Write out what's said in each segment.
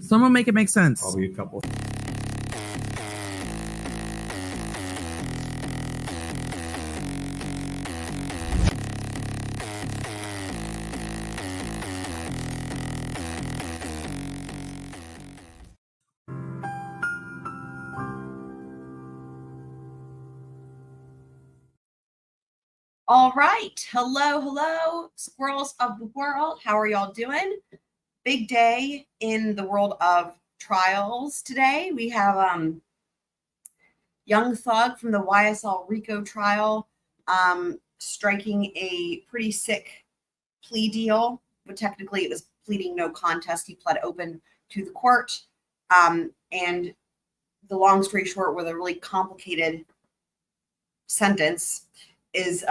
Someone make it make sense. Probably a couple. All right. Hello, squirrels of the world. How are y'all doing? Big day in the world of trials today. We have Young Thug from the YSL RICO trial striking a pretty sick plea deal, but technically it was pleading no contest. He pled open to the court. And the long story short, with a really complicated sentence is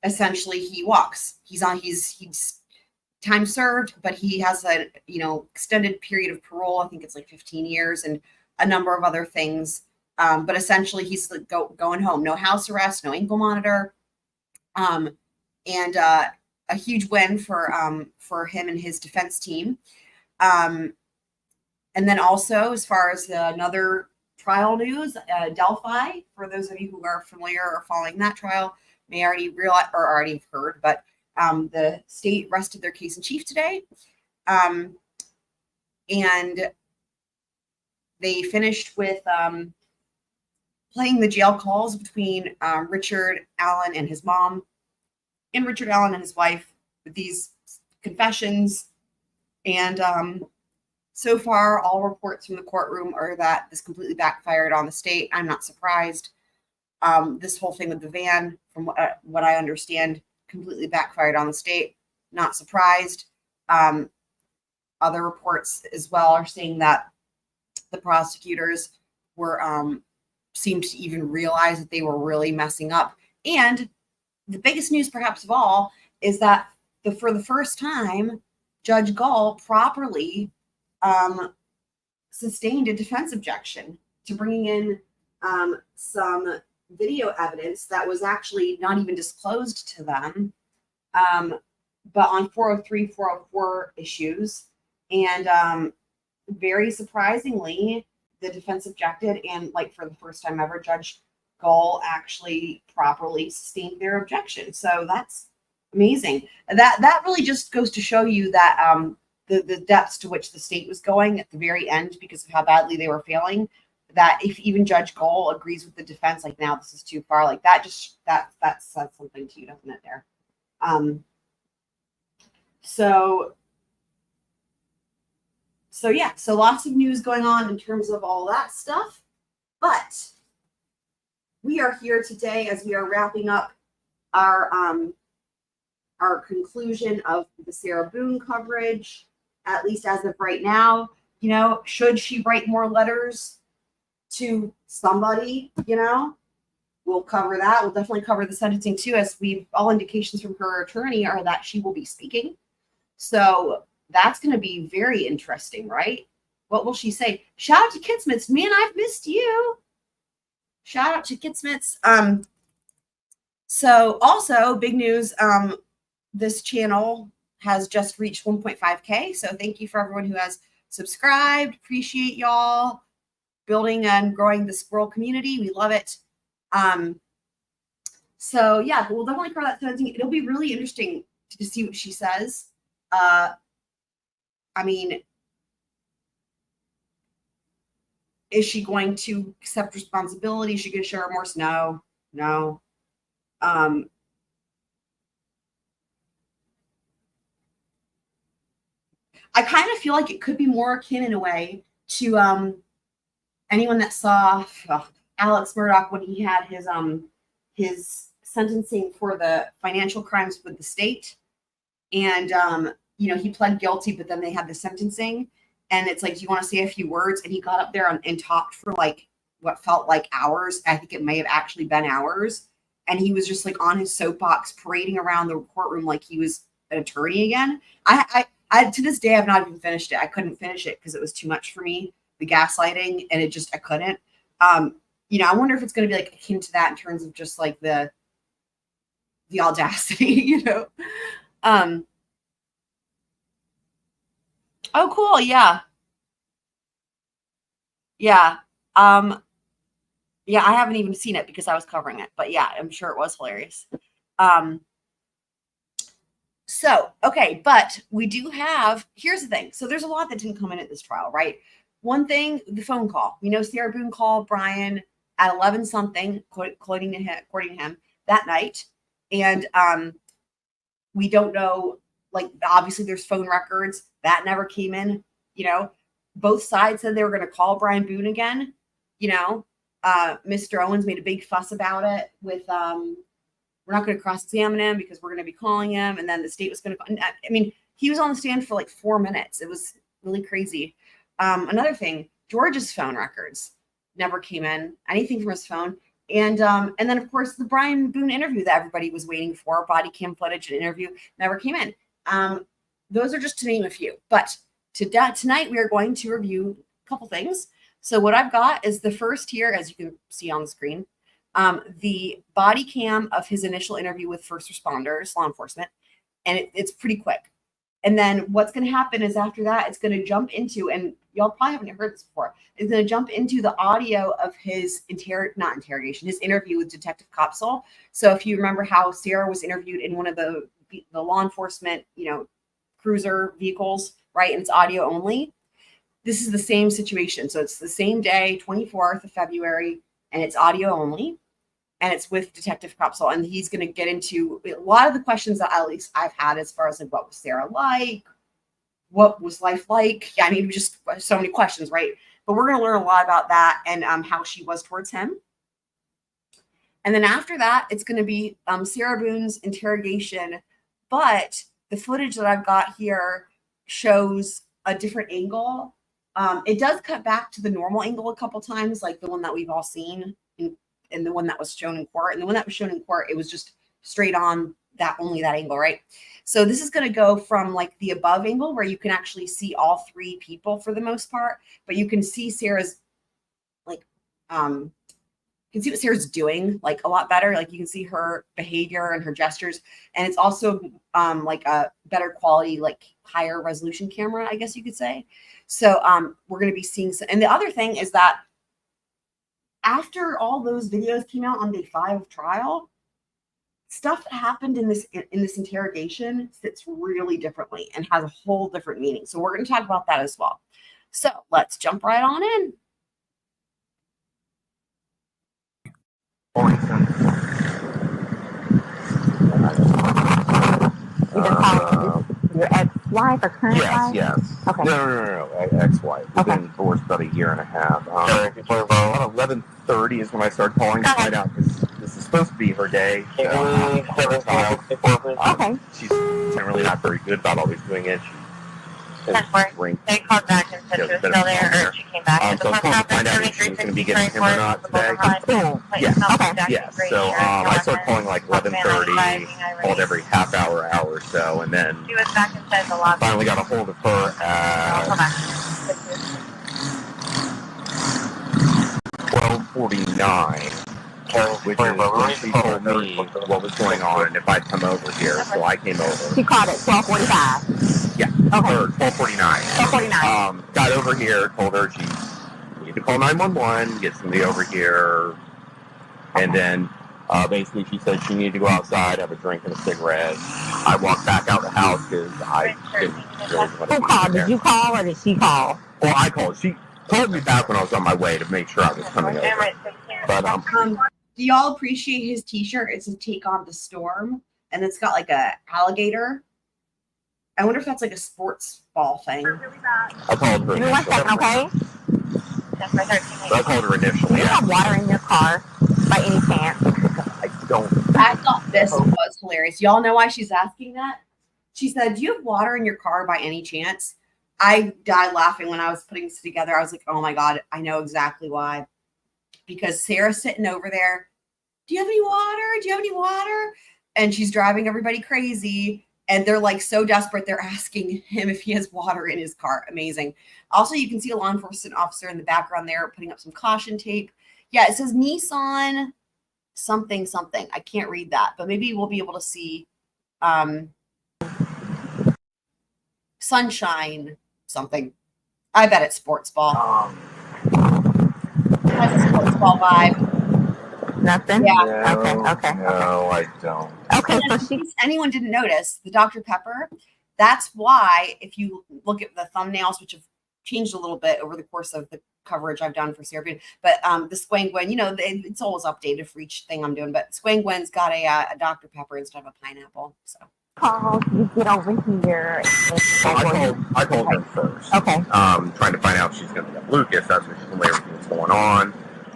essentially he walks. He's time served, but he has a extended period of parole. I think it's like 15 years and a number of other things. But essentially he's like going home. No house arrest, no ankle monitor. And a huge win for him and his defense team. And then also, as far as another trial news, Delphi, for those of you who are familiar or following that trial, may already realize or already have heard, but the state rested their case in chief today. And they finished with playing the jail calls between Richard Allen and his mom and Richard Allen and his wife with these confessions. And so far, all reports from the courtroom are that this completely backfired on the state. I'm not surprised. This whole thing with the van, from what I understand, completely backfired on the state. Not surprised. Other reports as well are saying that the prosecutors were seemed to even realize that they were really messing up. And the biggest news, perhaps of all, is that for the first time, Judge Gull properly sustained a defense objection to bringing in some video evidence that was actually not even disclosed to them, but on 403, 404 issues. And very surprisingly, the defense objected, and like for the first time ever, Judge Gull actually properly sustained their objection. So that's amazing. That really just goes to show you that the depths to which the state was going at the very end because of how badly they were failing, that if even Judge Gull agrees with the defense, like now this is too far, like that just that says something to you, doesn't it, there? So yeah, so lots of news going on in terms of all that stuff. But we are here today as we are wrapping up our conclusion of the Sarah Boone coverage, at least as of right now. Should she write more letters to somebody, we'll cover that. We'll definitely cover the sentencing too, as all indications from her attorney are that she will be speaking. So that's going to be very interesting, right? What will she say? Shout out to Kitsmits. Man, I've missed you. Shout out to Kitsmits. So also big news. This channel has just reached 1.5K. So thank you for everyone who has subscribed. Appreciate y'all building and growing the squirrel community. We love it. So yeah, we'll definitely cover that sentencing. It'll be really interesting to see what she says. I mean, is she going to accept responsibility? Is she going to show remorse? No. I kind of feel like it could be more akin in a way to anyone that saw Alex Murdaugh when he had his sentencing for the financial crimes with the state. And he pled guilty, but then they had the sentencing, and it's like, do you want to say a few words? And he got up there and talked for like what felt like hours. I think it may have actually been hours. And he was just like on his soapbox parading around the courtroom like he was an attorney again. I to this day, I've not even finished it. I couldn't finish it because it was too much for me, the gaslighting, and I couldn't. I wonder if it's going to be like akin to that in terms of just like the audacity, Oh, cool. Yeah. Yeah. Yeah, I haven't even seen it because I was covering it, but yeah, I'm sure it was hilarious. So, okay, but we do have, here's the thing. So there's a lot that didn't come in at this trial, right? One thing, the phone call. We know Sarah Boone called Brian at 11 something, according to him, that night. And we don't know, like, obviously there's phone records. That never came in, you know. Both sides said they were going to call Brian Boone again, you know. Mr. Owens made a big fuss about it with we're not going to cross-examine him because we're going to be calling him. And then the state was going to, I mean, he was on the stand for like 4 minutes. It was really crazy. Another thing, George's phone records never came in, anything from his phone. And then of course the Brian Boone interview that everybody was waiting for, body cam footage and interview, never came in. Those are just to name a few. But tonight we are going to review a couple things. So what I've got is the first here, as you can see on the screen, the body cam of his initial interview with first responders, law enforcement, and it's pretty quick. And then what's going to happen is after that, it's going to jump into, and y'all probably haven't heard this before, it's going to jump into the audio of his his interview with Detective Koepsell. So if you remember how Sarah was interviewed in one of the law enforcement, cruiser vehicles, right? And it's audio only. This is the same situation. So it's the same day, 24th of February, and it's audio only. And it's with Detective Koepsell, and he's going to get into a lot of the questions that at least I've had as far as like, what was Sarah like? What was life like? Yeah, I mean, just so many questions, right? But we're going to learn a lot about that and how she was towards him. And then after that, it's going to be Sarah Boone's interrogation. But the footage that I've got here shows a different angle. It does cut back to the normal angle a couple times, like the one that we've all seen and the one that was shown in court. And the one that was shown in court, it was just straight on only that angle, right? So this is going to go from like the above angle where you can actually see all three people for the most part, but you can see Sarah's like, you can see what Sarah's doing like a lot better. Like you can see her behavior and her gestures. And it's also like a better quality, like higher resolution camera, I guess you could say. So we're going to be seeing some, and the other thing is that after all those videos came out on day 5 of trial, stuff that happened in this interrogation sits really differently and has a whole different meaning. So we're going to talk about that as well. So let's jump right on in. Your ex-wife or current wife? Yes. Okay. No. Ex-wife. We've been divorced about 1.5 years. About 11:30 is when I started calling to find out because this is supposed to be her day. Okay. She's generally not very good about always doing it. They called back and said she was still there, or she came back. So I was calling to find out if she was going to be getting him or not today. Yes. So I started calling like 11:30, called every half hour or so, and then she was back inside the lobby. Finally got a hold of her at 12:49. Which is when she told me what was going on and if I'd come over here, so I came over. She called at 12:45. Yeah, okay. Or 12:49. 12:49. Got over here, told her she needed to call 911, get somebody over here, and then basically she said she needed to go outside, have a drink and a cigarette. I walked back out the house because I didn't really want to Who called? Did you call or did she call? Well, I called. She called me back when I was on my way to make sure I was coming over. But do y'all appreciate his t-shirt? It's a take on the storm, and it's got like a alligator. I wonder if that's like a sports ball thing. I called her. Give me 1 second, okay? I called her initially. Do you have water in your car by any chance? I don't. I thought this was hilarious. Y'all know why she's asking that? She said, "Do you have water in your car by any chance?" I died laughing when I was putting this together. I was like, "Oh my God, I know exactly why." Because Sarah's sitting over there. Do you have any water? Do you have any water? And she's driving everybody crazy. And they're like so desperate. They're asking him if he has water in his car. Amazing. Also, you can see a law enforcement officer in the background there putting up some caution tape. Yeah, it says Nissan something. I can't read that, but maybe we'll be able to see Sunshine something. I bet it's sports ball. basketball vibe. Nothing? Yeah. Okay. No, I don't. Okay, so In case anyone didn't notice, the Dr. Pepper, that's why if you look at the thumbnails, which have changed a little bit over the course of the coverage I've done for Sarah Boone, but the Squangwen, it's always updated for each thing I'm doing, but Squangwen's got a Dr. Pepper instead of a pineapple. So call, you get over here. I called her first. Okay. Trying to find out if she's going to get Lucas. That's what she's going to everything that's going on.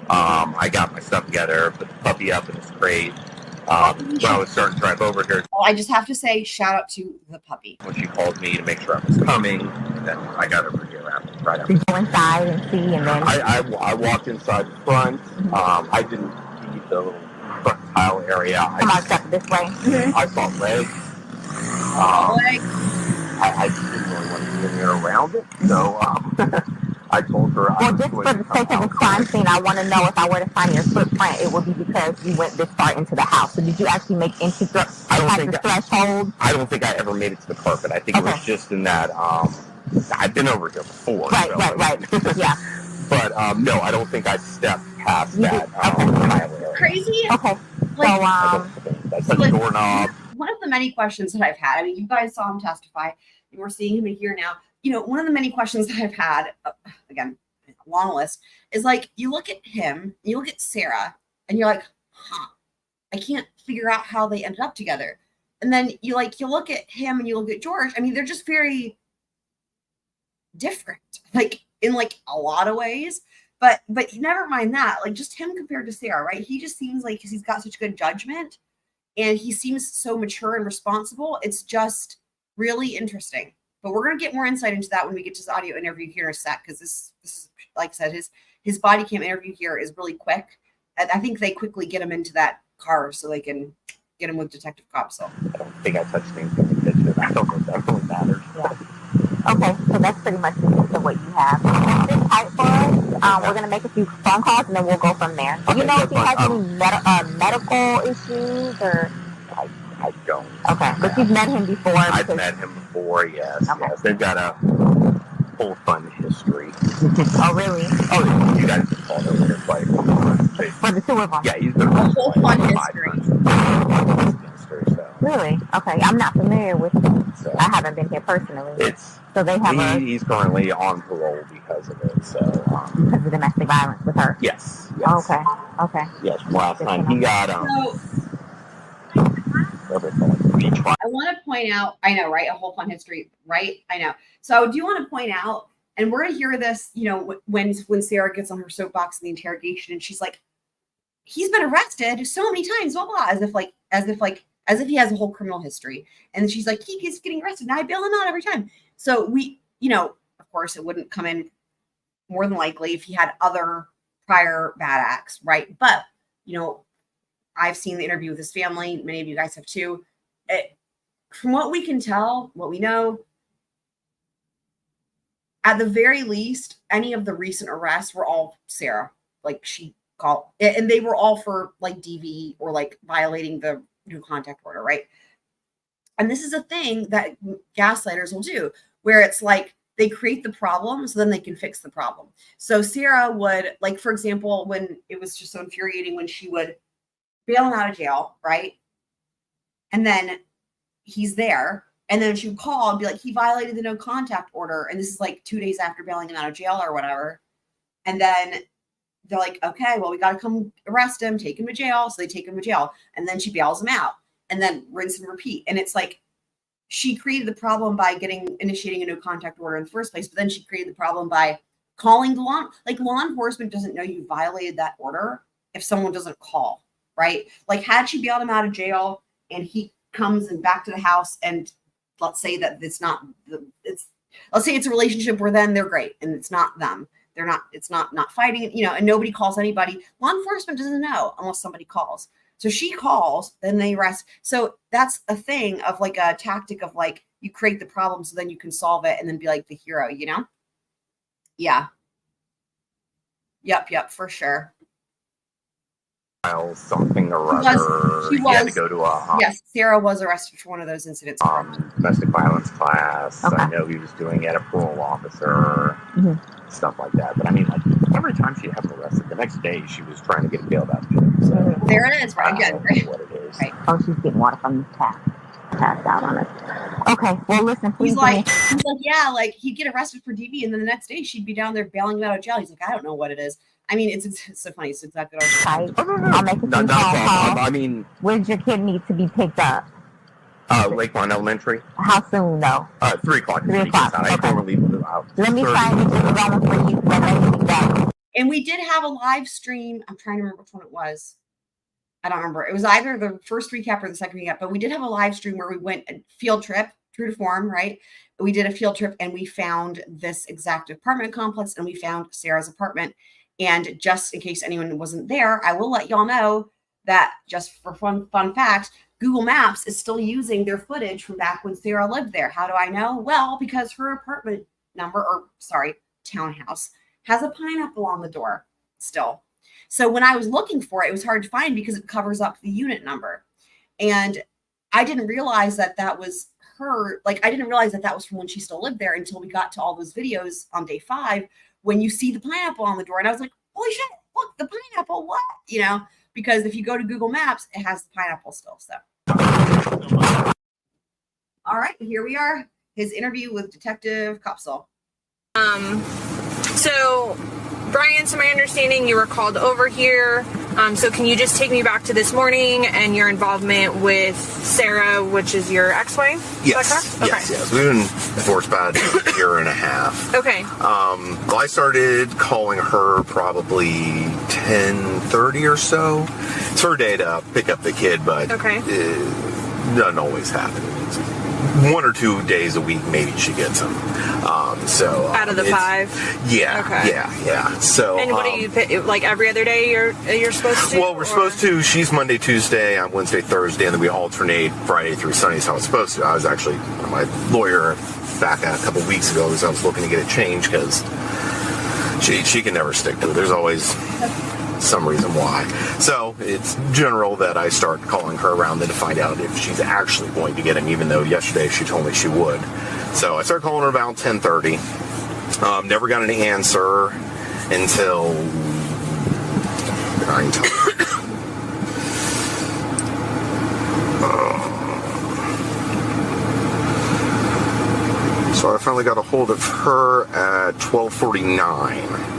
I got my stuff together, put the puppy up in his crate. When I was starting to drive over here, well, I just have to say, shout out to the puppy. when she called me to make sure I was coming, and then I got over here right after. You go inside and see, and then I walked inside the front. I didn't see the little front tile area. come on, step this way. I saw legs. I just didn't really want to be in there around it, so I told her. Well, just for the sake of the crime scene, I want to know if I were to find your footprint, it would be because you went this far into the house. So did you actually make entry threshold? I don't think I ever made it to the carpet. I think it was just in that. I've been over here before. Right. Yeah. But no, I don't think I stepped past that tile area. Crazy? Okay. Like, That's a doorknob. one of the many questions that I've had, I mean, you guys saw him testify, and we're seeing him in here now. One of the many questions that I've had, again, a long list, is like, you look at him, you look at Sarah, and you're like, I can't figure out how they ended up together. And then you look at him and you look at George. I mean, they're just very different, like in like a lot of ways. But never mind that, like just him compared to Sarah, right? He just seems like, because he's got such good judgment and he seems so mature and responsible. It's just really interesting. But we're going to get more insight into that when we get to his audio interview here in a sec, because this is, like I said, his body cam interview here is really quick. And I think they quickly get him into that car so they can get him with Detective Koepsell. I don't think I touched anything in the kitchen. I don't know if that really matters. Yeah. Okay, so that's pretty much the gist of what you have. Sit tight for us. We're going to make a few phone calls, and then we'll go from there. Do you know if he has any medical issues or... I don't. Okay, but you've met him before. I've met him before, yes. Okay. Yes. They've got a whole fun history. Oh, really? Oh, you guys have called over here quite For the two of them? Yeah, he's been a whole fun history. Really? Okay, I'm not familiar with him. So, I haven't been here personally. So they have he's currently on parole because of it. So because of domestic violence with her. Yes. Okay. Yes. Last time he got I want to point out, I know, right? A whole fun history, right? I know. So I do want to point out, and we're going to hear this, when Sarah gets on her soapbox in the interrogation, and she's like, he's been arrested so many times, blah, blah, as if he has a whole criminal history. And she's like, he keeps getting arrested, and I bail him out every time. So we, of course, it wouldn't come in more than likely if he had other prior bad acts, right? But, I've seen the interview with his family. Many of you guys have too. From what we can tell, what we know, at the very least, any of the recent arrests were all Sarah. Like she called, and they were all for like DV or like violating the no contact order, right? And this is a thing that gaslighters will do, where it's like they create the problem so then they can fix the problem. So Sarah would, like, for example, when it was just so infuriating when she would bail him out of jail, right? And then he's there. And then she would call and be like, he violated the no contact order. And this is like 2 days after bailing him out of jail or whatever. And then they're like, okay, well, we got to come arrest him, take him to jail. So they take him to jail. And then she bails him out and then rinse and repeat. And it's like, she created the problem by initiating a no contact order in the first place. But then she created the problem by calling the law enforcement doesn't know you violated that order if someone doesn't call. Right? Like, had she bailed him out of jail and he comes and back to the house, and let's say that let's say it's a relationship where then they're great and it's not them. It's not fighting, and nobody calls anybody. Law enforcement doesn't know unless somebody calls. So she calls, then they arrest. So that's a thing of like a tactic of like, you create the problem so then you can solve it and then be like the hero, Yeah. Yep, for sure. Something or other. He had to go to a yes. Sarah was arrested for one of those incidents. Domestic violence class. Okay. I know he was doing it. A parole officer. stuff like that. But I mean, like, every time she had arrested, the next day she was trying to get bailed out of jail. So, there it is, right? Again, right? What it is. Right. Oh, she's getting water from the tap. Passed out on us. Okay, well, listen, please. He's like, yeah, like he'd get arrested for DV, and then the next day she'd be down there bailing him out of jail. He's like, I don't know what it is. I mean, it's so funny. It's exactly what I was saying. I'll make a phone call. I mean, where's your kid need to be picked up? Lakeline Elementary. How soon, though? 3 o'clock. 3 o'clock. I told her leave it out. Let me find it just going for you because I need to go. And we did have a live stream. I'm trying to remember which one it was. I don't remember. It was either the first recap or the second recap, but we did have a live stream where we went a field trip, true to form, right? We did a field trip and we found this exact apartment complex and we found Sarah's apartment. And just in case anyone wasn't there, I will let y'all know that just for fun fact, Google Maps is still using their footage from back when Sarah lived there. How do I know? Well, because her apartment townhouse has a pineapple on the door still. So when I was looking for it, it was hard to find because it covers up the unit number. And I didn't realize that that was her. Like, I didn't realize that that was from when she still lived there until we got to all those videos on day 5 when you see the pineapple on the door. And I was like, holy shit, look, the pineapple, what? You know, because if you go to Google Maps, it has the pineapple still. So, all right, here we are. His interview with Detective Koepsell. So, Brian, to my understanding, you were called over here. So can you just take me back to this morning and your involvement with Sarah, which is your ex-wife? Yes. Yes. We've been divorced about a year and a half. Okay. Well, I started calling her probably 10:30 or so. It's her day to pick up the kid, but it doesn't always happen. It's 1 or 2 days a week, maybe she gets them. Out of the 5? Yeah. Okay. Yeah. So. And what do you, like every other day you're supposed to? Well, we're supposed to. She's Monday, Tuesday, I'm Wednesday, Thursday, and then we alternate Friday through Sunday. Is how it's supposed to. I was actually my lawyer back a couple weeks ago because I was looking to get it changed because she can never stick to it. There's always some reason why. So it's general that I start calling her around then to find out if she's actually going to get him, even though yesterday she told me she would. So I started calling her about 10:30. Never got any answer until so I finally got a hold of her at 12:49.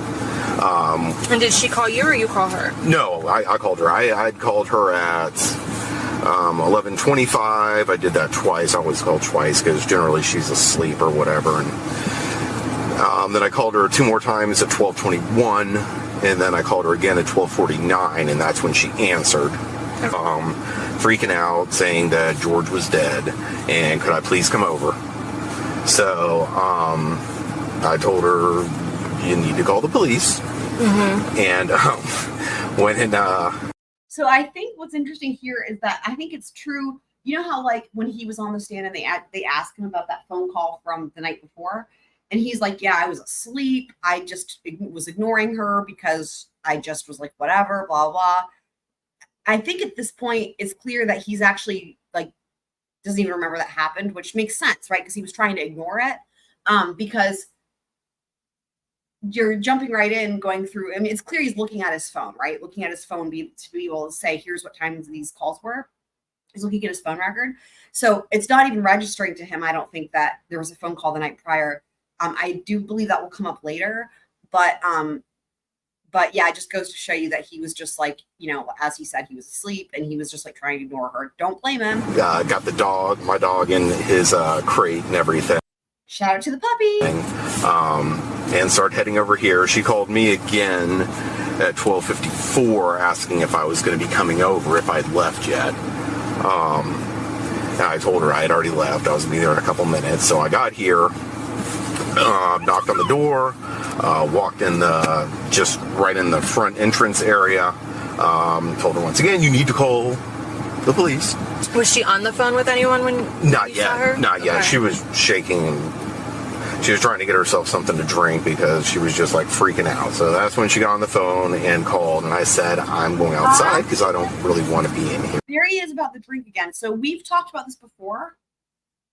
And did she call you or you call her? No, I called her. I had called her at 11:25. I did that twice. I always call twice because generally she's asleep or whatever. And then I called her 2 more times at 12:21, and then I called her again at 12:49, and that's when she answered, freaking out, saying that George was dead, and could I please come over? So I told her, you need to call the police. Mm-hmm. And went and So I think what's interesting here is that I think it's true. You know how, like, when he was on the stand and they asked him about that phone call from the night before, and he's like, yeah, I was asleep. I just was ignoring her because I just was like, whatever, blah, blah. I think at this point it's clear that he's actually, like, doesn't even remember that happened, which makes sense, right? Because he was trying to ignore it. Because you're jumping right in, going through. I mean, it's clear he's looking at his phone, right? Looking at his phone to be able to say, here's what times these calls were. He's looking at his phone record. So it's not even registering to him, I don't think, that there was a phone call the night prior. I do believe that will come up later. But yeah, it just goes to show you that he was just like, you know, as he said, he was asleep and he was just like trying to ignore her. Don't blame him. Got my dog in his crate and everything. Shout out to the puppy. And started heading over here. She called me again at 12:54 asking if I was going to be coming over, if I'd left yet. And I told her I had already left. I was going to be there in a couple minutes. So I got here, knocked on the door, walked in just right in the front entrance area. Told her once again, you need to call the police. Was she on the phone with anyone when Not yet. saw her? Not yet. Okay. She was shaking and she was trying to get herself something to drink because she was just like freaking out. So that's when she got on the phone and called, and I said, I'm going outside because I don't really want to be in here. There he is about the drink again. So we've talked about this before,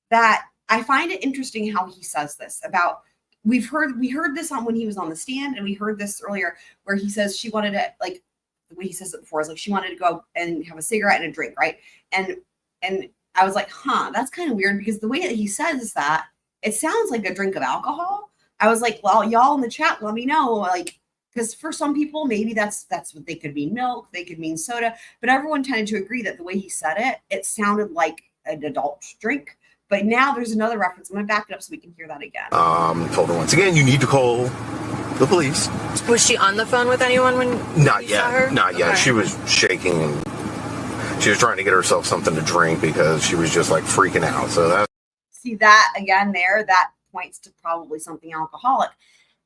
that I find it interesting how he says this about we heard this on when he was on the stand, and we heard this earlier where he says she wanted to, like, the way he says it before is like she wanted to go and have a cigarette and a drink, right? And I was like, that's kind of weird, because the way that he says that, it sounds like a drink of alcohol. I was like, well, y'all in the chat, let me know, like, because for some people, maybe that's what they could mean milk, they could mean soda, but everyone tended to agree that the way he said it, it sounded like an adult drink. But now there's another reference. I'm going to back it up so we can hear that again. Told her once again, you need to call the police. Was she on the phone with anyone when Not you yet. saw her? Not yet. Okay. She was shaking, and she was trying to get herself something to drink because she was just like freaking out. So that. See that again there, that points to probably something alcoholic.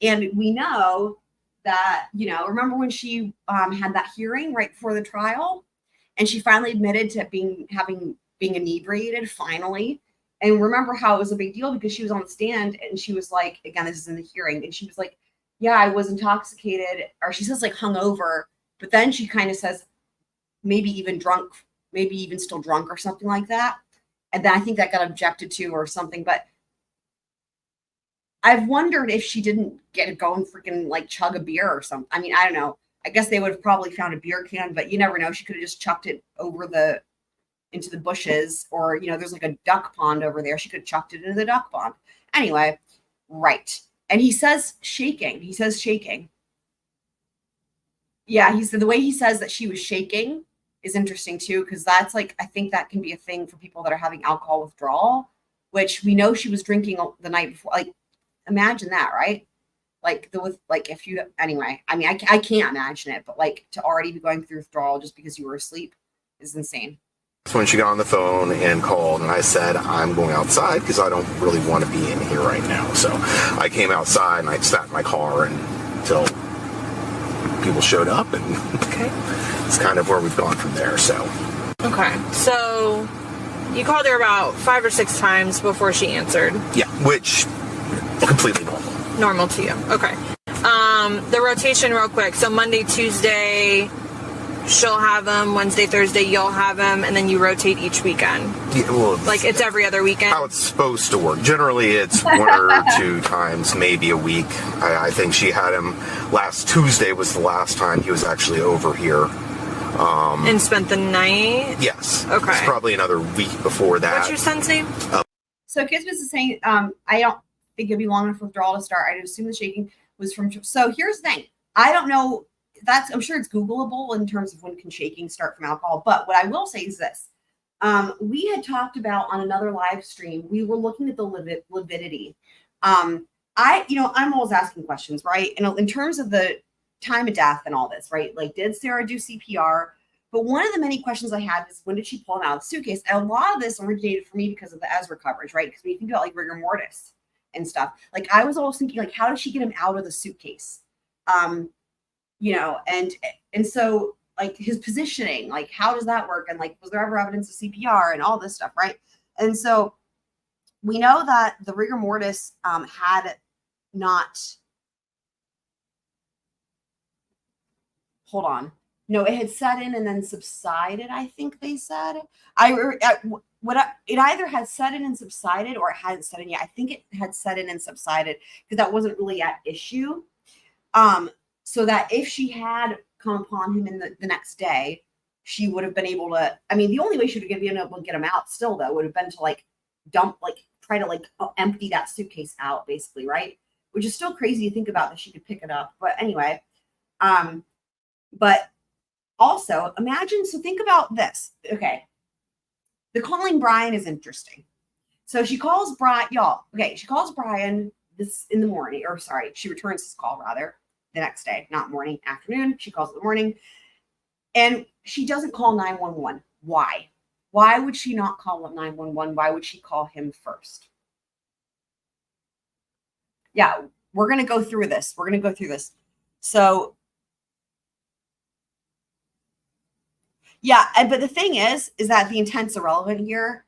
And we know that, remember when she had that hearing right before the trial, and she finally admitted to being inebriated finally. And remember how it was a big deal because she was on the stand and she was like, again, this is in the hearing, and she was like, yeah, I was intoxicated, or she says like hungover, but then she kind of says maybe even drunk, maybe even still drunk or something like that. And then I think that got objected to or something. But I've wondered if she didn't get to go and freaking like chug a beer or something. I mean, I don't know. I guess they would have probably found a beer can, but you never know. She could have just chucked it into the bushes, or, there's like a duck pond over there. She could have chucked it into the duck pond. Anyway, right. And he says shaking. Yeah, he said the way he says that she was shaking is interesting too, because that's like, I think that can be a thing for people that are having alcohol withdrawal, which we know she was drinking the night before. Like, imagine that, right? Anyway, I mean, I can't imagine it, but like to already be going through withdrawal just because you were asleep is insane. That's when she got on the phone and called, and I said, I'm going outside because I don't really want to be in here right now. So I came outside and I sat in my car until people showed up, and Okay. it's kind of where we've gone from there. So. Okay. So you called her about 5 or 6 times before she answered. Yeah, which completely normal. Normal to you. Okay. The rotation real quick. So Monday, Tuesday, she'll have them. Wednesday, Thursday, you'll have them, and then you rotate each weekend. Yeah, well, Like it's every other weekend. how it's supposed to work. Generally, it's 1 or 2 times, maybe a week. I think she had him last Tuesday was the last time he was actually over here. And spent the night? Yes. Okay. It's probably another week before that. What's your son's name? So Kismet is saying, I don't think it'd be long enough for withdrawal to start. I'd assume the shaking was from. So here's the thing. I don't know. I'm sure it's Googleable in terms of when can shaking start from alcohol. But what I will say is this. We had talked about on another live stream, we were looking at the lividity. I'm always asking questions, right? And in terms of the time of death and all this, right? Like, did Sarah do CPR? But one of the many questions I had is, when did she pull him out of the suitcase? And a lot of this originated for me because of the Ezra coverage, right? Because when you think about like rigor mortis and stuff, like I was always thinking, like, how did she get him out of the suitcase? And so like his positioning, like how does that work? And like, was there ever evidence of CPR and all this stuff, right? And so we know that the rigor mortis had not. Hold on. No, it had set in and then subsided, I think they said. It either had set in and subsided or it hadn't set in yet. I think it had set in and subsided because that wasn't really at issue. So that if she had come upon him in the next day, she would have been able to, I mean, the only way she would have been able to get him out still, though, would have been to like try to empty that suitcase out, basically, right? Which is still crazy to think about that she could pick it up. But anyway, but also imagine, so think about this. Okay. The calling Brian is interesting. So she calls Brian, y'all. Okay. She calls Brian this in the morning, or sorry, she returns his call rather the next day, not morning, afternoon. She calls in the morning and she doesn't call 911. Why? Why would she not call 911? Why would she call him first? Yeah, we're going to go through this. So yeah, but the thing is that the intent's irrelevant here.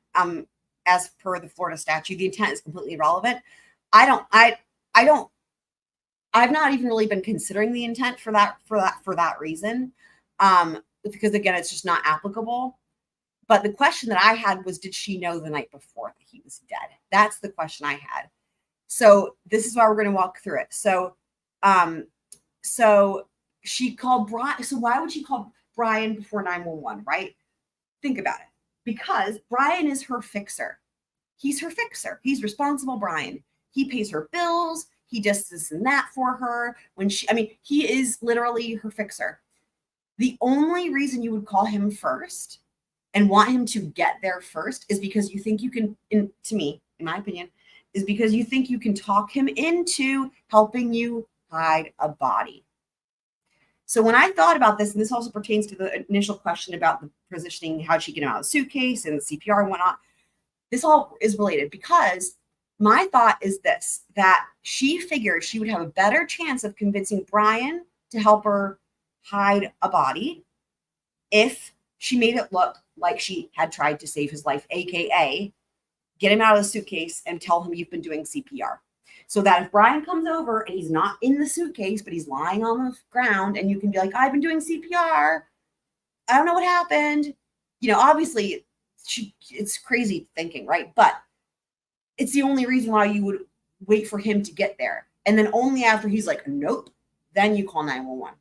As per the Florida statute, the intent is completely irrelevant. I've not even really been considering the intent for that reason. Because again, it's just not applicable. But the question that I had was, did she know the night before that he was dead? That's the question I had. So this is why we're going to walk through it. So she called Brian. So why would she call Brian before 911, right? Think about it. Because Brian is her fixer. He's her fixer. He's responsible, Brian. He pays her bills. He does this and that for her. He is literally her fixer. The only reason you would call him first and want him to get there first is because you think you can, to me, in my opinion, is because you think you can talk him into helping you hide a body. So when I thought about this, and this also pertains to the initial question about the positioning, how she get him out of the suitcase and CPR and whatnot, this all is related because my thought is this, that she figured she would have a better chance of convincing Brian to help her hide a body if she made it look like she had tried to save his life, aka get him out of the suitcase and tell him you've been doing CPR. So that if Brian comes over and he's not in the suitcase, but he's lying on the ground, and you can be like, I've been doing CPR. I don't know what happened. Obviously, it's crazy thinking, right? But it's the only reason why you would wait for him to get there. And then only after he's like, nope, then you call 911.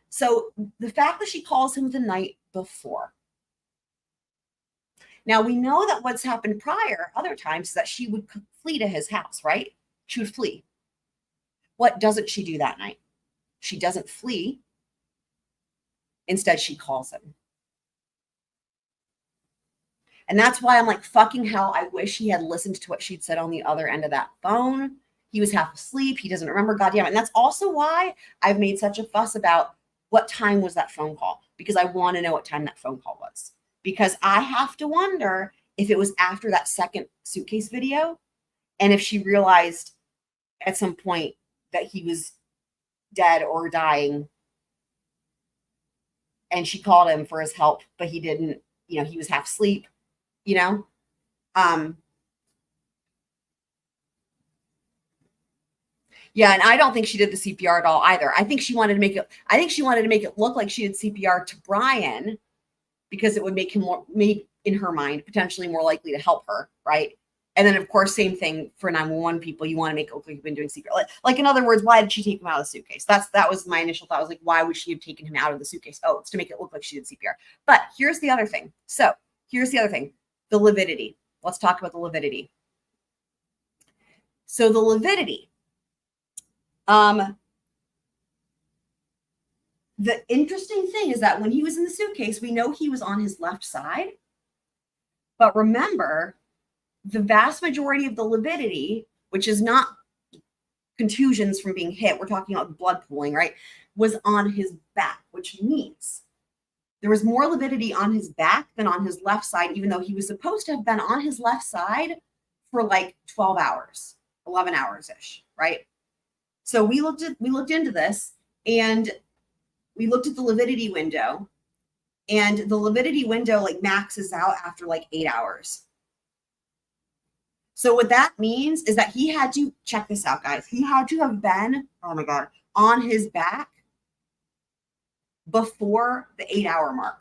So the fact that she calls him the night before. Now, we know that what's happened prior, other times, is that she would flee to his house, right? She would flee. What doesn't she do that night? She doesn't flee. Instead, she calls him. And that's why I'm like, fucking hell, I wish he had listened to what she'd said on the other end of that phone. He was half asleep. He doesn't remember, goddamn it. And that's also why I've made such a fuss about what time was that phone call, because I want to know what time that phone call was. Because I have to wonder if it was after that second suitcase video, and if she realized at some point that he was dead or dying, and she called him for his help, but he didn't, he was half asleep, Yeah, and I don't think she did the CPR at all either. I think she wanted to make it look like she did CPR to Brian, because it would make him more, maybe in her mind, potentially more likely to help her, right? And then, of course, same thing for 911 people. You want to make it look like you've been doing CPR. Like in other words, why did she take him out of the suitcase? That was my initial thought. I was like, why would she have taken him out of the suitcase? Oh, it's to make it look like she did CPR. But here's the other thing. The lividity. Let's talk about the lividity. So the lividity. The interesting thing is that when he was in the suitcase, we know he was on his left side. But remember, the vast majority of the lividity, which is not contusions from being hit, we're talking about blood pooling, right, was on his back, which means there was more lividity on his back than on his left side, even though he was supposed to have been on his left side for like 12 hours, 11 hours-ish, right? So we looked into this, and we looked at the lividity window, and the lividity window like maxes out after like 8 hours. So what that means is that he had to, check this out, guys. He had to have been, oh my God, on his back before the 8-hour mark.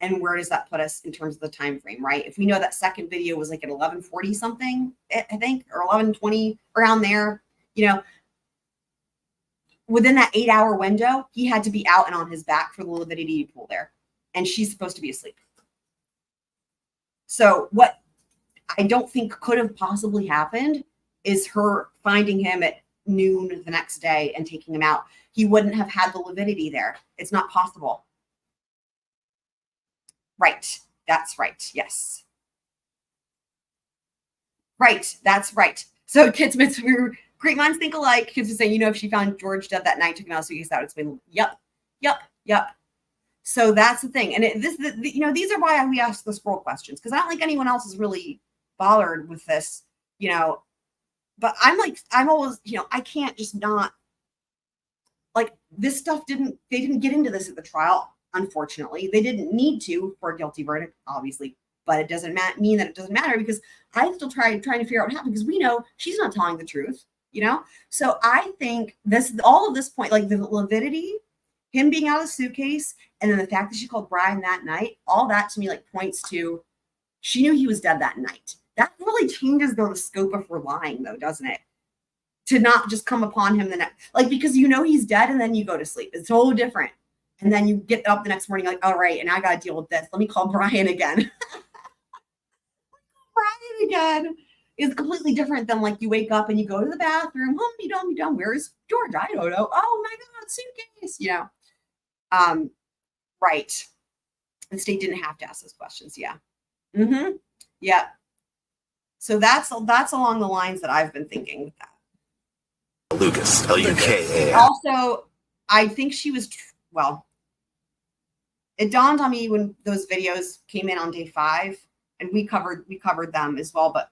And where does that put us in terms of the time frame, right? If we know that second video was like at 11:40 something, I think, or 11:20, around there, within that 8-hour window, he had to be out and on his back for the lividity to pool there. And she's supposed to be asleep. So what I don't think could have possibly happened is her finding him at noon the next day and taking him out. He wouldn't have had the lividity there. It's not possible. Right. That's right. Yes. Right. That's right. So kids, we were great minds think alike. Kids are saying, if she found George dead that night, took him out of the suitcase, that would explain. Yep. So that's the thing. And these are why we ask the scroll questions, because I don't think anyone else is really bothered with this, but I'm always, I can't just not, like, this stuff they didn't get into this at the trial, unfortunately. They didn't need to for a guilty verdict, obviously, but it doesn't mean that it doesn't matter, because I still trying to figure out what happened, because we know she's not telling the truth, So I think all of this point, like the lividity, him being out of the suitcase, and then the fact that she called Brian that night, all that to me like points to she knew he was dead that night. That really changes the scope of her lying, though, doesn't it? To not just come upon him the next, like, because you know he's dead and then you go to sleep. It's so different. And then you get up the next morning like, all right, and I got to deal with this. Let me call Brian again. Brian again is completely different than like you wake up and you go to the bathroom. Humpy dum. Where's George? I don't know. Oh my God, suitcase. You know, right. The state didn't have to ask those questions. Yeah. Mm-hmm. Yeah. So that's along the lines that I've been thinking with that. Lucas, Luka. Also, I think she was, well, it dawned on me when those videos came in on day 5, and we covered them as well, but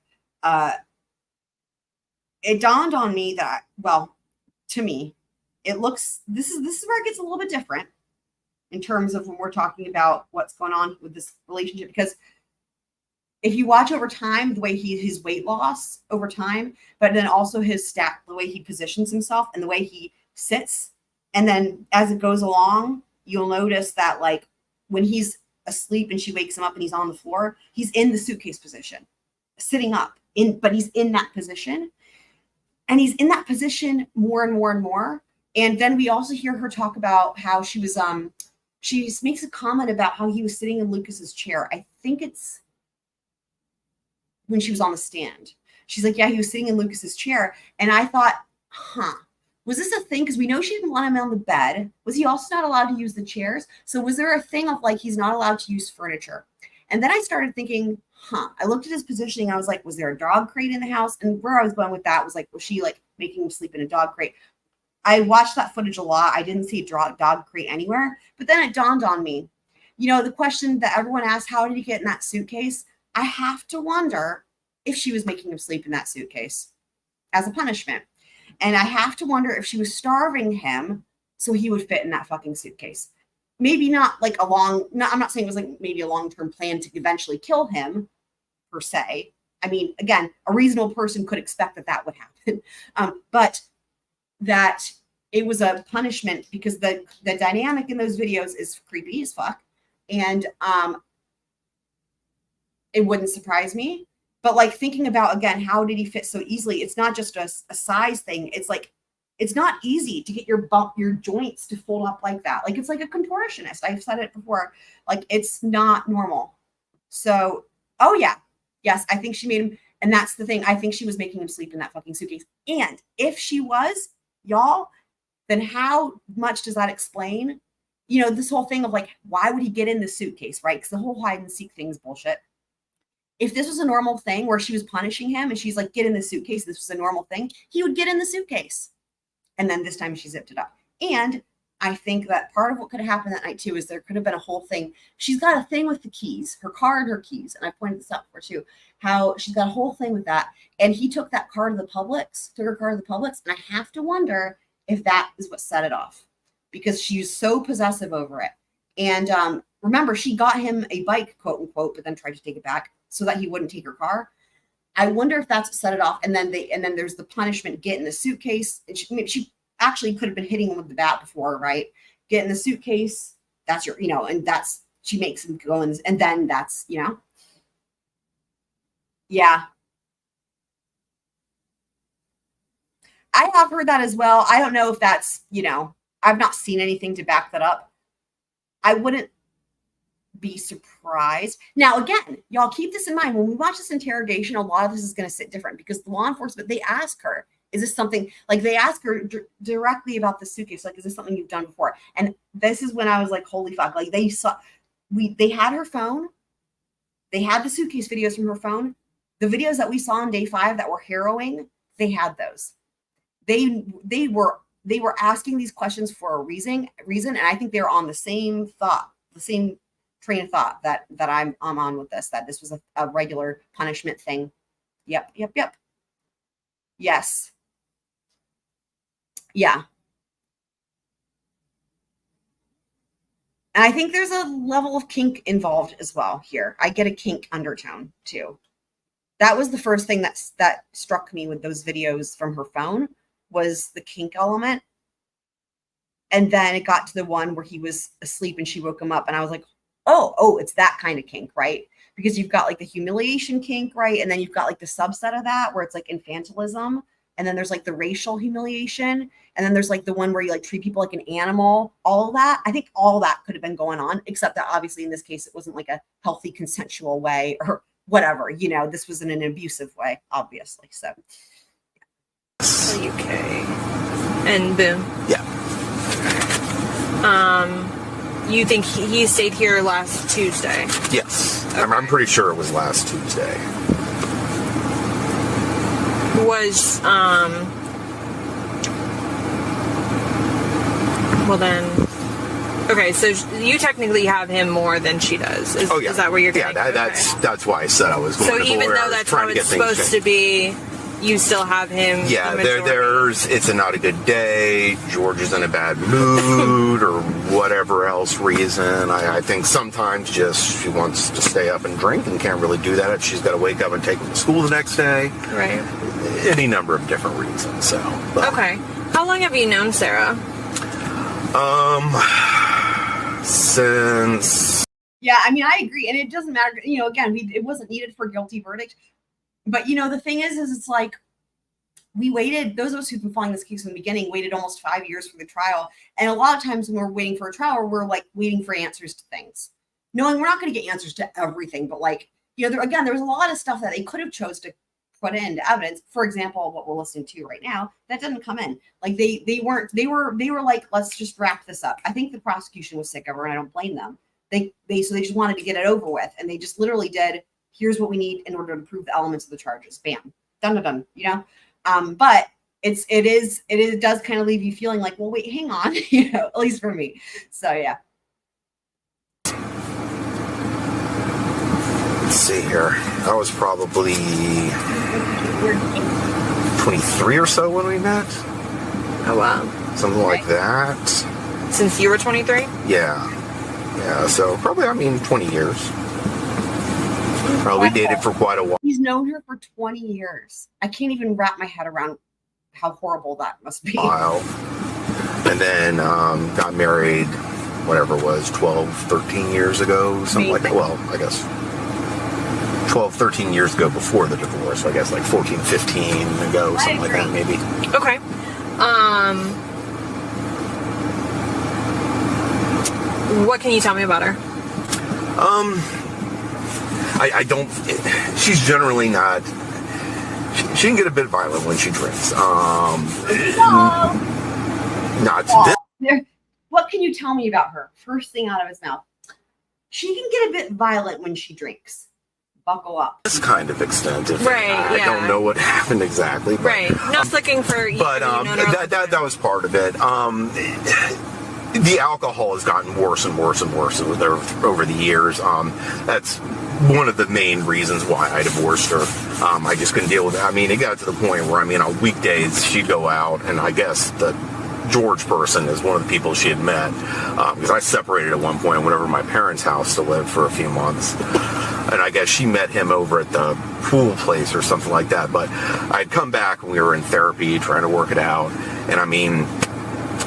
it dawned on me that, well, to me, it looks, this is where it gets a little bit different in terms of when we're talking about what's going on with this relationship, because if you watch over time, the way his weight loss over time, but then also his the way he positions himself and the way he sits. And then as it goes along, you'll notice that like when he's asleep and she wakes him up and he's on the floor, he's in the suitcase position, sitting up but he's in that position. And he's in that position more and more and more. And then we also hear her talk about how she was, she makes a comment about how he was sitting in Lucas's chair. I think it's when she was on the stand. She's like, yeah, he was sitting in Lucas's chair. And I thought, was this a thing? Because we know she didn't want him on the bed. Was he also not allowed to use the chairs? So was there a thing of like, he's not allowed to use furniture? And then I started thinking, I looked at his positioning. I was like, was there a dog crate in the house? And where I was going with that was like, was she like making him sleep in a dog crate? I watched that footage a lot. I didn't see a dog crate anywhere. But then it dawned on me, you know, the question that everyone asked, how did he get in that suitcase? I have to wonder if she was making him sleep in that suitcase as a punishment. And I have to wonder if she was starving him so he would fit in that fucking suitcase. Maybe not like I'm not saying it was like maybe a long-term plan to eventually kill him per se. I mean, again, a reasonable person could expect that would happen. But that it was a punishment because the dynamic in those videos is creepy as fuck. And it wouldn't surprise me. But like thinking about, again, how did he fit so easily? It's not just a size thing. It's like, it's not easy to get your joints to fold up like that. Like, it's like a contortionist. I've said it before. Like, it's not normal. So, oh yeah. Yes, I think she made him. And that's the thing. I think she was making him sleep in that fucking suitcase. And if she was, y'all, then how much does that explain? You know, this whole thing of like, why would he get in the suitcase, right? Because the whole hide and seek thing is bullshit. If this was a normal thing where she was punishing him and she's like, get in the suitcase, this was a normal thing, he would get in the suitcase. And then this time she zipped it up. And I think that part of what could have happened that night too is there could have been a whole thing. She's got a thing with the keys, her car and her keys. And I pointed this out before too, how she's got a whole thing with that. And he took that car to the Publix, took her car to the Publix. And I have to wonder if that is what set it off because she's so possessive over it. And remember, she got him a bike, quote unquote, but then tried to take it back so that he wouldn't take her car. I wonder if that's what set it off. And then there's the punishment, get in the suitcase. And she actually could have been hitting him with the bat before, right? Get in the suitcase. That's your, you know, and that's, she makes him go in, and then that's, you know. Yeah. I have heard that as well. I don't know if that's, you know, I've not seen anything to back that up. I wouldn't be surprised. Now, again, y'all keep this in mind. When we watch this interrogation, a lot of this is going to sit different because the law enforcement, they ask her, is this something, like they ask her directly about the suitcase, like, is this something you've done before? And this is when I was like, holy fuck, like they had her phone. They had the suitcase videos from her phone. The videos that we saw on day 5 that were harrowing, they had those. They were asking these questions for a reason, and I think they were on the same thought, the same train of thought that I'm on with this, that this was a regular punishment thing. Yep. Yes. Yeah. And I think there's a level of kink involved as well here. I get a kink undertone too. That was the first thing that struck me with those videos from her phone was the kink element. And then it got to the one where he was asleep and she woke him up and I was like, oh, it's that kind of kink, right? Because you've got like the humiliation kink, right? And then you've got like the subset of that where it's like infantilism. And then there's like the racial humiliation. And then there's like the one where you like treat people like an animal, all of that. I think all that could have been going on, except that obviously in this case, it wasn't like a healthy consensual way or whatever, this was in an abusive way, obviously. So. UK. And Boone. Yeah. You think he stayed here last Tuesday? Yes. Okay. I'm pretty sure it was last Tuesday. Was, well then, okay, so you technically have him more than she does. Is that where you're getting? Yeah, that's why I said I was going to the even lawyer. though that's how it's supposed to be, you still have him. Yeah, it's a not a good day. George is in a bad mood or whatever else reason. I think sometimes just she wants to stay up and drink and can't really do that if she's got to wake up and take him to school the next day. Right. Any number of different reasons. So. Okay. How long have you known Sarah? Since. Yeah, I mean, I agree, and it doesn't matter. Again, it wasn't needed for guilty verdict. But, the thing is it's like we waited, those of us who've been following this case from the beginning, waited almost 5 years for the trial. And a lot of times when we're waiting for a trial, we're like waiting for answers to things, knowing we're not going to get answers to everything. But like, there was a lot of stuff that they could have chose to put into evidence. For example, what we're listening to right now, that didn't come in. Like they were like, let's just wrap this up. I think the prosecution was sick of her, and I don't blame them. So they just wanted to get it over with. And they just literally did, here's what we need in order to prove the elements of the charges. Bam. Done, done, but it does kind of leave you feeling like, well, wait, hang on, at least for me. So, yeah. Let's see here. I was probably 23 or so when we met. Oh, wow. Something like that. Since you were 23? Yeah. Yeah, so probably, 20 years. We dated for quite a while. He's known her for 20 years. I can't even wrap my head around how horrible that must be. Wow. And then got married, whatever it was, 12, 13 years ago, something like that. Well, I guess 12, 13 years ago before the divorce. So I guess like 14, 15 ago, something like that, maybe. Okay. What can you tell me about her? I don't. She's generally not. She can get a bit violent when she drinks. Not this. What can you tell me about her? First thing out of his mouth. She can get a bit violent when she drinks. Buckle up. This kind of extent. I don't know what happened exactly. But, right. Not looking for. But that was part of it. The alcohol has gotten worse and worse and worse over the years. That's one of the main reasons why I divorced her. I just couldn't deal with it. It got to the point where, on weekdays, she'd go out, and I guess the George person is one of the people she had met. Because I separated at one point and went over to my parents' house to live for a few months. And I guess she met him over at the pool place or something like that. But I'd come back and we were in therapy trying to work it out. And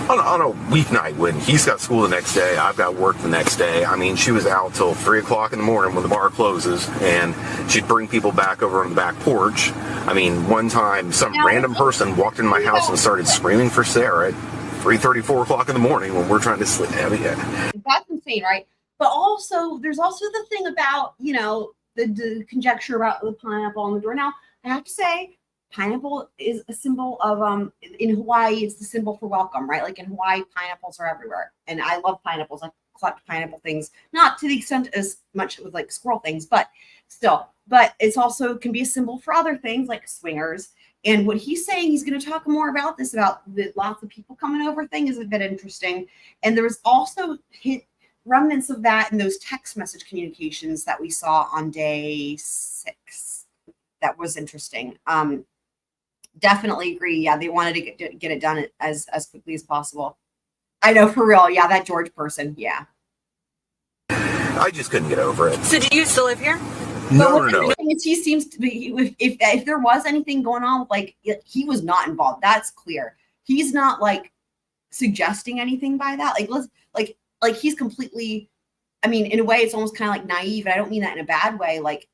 on a weeknight when he's got school the next day, I've got work the next day. She was out till 3 o'clock in the morning when the bar closes, and she'd bring people back over on the back porch. One time some random person walked into my house and started screaming for Sarah at 3:30, 4 o'clock in the morning when we're trying to sleep. That's insane, right? But also, there's also the thing about, the conjecture about the pineapple on the door. Now, I have to say, pineapple is a symbol of, in Hawaii, it's the symbol for welcome, right? Like in Hawaii, pineapples are everywhere. And I love pineapples. I collect pineapple things, not to the extent as much with like squirrel things, but still. But it's also can be a symbol for other things like swingers. And what he's saying, he's going to talk more about this, about the lots of people coming over thing is a bit interesting. And there was also remnants of that in those text message communications that we saw on day 6. That was interesting. Definitely agree. Yeah, they wanted to get it done as quickly as possible. I know, for real. Yeah, that George person. Yeah. I just couldn't get over it. So do you still live here? No. He seems to be, if there was anything going on, like he was not involved. That's clear. He's not like suggesting anything by that. Like he's completely I mean, in a way, it's almost kind of like naive. And I don't mean that in a bad way, like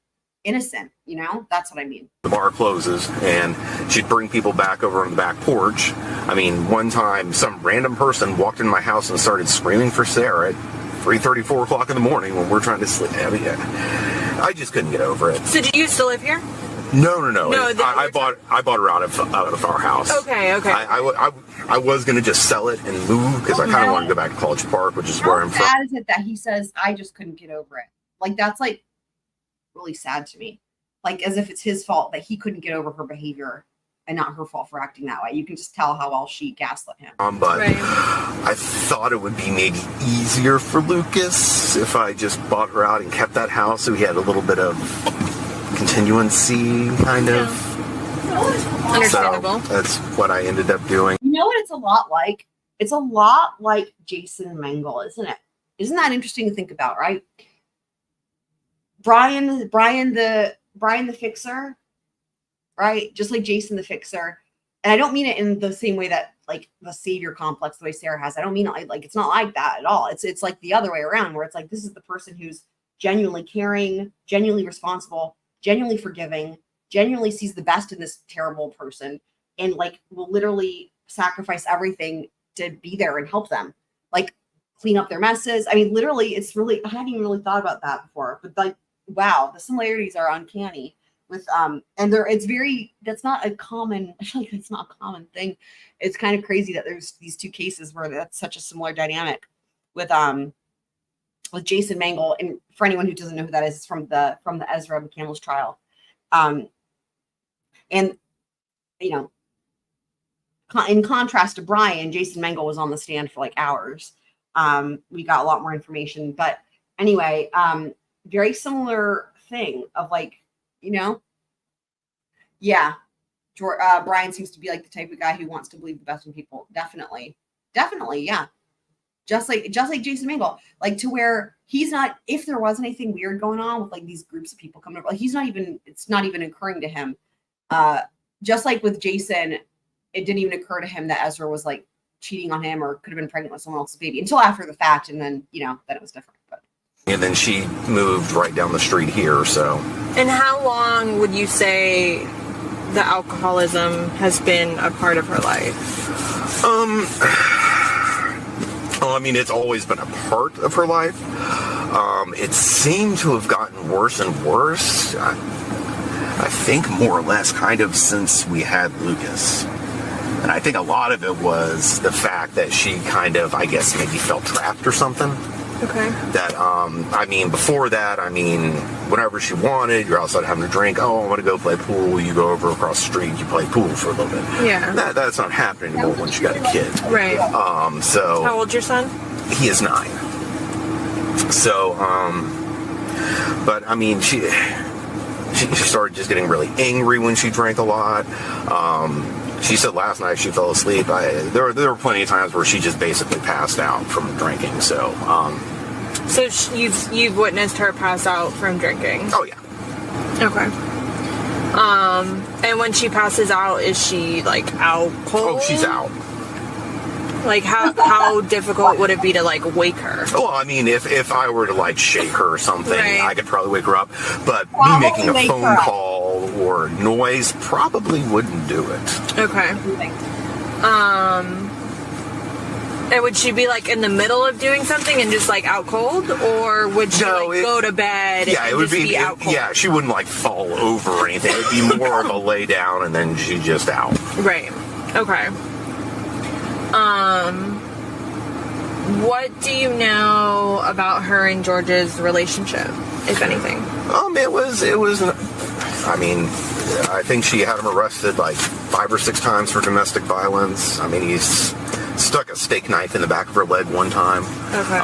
innocent, you know? That's what I mean. The bar closes, and she'd bring people back over on the back porch. I mean, one time, some random person walked into my house and started screaming for Sarah at 3:30, 4 o'clock in the morning when we're trying to sleep. I mean, I just couldn't get over it. So do you still live here? No. I bought her out of our house. Okay. I was gonna just sell it and move because I kind of want to go back to College Park, which is where I'm from. How sad is it that he says, I just couldn't get over it? Like, that's like really sad to me. Like, as if it's his fault that he couldn't get over her behavior and not her fault for acting that way. You can just tell how well she gaslit him. But right. I thought it would be maybe easier for Lucas if I just bought her out and kept that house so he had a little bit of continuancy, kind of. Understandable. So that's what I ended up doing. You know what it's a lot like? It's a lot like Jason Mengel, isn't it? Isn't that interesting to think about, right? Brian the fixer, right? Just like Jason the fixer. And I don't mean it in the same way that like the savior complex, the way Sarah has. I don't mean it like it's not like that at all. It's like the other way around, where it's like this is the person who's genuinely caring, genuinely responsible, genuinely forgiving, genuinely sees the best in this terrible person, and like will literally sacrifice everything to be there and help them, like clean up their messes. I mean, literally, it's really, I hadn't even really thought about that before, but like, wow, the similarities are uncanny with, and it's very, that's not a common, I feel like it's not a common thing. It's kind of crazy that there's these two cases where that's such a similar dynamic with Jason Mengel. And for anyone who doesn't know who that is, it's from the Ezra McCandless trial. And, you know, in contrast to Brian, Jason Mengel was on the stand for like hours. We got a lot more information, but anyway, very similar thing of like, you know, yeah, Brian seems to be like the type of guy who wants to believe the best in people. Definitely, yeah. Just like Jason Mengel, like to where he's not, if there was anything weird going on with like these groups of people coming over, like it's not even occurring to him. Just like with Jason, it didn't even occur to him that Ezra was like cheating on him or could have been pregnant with someone else's baby until after the fact. And then, you know, then it was different. But and then she moved right down the street here. So, and how long would you say the alcoholism has been a part of her life? Well, I mean, it's always been a part of her life. It seemed to have gotten worse and worse. I think more or less kind of since we had Lucas. And I think a lot of it was the fact that she kind of, I guess, maybe felt trapped or something. Okay. That, I mean, before that, I mean, whenever she wanted, you're outside having a drink. Oh, I want to go play pool. You go over across the street, you play pool for a little bit. Yeah. That's not happening anymore when she got a kid. Right. So. How old's your son? He is 9. So, but I mean, she started just getting really angry when she drank a lot. She said last night she fell asleep. There were plenty of times where she just basically passed out from drinking. So, so you've witnessed her pass out from drinking? Oh yeah. Okay. And when she passes out, is she like out cold? Oh, she's out. Like how difficult would it be to like wake her? Well, I mean, if I were to like shake her or something, right. I could probably wake her up. But me making a phone call or noise probably wouldn't do it. Okay. And would she be like in the middle of doing something and just like out cold, or would she go to bed? Yeah, and it would just be out cold? Yeah, she wouldn't like fall over or anything. It'd be more of a lay down and then she just out. Right. Okay. What do you know about her and George's relationship, if anything? It was. I mean, I think she had him arrested like 5 or 6 times for domestic violence. I mean, he's stuck a steak knife in the back of her leg one time. Okay.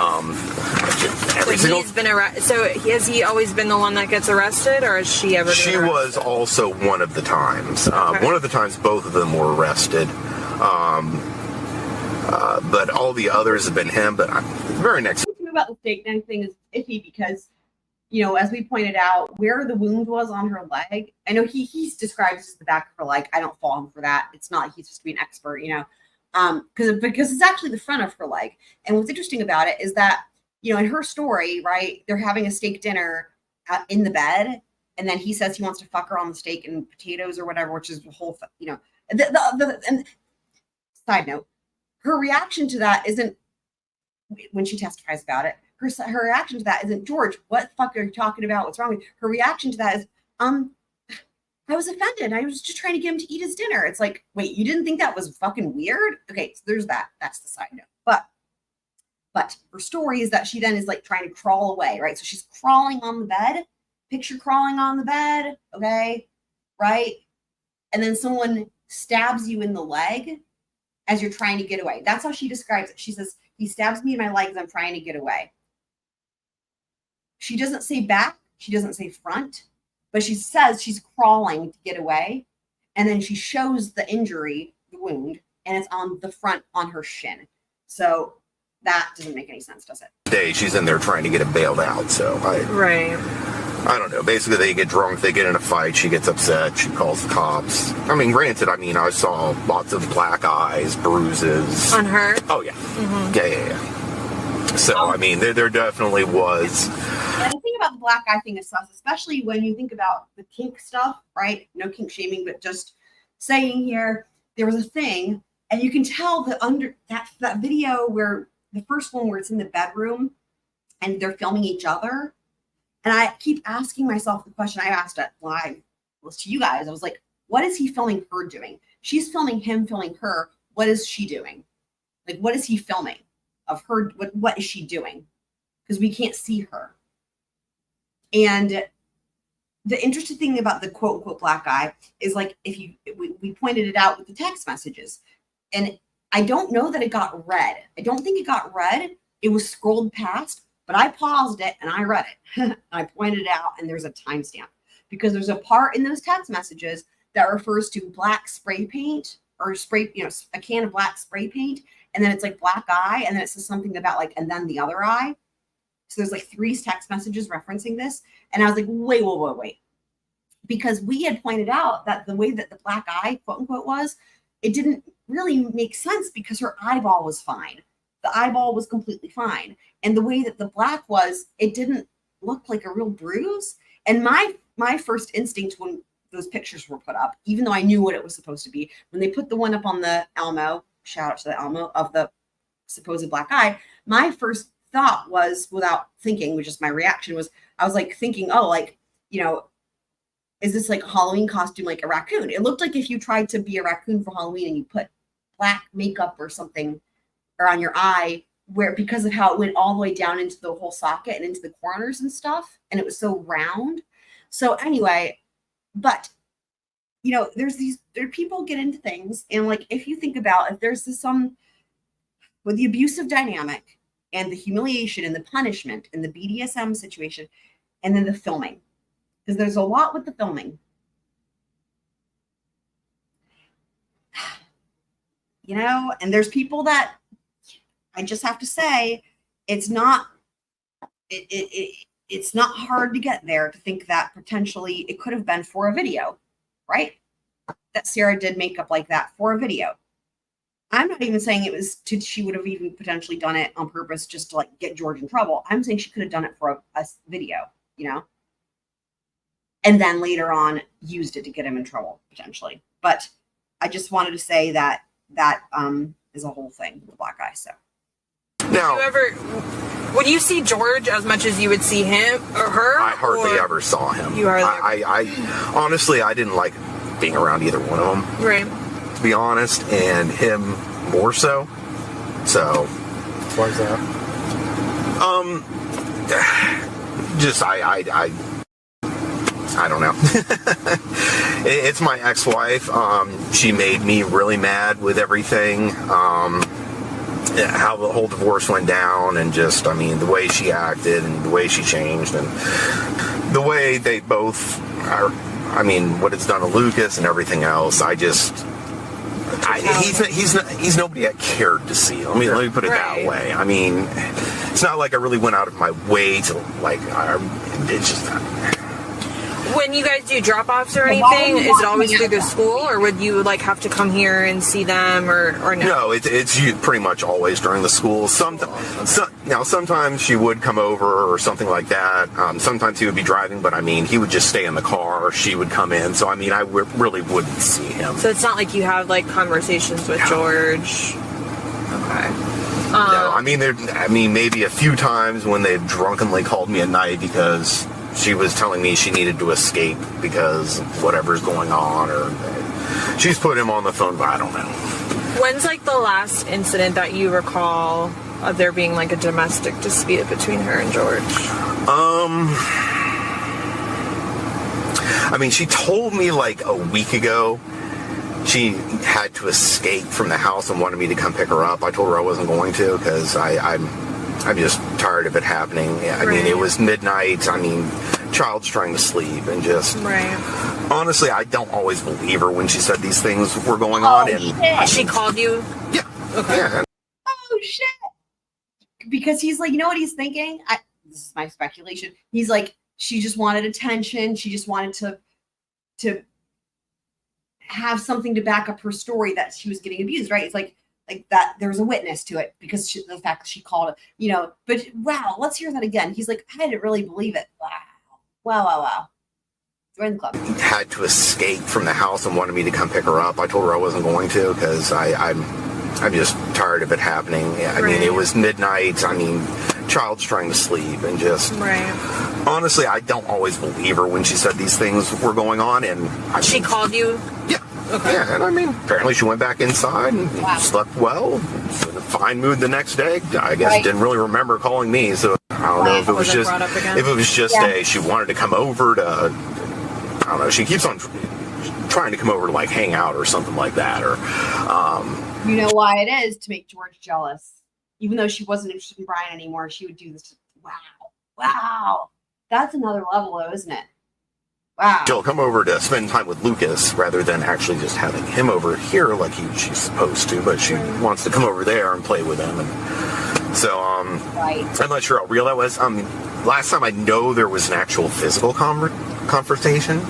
He's been arrested. So has he always been the one that gets arrested, or has she ever been arrested? She was also one of the times. Okay. One of the times, both of them were arrested. But all the others have been him. But very next. About the steak knife thing is iffy because, you know, as we pointed out, where the wound was on her leg. I know he's described as the back of her leg. I don't fault him for that. It's not he's supposed to be an expert, you know, because it's actually the front of her leg. And what's interesting about it is that in her story, right, they're having a steak dinner in the bed, and then he says he wants to fuck her on the steak and potatoes or whatever, which is the whole, and side note, her reaction to that isn't, when she testifies about it, her reaction to that isn't, George, what the fuck are you talking about? What's wrong with you? Her reaction to that is, I was offended. I was just trying to get him to eat his dinner. It's like, wait, you didn't think that was fucking weird? Okay, so there's that. That's the side note. But her story is that she then is like trying to crawl away, right? So she's crawling on the bed. Picture crawling on the bed, okay, right? And then someone stabs you in the leg as you're trying to get away. That's how she describes it. She says, he stabs me in my leg as I'm trying to get away. She doesn't say back. She doesn't say front. But she says she's crawling to get away. And then she shows the injury, the wound, and it's on the front on her shin. So that doesn't make any sense, does it? She's in there trying to get it bailed out. So I don't know. Basically, they get drunk, they get in a fight, she gets upset, she calls the cops. I mean, granted, I saw lots of black eyes, bruises. On her? Oh, yeah. Mm-hmm. Yeah. So, I mean, there definitely was. And the thing about the black eye thing is sus, especially when you think about the kink stuff, right? No kink shaming, but just saying here, there was a thing, and you can tell that under that video where the first one where it's in the bedroom and they're filming each other. And I keep asking myself the question I asked it live was to you guys. I was like, what is he filming her doing? She's filming him, filming her. What is she doing? Like, what is he filming of her? What is she doing? Because we can't see her. And the interesting thing about the quote unquote black eye is like, we pointed it out with the text messages, and I don't know that it got read. I don't think it got read. It was scrolled past. But I paused it and I read it. I pointed it out, and there's a timestamp because there's a part in those text messages that refers to black spray paint or spray, a can of black spray paint. And then it's like black eye. And then it says something about like, and then the other eye. So there's like 3 text messages referencing this. And I was like, wait. Because we had pointed out that the way that the black eye, quote unquote, was, it didn't really make sense because her eyeball was fine. The eyeball was completely fine. And the way that the black was, it didn't look like a real bruise. And my first instinct when those pictures were put up, even though I knew what it was supposed to be, when they put the one up on the Elmo, shout out to the Elmo, of the supposed black eye, my first thought was, without thinking, which is my reaction, was I was like thinking, oh, like, is this like a Halloween costume, like a raccoon? It looked like if you tried to be a raccoon for Halloween and you put black makeup or something or on your eye, where because of how it went all the way down into the whole socket and into the corners and stuff, and it was so round. So anyway, but there are people get into things, and like if you think about if there's with the abusive dynamic and the humiliation and the punishment and the BDSM situation, and then the filming, because there's a lot with the filming. And there's people that I just have to say, it's not hard to get there to think that potentially it could have been for a video, right? That Sarah did makeup like that for a video. I'm not even saying she would have even potentially done it on purpose just to like get George in trouble. I'm saying she could have done it for a video, and then later on used it to get him in trouble potentially. But I just wanted to say that is a whole thing with the black eye. So. Now, would you see George as much as you would see him or her? I hardly ever saw him. You hardly I honestly, I didn't like being around either one of them. Right. To be honest, and him more so. So. Why is that? Just, I don't know. It's my ex-wife. She made me really mad with everything. How the whole divorce went down, and just, the way she acted and the way she changed and the way they both are, what it's done to Lucas and everything else. He's nobody I cared to see. Let me put it that way. It's not like I really went out of my way to, it's just not. When you guys do drop-offs or anything, is it always through the school, or would you like have to come here and see them, or no? No, it's pretty much always during the school. Sometimes she would come over or something like that. Sometimes he would be driving, but I mean, he would just stay in the car. She would come in, so I mean, I really wouldn't see him. So it's not like you have like conversations with George. Okay. No, I mean, maybe a few times when they drunkenly called me at night because she was telling me she needed to escape because of whatever's going on, or she's put him on the phone, but I don't know. When's like the last incident that you recall of there being like a domestic dispute between her and George? I mean, she told me like a week ago she had to escape from the house and wanted me to come pick her up. I told her I wasn't going to because I'm just tired of it happening. I mean, it was midnight. I mean, child's trying to sleep, and just honestly, I don't always believe her when she said these things were going on. And she called you? Yeah. Okay. Yeah. Oh shit! Because he's like, you know what he's thinking? This is my speculation. He's like, she just wanted attention. She just wanted to have something to back up her story that she was getting abused, right? It's like that there was a witness to it because the fact that she called it, you know. But wow, let's hear that again. He's like, I didn't really believe it. Wow. Join the club. Had to escape from the house and wanted me to come pick her up. I told her I wasn't going to because I'm just tired of it happening. I mean, it was midnight. I mean, child's trying to sleep, and just honestly, I don't always believe her when she said these things were going on. And she called you? Yeah. Okay. Yeah, and I mean, apparently she went back inside and slept well. Was in a fine mood the next day. I guess didn't really remember calling me, so I don't know if it was just she wanted to come over to, I don't know. She keeps on trying to come over to like hang out or something like that, or you know why it is? To make George jealous. Even though she wasn't interested in Brian anymore, she would do this. Wow. That's another level, though, isn't it? Wow. She'll come over to spend time with Lucas rather than actually just having him over here like she's supposed to, but she wants to come over there and play with him. And so, I'm not sure how real that was. Last time I know there was an actual physical confrontation.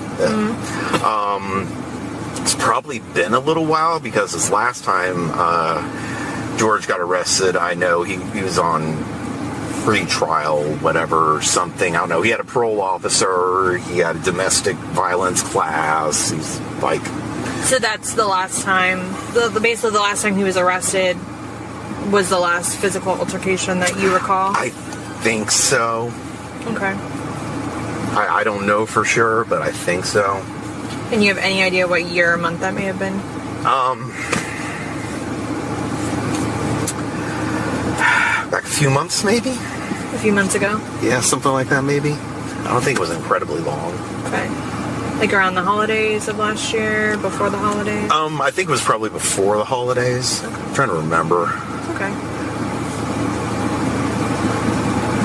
It's probably been a little while because this last time George got arrested, I know he was on pre-trial, whatever, something. I don't know. He had a parole officer. He had a domestic violence class. He's like... So that's the last time, basically the last time he was arrested was the last physical altercation that you recall? I think so. Okay. I don't know for sure, but I think so. And you have any idea what year or month that may have been? Like a few months, maybe? A few months ago? Yeah, something like that, maybe. I don't think it was incredibly long. Okay. Like around the holidays of last year, before the holidays? I think it was probably before the holidays. Okay. I'm trying to remember. Okay.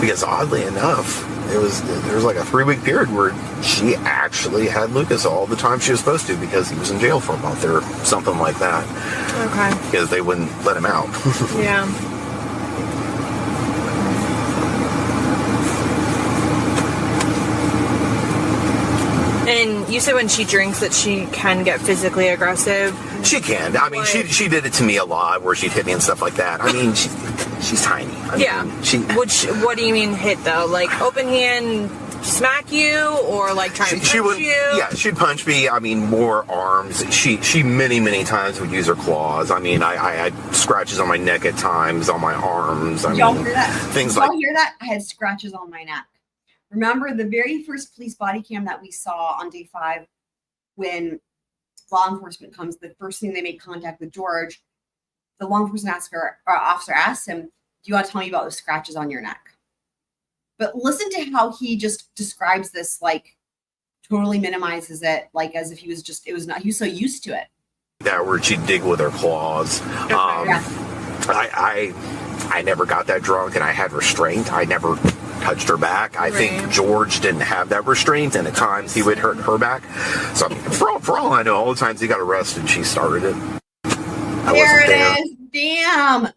Because oddly enough, there was like a 3-week period where she actually had Lucas all the time she was supposed to because he was in jail for a month or something like that. Okay. Because they wouldn't let him out. Yeah. And you said when she drinks that she can get physically aggressive? She can. I mean, she did it to me a lot where she'd hit me and stuff like that. I mean, she's tiny. I mean, what do you mean hit, though? Like open hand smack you or like try to punch you? Yeah, she'd punch me. I mean, more arms. She many times would use her claws. I mean, I had scratches on my neck at times, on my arms. Did y'all hear that? Things Did y'all hear that? I had scratches on my neck. Remember the very first police body cam that we saw on day 5 when law enforcement comes, the first thing they make contact with George, the law enforcement officer asks him, do you want to tell me about the scratches on your neck? But listen to how he just describes this, like totally minimizes it, like as if he was just, he was so used to it. That where she'd dig with her claws. Okay. I never got that drunk and I had restraint. I never touched her back. I think George didn't have that restraint, and at times he would hurt her back. So I mean, for all I know, all the times he got arrested, she started it. There it is. Damn.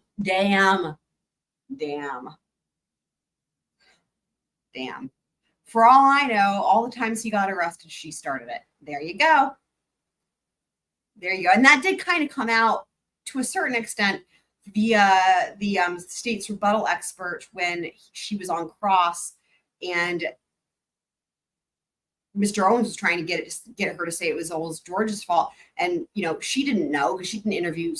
For all I know, all the times he got arrested, she started it. There you go. There you go. And that did kind of come out to a certain extent via the state's rebuttal expert when she was on cross and Mr. Owens was trying to get her to say it was always George's fault. And, you know, she didn't know because she didn't interview,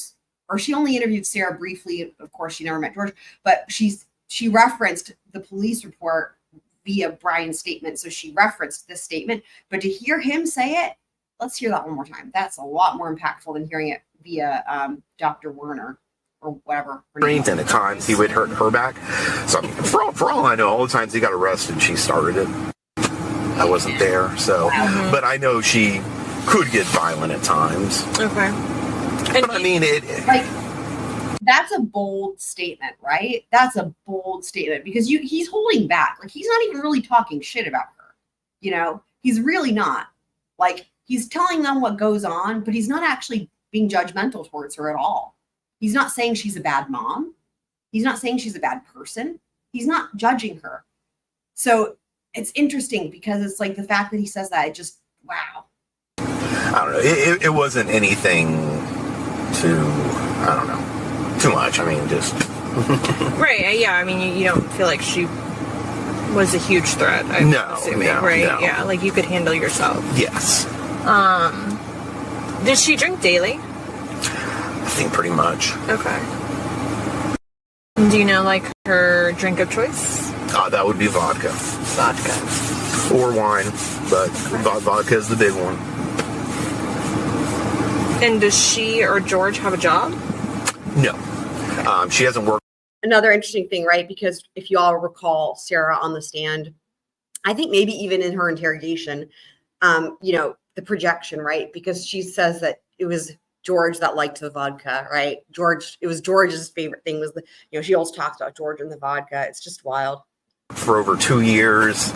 or she only interviewed Sarah briefly. Of course, she never met George, but she referenced the police report via Brian's statement. So she referenced this statement, but to hear him say it, let's hear that one more time. That's a lot more impactful than hearing it via Dr. Werner or whatever. And at times he would hurt her back. So I mean, for all I know, all the times he got arrested, she started it. I wasn't there, so. But I know she could get violent at times. Okay. But I mean, like, that's a bold statement, right? That's a bold statement because he's holding back. Like, he's not even really talking shit about her. You know, he's really not. Like, he's telling them what goes on, but he's not actually being judgmental towards her at all. He's not saying she's a bad mom. He's not saying she's a bad person. He's not judging her. So it's interesting because it's like the fact that he says that, it just, wow. I don't know. It wasn't anything too much. I mean, just. Right. Yeah. I mean, you don't feel like she was a huge threat. I'm assuming, right? No. Yeah. Like you could handle yourself. Yes. Does she drink daily? I think pretty much. Okay. Do you know, like, her drink of choice? That would be vodka. Vodka. Or wine, but vodka is the big one. And does she or George have a job? No. She hasn't worked. Another interesting thing, right? Because if you all recall Sarah on the stand, I think maybe even in her interrogation, you know, the projection, right? Because she says that it was George that liked the vodka, right? It was George's favorite thing was she always talks about George and the vodka. It's just wild. For over 2 years.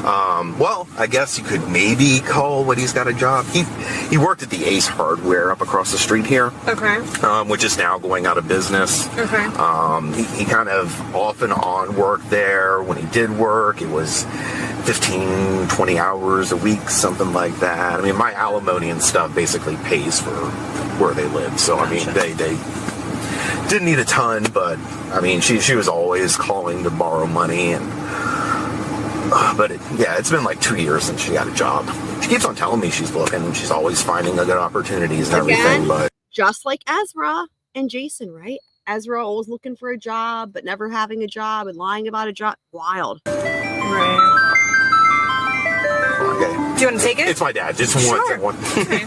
Well, I guess you could maybe call what he's got a job. He worked at the Ace Hardware up across the street here. Okay. Which is now going out of business. Okay. He kind of off and on worked there. When he did work, it was 15, 20 hours a week, something like that. I mean, my alimony and stuff basically pays for where they live. So, I mean, they didn't need a ton, but I mean, she was always calling to borrow money, and it's been like 2 years since she got a job. She keeps on telling me she's looking, and she's always finding good opportunities and everything. But just like Ezra and Jason, right? Ezra always looking for a job, but never having a job and lying about a job. Wild. Right. Okay. Do you want to take it? It's my dad. Just sure. one. Okay.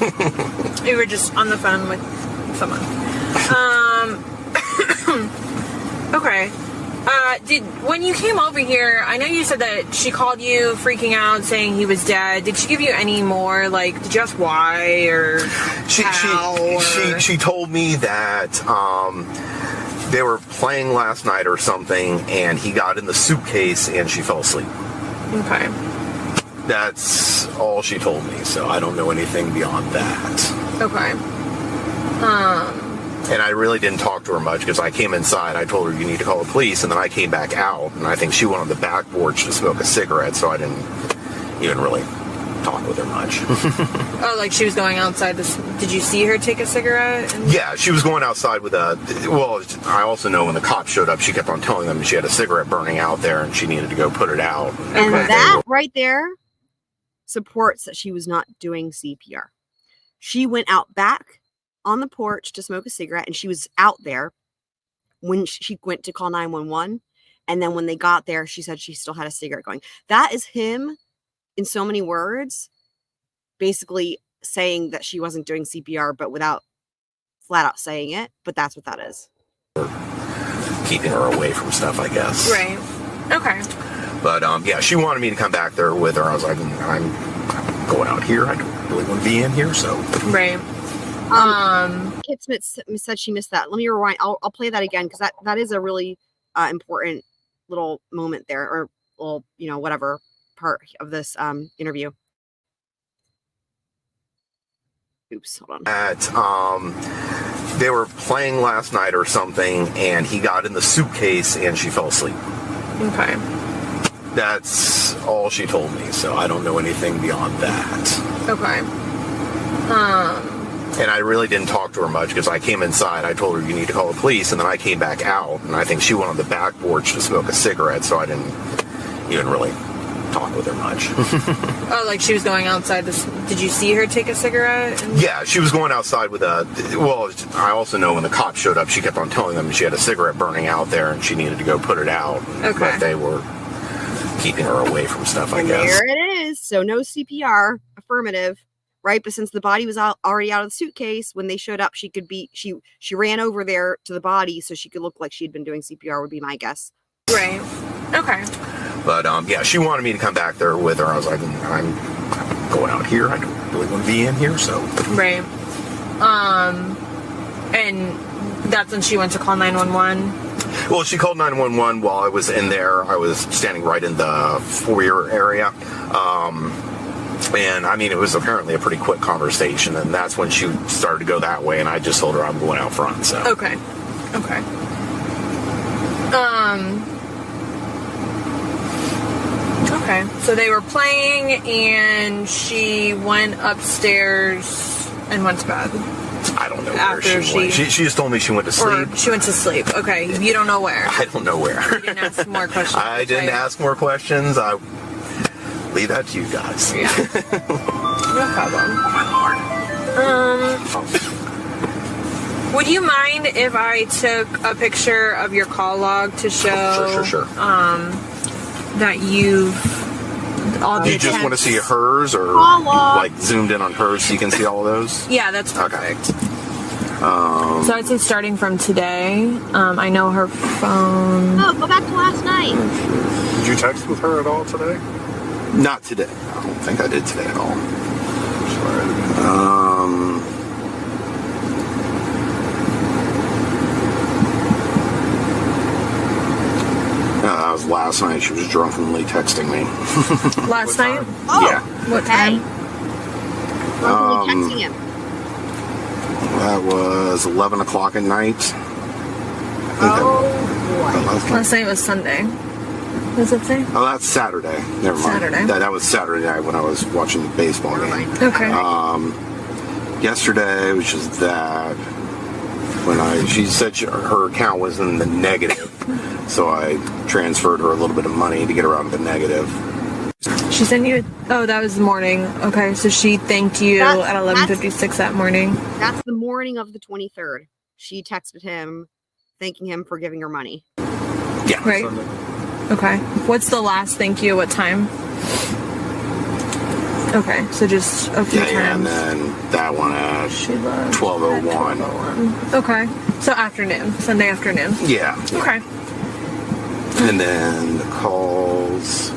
We were just on the phone with someone. Okay. When you came over here, I know you said that she called you freaking out saying he was dead. Did she give you any more, like, did you ask why or how? She told me that they were playing last night or something, and he got in the suitcase and she fell asleep. Okay. That's all she told me, so I don't know anything beyond that. Okay. And I really didn't talk to her much because I came inside. I told her you need to call the police, and then I came back out, and I think she went on the back porch to smoke a cigarette, so I didn't even really talk with her much. Oh, like she was going outside. Did you see her take a cigarette? Yeah, she was going outside with I also know when the cops showed up, she kept on telling them she had a cigarette burning out there, and she needed to go put it out. And that right there supports that she was not doing CPR. She went out back on the porch to smoke a cigarette, and she was out there when she went to call 911. And then when they got there, she said she still had a cigarette going. That is him, in so many words, basically saying that she wasn't doing CPR, but without flat out saying it. But that's what that is. Keeping her away from stuff, I guess. Right. Okay. But yeah, she wanted me to come back there with her. I was like, I'm going out here. I don't really want to be in here, so. Right. Kit Smith said she missed that. Let me rewind. I'll play that again because that is a really important little moment there, or little, whatever part of this interview. Oops, hold on. They were playing last night or something, and he got in the suitcase and she fell asleep. Okay. That's all she told me, so I don't know anything beyond that. Okay. And I really didn't talk to her much because I came inside, I told her you need to call the police, and then I came back out, and I think she went on the back porch to smoke a cigarette, so I didn't even really talk with her much. Oh, like she was going outside. Did you see her take a cigarette? Yeah, she was going outside with well, I also know when the cops showed up, she kept on telling them she had a cigarette burning out there and she needed to go put it out. Okay. But they were keeping her away from stuff, I guess. There it is. So no CPR, affirmative, right? But since the body was already out of the suitcase, when they showed up, she ran over there to the body so she could look like she'd been doing CPR, would be my guess. Right. Okay. But yeah, she wanted me to come back there with her. I was like, I'm going out here. I don't really want to be in here, so. Right. And that's when she went to call 911. Well, she called 911 while I was in there. I was standing right in the foyer area. And I mean, it was apparently a pretty quick conversation, and that's when she started to go that way, and I just told her I'm going out front, so. Okay. Okay, so they were playing, and she went upstairs and went to bed. I don't know where she went. She just told me she went to sleep. Or she went to sleep. Okay, you don't know where. I don't know where. You didn't ask more questions. I didn't ask more questions. I leave that to you guys. Yeah. No problem. Oh, my Lord. Would you mind if I took a picture of your call log to show Sure. that you've all the Do you just want to see hers, or like zoomed in on hers so you can see all of those? Yeah, that's perfect. Okay. So I'd say starting from today, I know her phone. Oh, go back to last night. Did you text with her at all today? Not today. I don't think I did today at all. That was last night. She was drunkenly texting me. Last night? Oh, Yeah. What time? Drunkenly texting him. That was 11 o'clock at night. Last night was Sunday. What does it say? Oh, that's Saturday. Never mind. Saturday. That was Saturday night when I was watching the baseball game. Okay. Yesterday, which is that, she said her account was in the negative, so I transferred her a little bit of money to get her out of the negative. She sent you. Oh, that was the morning. Okay, so she thanked you at 11:56 that morning. That's the morning of the 23rd. She texted him, thanking him for giving her money. Yeah. Right. Sunday. Okay. What's the last thank you? What time? Okay, so just a few Yeah, and times. then that one at 12:01. Okay, so afternoon, Sunday afternoon. Yeah. Okay. And then the calls.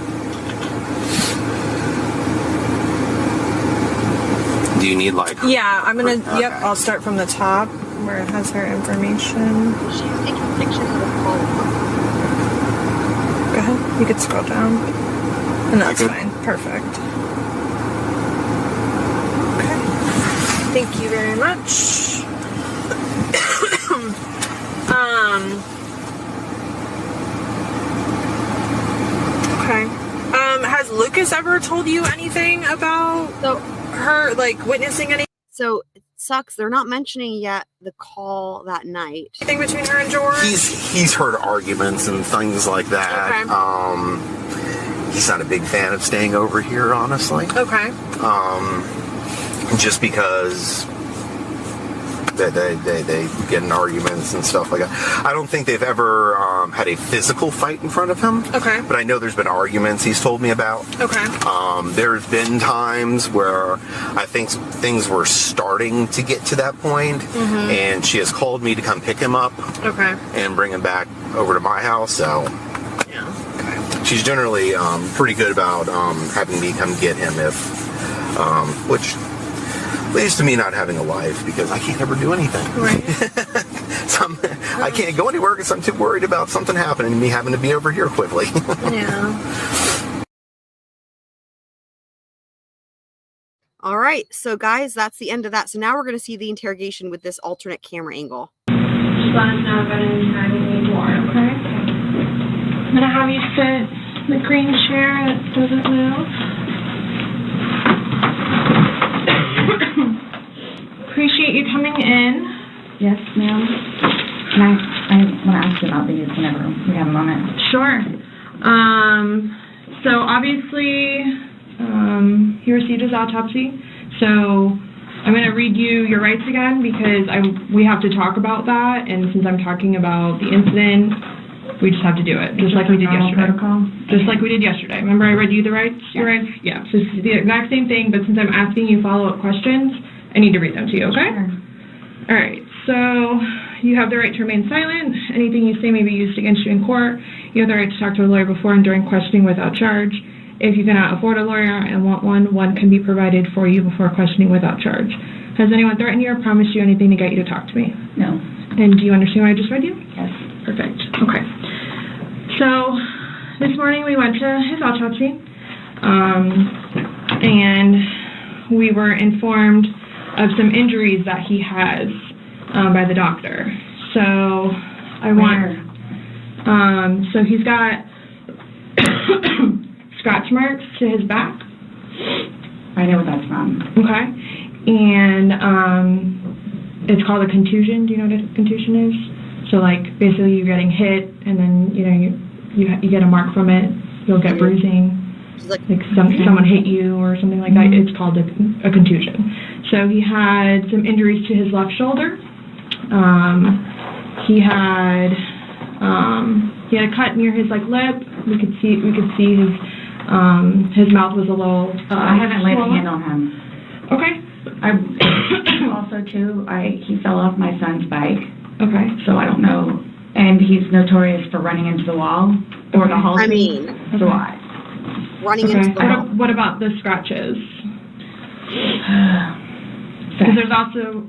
Do you need like? Yeah, I'm gonna. Okay. Yep, I'll start from the top where it has her information. She's taking pictures of the call. Go ahead. You could scroll down, and that's Okay. fine. Perfect. Okay. Thank you very much. Okay. Has Lucas ever told you anything about her, like, witnessing anything So it sucks. They're not mentioning yet the call that night. between her and George? He's heard arguments and things like that. Okay. He's not a big fan of staying over here, honestly. Okay. Just because they get in arguments and stuff like that. I don't think they've ever had a physical fight in front of him. Okay. But I know there's been arguments he's told me about. Okay. There's been times where I think things were starting to get to that point, and she has called me to come pick him up Okay. and bring him back over to my house. So Yeah. she's generally pretty good about having me come get him which leads to me not having a life because I can't ever do anything. Right. I can't go anywhere because I'm too worried about something happening and me having to be over here quickly. Yeah. All right. So, guys, that's the end of that. So now we're going to see the interrogation with this alternate camera angle. Just let us know if at any time you need more, okay? I'm going to have you sit The green chair that doesn't move. Appreciate you coming in. Yes, ma'am. I want to ask you about these whenever we have a moment. Sure. So obviously, he received his autopsy. So I'm going to read you your rights again because we have to talk about that. And since I'm talking about the incident, we just have to do it, just like we did yesterday. Protocol? Just like we did yesterday. Remember I read you the rights? Your rights? Yeah. So it's the exact same thing, but since I'm asking you follow-up questions, I need to read them to you, okay? Sure. All right. So you have the right to remain silent. Anything you say may be used against you in court. You have the right to talk to a lawyer before and during questioning without charge. If you cannot afford a lawyer and want one can be provided for you before questioning without charge. Has anyone threatened you or promised you anything to get you to talk to me? No. And do you understand what I just read you? Yes. Perfect. Okay. So this morning we went to his autopsy, and we were informed of some injuries that he has by the doctor. So I want, so he's got scratch marks to his back. I know what that's from. Okay. And it's called a contusion. Do you know what a contusion is? So like basically you're getting hit and then you get a mark from it. You'll get bruising. Like someone hit you or something like that. It's called a contusion. So he had some injuries to his left shoulder. He had a cut near his lip. We could see his mouth was a little. I haven't laid a hand on him. Okay. Also too, he fell off my son's bike. Okay. So I don't know, and he's notorious for running into the wall or the hall. I mean, so why? Running into the wall. What about the scratches? Because there's also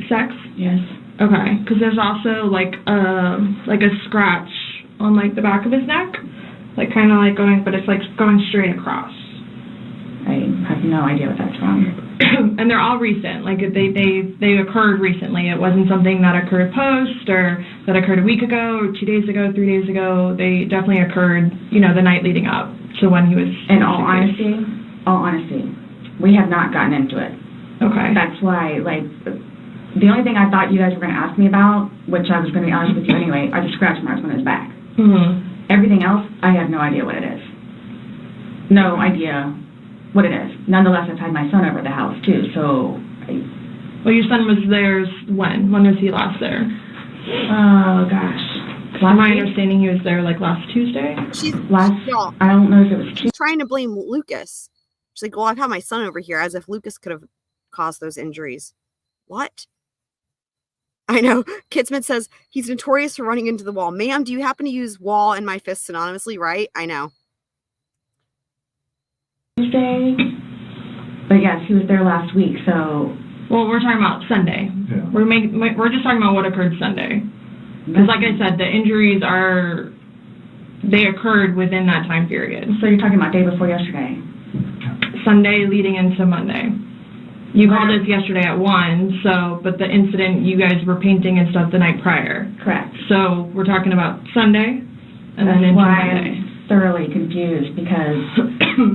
sex. Yes. Okay. Because there's also like a scratch on the back of his neck, kind of going, but it's going straight across. I have no idea what that's from. And they're all recent. They occurred recently. It wasn't something that occurred post or that occurred a week ago or 2 days ago, 3 days ago. They definitely occurred, the night leading up to when he was. In all honesty, we have not gotten into it. Okay. That's why, the only thing I thought you guys were going to ask me about, which I was going to be honest with you anyway, are the scratch marks on his back. Mm-hmm. Everything else, I have no idea what it is. No idea what it is. Nonetheless, I've had my son over at the house too, so. Well, your son was there when? When was he last there? Oh gosh. My understanding he was there last Tuesday. I don't know if it was Tuesday. She's trying to blame Lucas. She's like, well, I've had my son over here, as if Lucas could have caused those injuries. What? I know. Kitsman says he's notorious for running into the wall. Ma'am, do you happen to use wall and my fist synonymously, right? I know. Tuesday, but yes, he was there last week. So, well, we're talking about Sunday. Yeah. We're just talking about what occurred Sunday. Because, like I said, the injuries they occurred within that time period. So you're talking about day before yesterday. Sunday leading into Monday. You called us yesterday at 1. So, but the incident you guys were painting and stuff the night prior. Correct. So we're talking about Sunday, and then into Monday. Thoroughly confused because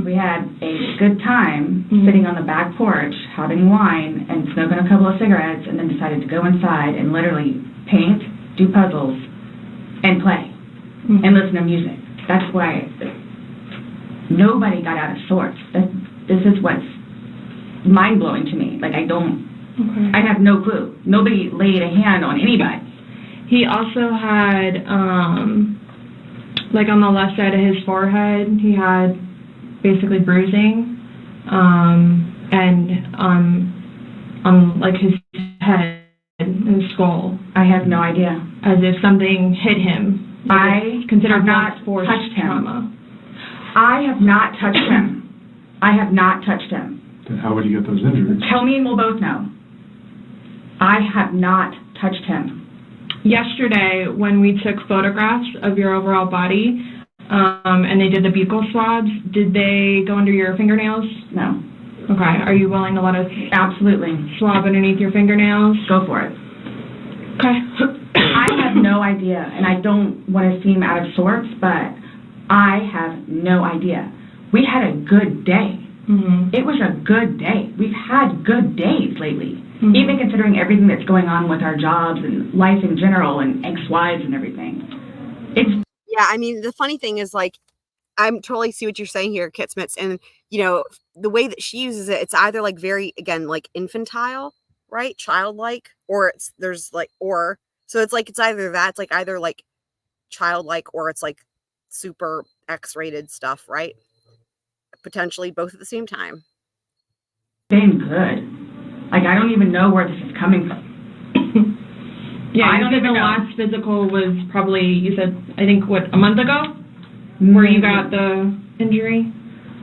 we had a good time sitting on the back porch having wine and smoking a couple of cigarettes, and then decided to go inside and literally paint, do puzzles, and play and listen to music. That's why nobody got out of sorts. This is what's mind-blowing to me. I have no clue. Nobody laid a hand on anybody. He also had on the left side of his forehead, he had basically bruising, and on his head and his skull. I have no idea. As if something hit him. I considered have not touched him. Trauma. I have not touched him. I have not touched him. Then how would you get those injuries? Tell me and we'll both know. I have not touched him. Yesterday, when we took photographs of your overall body, and they did the buccal swabs, did they go under your fingernails? No. Okay. Are you willing to let us absolutely swab underneath your fingernails? Go for it. Okay. I have no idea, and I don't want to seem out of sorts, but I have no idea. We had a good day. Mm-hmm. It was a good day. We've had good days lately. Mm-hmm. Even considering everything that's going on with our jobs and life in general and ex-wives and everything. Yeah, I mean, the funny thing is, like, I'm totally see what you're saying here, Kitsmits, and, you know, the way that she uses it, it's either, like, very, again, like, infantile, right? Childlike, or so it's, like, it's either that, it's, like, either, like, childlike, or it's, like, super X-rated stuff, right? Potentially both at the same time. Been good. Like, I don't even know where this is coming from. Yeah, I don't even the know. last physical was probably, you said, I think, what, a month ago? Where you got the injury,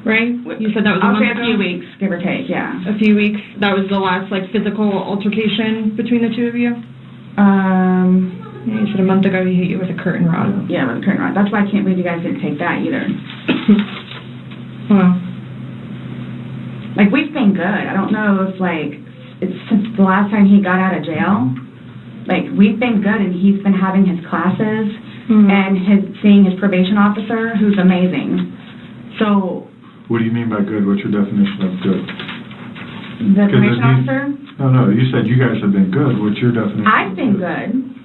right? You said that was a month ago? A few weeks, give or take, yeah. A few weeks. That was the last, like, physical altercation between the two of you? Yeah, you said a month ago he hit you with a curtain rod. Yeah, with a curtain rod. That's why I can't believe you guys didn't take that either. Huh. Like, we've been good. I don't know if, like, it's since the last time he got out of jail. Like, we've been good, and he's been having his classes and seeing his probation officer, who's amazing. So... What do you mean by good? What's your definition of good? The probation officer? No, you said you guys have been good. What's your definition? I've been good.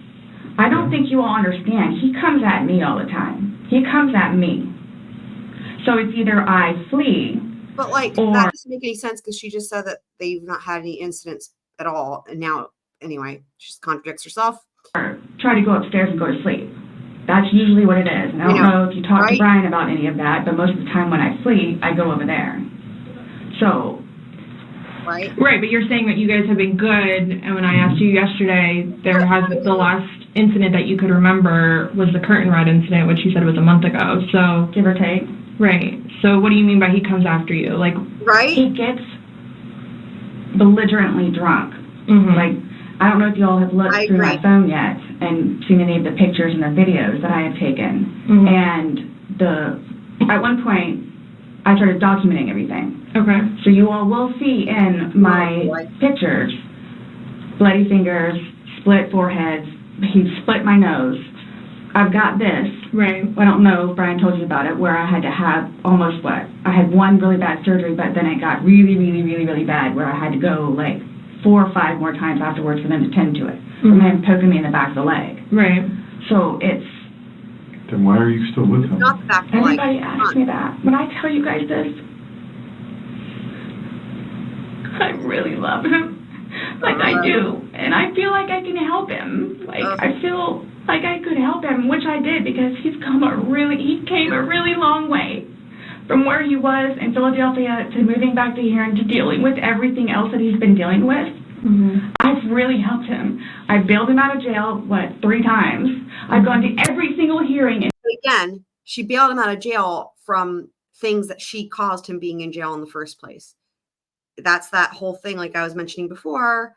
I don't think you all understand. He comes at me all the time. He comes at me. So it's either I flee... But, like, that doesn't make any sense because she just said that they've not had any incidents at all. And now, anyway, she just contradicts herself. Or try to go upstairs and go to sleep. That's usually what it is. And I don't know if you talk to Brian about any of that, but most of the time when I flee, I go over there. So. Right, but you're saying that you guys have been good, and when I asked you yesterday, there has the last incident that you could remember was the curtain rod incident, which you said was a month ago, so. Give or take. Right. So what do you mean by he comes after you? Like, right? He gets belligerently drunk. Mm-hmm. Like, I don't know if you all have looked through my phone yet and seen any of the pictures and the videos that I have taken. Mm-hmm. And at one point, I started documenting everything. Okay. So you all will see in my pictures, bloody fingers, split foreheads, he split my nose. I've got this. Right. I don't know if Brian told you about it, where I had to have almost I had one really bad surgery, but then it got really, really, really, really bad where I had to go like 4 or 5 more times afterwards for them to tend to it. From him poking me in the back of the leg. Right. So it's... Then why are you still with him? Not the back of the leg. Everybody asks me that. When I tell you guys this, I really love him. Like I do. And I feel like I can help him. Like I feel like I could help him, which I did, because he came a really long way from where he was in Philadelphia to moving back to here and to dealing with everything else that he's been dealing with. Mm-hmm. I've really helped him. I bailed him out of jail, 3 times. I've gone to every single hearing. Again, she bailed him out of jail from things that she caused him being in jail in the first place. That's that whole thing, like I was mentioning before.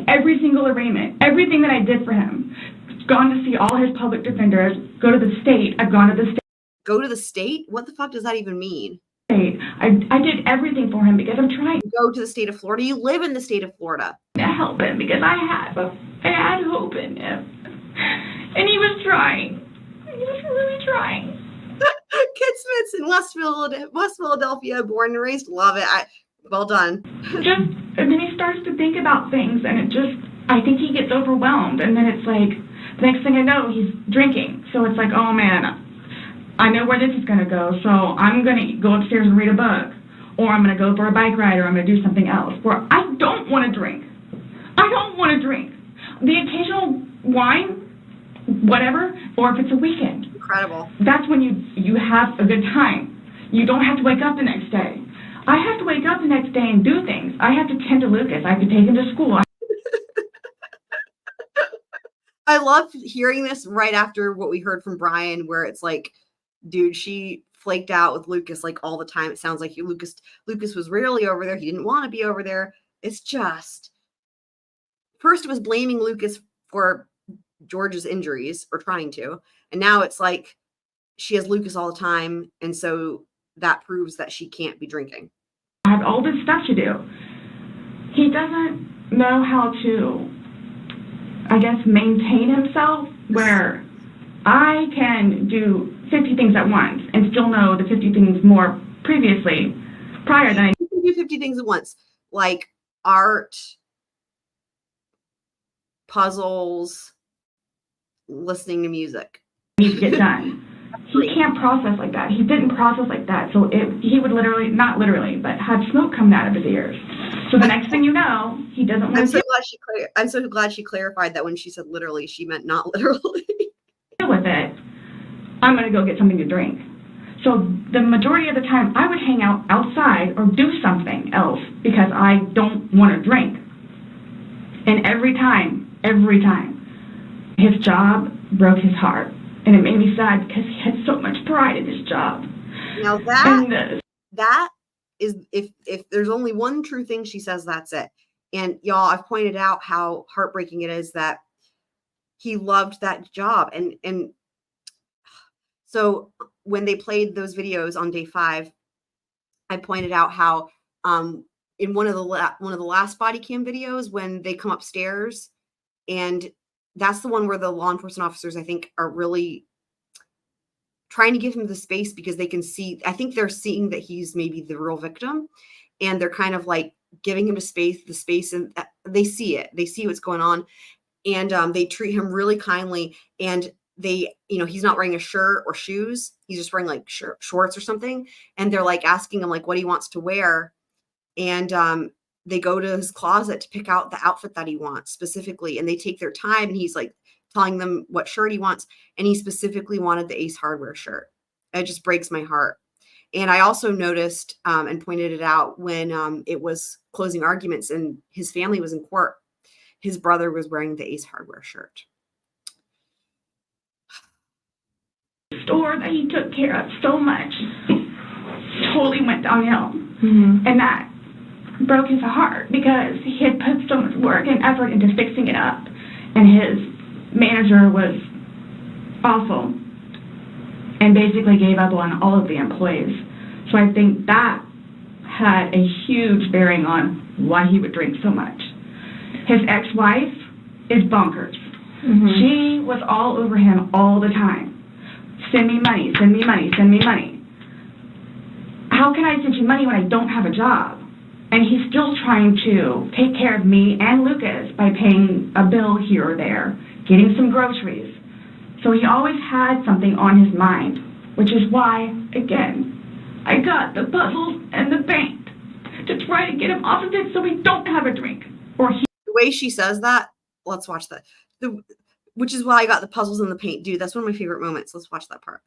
Every single arraignment, everything that I did for him. Gone to see all his public defenders, go to the state. I've gone to the state. Go to the state? What the fuck does that even mean? I did everything for him because I'm trying to go to the state of Florida. You live in the state of Florida. To help him because I had hope in him. And he was trying. He was really trying. Kitsmits in West Philadelphia, born and raised. Love it. Well done. And then he starts to think about things, and I think he gets overwhelmed. And then it's like, the next thing I know, he's drinking. So it's like, oh man, I know where this is going to go. So I'm going to go upstairs and read a book, or I'm going to go for a bike ride, or I'm going to do something else. Where I don't want to drink. I don't want to drink. The occasional wine, whatever, or if it's a weekend. Incredible. That's when you have a good time. You don't have to wake up the next day. I have to wake up the next day and do things. I have to tend to Lucas. I have to take him to school. I love hearing this right after what we heard from Brian, where it's like, dude, she flaked out with Lucas like all the time. It sounds like Lucas was rarely over there. He didn't want to be over there. It's just, first it was blaming Lucas for George's injuries, or trying to, and now it's like she has Lucas all the time, and so that proves that she can't be drinking. I have all this stuff to do. He doesn't know how to, I guess, maintain himself, where I can do 50 things at once and still know the 50 things more prior than I can do 50 things at once, like art, puzzles, listening to music. Need to get done. He can't process like that. He didn't process like that. So he would literally, not literally, but have smoke coming out of his ears. So the next thing you know, he doesn't want to I'm so glad she clarified that when she said literally, she meant not literally. deal with it. I'm going to go get something to drink. So the majority of the time, I would hang out outside or do something else because I don't want to drink. And every time, his job broke his heart. And it made me sad because he had so much pride in his job. Now that is, if there's only one true thing she says, that's it. And y'all, I've pointed out how heartbreaking it is that he loved that job. And so when they played those videos on day 5, I pointed out how in one of the last body cam videos, when they come upstairs, and that's the one where the law enforcement officers, I think, are really trying to give him the space because they can see, I think they're seeing that he's maybe the real victim, and they're kind of like giving him the space, and they see it. They see what's going on, and they treat him really kindly, and they, he's not wearing a shirt or shoes. He's just wearing like shorts or something. And they're like asking him like what he wants to wear. And they go to his closet to pick out the outfit that he wants specifically. And they take their time, and he's like telling them what shirt he wants. And he specifically wanted the Ace Hardware shirt. It just breaks my heart. And I also noticed and pointed it out when it was closing arguments and his family was in court. His brother was wearing the Ace Hardware shirt. Store that he took care of so much totally went downhill. Mm-hmm. And that broke his heart because he had put so much work and effort into fixing it up, and his manager was awful and basically gave up on all of the employees. So I think that had a huge bearing on why he would drink so much. His ex-wife is bonkers. Mm-hmm. She was all over him all the time. Send me money, send me money, send me money. How can I send you money when I don't have a job? And he's still trying to take care of me and Lucas by paying a bill here or there, getting some groceries. So he always had something on his mind, which is why, again, I got the puzzles and the paint to try to get him off of it so we don't have a drink. The way she says that, let's watch that. Which is why I got the puzzles and the paint. Dude, that's one of my favorite moments. Let's watch that part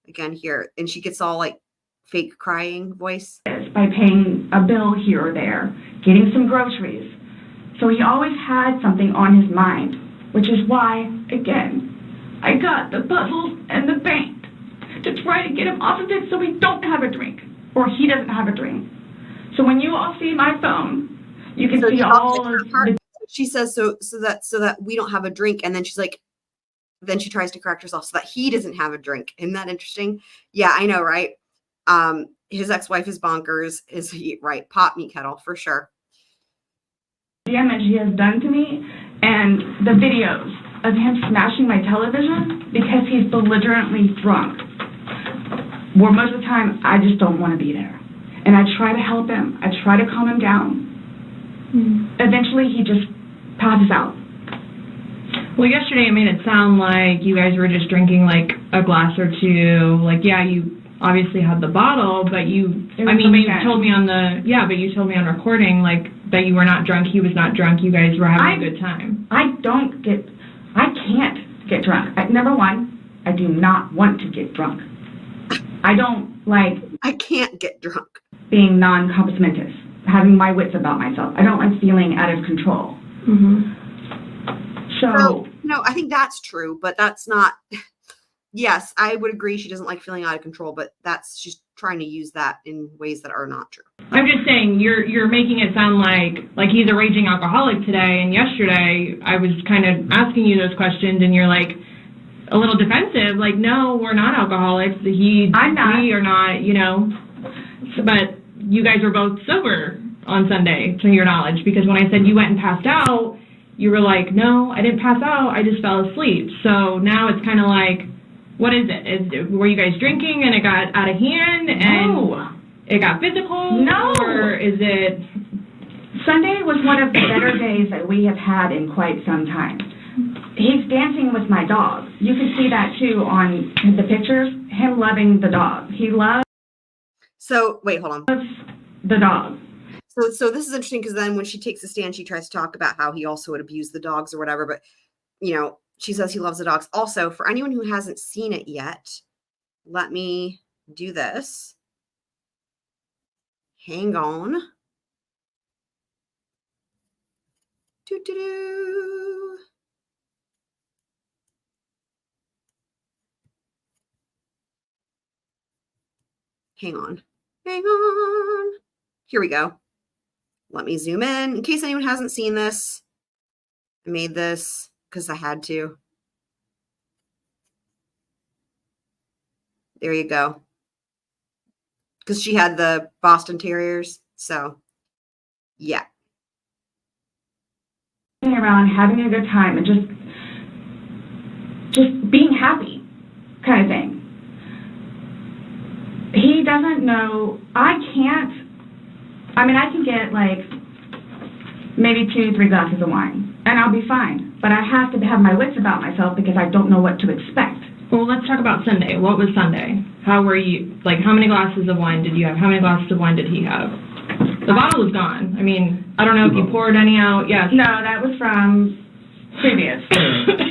again here. And she gets all like fake crying voice. By paying a bill here or there, getting some groceries. So he always had something on his mind, which is why, again, I got the puzzles and the paint to try to get him off of it so we don't have a drink, or he doesn't have a drink. So when you all see my phone, you can see all of the... She says so that we don't have a drink, and then she's like, then she tries to correct herself so that he doesn't have a drink. Isn't that interesting? Yeah, I know, right? His ex-wife is bonkers. Is he right? Pot meat kettle for sure. Damage he has done to me, and the videos of him smashing my television because he's belligerently drunk. Where most of the time I just don't want to be there, and I try to help him. I try to calm him down. Eventually, he just passes out. Well, yesterday it made it sound like you guys were just drinking like a glass or two. Like, yeah, you obviously had the bottle, but you told me on recording like that you were not drunk. He was not drunk. You guys were having a good time. I can't get drunk. Number one, I do not want to get drunk. I can't get drunk. Being non-compos mentis. Having my wits about myself. I don't like feeling out of control. Mm-hmm. So, no, I think that's true, but that's not. Yes, I would agree. She doesn't like feeling out of control, but she's trying to use that in ways that are not true. I'm just saying you're making it sound like he's a raging alcoholic today, and yesterday I was kind of asking you those questions, and you're like a little defensive. Like, no, we're not alcoholics. I'm not. We are not. But you guys were both sober on Sunday, to your knowledge, because when I said you went and passed out, you were like, no, I didn't pass out, I just fell asleep. So now it's kind of like, What is it? Were you guys drinking and it got out of hand and it got physical? No. Or is it... Sunday was one of the better days that we have had in quite some time. He's dancing with my dog. You can see that too on the pictures, him loving the dog. He loves... So, wait, hold on. The dog. So this is interesting because then when she takes a stand, she tries to talk about how he also would abuse the dogs or whatever, but, you know, she says he loves the dogs. Also, for anyone who hasn't seen it yet, let me do this. Hang on. Doo-doo-doo. Hang on. Hang on. Here we go. Let me zoom in case anyone hasn't seen this. I made this because I had to. There you go. Because she had the Boston Terriers. So, yeah. Around having a good time and just being happy kind of thing. He doesn't know. I can get like maybe 2-3 glasses of wine and I'll be fine, but I have to have my wits about myself because I don't know what to expect. Well, let's talk about Sunday. What was Sunday? How were you, like, how many glasses of wine did you have? How many glasses of wine did he have? The bottle was gone. I mean, I don't know if you poured any out. Yes. No, that was from previous.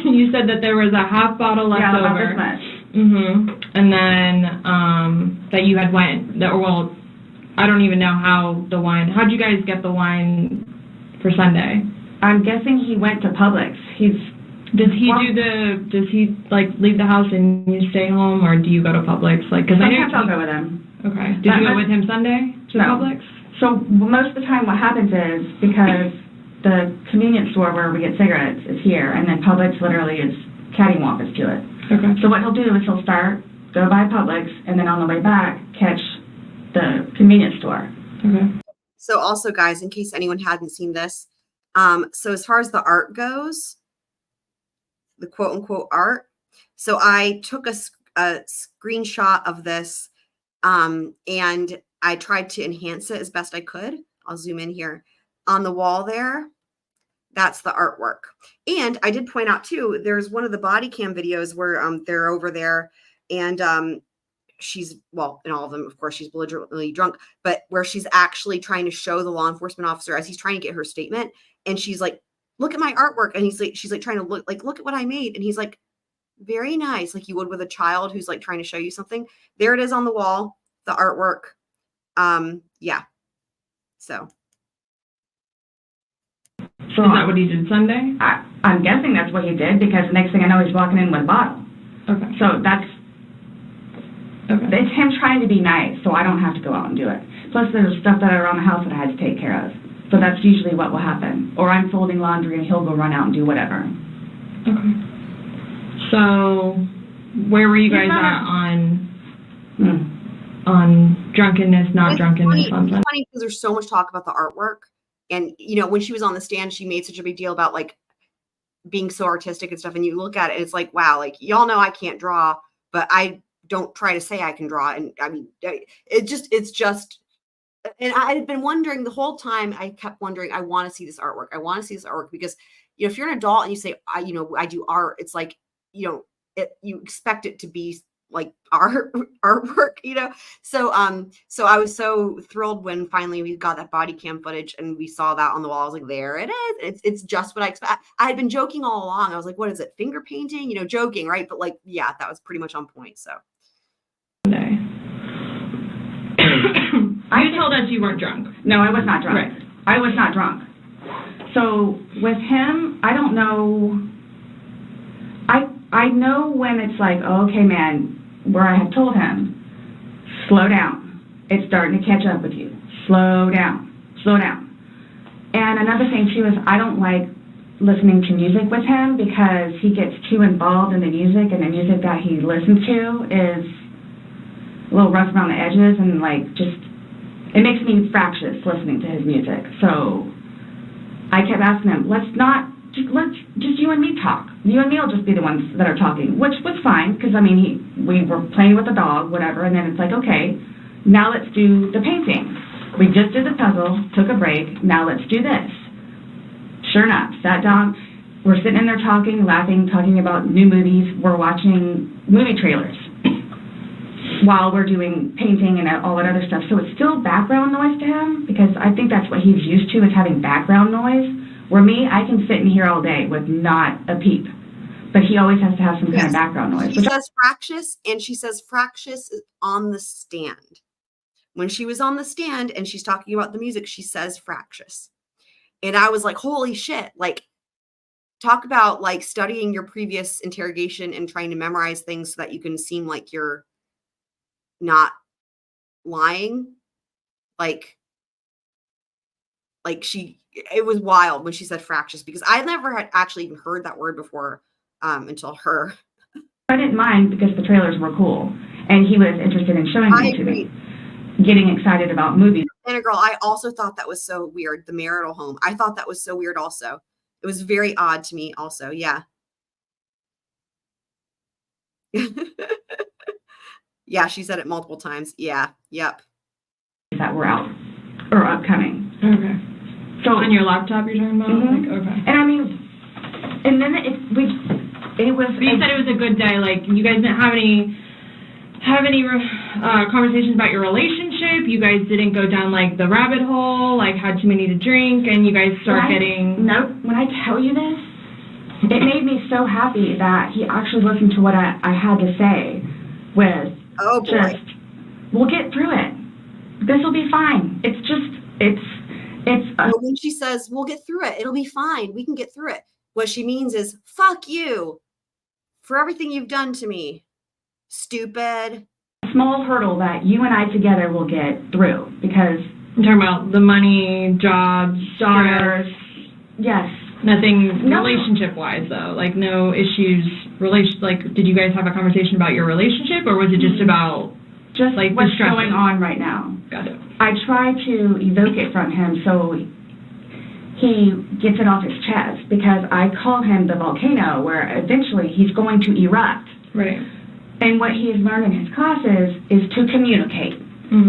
You said that there was a half bottle left over. Yeah, about this much. And then that you had went. Well, I don't even know how the wine. How'd you guys get the wine for Sunday? I'm guessing he went to Publix. Does he like leave the house and you stay home, or do you go to Publix? Like, because sometimes I'll go with him. Okay. Did you go with him Sunday to Publix? So most of the time, what happens is because the convenience store where we get cigarettes is here, and then Publix literally is cattywampus to it. Okay. So what he'll do is he'll go by Publix, and then on the way back catch the convenience store. Okay. So also, guys, in case anyone hadn't seen this, so as far as the art goes, the quote unquote art. So I took a screenshot of this and I tried to enhance it as best I could. I'll zoom in here on the wall there. That's the artwork. And I did point out too, there's one of the body cam videos where they're over there and she's, well, in all of them, of course, she's belligerently drunk, but where she's actually trying to show the law enforcement officer as he's trying to get her statement. And she's like, look at my artwork. And she's like trying to look at what I made. And he's like, very nice. Like you would with a child who's like trying to show you something. There it is on the wall, the artwork. Yeah. So. Is that what he did Sunday? I'm guessing that's what he did because the next thing I know, he's walking in with a bottle. Okay. So it's him trying to be nice, so I don't have to go out and do it. Plus, there's stuff that are around the house that I had to take care of. So that's usually what will happen. Or I'm folding laundry and he'll go run out and do whatever. Okay. So, where were you guys at on drunkenness, not drunkenness? It's funny because there's so much talk about the artwork. And, you know, when she was on the stand, she made such a big deal about, like, being so artistic and stuff. And you look at it, and it's like, wow, like, y'all know I can't draw, but I don't try to say I can draw. And, I mean, it's just, and I had been wondering the whole time, I kept wondering, I want to see this artwork. I want to see this artwork because, you know, if you're an adult and you say, I do art, it's like, you know, you expect it to be like artwork, you know? So I was so thrilled when finally we got that body cam footage and we saw that on the wall. I was like, there it is. It's just what I expect. I had been joking all along. I was like, what is it? Finger painting, you know, joking. Right. But like, yeah, that was pretty much on point. So. You told us you weren't drunk. No, I was not drunk. Right. I was not drunk. So with him, I don't know. I know when it's like, oh, okay, man, where I had told him, slow down. It's starting to catch up with you. Slow down. Slow down. And another thing, too, is I don't like listening to music with him because he gets too involved in the music, and the music that he listens to is a little rough around the edges and, like, just, it makes me fractious listening to his music. So I kept asking him, let's not let's just you and me talk. You and me will just be the ones that are talking, which was fine, because, I mean, we were playing with the dog, whatever, and then it's like, okay, now let's do the painting. We just did the puzzle, took a break, now let's do this. Sure enough, sat down, we're sitting in there talking, laughing, talking about new movies, we're watching movie trailers while we're doing painting and all that other stuff. So it's still background noise to him, because I think that's what he's used to, is having background noise. Where me, I can sit in here all day with not a peep. But he always has to have some kind of background noise. She says Fractious, and she says Fractious is on the stand. When she was on the stand and she's talking about the music, she says Fractious. And I was like, holy shit. Like, talk about like studying your previous interrogation and trying to memorize things so that you can seem like you're not lying. Like it was wild when she said Fractious, because I never had actually even heard that word before until her. I didn't mind because the trailers were cool and he was interested in showing them to me. Getting excited about movies. And a girl, I also thought that was so weird. The marital home. I thought that was so weird also. It was very odd to me also. Yeah. Yeah, she said it multiple times. Yeah. Yep. That were out or upcoming. Okay. So on your laptop you're talking about? Mm-hmm. Like, okay. And I mean, and then it was. But you said it was a good day. Like, you guys didn't have any conversations about your relationship. You guys didn't go down like the rabbit hole, like had too many to drink, and you guys start getting. Nope. When I tell you this, it made me so happy that he actually listened to what I had to say. With we'll get through it. This will be fine. It's when she says we'll get through it, it'll be fine. We can get through it. What she means is fuck you for everything you've done to me. Stupid. A small hurdle that you and I together will get through, because I'm talking about the money, jobs, daughters. Yes. Nothing relationship wise though. Like no issues. Like, did you guys have a conversation about your relationship, or was it just about like what's going on right now? Got it. I try to evoke it from him so he gets it off his chest, because I call him the volcano where eventually he's going to erupt. Right. And what he has learned in his classes is to communicate,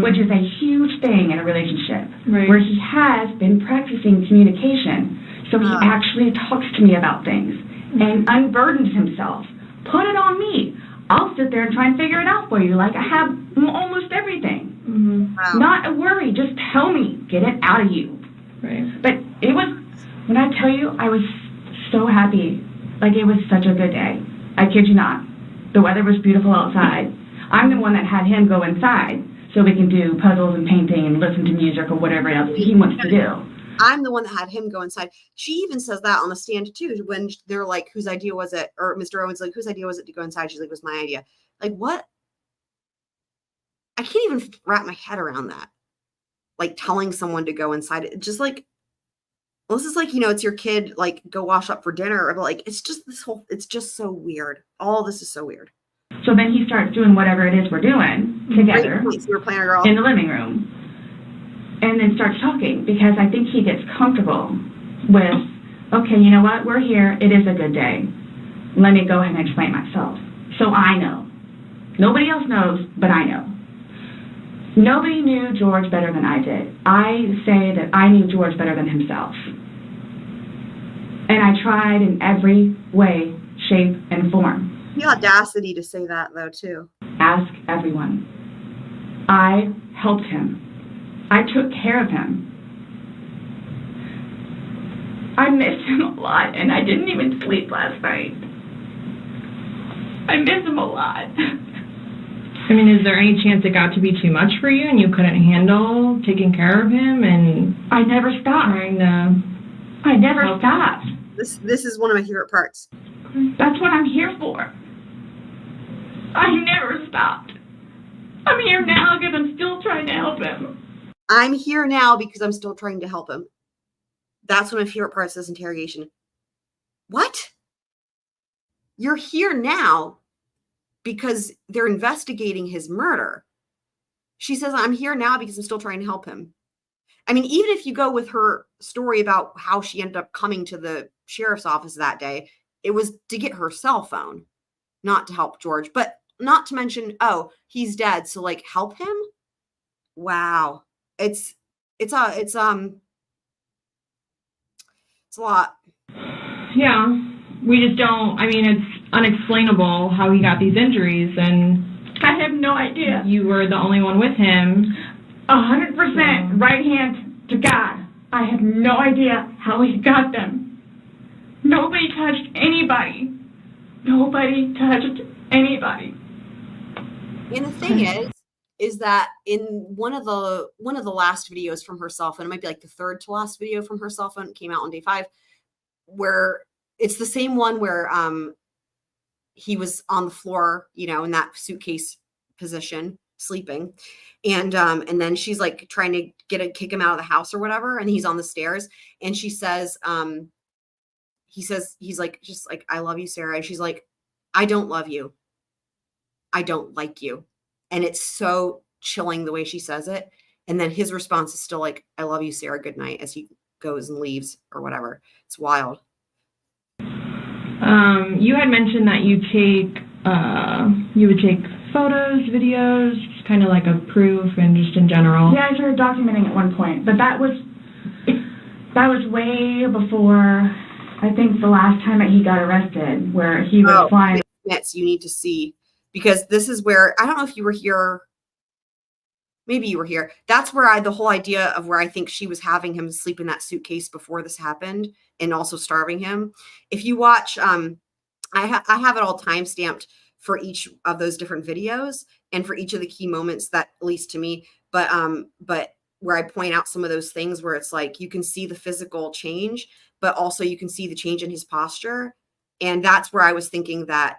which is a huge thing in a relationship, where he has been practicing communication. So he actually talks to me about things and unburdens himself. Put it on me. I'll sit there and try and figure it out for you. Like, I have almost everything. Wow. Not a worry. Just tell me. Get it out of you. Right. But it was, when I tell you, I was so happy. Like, it was such a good day. I kid you not. The weather was beautiful outside. I'm the one that had him go inside so we can do puzzles and painting and listen to music or whatever else he wants to do. I'm the one that had him go inside. She even says that on the stand too, when they're like, whose idea was it? Or Mr. Owen's like, whose idea was it to go inside? She's like, it was my idea. Like, what? I can't even wrap my head around that. Like, telling someone to go inside. It just like, well, this is like, it's your kid, like, go wash up for dinner. Or like, it's just it's just so weird. All this is so weird. So then he starts doing whatever it is we're doing together we're playing a girl in the living room. And then starts talking, because I think he gets comfortable with, okay, you know what? We're here. It is a good day. Let me go ahead and explain myself. So I know. Nobody else knows, but I know. Nobody knew George better than I did. I say that I knew George better than himself. And I tried in every way, shape, and form. The audacity to say that, though, too. Ask everyone. I helped him. I took care of him. I miss him a lot, and I didn't even sleep last night. I miss him a lot. I mean, is there any chance it got to be too much for you and you couldn't handle taking care of him? And I never stopped. I never stopped. This is one of my favorite parts. That's what I'm here for. I never stopped. I'm here now because I'm still trying to help him. I'm here now because I'm still trying to help him. That's one of my favorite parts of this interrogation. What? You're here now because they're investigating his murder. She says, I'm here now because I'm still trying to help him. I mean, even if you go with her story about how she ended up coming to the sheriff's office that day, it was to get her cell phone, not to help George, but not to mention, oh, he's dead, so like help him. Wow, it's a lot. Yeah, we just don't. I mean, it's unexplainable how he got these injuries, and I have no idea. You were the only one with him. 100% right hand to God. I have no idea how he got them. Nobody touched anybody. Nobody touched anybody. And the thing is that in one of the last videos from her cell phone, it might be like the third to last video from her cell phone, it came out on day 5, where it's the same one where he was on the floor, you know, in that suitcase position, sleeping, and then she's like trying to kick him out of the house or whatever, and he's on the stairs, and she says, he's like, just like, I love you, Sarah, and she's like, I don't love you, I don't like you, and it's so chilling the way she says it, and then his response is still like, I love you, Sarah, good night, as he goes and leaves or whatever. It's wild. You had mentioned that you would take photos, videos, just kind of like a proof and just in general. Yeah, I started documenting at one point, but that was way before, I think, the last time that he got arrested, where he was flying. Yes, you need to see, because this is where, I don't know if you were here, maybe you were here. That's where the whole idea of where I think she was having him sleep in that suitcase before this happened, and also starving him. If you watch, I have it all timestamped for each of those different videos and for each of the key moments that, at least to me, but where I point out some of those things where it's like, you can see the physical change, but also you can see the change in his posture. And that's where I was thinking that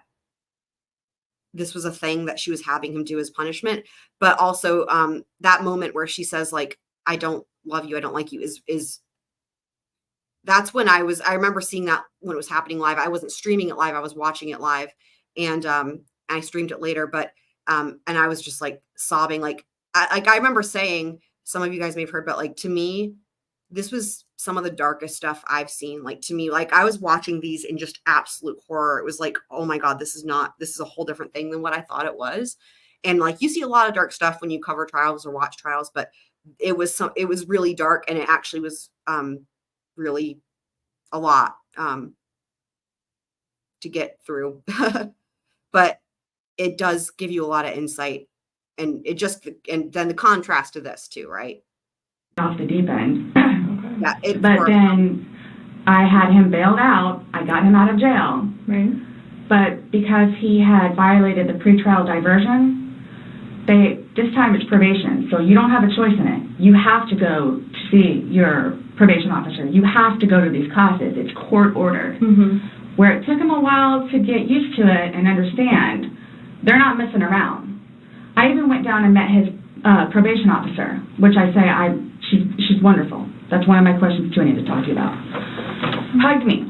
this was a thing that she was having him do as punishment. But also that moment where she says, like, I don't love you, I don't like you, is that's when I remember seeing that when it was happening live. I wasn't streaming it live, I was watching it live, and I streamed it later, but and I was just like sobbing, like I remember saying, some of you guys may have heard, but like, to me, this was some of the darkest stuff I've seen. Like, to me, like, I was watching these in just absolute horror. It was like, oh my God, this is a whole different thing than what I thought it was. And like, you see a lot of dark stuff when you cover trials or watch trials, but it was really dark, and it actually was really a lot to get through. But it does give you a lot of insight, and and then the contrast to this too, right? Off the deep end. Yeah, but then I had him bailed out. I got him out of jail. Right. But because he had violated the pretrial diversion, this time it's probation, so you don't have a choice in it. You have to go to see your probation officer. You have to go to these classes. It's court ordered. Mm-hmm. Where it took him a while to get used to it and understand, they're not messing around. I even went down and met his probation officer, which I say she's wonderful. That's one of my questions too I need to talk to you about. Hugged me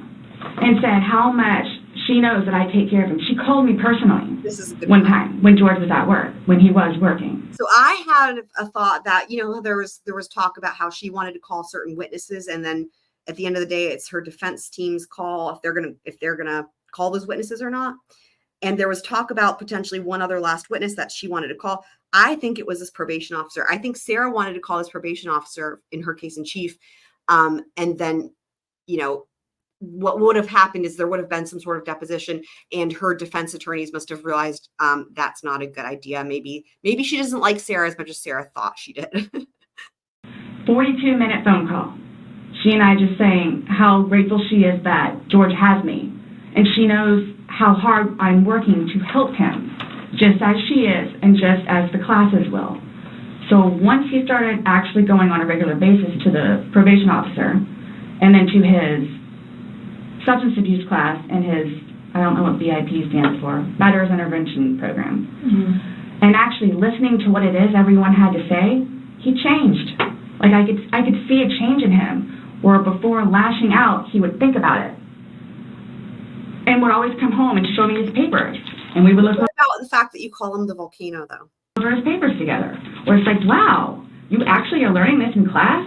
and said how much she knows that I take care of him. She called me personally one time when George was at work, when he was working. So I had a thought that, you know, there was talk about how she wanted to call certain witnesses, and then at the end of the day, it's her defense team's call if they're gonna call those witnesses or not. And there was talk about potentially one other last witness that she wanted to call. I think it was this probation officer. I think Sarah wanted to call this probation officer in her case in chief. And then, you know, what would have happened is there would have been some sort of deposition, and her defense attorneys must have realized that's not a good idea. Maybe she doesn't like Sarah as much as Sarah thought she did. 42-minute phone call. She and I just saying how grateful she is that George has me. And she knows how hard I'm working to help him, just as she is and just as the classes will. So once he started actually going on a regular basis to the probation officer, and then to his substance abuse class and his, I don't know what BIP stands for, Batterers Intervention Program, and actually listening to what it is everyone had to say, he changed. Like, I could see a change in him, where before lashing out, he would think about it. And would always come home and show me his papers. And we would look about the fact that you call him the volcano, though. Over his papers together. Where it's like, wow, you actually are learning this in class?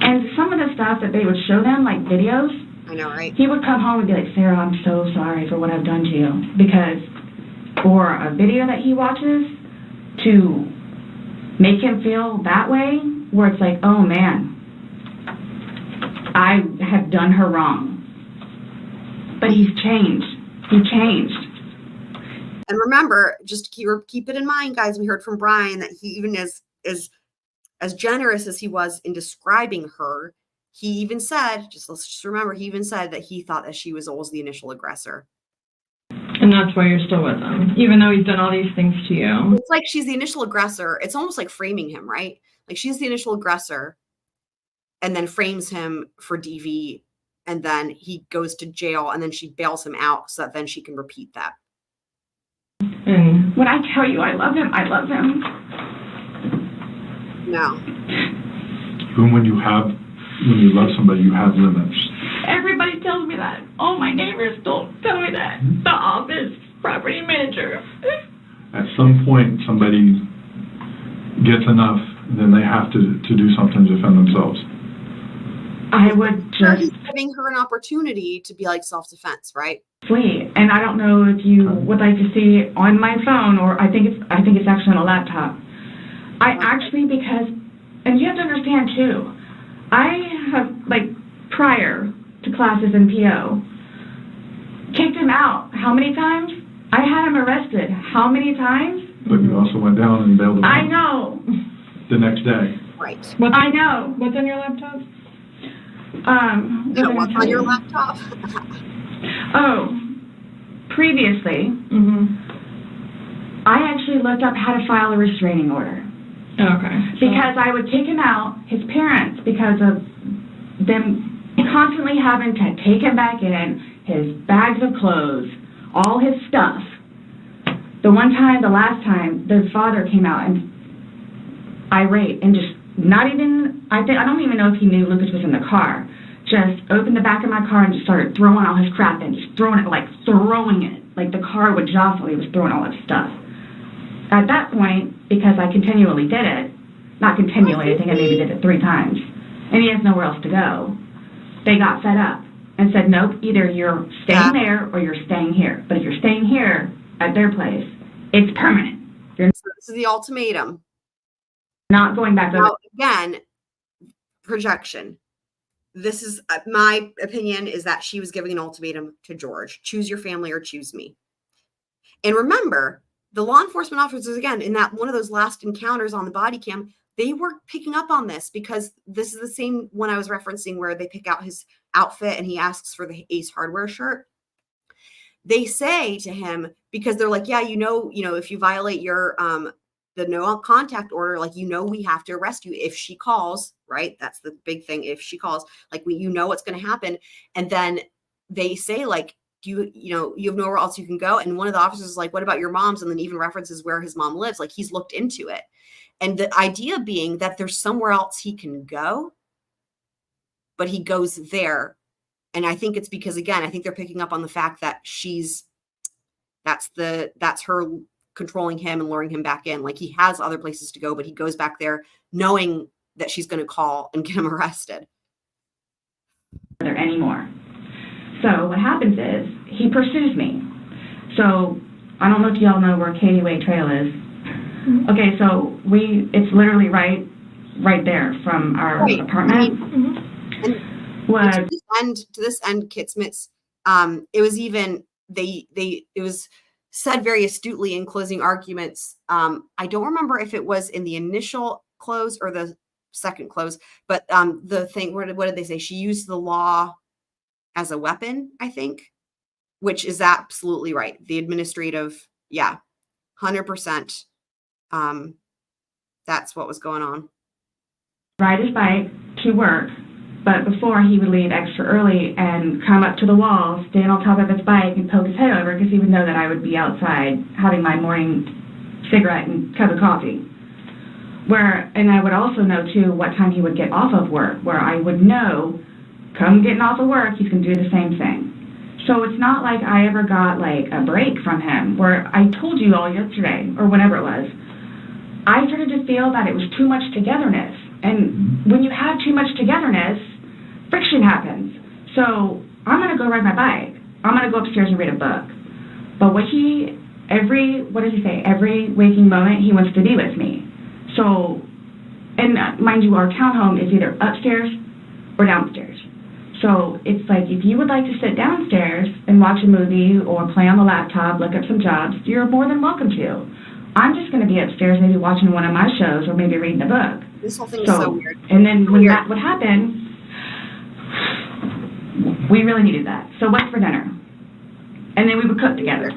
And some of the stuff that they would show them, like videos, I know, right? He would come home and be like, Sarah, I'm so sorry for what I've done to you. Because for a video that he watches to make him feel that way, where it's like, oh man, I have done her wrong. But he's changed. He changed. And remember, just keep it in mind, guys, we heard from Brian that he even is as generous as he was in describing her, he even said, let's just remember, he even said that he thought that she was always the initial aggressor. And that's why you're still with him, even though he's done all these things to you. It's like she's the initial aggressor. It's almost like framing him, right? Like she's the initial aggressor and then frames him for DV, and then he goes to jail, and then she bails him out so that then she can repeat that. And when I tell you I love him, I love him. No. Even when you love somebody, you have limits. Everybody tells me that. All my neighbors don't tell me that. The office property manager. At some point, somebody gets enough, then they have to do something to defend themselves. I would just... He's giving her an opportunity to be like self-defense, right? Sweet. And I don't know if you would like to see it on my phone, or I think it's actually on a laptop. I actually, because, and you have to understand too, I have, like, prior to classes in PO, kicked him out. How many times? I had him arrested. How many times? But you also went down and bailed him out. I know. The next day. Right. I know. What's on your laptop? What's on your laptop? Previously, I actually looked up how to file a restraining order. Okay. Because I would kick him out, his parents, because of them constantly having to take him back in, his bags of clothes, all his stuff. The last time, the father came out and irate and just not even, I don't even know if he knew Lucas was in the car, just opened the back of my car and just started throwing all his crap in, just throwing it. Like the car would jostle, he was throwing all his stuff. At that point, because I continually did it, not continually, I think I maybe did it 3 times, and he has nowhere else to go, they got fed up and said, nope, either you're staying there or you're staying here. But if you're staying here at their place, it's permanent. This is the ultimatum. Not going back over. Now, again, projection. This is my opinion, is that she was giving an ultimatum to George. Choose your family or choose me. And remember, the law enforcement officers, again, in that one of those last encounters on the body cam, they were picking up on this, because this is the same one I was referencing where they pick out his outfit and he asks for the Ace Hardware shirt. They say to him, because they're like, yeah, if you violate your the no contact order, like, we have to arrest you if she calls, right? That's the big thing. If she calls, like, what's going to happen. And then they say, like, you have nowhere else you can go. And one of the officers is like, what about your mom's? And then even references where his mom lives. Like, he's looked into it. And the idea being that there's somewhere else he can go, but he goes there. And I think it's because, again, I think they're picking up on the fact that that's her controlling him and luring him back in. Like, he has other places to go, but he goes back there knowing that she's going to call and get him arrested. There anymore. So what happens is he pursues me. So I don't know if y'all know where Katie Way Trail is. Okay, so it's literally right there from our apartment. To this end, Kitsmits, it was even it was said very astutely in closing arguments. I don't remember if it was in the initial close or the second close, but the thing, what did they say? She used the law as a weapon, I think, which is absolutely right. The administrative, 100%. That's what was going on. Ride his bike to work, but before he would leave extra early and come up to the wall, stand on top of his bike and poke his head over, because he would know that I would be outside having my morning cigarette and cup of coffee. And I would also know too what time he would get off of work, where I would know, come getting off of work, he's going to do the same thing. So it's not like I ever got like a break from him, where I told you all yesterday, or whenever it was, I started to feel that it was too much togetherness. And when you have too much togetherness, friction happens. So I'm going to go ride my bike. I'm going to go upstairs and read a book. But what does he say? Every waking moment, he wants to be with me. So, and mind you, our townhome is either upstairs or downstairs. So it's like, if you would like to sit downstairs and watch a movie or play on the laptop, look up some jobs, you're more than welcome to. I'm just going to be upstairs maybe watching one of my shows or maybe reading a book. This whole thing is so weird. And then when that would happen, we really needed that. So what's for dinner? And then we would cook together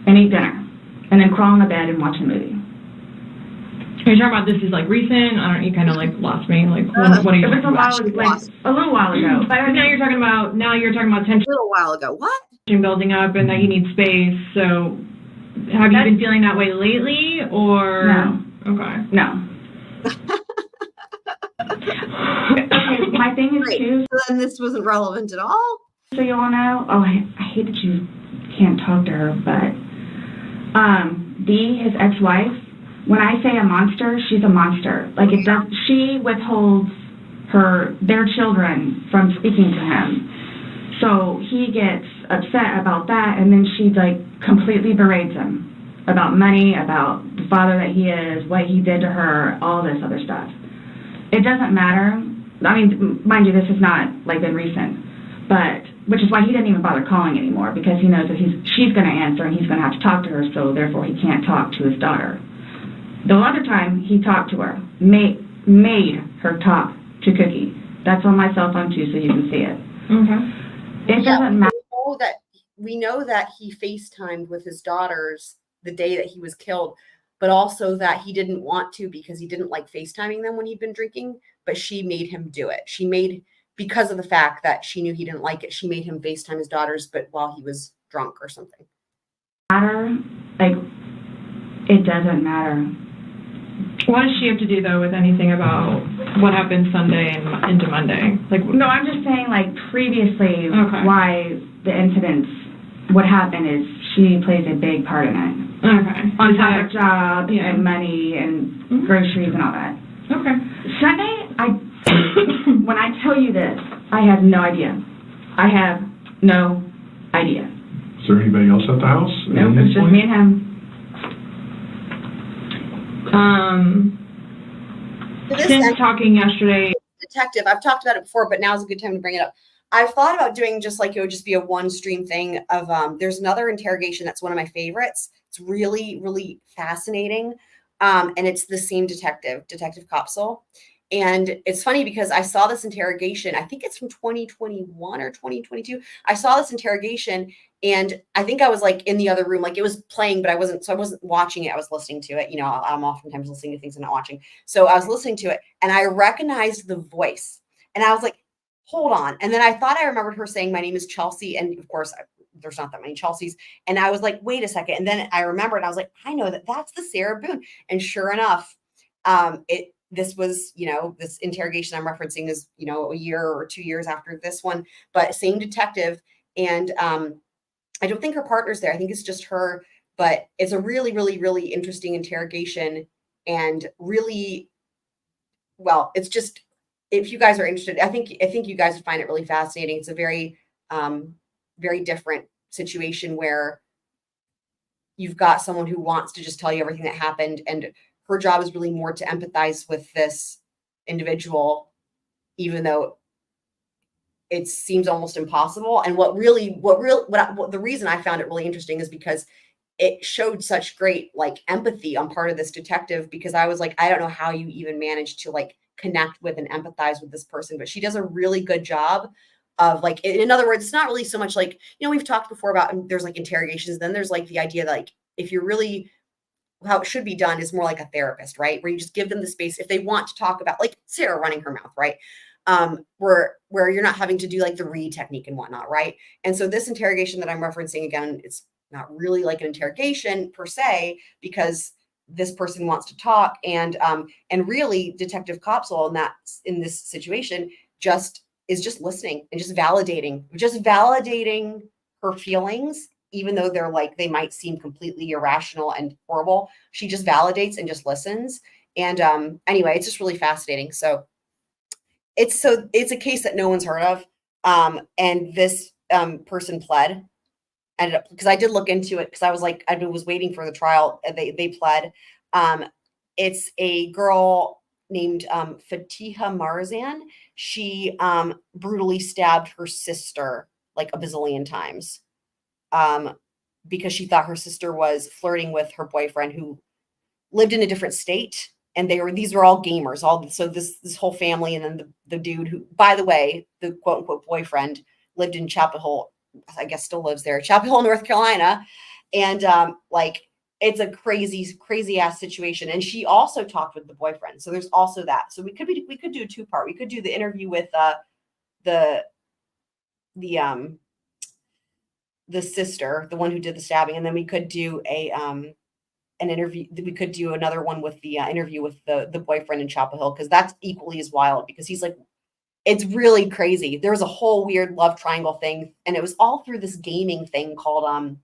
and eat dinner and then crawl in the bed and watch a movie. Are you talking about this is like recent? I don't. You kind of like lost me. Like what are you talking about? It was a little while ago. But now you're talking about tension. A little while ago. What? Building up and that you need space. So have you been feeling that way lately or? No. Okay. No. My thing is too. So then this wasn't relevant at all. So you all know. Oh, I hate that you can't talk to her, but Dee, his ex-wife. When I say a monster, she's a monster. Like she withholds their children from speaking to him. So he gets upset about that, and then she like completely berates him about money, about the father that he is, what he did to her, all this other stuff. It doesn't matter. I mean, mind you, this has not like been recent, but which is why he didn't even bother calling anymore, because he knows that she's going to answer and he's going to have to talk to her, so therefore he can't talk to his daughter. The other time he talked to her, made her talk to Cookie. That's on my cell phone too, so you can see it. Okay. It doesn't matter. We know that he FaceTimed with his daughters the day that he was killed, but also that he didn't want to because he didn't like FaceTiming them when he'd been drinking, but she made him do it. Because of the fact that she knew he didn't like it, she made him FaceTime his daughters, but while he was drunk or something. It doesn't matter. What does she have to do, though, with anything about what happened Sunday and into Monday? No, I'm just saying, previously, why the incidents, what happened is she plays a big part in it. Okay. On top of job and money and groceries and all that. Okay. Sunday, when I tell you this, I have no idea. I have no idea. Is there anybody else at the house? Nope, it's just me and him. Since talking yesterday, Detective, I've talked about it before, but now's a good time to bring it up. I've thought about doing just like it would just be a one stream thing of there's another interrogation that's one of my favorites. It's really, really fascinating. And it's the same Detective Koepsell. And it's funny because I saw this interrogation, I think it's from 2021 or 2022. I saw this interrogation and I think I was in the other room, it was playing, but I wasn't watching it. I was listening to it. I'm oftentimes listening to things and not watching. So I was listening to it and I recognized the voice and I was like, hold on. And then I thought I remembered her saying, my name is Chelsea. And of course, there's not that many Chelseas. And I was like, wait a second. And then I remembered, I was like, I know that's the Sarah Boone. And sure enough, this was, this interrogation I'm referencing is, a year or 2 years after this one, but same detective. And I don't think her partner's there. I think it's just her, but it's a really, really, really interesting interrogation and really, well, it's just, if you guys are interested, I think you guys would find it really fascinating. It's a very, very different situation where you've got someone who wants to just tell you everything that happened. And her job is really more to empathize with this individual, even though it seems almost impossible. And the reason I found it really interesting is because it showed such great empathy on part of this detective, because I was like, I don't know how you even managed to connect with and empathize with this person, but she does a really good job of in other words, it's not really so much we've talked before about there's interrogations, then there's the idea that if you're really, how it should be done is more like a therapist, right? Where you just give them the space if they want to talk about Sarah running her mouth, right? Where you're not having to do the read technique and whatnot, right? And so this interrogation that I'm referencing, again, it's not really like an interrogation per se, because this person wants to talk, and really Detective Koepsell in this situation is just listening and just validating her feelings, even though they might seem completely irrational and horrible. She just validates and just listens. And anyway, it's just really fascinating. So it's a case that no one's heard of. And this person pled. Ended up, because I did look into it, because I was like, I was waiting for the trial. They pled. It's a girl named Fatiha Marzan. She brutally stabbed her sister like a bazillion times because she thought her sister was flirting with her boyfriend, who lived in a different state. And these were all gamers. So this whole family, and then the dude who, by the way, the quote unquote boyfriend, lived in Chapel Hill. I guess still lives there, Chapel Hill, North Carolina. And like, it's a crazy ass situation. And she also talked with the boyfriend. So there's also that. So we could do a 2-part. We could do the interview with the sister, the one who did the stabbing, and then we could do an interview. We could do another one with the interview with the boyfriend in Chapel Hill, because that's equally as wild, because he's like, it's really crazy. There was a whole weird love triangle thing, and it was all through this gaming thing called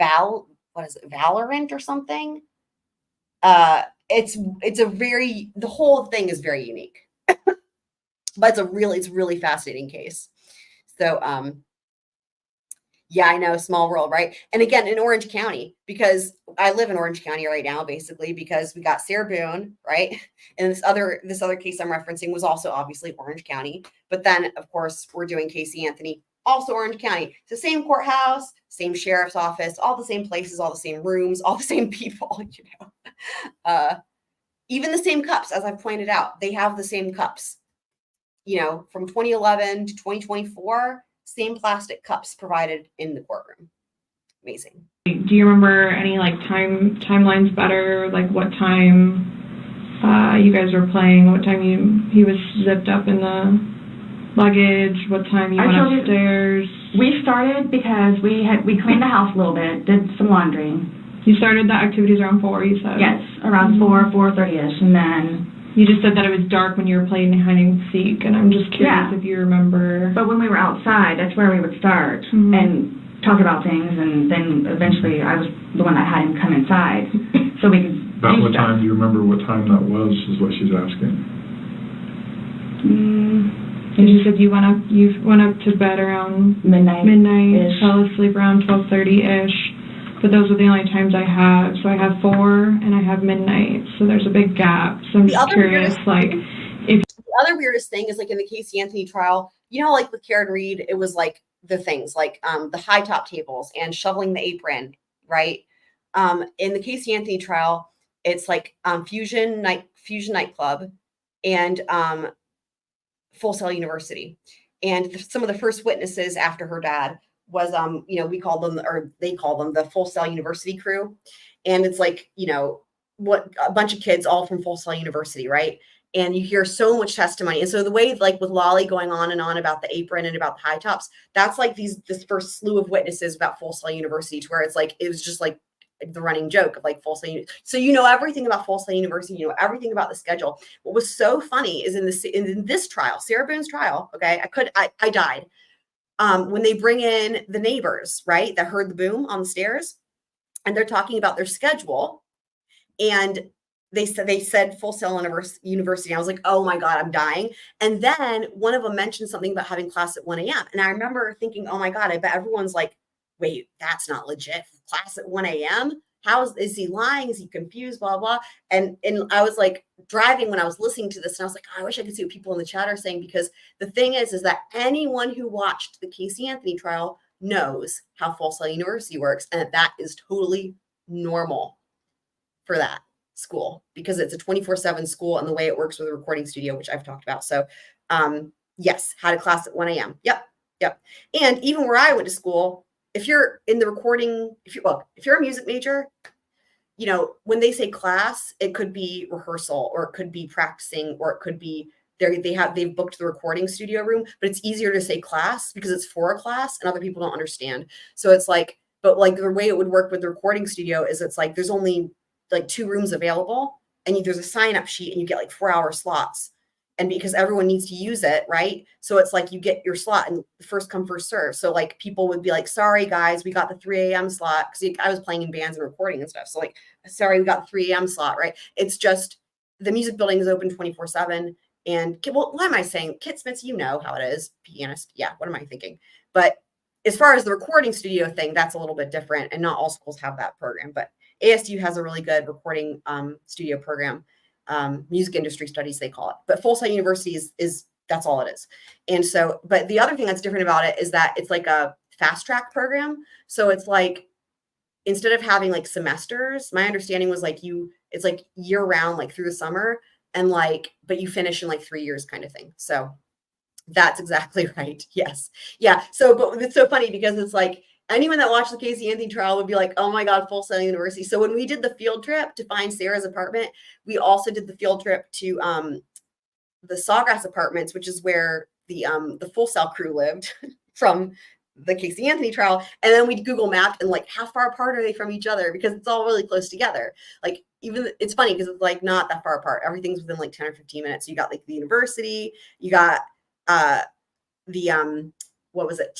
Valorant or something. It's a very, the whole thing is very unique. But it's really fascinating case. So yeah, I know, small world, right? And again, in Orange County, because I live in Orange County right now, basically, because we got Sarah Boone, right? And this other case I'm referencing was also obviously Orange County. But then, of course, we're doing Casey Anthony, also Orange County. It's the same courthouse, same sheriff's office, all the same places, all the same rooms, all the same people, you know. Even the same cups, as I've pointed out, they have the same cups. You know, from 2011 to 2024, same plastic cups provided in the courtroom. Amazing. Do you remember any like timelines better? Like what time you guys were playing? What time he was zipped up in the luggage? What time you went upstairs? We started because we cleaned the house a little bit, did some laundry. You started the activities around 4, you said? Yes, around 4:30ish, and then you just said that it was dark when you were playing hide and seek, and I'm just curious if you remember. But when we were outside, that's where we would start and talk about things, and then eventually I was the one that had him come inside, so we could. About what time? Do you remember what time that was? Is what she's asking. And you said you went up to bed around midnight, fell asleep around 12:30ish. But those are the only times I have. So I have 4 and I have midnight. So there's a big gap. So I'm just curious, like, if the other weirdest thing is like in the Casey Anthony trial, you know, like with Karen Reed, it was like the things like the high top tables and shoveling the apron, right? In the Casey Anthony trial, it's like Fusion Nightclub and Fullsail University. And some of the first witnesses after her dad was, you know, we call them, or they call them, the Fullsail University crew. And it's like, you know, what a bunch of kids all from Fullsail University, right? And you hear so much testimony. And so the way, like with Lolly going on and on about the apron and about the high tops, that's like this first slew of witnesses about Fullsail University, to where it's like, it was just like the running joke of like Fullsail. So you know everything about Fullsail University, you know everything about the schedule. What was so funny is in this trial, Sarah Boone's trial, okay, I died. When they bring in the neighbors, right, that heard the boom on the stairs, and they're talking about their schedule, and they said Fullsail University. I was like, oh my God, I'm dying. And then one of them mentioned something about having class at 1 a.m. And I remember thinking, oh my God, I bet everyone's like, wait, that's not legit. Class at 1 a.m. Is he lying? Is he confused? Blah, blah. And I was like driving when I was listening to this, and I was like, oh, I wish I could see what people in the chat are saying, because the thing is that anyone who watched the Casey Anthony trial knows how Fullsail University works, and that is totally normal for that school, because it's a 24/7 school, and the way it works with a recording studio, which I've talked about. So yes, had a class at 1 a.m. Yep. And even where I went to school, if you're in the recording, if you're a music major, you know, when they say class, it could be rehearsal, or it could be practicing, or it could be they've booked the recording studio room, but it's easier to say class because it's for a class and other people don't understand. So it's like, but like the way it would work with the recording studio is it's like there's only like 2 rooms available, and there's a sign-up sheet, and you get like 4-hour slots. And because everyone needs to use it, right? So it's like you get your slot and first come, first serve. So like people would be like, sorry guys, we got the 3 a.m. slot. Because I was playing in bands and recording and stuff. So like, sorry, we got the 3 a.m. slot, right? It's just the music building is open 24/7. And well, what am I saying? Kit Smith, you know how it is, pianist. Yeah, what am I thinking? But as far as the recording studio thing, that's a little bit different, and not all schools have that program. But ASU has a really good recording studio program, music industry studies they call it. But Fullsail University is that's all it is. And so, but the other thing that's different about it is that it's like a fast track program. So it's like, instead of having like semesters, my understanding was like it's like year round, like through the summer, and like, but you finish in like 3 years kind of thing. So that's exactly right. Yes. Yeah. So, but it's so funny because it's like anyone that watched the Casey Anthony trial would be like, oh my God, Fullsail University. So when we did the field trip to find Sarah's apartment, we also did the field trip to the Sawgrass Apartments, which is where the Fullsail crew lived from the Casey Anthony trial. And then we Google mapped and like, how far apart are they from each other? Because it's all really close together. Like, even it's funny because it's like not that far apart. Everything's within like 10 or 15 minutes. You got like the university, you got the what was it,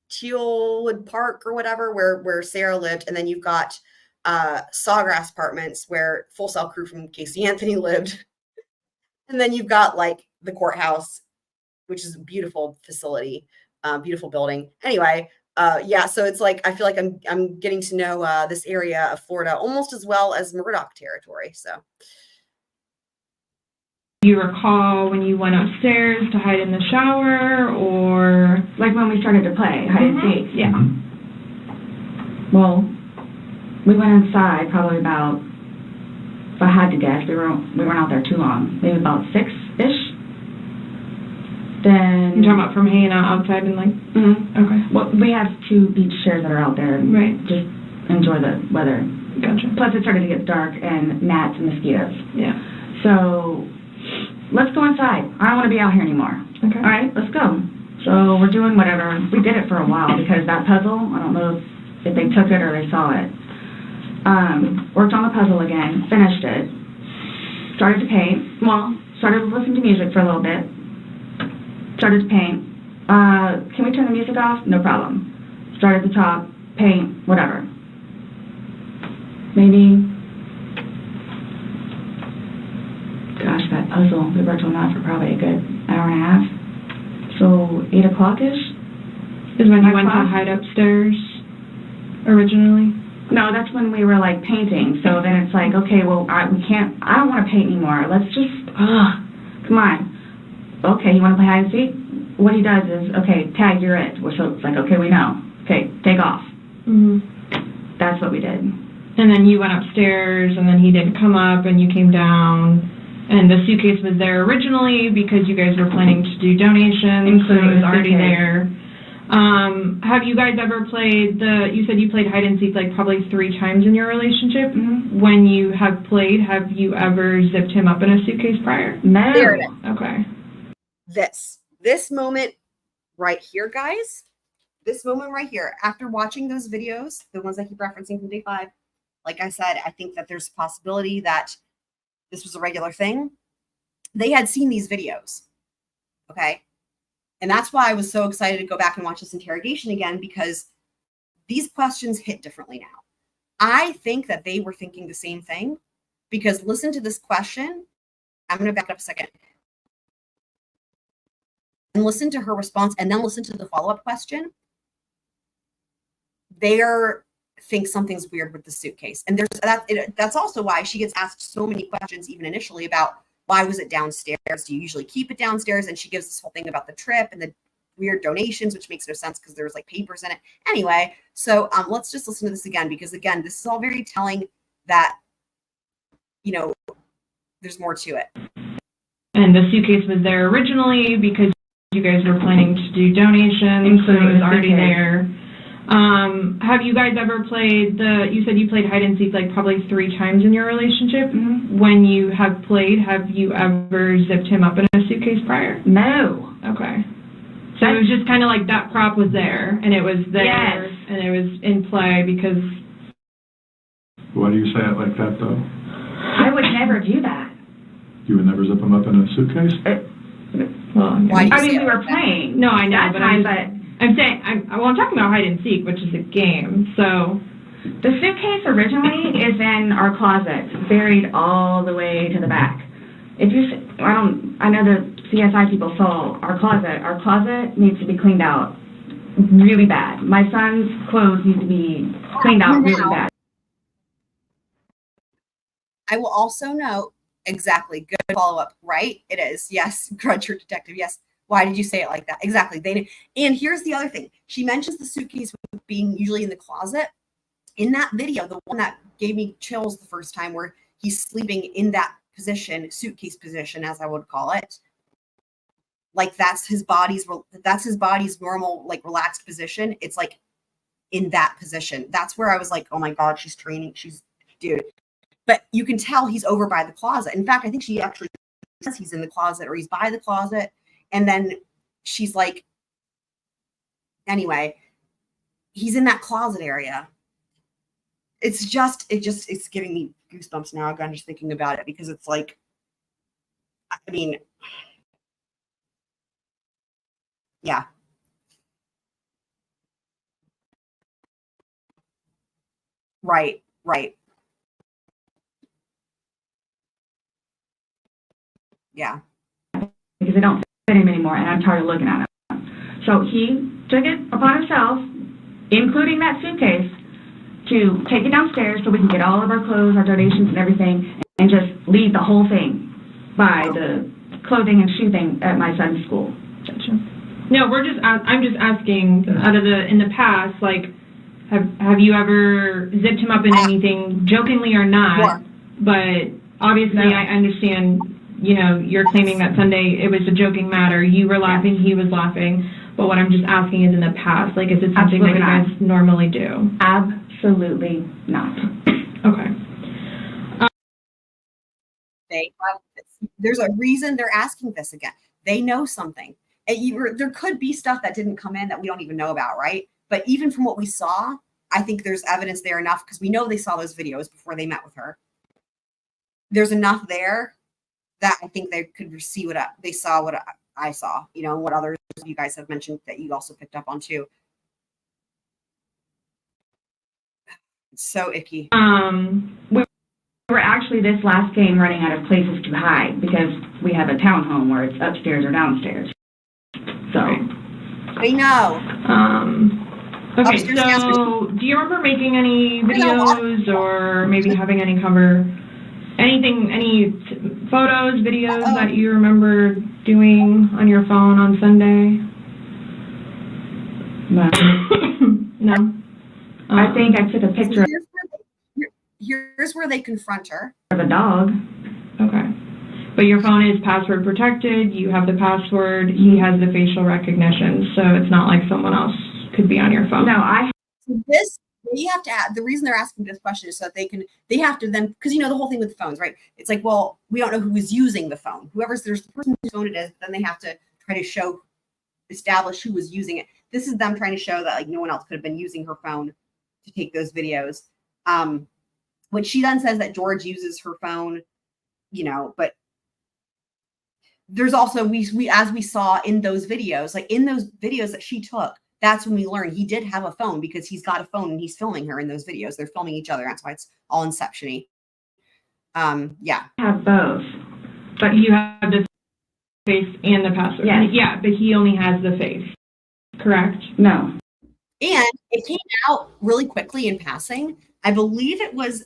Tealwood Park or whatever, where Sarah lived, and then you've got Sawgrass Apartments where Fullsail crew from Casey Anthony lived, and then you've got like the courthouse, which is a beautiful facility, beautiful building. Anyway, yeah, so it's like I feel like I'm getting to know this area of Florida almost as well as Murdoch territory. So. Do you recall when you went upstairs to hide in the shower, or like when we started to play hide and seek? Yeah. Well, we went inside probably about, if I had to guess, we weren't out there too long, maybe about 6-ish. Then you're talking about from hanging out outside and like. Okay. Well, we have 2 beach chairs that are out there. And right. Just enjoy the weather. Gotcha. Plus, it started to get dark and gnats and mosquitoes. Yeah. So. Let's go inside. I don't want to be out here anymore. Okay. All right, let's go. So we're doing whatever. We did it for a while because that puzzle, I don't know if they took it or they saw it. Worked on the puzzle again, finished it, started to paint. Well, started to listen to music for a little bit, started to paint. Can we turn the music off? No problem. Started at the top, paint, whatever. Maybe... Gosh, that puzzle, we worked on that for probably a good hour and a half. So 8 o'clock-ish is when you went to hide upstairs originally? No, that's when we were like painting. So then it's like, okay, well, I don't want to paint anymore. Let's just, come on. Okay, you want to play hide and seek? What he does is, okay, tag, you're it. So it's like, okay, we know. Okay, take off. Mm-hmm. That's what we did. And then you went upstairs, and then he didn't come up, and you came down. And the suitcase was there originally because you guys were planning to do donations, so it was already there. Have you guys ever played you said you played hide and seek like probably 3 times in your relationship. Mm-hmm. When you have played, have you ever zipped him up in a suitcase prior? No. There it is. Okay. This moment right here, guys, this moment right here, after watching those videos, the ones I keep referencing from day 5, like I said, I think that there's a possibility that this was a regular thing. They had seen these videos. Okay. And that's why I was so excited to go back and watch this interrogation again, because these questions hit differently now. I think that they were thinking the same thing, because listen to this question. I'm going to back up a second. And listen to her response, and then listen to the follow-up question. Think something's weird with the suitcase. And that's also why she gets asked so many questions, even initially, about why was it downstairs? Do you usually keep it downstairs? And she gives this whole thing about the trip and the weird donations, which makes no sense because there was like papers in it. Anyway, so let's just listen to this again, because again, this is all very telling that, there's more to it. And the suitcase was there originally because you guys were planning to do donations, so it was already there. Have you guys ever played you said you played hide and seek like probably 3 times in your relationship. Mm-hmm. When you have played, have you ever zipped him up in a suitcase prior? No. Okay. So it was just kind of like that prop was there, and it was there, yes. And it was in play because... Why do you say it like that, though? I would never do that. You would never zip them up in a suitcase? Well, we were playing. No, I know, but I'm saying, I'm talking about hide and seek, which is a game, so... The suitcase originally is in our closet, buried all the way to the back. I know the CSI people saw our closet. Our closet needs to be cleaned out really bad. My son's clothes need to be cleaned out really bad. I will also note, exactly, good follow-up, right? It is, yes, Grudger Detective, yes. Why did you say it like that? Exactly. And here's the other thing. She mentions the suitcase being usually in the closet. In that video, the one that gave me chills the first time, where he's sleeping in that position, suitcase position, as I would call it, like that's his body's normal, like, relaxed position. It's like in that position. That's where I was like, oh my God, she's training. Dude. But you can tell he's over by the closet. In fact, I think she actually says he's in the closet or he's by the closet. And then she's like, anyway, he's in that closet area. It's giving me goosebumps now. I'm just thinking about it, because it's like, I mean, yeah. Right. Yeah. Because they don't fit him anymore, and I'm tired of looking at him. So he took it upon himself, including that suitcase, to take it downstairs so we can get all of our clothes, our donations, and everything, and just leave the whole thing by the clothing and shoe thing at my son's school. No, I'm just asking, in the past, like, have you ever zipped him up in anything, jokingly or not? Sure. But obviously, no. I understand, you're claiming that Sunday it was a joking matter. You were laughing, he was laughing. But what I'm just asking is, in the past, like, is it something that you guys normally do? Absolutely not. Okay. There's a reason they're asking this again. They know something. There could be stuff that didn't come in that we don't even know about, right? But even from what we saw, I think there's evidence there enough, because we know they saw those videos before they met with her. There's enough there that I think they could see what they saw, what I saw, and what others you guys have mentioned that you also picked up on too. It's so icky. We were actually this last game running out of places to hide, because we have a townhome where it's upstairs or downstairs. So I know. Okay, so do you remember making any videos or maybe having any any photos, videos that you remember doing on your phone on Sunday? No. No? I think I took a picture. Here's where they confront her. Of a dog. Okay. But your phone is password protected. You have the password. He has the facial recognition, so it's not like someone else could be on your phone. No, we have to add, the reason they're asking this question is so that they have to then, because the whole thing with phones, right? It's like, well, we don't know who is using the phone. There's the person whose phone it is, then they have to try to establish who was using it. This is them trying to show that, like, no one else could have been using her phone to take those videos. When she then says that George uses her phone, but there's also, we as we saw in those videos, like in those videos that she took, that's when we learned he did have a phone, because he's got a phone and he's filming her in those videos. They're filming each other. That's why it's all Inception-y. Yeah. I have both. But you have the face and the password. Yes. Yeah, but he only has the face. Correct? No. And it came out really quickly in passing. I believe it was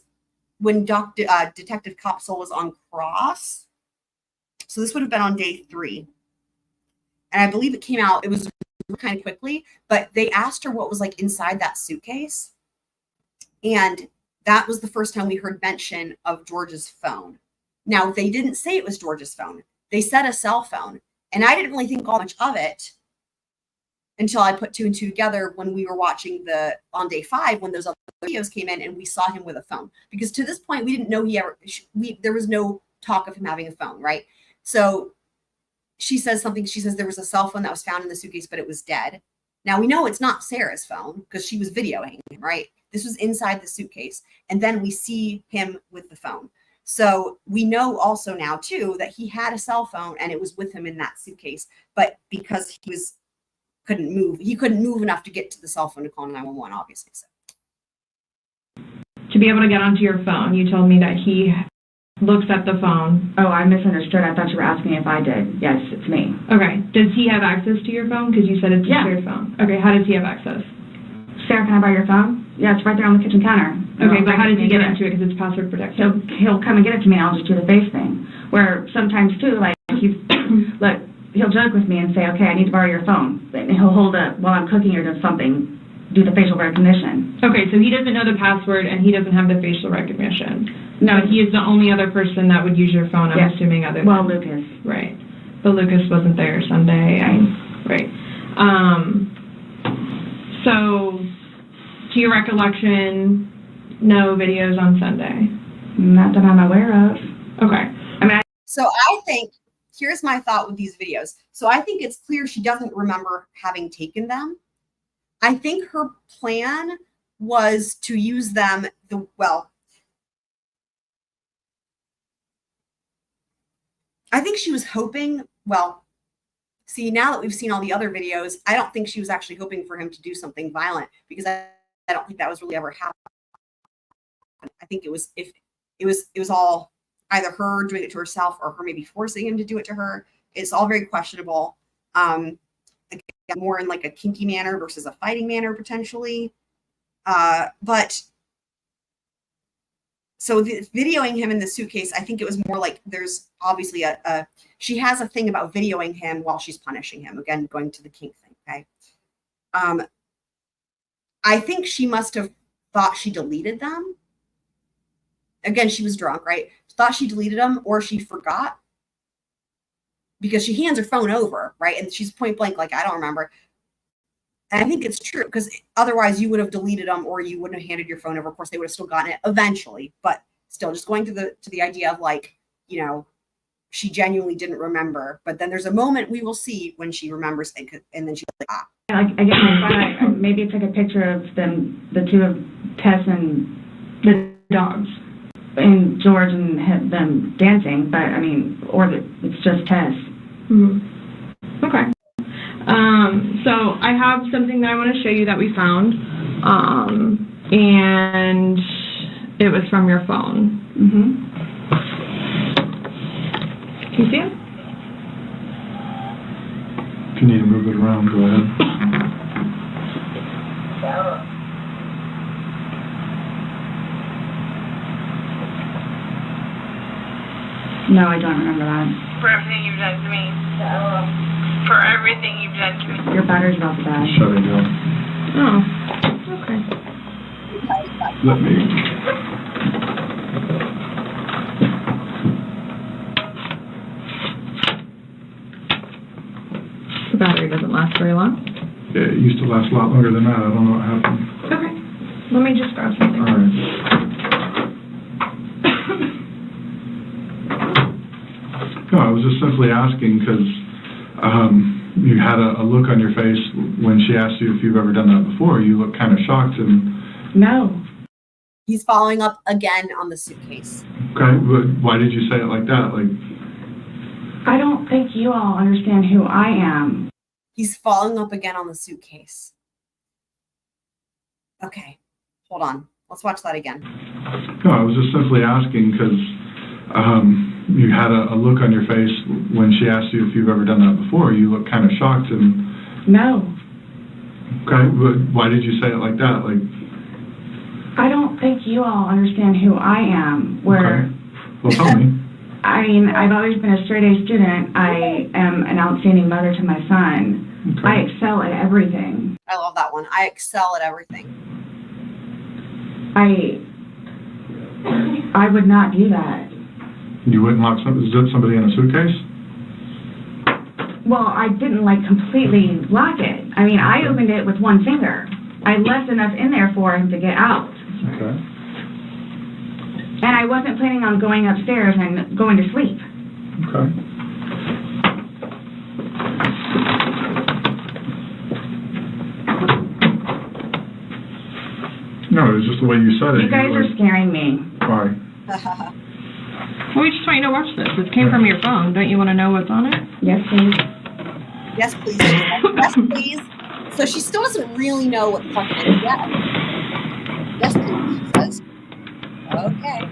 when Detective Koepsell was on Cross. So this would have been on day 3. And I believe it came out, it was kind of quickly, but they asked her what was like inside that suitcase. And that was the first time we heard mention of George's phone. Now, they didn't say it was George's phone. They said a cell phone. And I didn't really think all much of it until I put 2 and 2 together when we were watching on day 5, when those other videos came in and we saw him with a phone. Because to this point, we didn't know there was no talk of him having a phone, right? So she says there was a cell phone that was found in the suitcase, but it was dead. Now we know it's not Sarah's phone because she was videoing him, right? This was inside the suitcase. And then we see him with the phone. So we know also now too, that he had a cell phone and it was with him in that suitcase, but because he couldn't move enough to get to the cell phone to call 911, obviously. So. To be able to get onto your phone, you told me that he looks at the phone. Oh, I misunderstood. I thought you were asking if I did. Yes, it's me. Okay. Does he have access to your phone? Because you said it's a shared phone. Okay, how does he have access? Sarah, can I borrow your phone? Yeah, it's right there on the kitchen counter. Okay, but how does he get into it? Because it's password protected. He'll come and get it to me, and I'll just do the face thing. Where sometimes, too, like, he'll joke with me and say, okay, I need to borrow your phone. And he'll hold it while I'm cooking or doing something, do the facial recognition. Okay, so he doesn't know the password, and he doesn't have the facial recognition. No. But he is the only other person that would use your phone, I'm assuming, other than... Well, Lucas. Right. But Lucas wasn't there Sunday. Right. So, to your recollection, no videos on Sunday? Not that I'm aware of. Okay. So I think, here's my thought with these videos. So I think it's clear she doesn't remember having taken them. I think her plan was to use them I think she was hoping, see, now that we've seen all the other videos, I don't think she was actually hoping for him to do something violent, because I don't think that was really ever happened. I think it was all either her doing it to herself or her maybe forcing him to do it to her. It's all very questionable. More in like a kinky manner versus a fighting manner potentially. But so videoing him in the suitcase, I think it was more like there's obviously she has a thing about videoing him while she's punishing him. Again, going to the kink thing, okay? I think she must have thought she deleted them. Again, she was drunk, right? Thought she deleted them, or she forgot. Because she hands her phone over, right? And she's point blank, like, I don't remember. And I think it's true, because otherwise you would have deleted them, or you wouldn't have handed your phone over. Of course, they would have still gotten it eventually, but still, just going to the idea of, like, you know, she genuinely didn't remember. But then there's a moment we will see when she remembers, and then she's like, ah. I get my phone. Maybe it's like a picture of them, the two of Tess and the dogs, and George and them dancing. But I mean, it's just Tess. Mm-hmm. Okay. So I have something that I want to show you that we found, and it was from your phone. Mm-hmm. Can you see it? If you need to move it around, go ahead. No, I don't remember that. For everything you've done to me. For everything you've done to me. Your battery's about to die. Shut it down. Oh, okay. Let me. The battery doesn't last very long. Yeah, it used to last a lot longer than that. I don't know what happened. Okay. Let me just grab something. All right. No, I was just simply asking because you had a look on your face when she asked you if you've ever done that before. You looked kind of shocked and... No. He's following up again on the suitcase. Okay, but why did you say it like that? Like, I don't think you all understand who I am. He's following up again on the suitcase. Okay, hold on. Let's watch that again. no, I was just simply asking because you had a look on your face when she asked you if you've ever done that before. You looked kind of shocked and... No. Okay, but why did you say it like that? Like, I don't think you all understand who I am. Okay. Well, tell me. I mean, I've always been a straight A student. I am an outstanding mother to my son. Okay. I excel at everything. I love that one. I excel at everything. I would not do that. You wouldn't zip somebody in a suitcase? Well, I didn't completely lock it. I mean, I opened it with one finger. I left enough in there for him to get out. Okay. And I wasn't planning on going upstairs and going to sleep. Okay. No, it was just the way you said it. You guys are scaring me. Why? Well, we just want you to watch this. It came from your phone. Don't you want to know what's on it? Yes, please. Yes, please. Yes, please. So she still doesn't really know what the fuck it is yet. Yes, please, she says. Okay.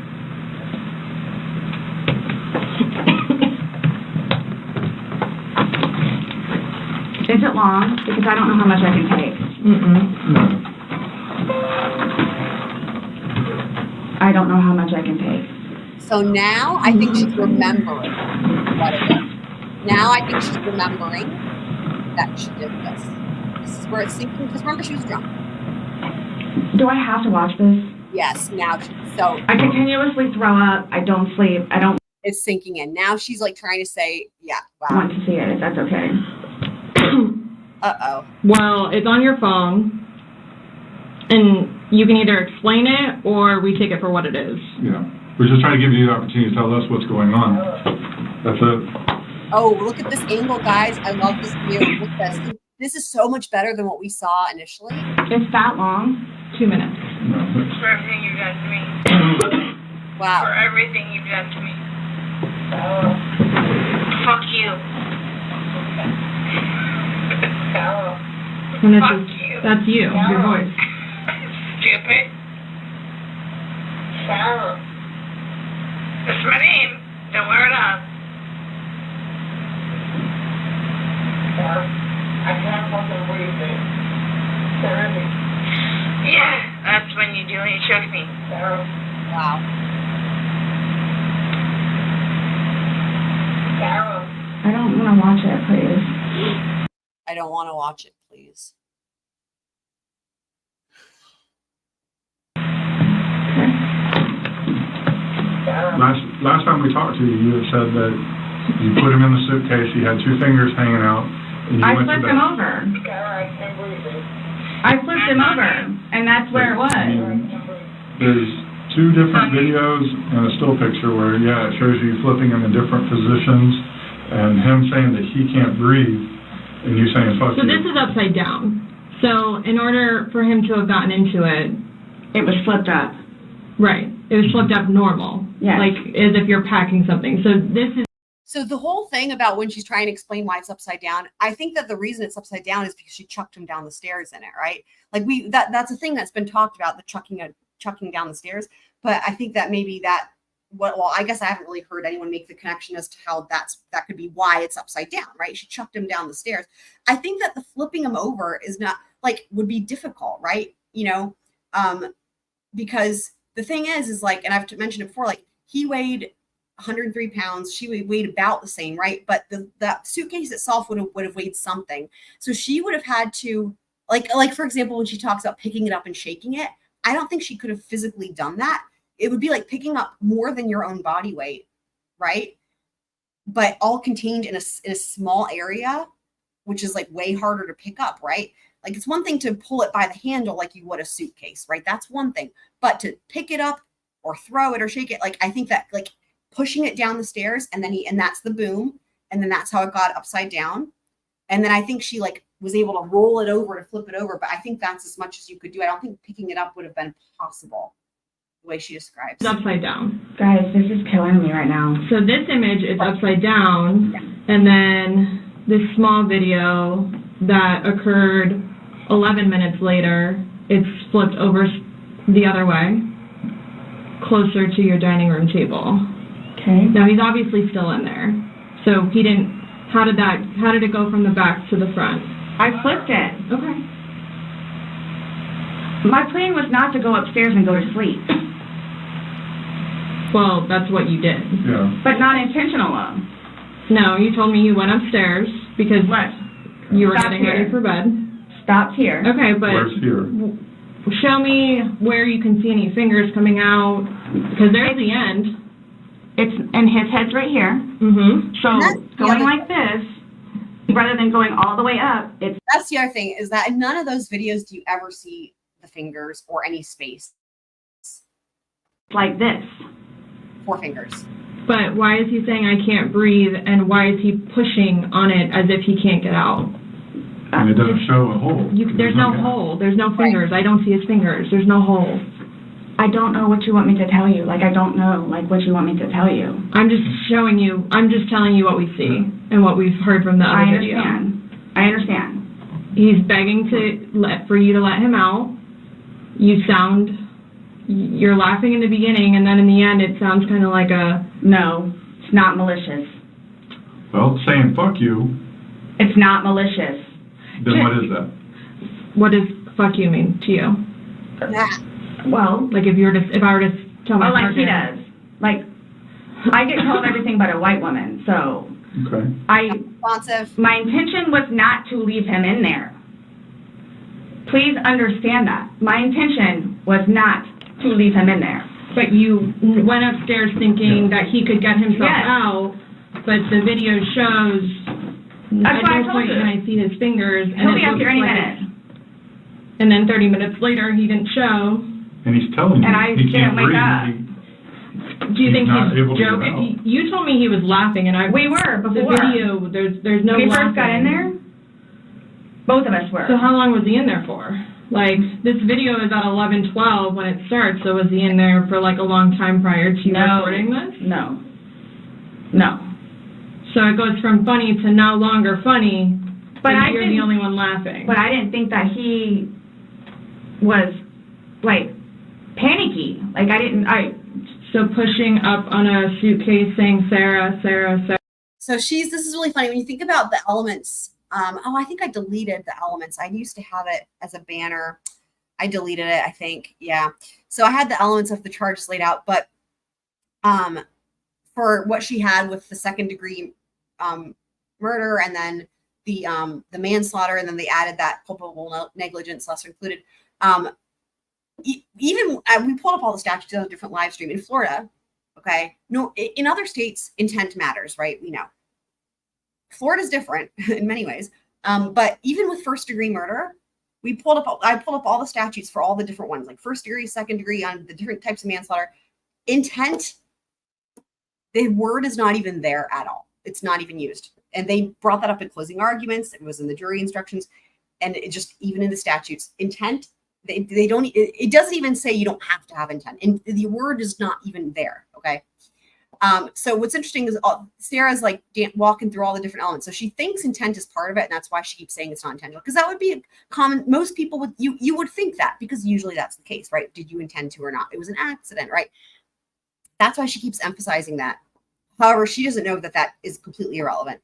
Is it long? Because I don't know how much I can take. No. I don't know how much I can take. So now I think she's remembering what it is. Now I think she's remembering that she did this. This is where it's sinking, because remember she was drunk. Do I have to watch this? Yes, now so I continuously throw up. I don't sleep. I don't. It's sinking in. Now she's like trying to say, yeah, wow. Want to see it, if that's okay. Uh-oh. Well, it's on your phone, and you can either explain it or we take it for what it is. Yeah. We're just trying to give you the opportunity to tell us what's going on. That's it. Oh, look at this angle, guys. I love this view. Look at this. This is so much better than what we saw initially. It's that long? 2 minutes. No, For everything you've done to me. Wow. For everything you've done to me. Fuck you. And it's Fuck just, you. that's you, your voice. Stupid. Sarah. That's my name. Don't wear it up. I can't fucking breathe it. Yeah, that's when you do it. You choke me. Wow. I don't want to watch it, please. I don't want to watch it, please. Last time we talked to you, you had said that you put him in the suitcase, he had 2 fingers hanging out, and you I went to flipped bed. him over. I flipped him over, and that's where it was. There's 2 different videos and a still picture where, yeah, it shows you flipping him in different positions, and him saying that he can't breathe, and you saying, fuck So you. this is upside down. So in order for him to have gotten into it, it was flipped up. Right. It was flipped up normal. Yes. Like as if you're packing something. So this is. So the whole thing about when she's trying to explain why it's upside down, I think that the reason it's upside down is because she chucked him down the stairs in it, right? Like that's a thing that's been talked about, the chucking down the stairs. But I think that maybe well, I guess I haven't really heard anyone make the connection as to how that could be why it's upside down, right? She chucked him down the stairs. I think that the flipping him over is not would be difficult, right? Because the thing is like, and I've mentioned it before, like he weighed 103 pounds. She weighed about the same, right? But the suitcase itself would have weighed something. So she would have had to, like for example, when she talks about picking it up and shaking it, I don't think she could have physically done that. It would be like picking up more than your own body weight, right? But all contained in a small area, which is like way harder to pick up, right? Like it's one thing to pull it by the handle like you would a suitcase, right? That's one thing. But to pick it up or throw it or shake it, like I think that like pushing it down the stairs and that's the boom. And then that's how it got upside down. And then I think she like was able to roll it over to flip it over. But I think that's as much as you could do. I don't think picking it up would have been possible the way she describes. It's upside down. Guys, this is killing me right now. So this image is upside down. Yeah. And then this small video that occurred 11 minutes later, it's flipped over the other way, closer to your dining room table. Okay. Now he's obviously still in there. So he didn't, how did it go from the back to the front? I flipped it. Okay. My plan was not to go upstairs and go to sleep. Well, that's what you did. Yeah. But not intentional. No, you told me you went upstairs because what? You were getting ready for bed. Stopped here. Okay, but where's here? Show me where you can see any fingers coming out, because there's the end. And his head's right here. Mm-hmm. So going like this, rather than going all the way up, that's the other thing, is that in none of those videos do you ever see the fingers or any space. Like this. 4 fingers. But why is he saying I can't breathe, and why is he pushing on it as if he can't get out? And it doesn't show a hole. There's no hole. There's no fingers. Right. I don't see his fingers. There's no hole. I don't know what you want me to tell you. Like, I don't know, like, what you want me to tell you. I'm just showing you. I'm just telling you what we see and what we've heard from the other video. I understand. He's begging for you to let him out. You're laughing in the beginning, and then in the end, it sounds kind of like a... No, it's not malicious. Well, saying fuck you. It's not malicious. then what is that? What does fuck you mean to you? Well, like if I were to tell my partner. Like he does. Like, I get told everything but a white woman, so. Okay. My intention was not to leave him in there. Please understand that. My intention was not to leave him in there. But you went upstairs thinking that he could get himself out, but the video shows at no point can I see his fingers. He'll be up here any minute. And then 30 minutes later, he didn't show. And he's telling you he can't breathe. Do you think he's joking? You told me he was laughing, and we were before. The video, there's no when he laughing. first got in there, both of us were. So how long was he in there for? Like, this video is at 11:12 when it starts, so was he in there for like a long time prior to recording this? No. So it goes from funny to no longer funny, but you're the only one laughing. But I didn't think that he was, like, panicky. Like, So pushing up on a suitcase saying, Sarah. So this is really funny. When you think about the elements, I think I deleted the elements. I used to have it as a banner. I deleted it, I think. Yeah. So I had the elements of the charges laid out, but for what she had with the second degree murder and then the manslaughter, and then they added that culpable negligence lesser included. Even we pulled up all the statutes on a different live stream in Florida. Okay. No, in other states, intent matters, right? We know. Florida's different in many ways. But even with first degree murder, I pulled up all the statutes for all the different ones, like first degree, second degree, on the different types of manslaughter. Intent, the word is not even there at all. It's not even used. And they brought that up in closing arguments. It was in the jury instructions, and it just, even in the statutes, intent, they don't, it doesn't even say you don't have to have intent, and the word is not even there. Okay. So what's interesting is Sarah's like walking through all the different elements. So she thinks intent is part of it, and that's why she keeps saying it's not intentional, because that would be a common, most people would, you would think that, because usually that's the case, right? Did you intend to or not? It was an accident, right? That's why she keeps emphasizing that. However, she doesn't know that that is completely irrelevant.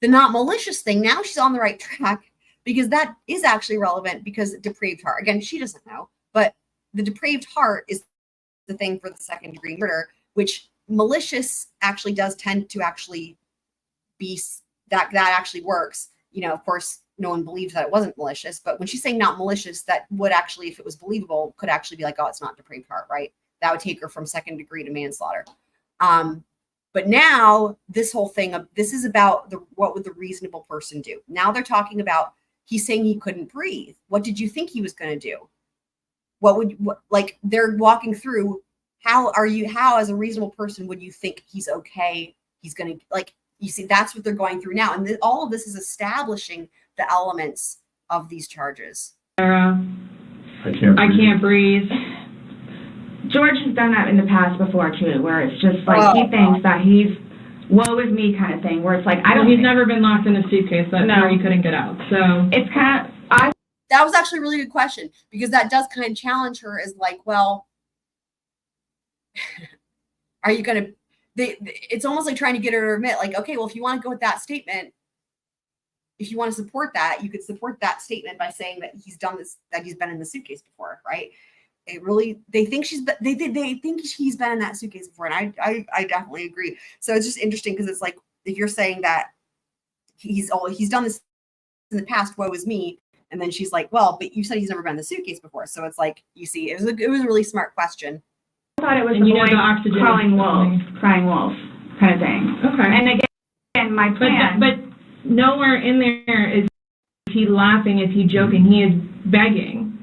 The not malicious thing, now she's on the right track, because that is actually relevant, because depraved heart, again, she doesn't know, but the depraved heart is the thing for the second degree murder, which malicious actually does tend to actually be that actually works. You know, of course, no one believes that it wasn't malicious, but when she's saying not malicious, that would actually, if it was believable, could actually be like, oh, it's not depraved heart, right? That would take her from second degree to manslaughter. But now this whole thing of this is about what would the reasonable person do? Now they're talking about, he's saying he couldn't breathe. What did you think he was going to do? Like they're walking through, how as a reasonable person would you think he's okay? He's going to, like, you see, that's what they're going through now. And all of this is establishing the elements of these charges. Sarah, I can't breathe. George has done that in the past before too, where it's just like he thinks that he's woe is me kind of thing, where it's like, he's never been locked in a suitcase. That's where he couldn't get out. So it's kind of, that was actually a really good question, because that does kind of challenge her as like, well, are you going to, it's almost like trying to get her to admit, like, okay, well, if you want to go with that statement, if you want to support that, you could support that statement by saying that he's done this, that he's been in the suitcase before, right? They think they think he's been in that suitcase before, and I definitely agree. So it's just interesting, because it's like, if you're saying that he's done this in the past, woe is me, and then she's like, well, but you said he's never been in the suitcase before, so it's like, you see, it was a really smart question. I thought it was the boy crying wolf kind of thing. Okay. And again, my plan, but nowhere in there is he laughing, is he joking? He is begging.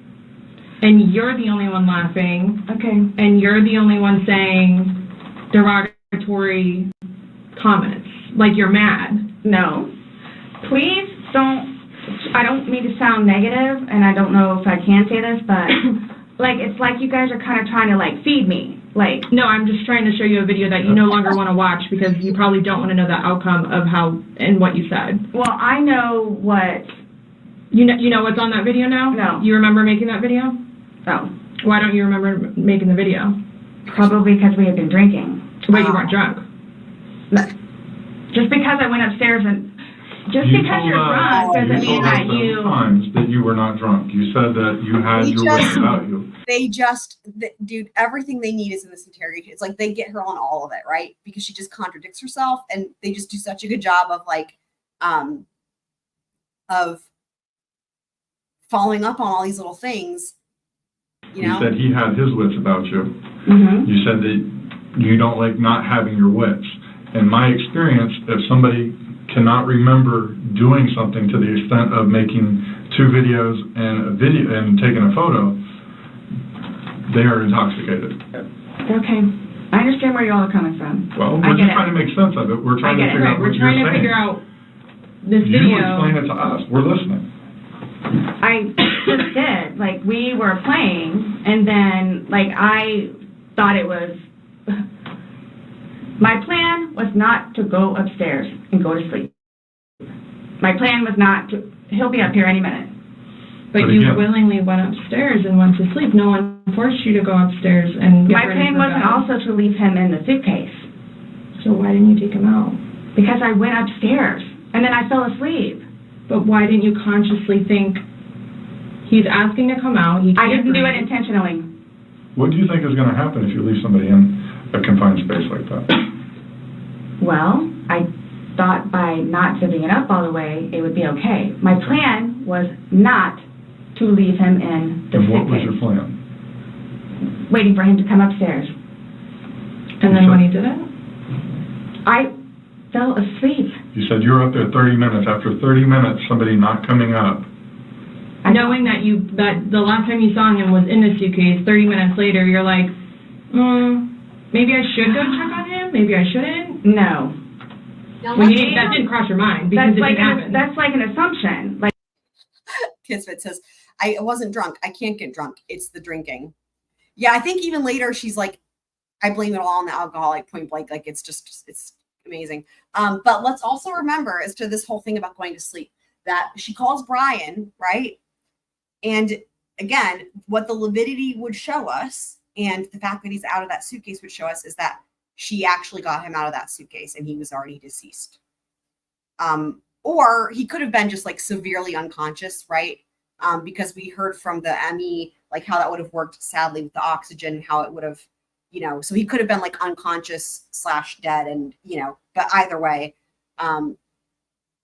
And you're the only one laughing. Okay. And you're the only one saying derogatory comments. Like you're mad. No. Please don't. I don't mean to sound negative, and I don't know if I can say this, but like, it's like you guys are kind of trying to like feed me. Like, no, I'm just trying to show you a video that you no longer want to watch, because you probably don't want to know the outcome of how and what you said. Well, I know what. You know what's on that video now? No. You remember making that video? No. Why don't you remember making the video? Probably because we had been drinking. But you weren't drunk. No. Just because I went upstairs and Just because you're drunk doesn't mean that you... times that you were not drunk. You said that you had your wits about you. Dude, everything they need is in this interrogation. It's like they get her on all of it, right? Because she just contradicts herself, and they just do such a good job of like, of following up on all these little things. You know? said he had his wits about you. Mm-hmm. You said that you don't like not having your wits. In my experience, if somebody cannot remember doing something to the extent of making 2 videos and taking a photo, they are intoxicated. Okay. I understand where you all are coming from. Well, we're just trying to make sense of it. We're trying to figure out what you're saying. We're trying to figure out this video. video. You explain it to us. We're listening. I just did. Like, we were playing, and then, like, I thought it was... My plan was not to go upstairs and go to sleep. My plan was not to... He'll be up here any minute. But you willingly went upstairs and went to sleep. No one forced you to go upstairs and get My plan wasn't also to leave him in the suitcase. So why didn't you take him out? Because I went upstairs, and then I fell asleep. But why didn't you consciously think, he's asking to come out, I didn't do it intentionally. What do you think is going to happen if you leave somebody in a confined space like that? Well, I thought by not zipping it up all the way, it would be okay. My plan was not to leave him in the suitcase. And what was your plan? Waiting for him to come upstairs. And then when he did it? I fell asleep. You said you were up there 30 minutes. After 30 minutes, somebody not coming up. Knowing that the last time you saw him was in the suitcase, 30 minutes later, you're like, maybe I should go check on him? Maybe I shouldn't? No. Well, that didn't cross your mind because it didn't happen. That's like an assumption. Like Kismet says, I wasn't drunk. I can't get drunk. It's the drinking. Yeah, I think even later she's like, I blame it all on the alcohol, like point blank. Like it's amazing. But let's also remember as to this whole thing about going to sleep that she calls Brian, right? And again, what the lividity would show us and the fact that he's out of that suitcase would show us is that she actually got him out of that suitcase and he was already deceased. Or he could have been just like severely unconscious, right? Because we heard from the ME, like how that would have worked sadly with the oxygen, how it would have, so he could have been like unconscious / dead and, but either way,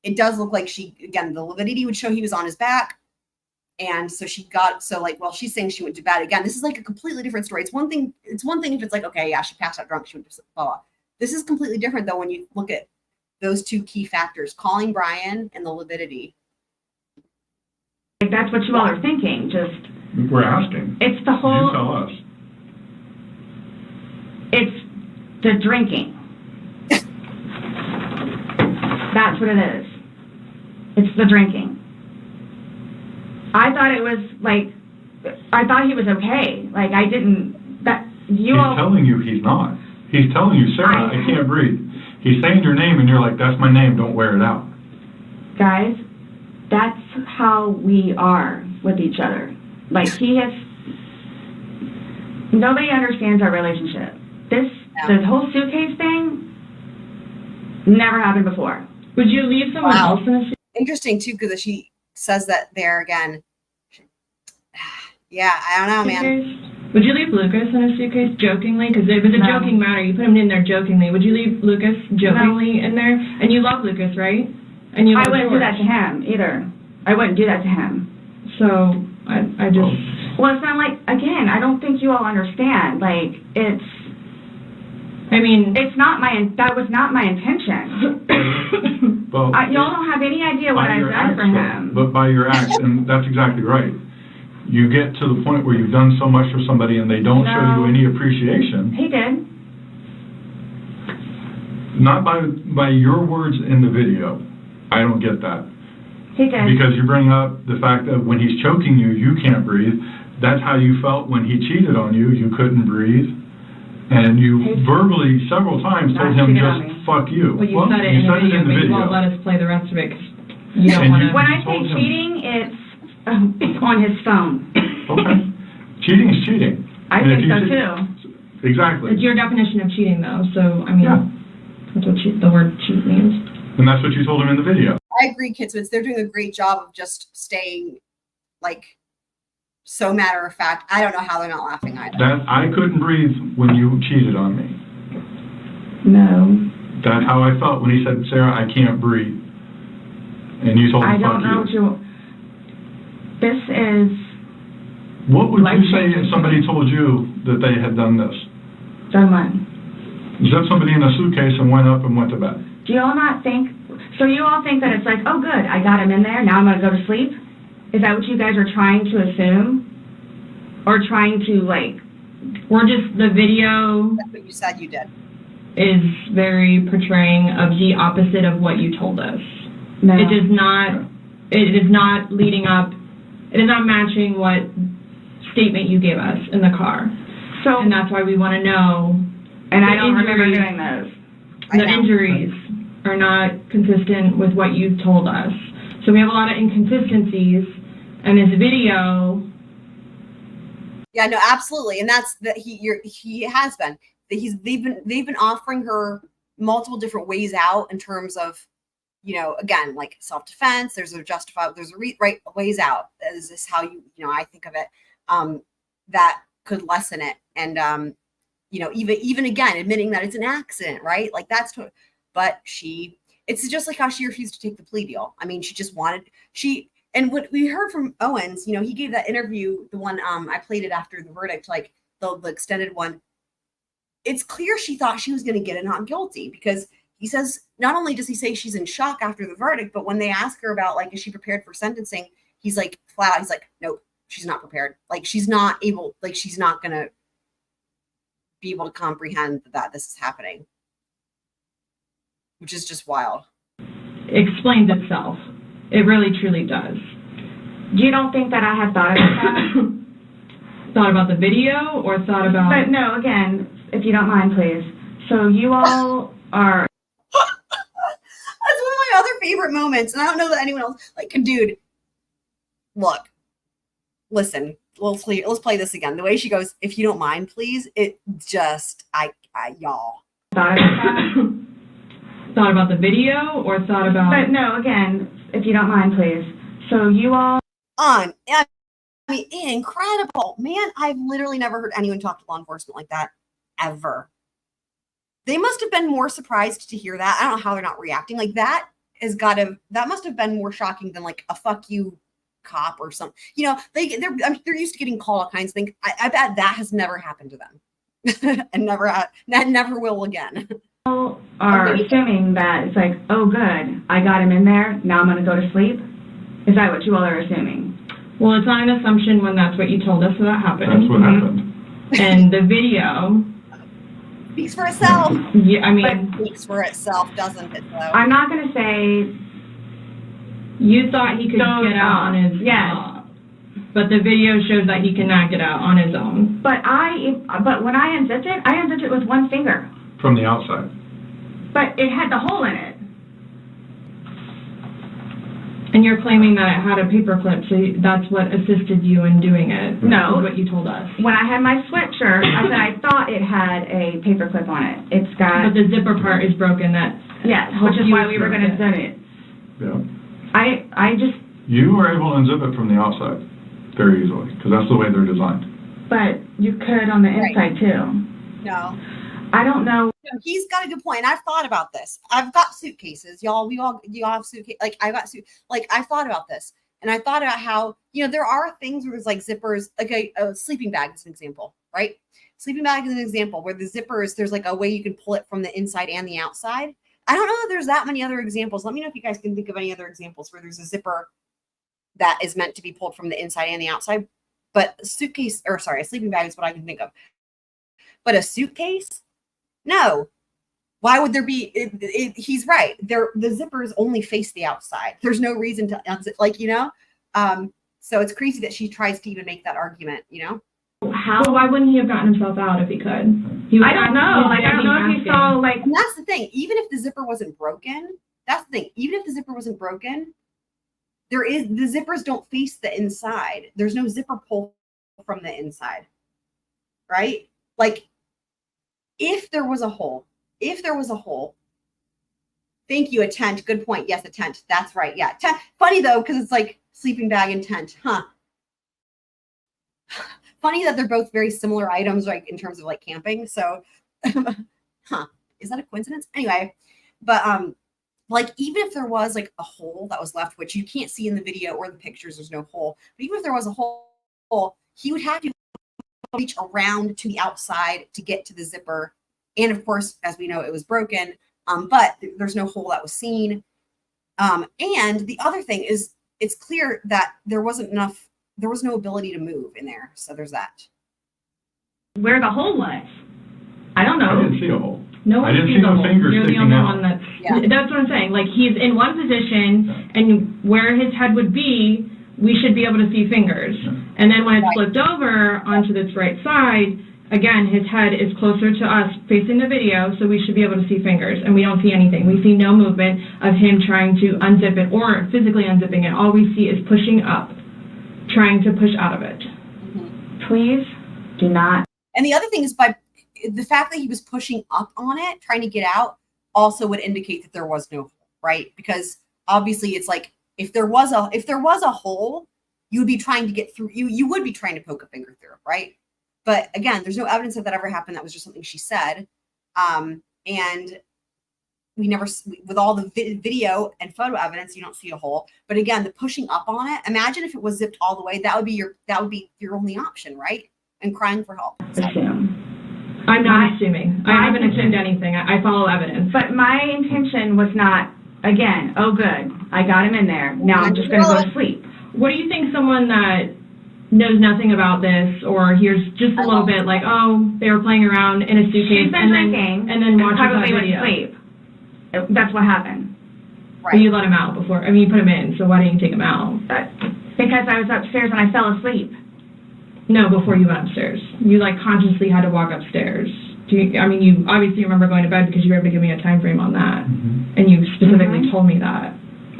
it does look like again, the lividity would show he was on his back. And so she's saying she went to bed. Again, this is like a completely different story. It's one thing if it's like, okay, yeah, she passed out drunk, she went to blah, blah. This is completely different though when you look at those 2 key factors, calling Brian and the lividity. That's what you all are thinking. We're asking. It's the whole... You tell us. It's the drinking. That's what it is. It's the drinking. I thought it was like, I thought he was okay. Like I didn't, he's telling you he's not. He's telling you, Sarah, I can't breathe. He's saying your name and you're like, that's my name, don't wear it out. Guys, that's how we are with each other. Like nobody understands our relationship. This whole suitcase thing never happened before. Would you leave someone else in a suitcase? Interesting too, because she says that there again. Yeah, I don't know, man. Would you leave Lucas in a suitcase jokingly? Because it was a joking matter. You put him in there jokingly. Would you leave Lucas jokingly in there? And you love Lucas, right? And I wouldn't do that to him either. I wouldn't do that to him. So I just. Well, it's not like, again, I don't think you all understand. Like it's. That was not my intention. Well, y'all don't have any idea what I've done for him. But by your acts, and that's exactly right. You get to the point where you've done so much for somebody and they don't show you any appreciation. He did. Not by your words in the video. I don't get that. He did. Because you bring up the fact that when he's choking you, you can't breathe. That's how you felt when he cheated on you. You couldn't breathe. And you verbally several times told him just fuck you. Well, you said it in the video, but you won't let us play the rest of it. You don't want to. When I say cheating, it's on his phone. Okay. Cheating is cheating. I think so too. Exactly. It's your definition of cheating, though. So, I mean, that's what the word cheat means. And that's what you told him in the video. I agree, Kitswitz. They're doing a great job of just staying like so matter of fact. I don't know how they're not laughing either. That I couldn't breathe when you cheated on me. No. That's how I felt when he said, Sarah, I can't breathe. And you told me, I don't know what you. This is. What would you say if somebody told you that they had done this? Done what? Zipped somebody in a suitcase and went up and went to bed. Do you all not think? So you all think that it's like, oh, good, I got him in there. Now I'm going to go to sleep. Is that what you guys are trying to assume, or trying to like? We're just the video. That's what you said you did. Is very portraying of the opposite of what you told us. No. It does not. It is not leading up. It is not matching what statement you gave us in the car. So, and that's why we want to know. And I don't remember doing those. The injuries are not consistent with what you told us. So we have a lot of inconsistencies, and this video. Yeah, no, absolutely, and that's that he has been. They've been offering her multiple different ways out in terms of, again, like self-defense. There's a right ways out. Is this how I think of it? That could lessen it, and even again admitting that it's an accident, right? Like but it's just like how she refused to take the plea deal. I mean, she just and what we heard from Owens, he gave that interview, the one I played it after the verdict, like the extended one. It's clear she thought she was going to get a not guilty, because he says, not only does he say she's in shock after the verdict, but when they ask her about, like, is she prepared for sentencing? He's like, flat out, he's like, nope, she's not prepared. Like, she's not going to be able to comprehend that this is happening, which is just wild. Explains itself. It really, truly does. You don't think that I had thought about that? Thought about the video, or thought about... But no, again, if you don't mind, please. So you all are... That's one of my other favorite moments, and I don't know that anyone else... Like, dude, look, listen, let's play this again. The way she goes, if you don't mind, please, it just... y'all. Thought about the video, or thought about... But no, again, if you don't mind, please. So you all... I mean, incredible. Man, I've literally never heard anyone talk to law enforcement like that, ever. They must have been more surprised to hear that. I don't know how they're not reacting. Like, that must have been more shocking than, like, a fuck you cop or something. They're used to getting called all kinds of things. I bet that has never happened to them. And never will again. Are assuming that it's like, oh, good, I got him in there, now I'm going to go to sleep? Is that what you all are assuming? Well, it's not an assumption when that's what you told us that happened. That's what happened. And the video... Speaks for itself. Yeah, I mean... But speaks for itself, doesn't it, though? I'm not going to say... You thought he could get out on his... Yes. But the video shows that he cannot get out on his own. But when I unzipped it with one finger. From the outside. But it had the hole in it. And you're claiming that it had a paper clip, so that's what assisted you in doing it. No. Is what you told us. When I had my sweatshirt, I said I thought it had a paper clip on it. It's got... But the zipper part is broken. Yes, which is why we were going to zip it. Yeah. I just... You were able to unzip it from the outside very easily, because that's the way they're designed. But you could on the inside, too. No. I don't know. He's got a good point. I've thought about this. I've got suitcases, y'all. You all have suitcases. Like, I thought about this, and I thought about how there are things where there's like zippers. Like a sleeping bag is an example, right? Sleeping bag is an example where the zippers, there's like a way you can pull it from the inside and the outside. I don't know that there's that many other examples. Let me know if you guys can think of any other examples where there's a zipper that is meant to be pulled from the inside and the outside. But a sleeping bag is what I can think of. But a suitcase. No. Why would there be? He's right. The zippers only face the outside. There's no reason to unzip, So it's crazy that she tries to even make that argument, How? Well, why wouldn't he have gotten himself out if he could? I don't know. I don't know if he saw, And that's the thing. Even if the zipper wasn't broken, the zippers don't face the inside. There's no zipper pull from the inside, right? Like, if there was a hole Thank you, a tent. Good point. Yes, a tent. That's right. Yeah. Funny though, because it's like sleeping bag and tent. Huh. Funny that they're both very similar items, like in terms of like camping. So, huh. Is that a coincidence? Anyway, but like even if there was like a hole that was left, which you can't see in the video or the pictures, there's no hole. But even if there was a hole, he would have to reach around to the outside to get to the zipper. And of course, as we know, it was broken. But there's no hole that was seen. And the other thing is, it's clear that there was no ability to move in there. So there's that. Where the hole was, I don't know. I didn't see a hole. No one I didn't sees see the no hole. fingers You're the sticking only out. one that's what I'm saying. Like he's in one position, and where his head would be, we should be able to see fingers. And then when it's flipped over onto this right side, again, his head is closer to us facing the video, so we should be able to see fingers, and we don't see anything. We see no movement of him trying to unzip it or physically unzipping it. All we see is pushing up, trying to push out of it. Please do not. And the other thing is, by the fact that he was pushing up on it, trying to get out, also would indicate that there was no hole, right? Because obviously it's like, if there was a hole, you would be trying to get through, you would be trying to poke a finger through, right? But again, there's no evidence that ever happened. That was just something she said. And we never, with all the video and photo evidence, you don't see a hole. But again, the pushing up on it, imagine if it was zipped all the way, that would be your only option, right? And crying for help. Assume. I'm not assuming. I haven't assumed anything. I follow evidence. But my intention was not, again, oh good, I got him in there. Now I'm just going to go to sleep. What do you think someone that knows nothing about this or hears just a little bit like, oh, they were playing around in a suitcase and then watches that video? Sleep. That's what happened. Right. But you let him out before. I mean, you put him in, so why didn't you take him out? Because I was upstairs and I fell asleep. No, before you went upstairs. You like consciously had to walk upstairs. You obviously remember going to bed because you were able to give me a time frame on that. Mm-hmm. And you specifically told me that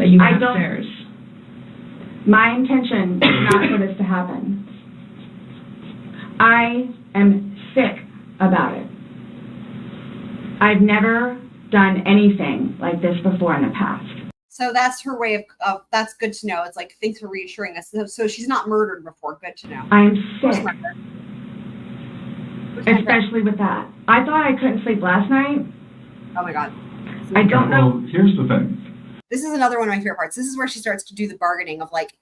you went upstairs. My intention is not for this to happen. I am sick about it. I've never done anything like this before in the past. So that's her way of that's good to know. It's like, thanks for reassuring us. So she's not murdered before. Good to know. I'm sick. Especially with that. I thought I couldn't sleep last night. Oh my God. I don't know. Well, here's the thing. This is another one of my favorite parts. This is where she starts to do the bargaining of like,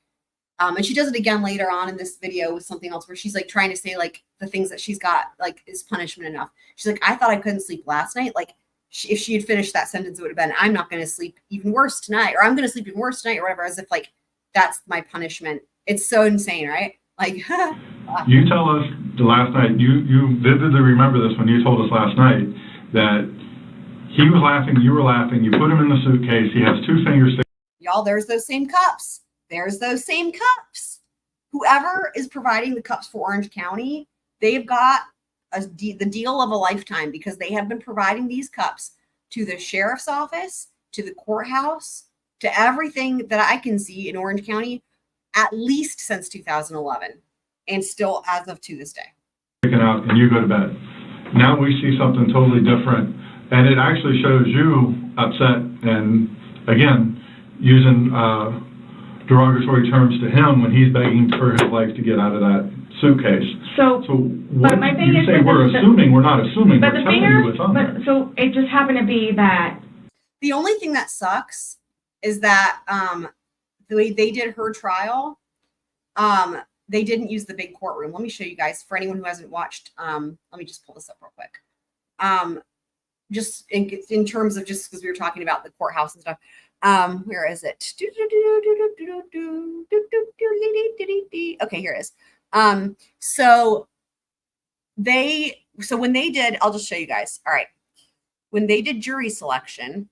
and she does it again later on in this video with something else where she's like trying to say like the things that she's got like is punishment enough. She's like, I thought I couldn't sleep last night. Like if she had finished that sentence, it would have been, I'm not going to sleep even worse tonight, or I'm going to sleep even worse tonight, or whatever, as if like that's my punishment. It's so insane, right? Like, you tell us the last night, you vividly remember this when you told us last night that he was laughing, you were laughing, you put him in the suitcase, he has two fingers. Y'all, there's those same cups. There's those same cups. Whoever is providing the cups for Orange County, they've got the deal of a lifetime, because they have been providing these cups to the sheriff's office, to the courthouse, to everything that I can see in Orange County, at least since 2011, and still as of to this day. Taken out and you go to bed. Now we see something totally different, and it actually shows you upset and, again, using derogatory terms to him when he's begging for his life to get out of that suitcase. So what but my thing you is say we're assuming, we're not assuming, but we're the telling finger, you what's on there. So it just happened to be that. The only thing that sucks is that the way they did her trial, they didn't use the big courtroom. Let me show you guys, for anyone who hasn't watched. Let me just pull this up real quick. Just in terms of, just because we were talking about the courthouse and stuff. Where is it? Okay, here it is. So when they did, I'll just show you guys. All right. When they did jury selection.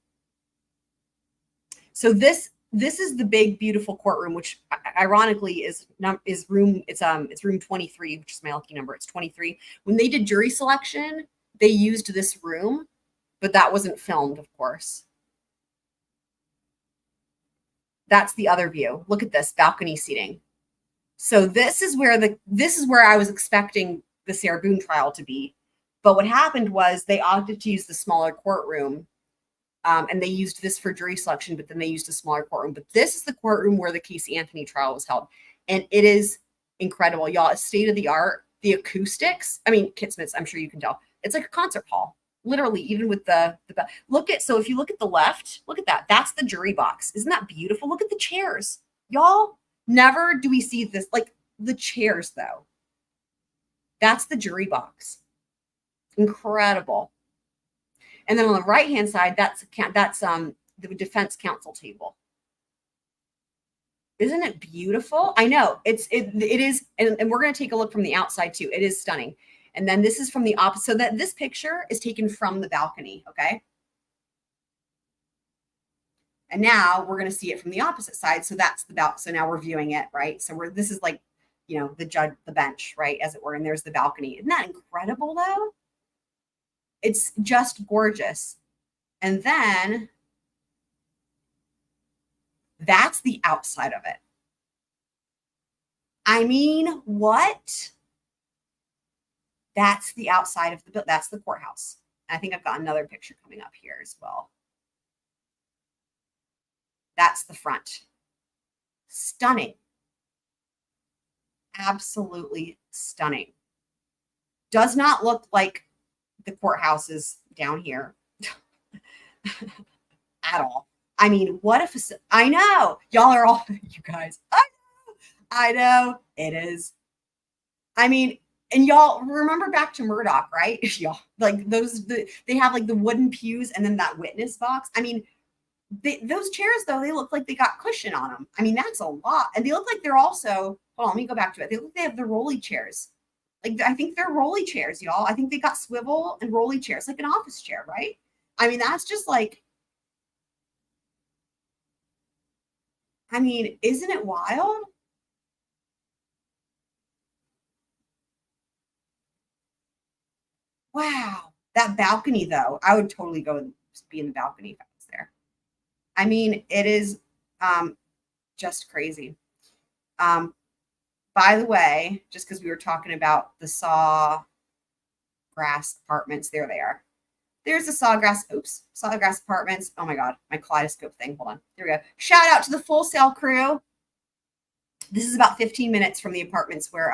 So this is the big, beautiful courtroom, which ironically is room. It's room 23, which is my lucky number. It's 23. When they did jury selection, they used this room, but that wasn't filmed, of course. That's the other view. Look at this balcony seating. So this is where I was expecting the Sarah Boone trial to be. But what happened was they opted to use the smaller courtroom And they used this for jury selection, but then they used a smaller courtroom. But this is the courtroom where the Casey Anthony trial was held. And it is incredible, y'all. It's state of the art. The acoustics, I mean, Kit Smith's, I'm sure you can tell. It's like a concert hall, literally, even with the so if you look at the left, look at that. That's the jury box. Isn't that beautiful? Look at the chairs. Y'all, never do we see this, like the chairs though. That's the jury box. Incredible. And then on the right-hand side, that's the defense counsel table. Isn't it beautiful? I know it is. And we're going to take a look from the outside too. It is stunning. And then this is from the opposite. So that this picture is taken from the balcony. Okay. And now we're going to see it from the opposite side. So that's the balcony. So now we're viewing it, right? So this is like, you know, the bench, right? As it were. And there's the balcony. Isn't that incredible though? It's just gorgeous. And then that's the outside of it. I mean, what? That's the outside of that's the courthouse. I think I've got another picture coming up here as well. That's the front. Stunning. Absolutely stunning. Does not look like the courthouse is down here at all. I mean, what if I know y'all are all, you guys, I know it is. I mean, and y'all remember back to Murdoch, right? Y'all like they have like the wooden pews and then that witness box. I mean, those chairs though, they look like they got cushion on them. I mean, that's a lot. And they look like they're also, hold on, let me go back to it. They look like they have the rolly chairs. Like, I think they're rolly chairs, y'all. I think they got swivel and rolly chairs, like an office chair, right? I mean, that's just like, I mean, isn't it wild? Wow. That balcony, though, I would totally go and be in the balcony if I was there. I mean, it is just crazy. By the way, just because we were talking about the Sawgrass Apartments, there they are. There's the Sawgrass Apartments. Oh my God, my kaleidoscope thing. Hold on. There we go. Shout out to the Fullsail crew. This is about 15 minutes from the apartments where,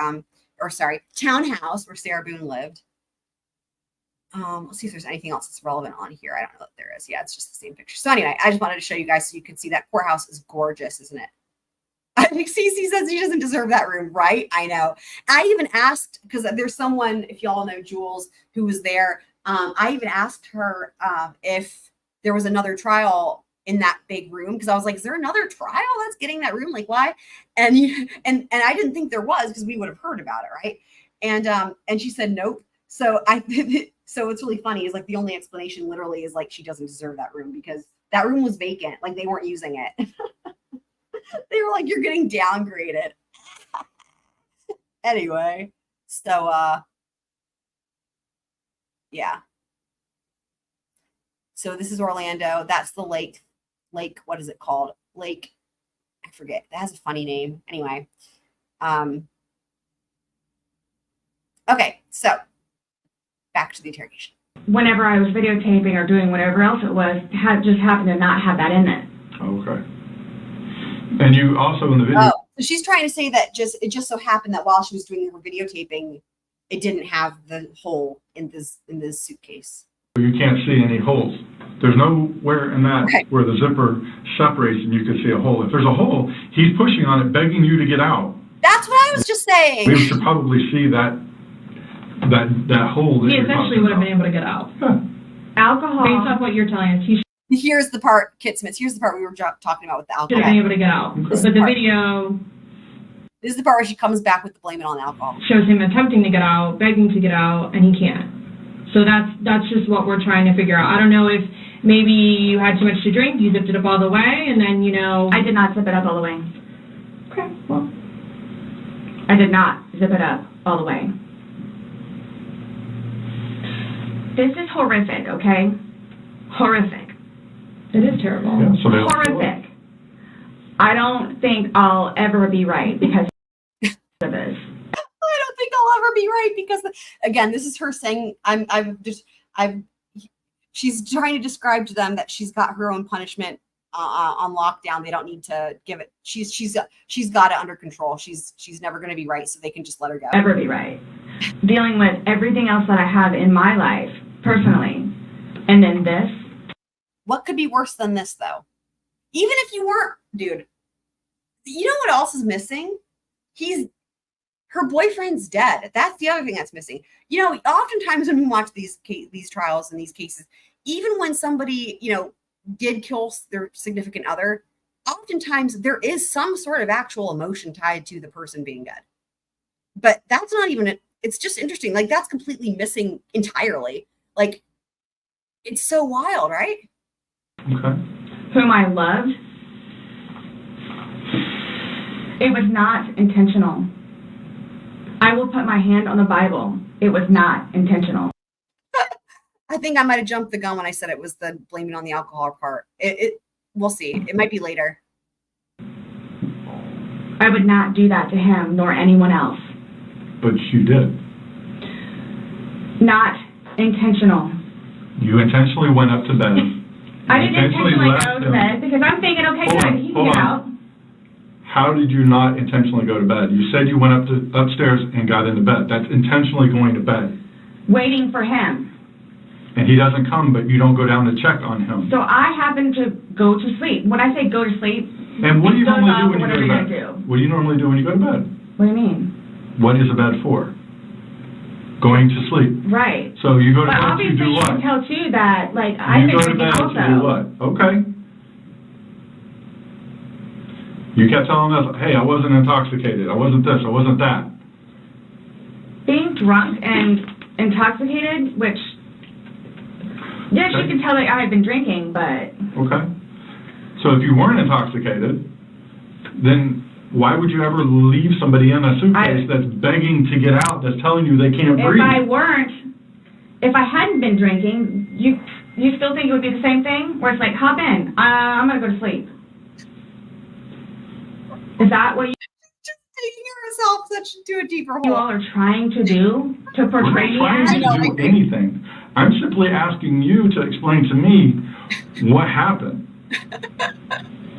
townhouse where Sarah Boone lived. Let's see if there's anything else that's relevant on here. I don't know if there is. Yeah, it's just the same picture. So anyway, I just wanted to show you guys so you could see that courthouse is gorgeous, isn't it? I think Cece says she doesn't deserve that room, right? I know. I even asked, because there's someone, if y'all know Jules, who was there. I even asked her if there was another trial in that big room, because I was like, is there another trial that's getting that room? Like, why? And I didn't think there was, because we would have heard about it, right? And she said nope. So so what's really funny is like the only explanation literally is like she doesn't deserve that room because that room was vacant, like they weren't using it. They were like, you're getting downgraded. Anyway, so yeah. So this is Orlando. That's the lake. What is it called? Lake, I forget. That has a funny name. Anyway. Okay, so back to the interrogation. Whenever I was videotaping or doing whatever else it was, just happened to not have that in it. Okay. And you also in the video. Oh, so she's trying to say that it just so happened that while she was doing her videotaping, it didn't have the hole in this suitcase. You can't see any holes. There's nowhere in that where the zipper separates and you can see a hole. If there's a hole, he's pushing on it, begging you to get out. That's what I was just saying. We should probably see that hole. He essentially would have been able to get out. Huh. Alcohol. Based off what you're telling us, he Here's the part, Kit Smith. Here's the part we were talking about with the alcohol. should have been able to get out. But the video. This is the part where she comes back with the blame it on alcohol. Shows him attempting to get out, begging to get out, and he can't. So that's just what we're trying to figure out. I don't know if maybe you had too much to drink, you zipped it up all the way, and then, I did not zip it up all the way. Okay, well. I did not zip it up all the way. This is horrific, okay? Horrific. It is terrible. Yeah, so horrific. I don't think I'll ever be right because of this. I don't think I'll ever be right because, again, this is her saying, she's trying to describe to them that she's got her own punishment on lockdown. They don't need to give it. She's got it under control. She's never going to be right, so they can just let her go. Ever be right. Dealing with everything else that I have in my life personally, and then this. What could be worse than this, though? Even if you weren't, dude. You know what else is missing? Her boyfriend's dead. That's the other thing that's missing. You know, oftentimes when we watch these trials and these cases, even when somebody, you know, did kill their significant other, oftentimes there is some sort of actual emotion tied to the person being dead. But that's not even it. It's just interesting. Like, that's completely missing entirely. Like, it's so wild, right? Okay. Whom I loved, it was not intentional. I will put my hand on the Bible. It was not intentional. I think I might have jumped the gun when I said it was the blaming on the alcohol part. We'll see. It might be later. I would not do that to him nor anyone else. But you did. Not intentional. You intentionally went up to bed. I didn't intentionally go to bed because I'm thinking, okay, good, he can get out. How did you not intentionally go to bed? You said you went upstairs and got into bed. That's intentionally going to bed. Waiting for him. And he doesn't come, but you don't go down to check on him. So I happen to go to sleep. When I say go to sleep, and what do you normally do when you go to bed? Do. What do you normally do when you go to bed? What do you mean? What is a bed for? Going to sleep. Right. So you go to bed to do what? But obviously you can tell too that, like, I've been drinking also. You go to bed to do what? Okay. You kept telling us, hey, I wasn't intoxicated. I wasn't this. I wasn't that. Being drunk and intoxicated, which, yes, you can tell that I had been drinking, but... Okay. So if you weren't intoxicated, then why would you ever leave somebody in a suitcase that's begging to get out, that's telling you they can't breathe? If I hadn't been drinking, you still think it would be the same thing? Where it's like, hop in, I'm going to go to sleep. Is that what you... Just taking yourself to a deeper hole. You all are trying to do to portray me as? We're not trying to do anything. I'm simply asking you to explain to me what happened.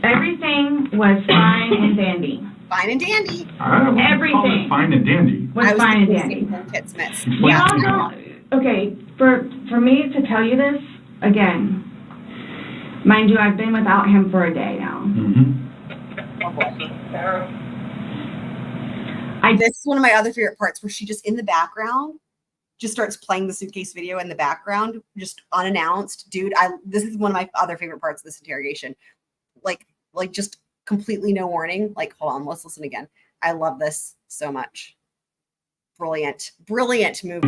Everything was fine and dandy. Fine and dandy. I don't call it fine and dandy. Was fine and dandy. Yeah. Okay, for me to tell you this, again, mind you, I've been without him for a day now. Mm-hmm. This is one of my other favorite parts where she just in the background just starts playing the suitcase video in the background, just unannounced. Dude, this is one of my other favorite parts of this interrogation. Like just completely no warning. Like, hold on, let's listen again. I love this so much. Brilliant move.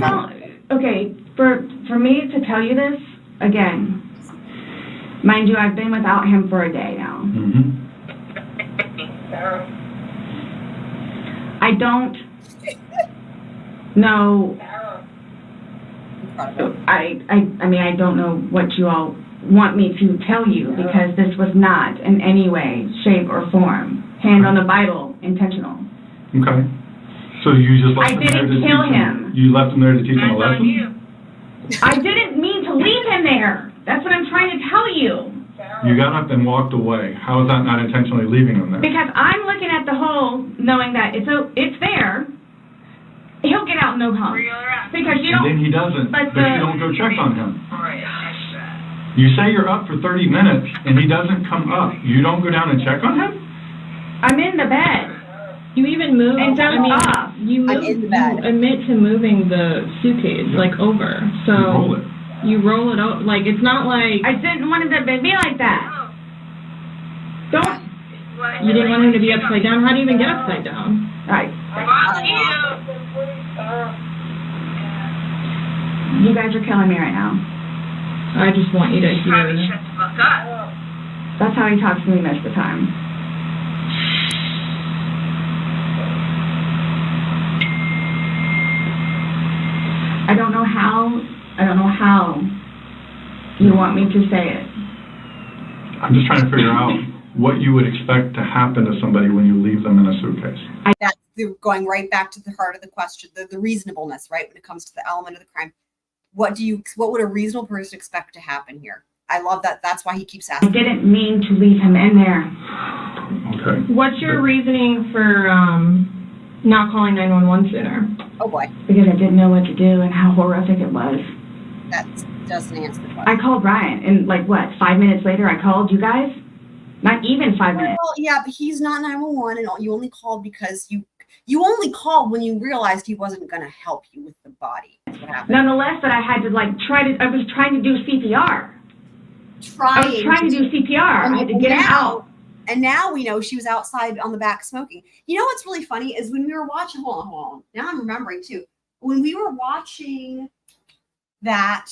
Okay, for me to tell you this, again, mind you, I've been without him for a day now. Mm-hmm. I don't know. I mean, I don't know what you all want me to tell you because this was not in any way, shape, or form, hand on the Bible, intentional. Okay. So you just left him there to teach him. I didn't kill him. You left him there to teach him a lesson? I didn't mean to leave him there. That's what I'm trying to tell you. You got up and walked away. How is that not intentionally leaving him there? Because I'm looking at the hole, knowing that it's there. He'll get out no problem. Because you don't. And then he doesn't. But you don't go check on him. You say you're up for 30 minutes and he doesn't come up. You don't go down and check on him? I'm in the bed. You even moved. And you admit to moving the suitcase over. So. You roll it. You roll it out, it's not like... I didn't want it to be like that. Don't... You didn't want him to be upside down? How do you even get upside down? Right. You guys are killing me right now. I just want you to hear... That's how he talks to me most of the time. I don't know how you want me to say it. I'm just trying to figure out what you would expect to happen to somebody when you leave them in a suitcase. That's going right back to the heart of the question, the reasonableness, right, when it comes to the element of the crime. What would a reasonable person expect to happen here? I love that. That's why he keeps asking. I didn't mean to leave him in there. Okay. What's your reasoning for not calling 911 sooner? Oh boy. Because I didn't know what to do and how horrific it was. That doesn't answer the question. I called Brian, and like what, 5 minutes later I called you guys? Not even 5 minutes. Well, yeah, but he's not 911, and you only called because you only called when you realized he wasn't going to help you with the body. That's what happened. Nonetheless, that I had to I was trying to do CPR. I was trying to do CPR. I had to get him out. And now we know she was outside on the back smoking. You know what's really funny is when we were watching, hold on. Now I'm remembering too. When we were watching that,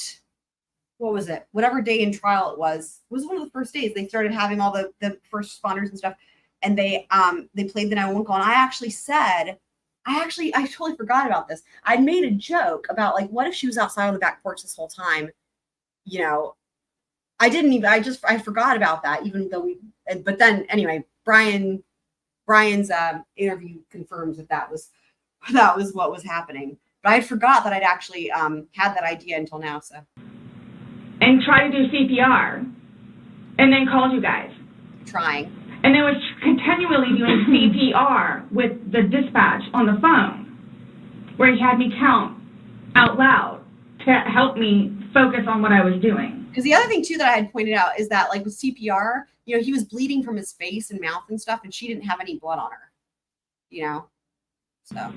what was it? Whatever day in trial it was one of the first days. They started having all the first responders and stuff. And they played the 911 call. And I totally forgot about this. I made a joke about like, what if she was outside on the back porch this whole time? You know, I forgot about that, even though but then anyway, Brian's interview confirms that was what was happening. But I forgot that I'd actually had that idea until now. So. And try to do CPR, and then called you guys. Trying. And then was continually doing CPR with the dispatch on the phone, where he had me count out loud to help me focus on what I was doing. Because the other thing, too, that I had pointed out is that, like, with CPR, you know, he was bleeding from his face and mouth and stuff, and she didn't have any blood on her, you know? So.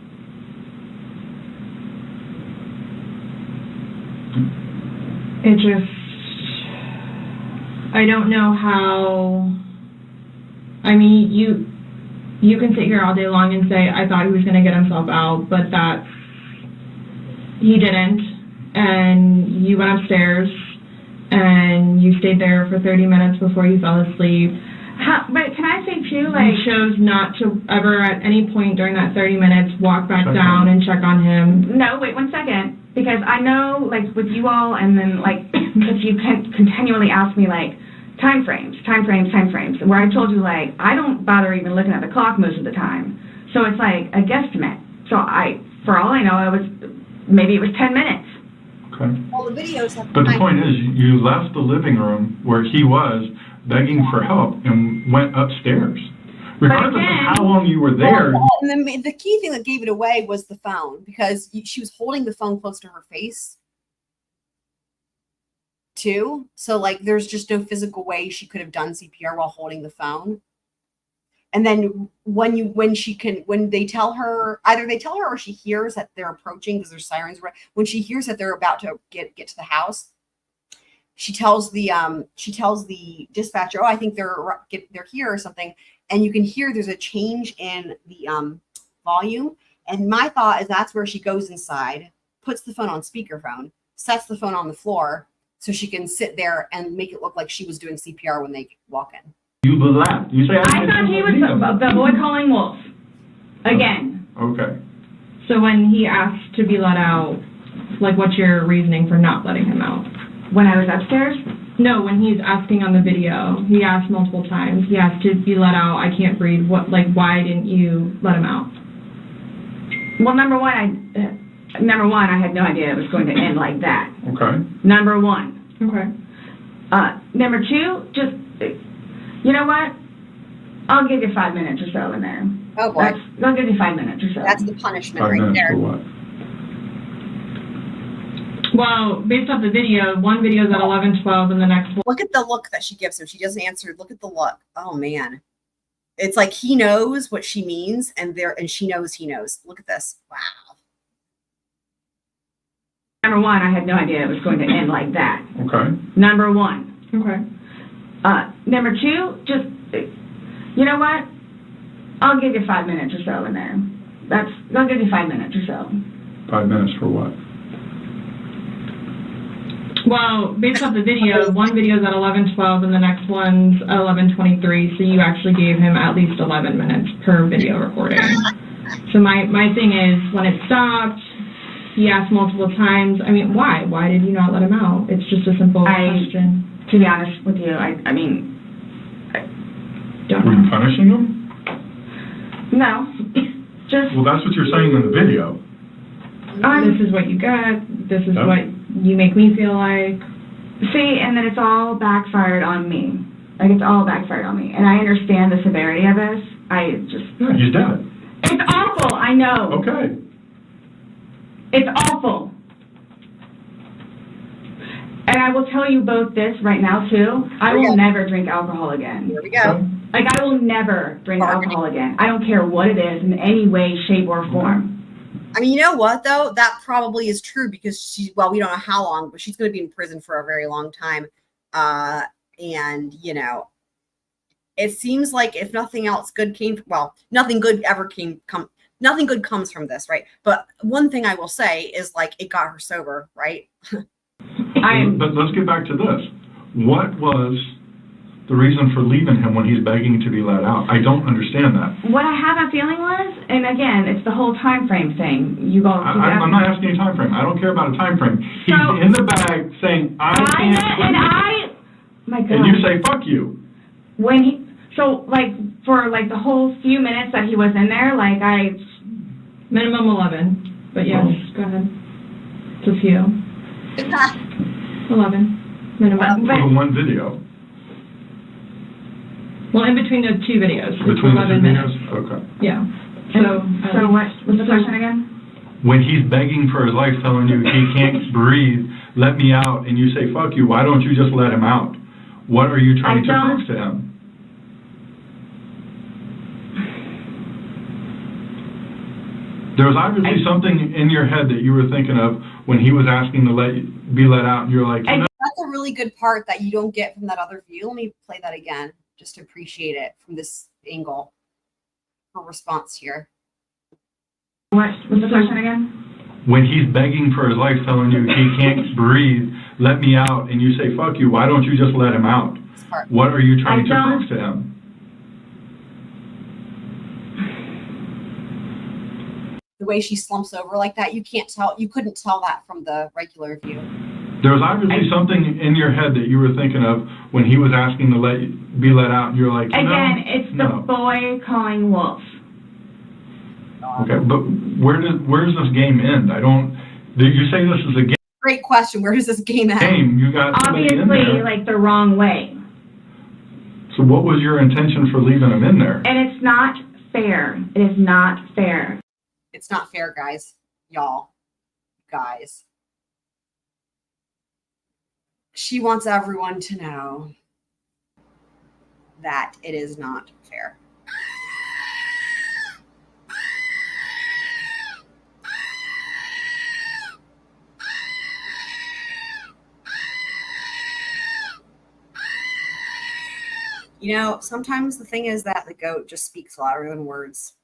It just... I don't know how... I mean, you can sit here all day long and say, I thought he was going to get himself out, but he didn't. And you went upstairs, and you stayed there for 30 minutes before you fell asleep. But can I say, too, you chose not to ever at any point during that 30 minutes walk back down and check on him. No, wait 1 second. Because I know, like, with you all, and then, like, if you continually ask me, like, time frames, where I told you, like, I don't bother even looking at the clock most of the time. So it's like a guesstimate. So for all I know, maybe it was 10 minutes. Okay. Well, the videos have. But the point is, you left the living room where he was begging for help and went upstairs. Regardless of how long you were there. And the key thing that gave it away was the phone, because she was holding the phone close to her face, too. So, like, there's just no physical way she could have done CPR while holding the phone. And then when they tell her, either they tell her or she hears that they're approaching because there's sirens. When she hears that they're about to get to the house, she tells the dispatcher, "Oh, I think they're here" or something. And you can hear there's a change in the volume. And my thought is that's where she goes inside, puts the phone on speakerphone, sets the phone on the floor so she can sit there and make it look like she was doing CPR when they walk in. You laughed. You say, I thought he was the boy calling wolf. Again. Okay. So when he asked to be let out, like, what's your reasoning for not letting him out? When I was upstairs? No, when he's asking on the video, he asked multiple times. He asked to be let out. I can't breathe. Why didn't you let him out? Well, number one, I had no idea it was going to end like that. Okay. Number one. Okay. Number two, just, you know what? I'll give you 5 minutes or so in there. Oh, boy. I'll give you 5 minutes or so. That's the punishment 5 right minutes there. for what? Well, based off the video, one video is at 11:12 and the next one. Look at the look that she gives him. She doesn't answer. Look at the look. Oh, man. It's like he knows what she means, and she knows he knows. Look at this. Wow. Number one, I had no idea it was going to end like that. Okay. Number one. Okay. Number two, just, you know what? I'll give you 5 minutes or so in there. I'll give you 5 minutes or so. 5 minutes for what? Well, based off the video, one video is at 11:12 and the next one's at 11:23. So you actually gave him at least 11 minutes per video recording. So my thing is, when it stopped, he asked multiple times. I mean, why? Why did you not let him out? It's just a simple question. To be honest with you, I mean, don't Were you punishing him? No. Just. Well, that's what you're saying in the video. This is what you got. This is what you make me feel like... See, and then it's all backfired on me. Like, it's all backfired on me. And I understand the severity of this. Yeah, he's dead. It's awful, I know. Okay. It's awful. And I will tell you both this right now, too. I will never drink alcohol again. Here we go. Like, I will never drink alcohol again. I don't care what it is in any way, shape, or form. I mean, you know what, though? That probably is true because well, we don't know how long, but she's going to be in prison for a very long time. And, you know, it seems like if nothing else good nothing good nothing good comes from this, right? But one thing I will say is, like, it got her sober, right? But let's get back to this. What was the reason for leaving him when he's begging to be let out? I don't understand that. What I have a feeling was, and again, it's the whole time frame thing. I'm not asking a time frame. I don't care about a time frame. He's in the bag saying, I can't quit. My God. And you say, fuck you. For the whole few minutes that he was in there, minimum 11. But yes, go ahead. It's a few. 11. Minimum. For one video. Well, in between those two videos. Between the two 11 minutes. videos? Okay. Yeah. So what's the question again? When he's begging for his life, telling you he can't breathe, let me out, and you say, fuck you, why don't you just let him out? What are you trying to prove to him? There was obviously something in your head that you were thinking of when he was asking to be let out, and you're like, you know, that's a really good part that you don't get from that other view. Let me play that again, just to appreciate it from this angle. Her response here. What's the question again? when he's begging for his life, telling you he can't breathe, let me out, and you say, fuck you, why don't you just let him out? What are you trying to prove to him? The way she slumps over like that, you couldn't tell that from the regular view. There was obviously something in your head that you were thinking of when he was asking to be let out, and you're like, again, it's the boy calling wolf. Okay, but where does this game end? You say this is a game. Great question. Where does this game end? You got somebody in obviously there. like the wrong way. So what was your intention for leaving him in there? And it's not fair. It is not fair. It's not fair, guys. Y'all. Guys. She wants everyone to know that it is not fair. You know, sometimes the thing is that the goat just speaks louder than words.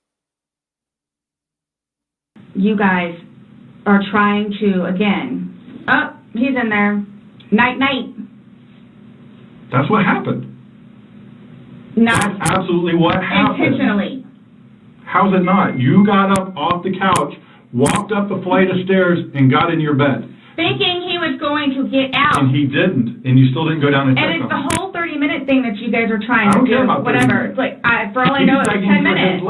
You guys are trying to, again, oh, he's in there. Night, night. That's what happened. That's absolutely what happened. Intentionally. How's it not? You got up off the couch, walked up the flight of stairs, and got in your bed. Thinking he was going to get out. And he didn't, and you still didn't go down and check him. And it's the whole 30-minute thing that you guys are trying to do. I don't care about 30 whatever. minutes. It's like, for all I know, it's 10 minutes.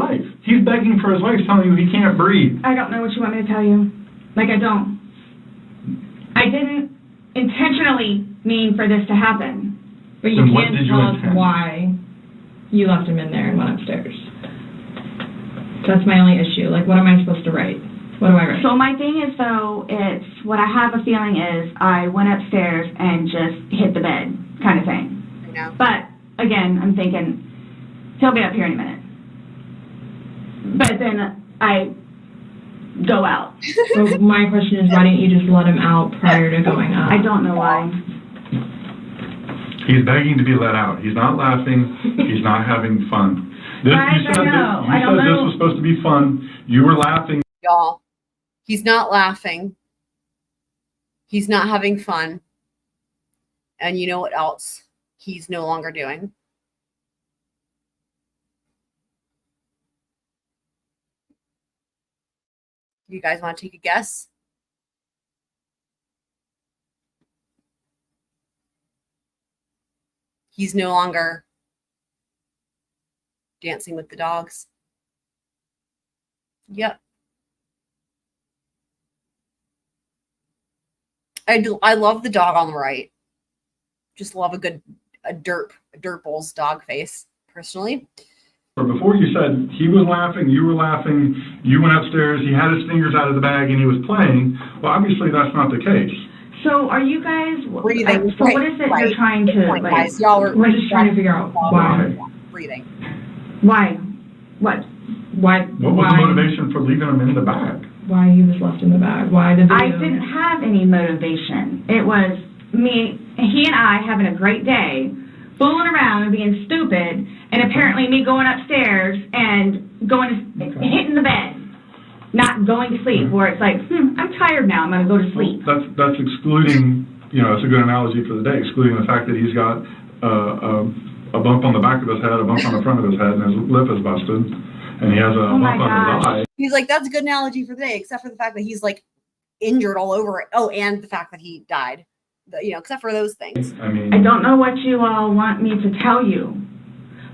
He's begging for his life, telling you he can't breathe. I don't know what you want me to tell you. Like, I don't. I didn't intentionally mean for this to happen. But you can't tell us why you left him in there and went upstairs. That's my only issue. Like, what am I supposed to write? What do I write? So my thing is, though, it's what I have a feeling is I went upstairs and just hit the bed kind of thing. I know. But, again, I'm thinking, he'll be up here in a minute. But then I go out. So my question is, why didn't you just let him out prior to going up? I don't know why. He's begging to be let out. He's not laughing. He's not having fun. You said this was supposed to be fun. You were laughing. Y'all, he's not laughing. He's not having fun. And you know what else he's no longer doing? You guys want to take a guess? He's no longer dancing with the dogs. Yep. I love the dog on the right. Just love a Derple's dog face, personally. But before you said he was laughing, you were laughing, you went upstairs, he had his fingers out of the bag and he was playing. Well, obviously that's not the case. So are you guys, Breathing. so what is it you're trying to, Point, like, guys. Y'all are We're just trying to figure out why. breathing. why? What? Why? What was the motivation for leaving him in the bag? Why he was left in the bag? Why did I didn't have any motivation. It was he and I having a great day, fooling around and being stupid, and apparently me going upstairs and hitting the bed, not going to sleep, where it's like, I'm tired now, I'm going to go to sleep. That's excluding, it's a good analogy for the day, excluding the fact that he's got a bump on the back of his head, a bump on the front of his head, and his lip is busted, and he has a bump on his eye. He's like, that's a good analogy for the day, except for the fact that he's like injured all over it. Oh, and the fact that he died. Except for those things. I don't know what you all want me to tell you.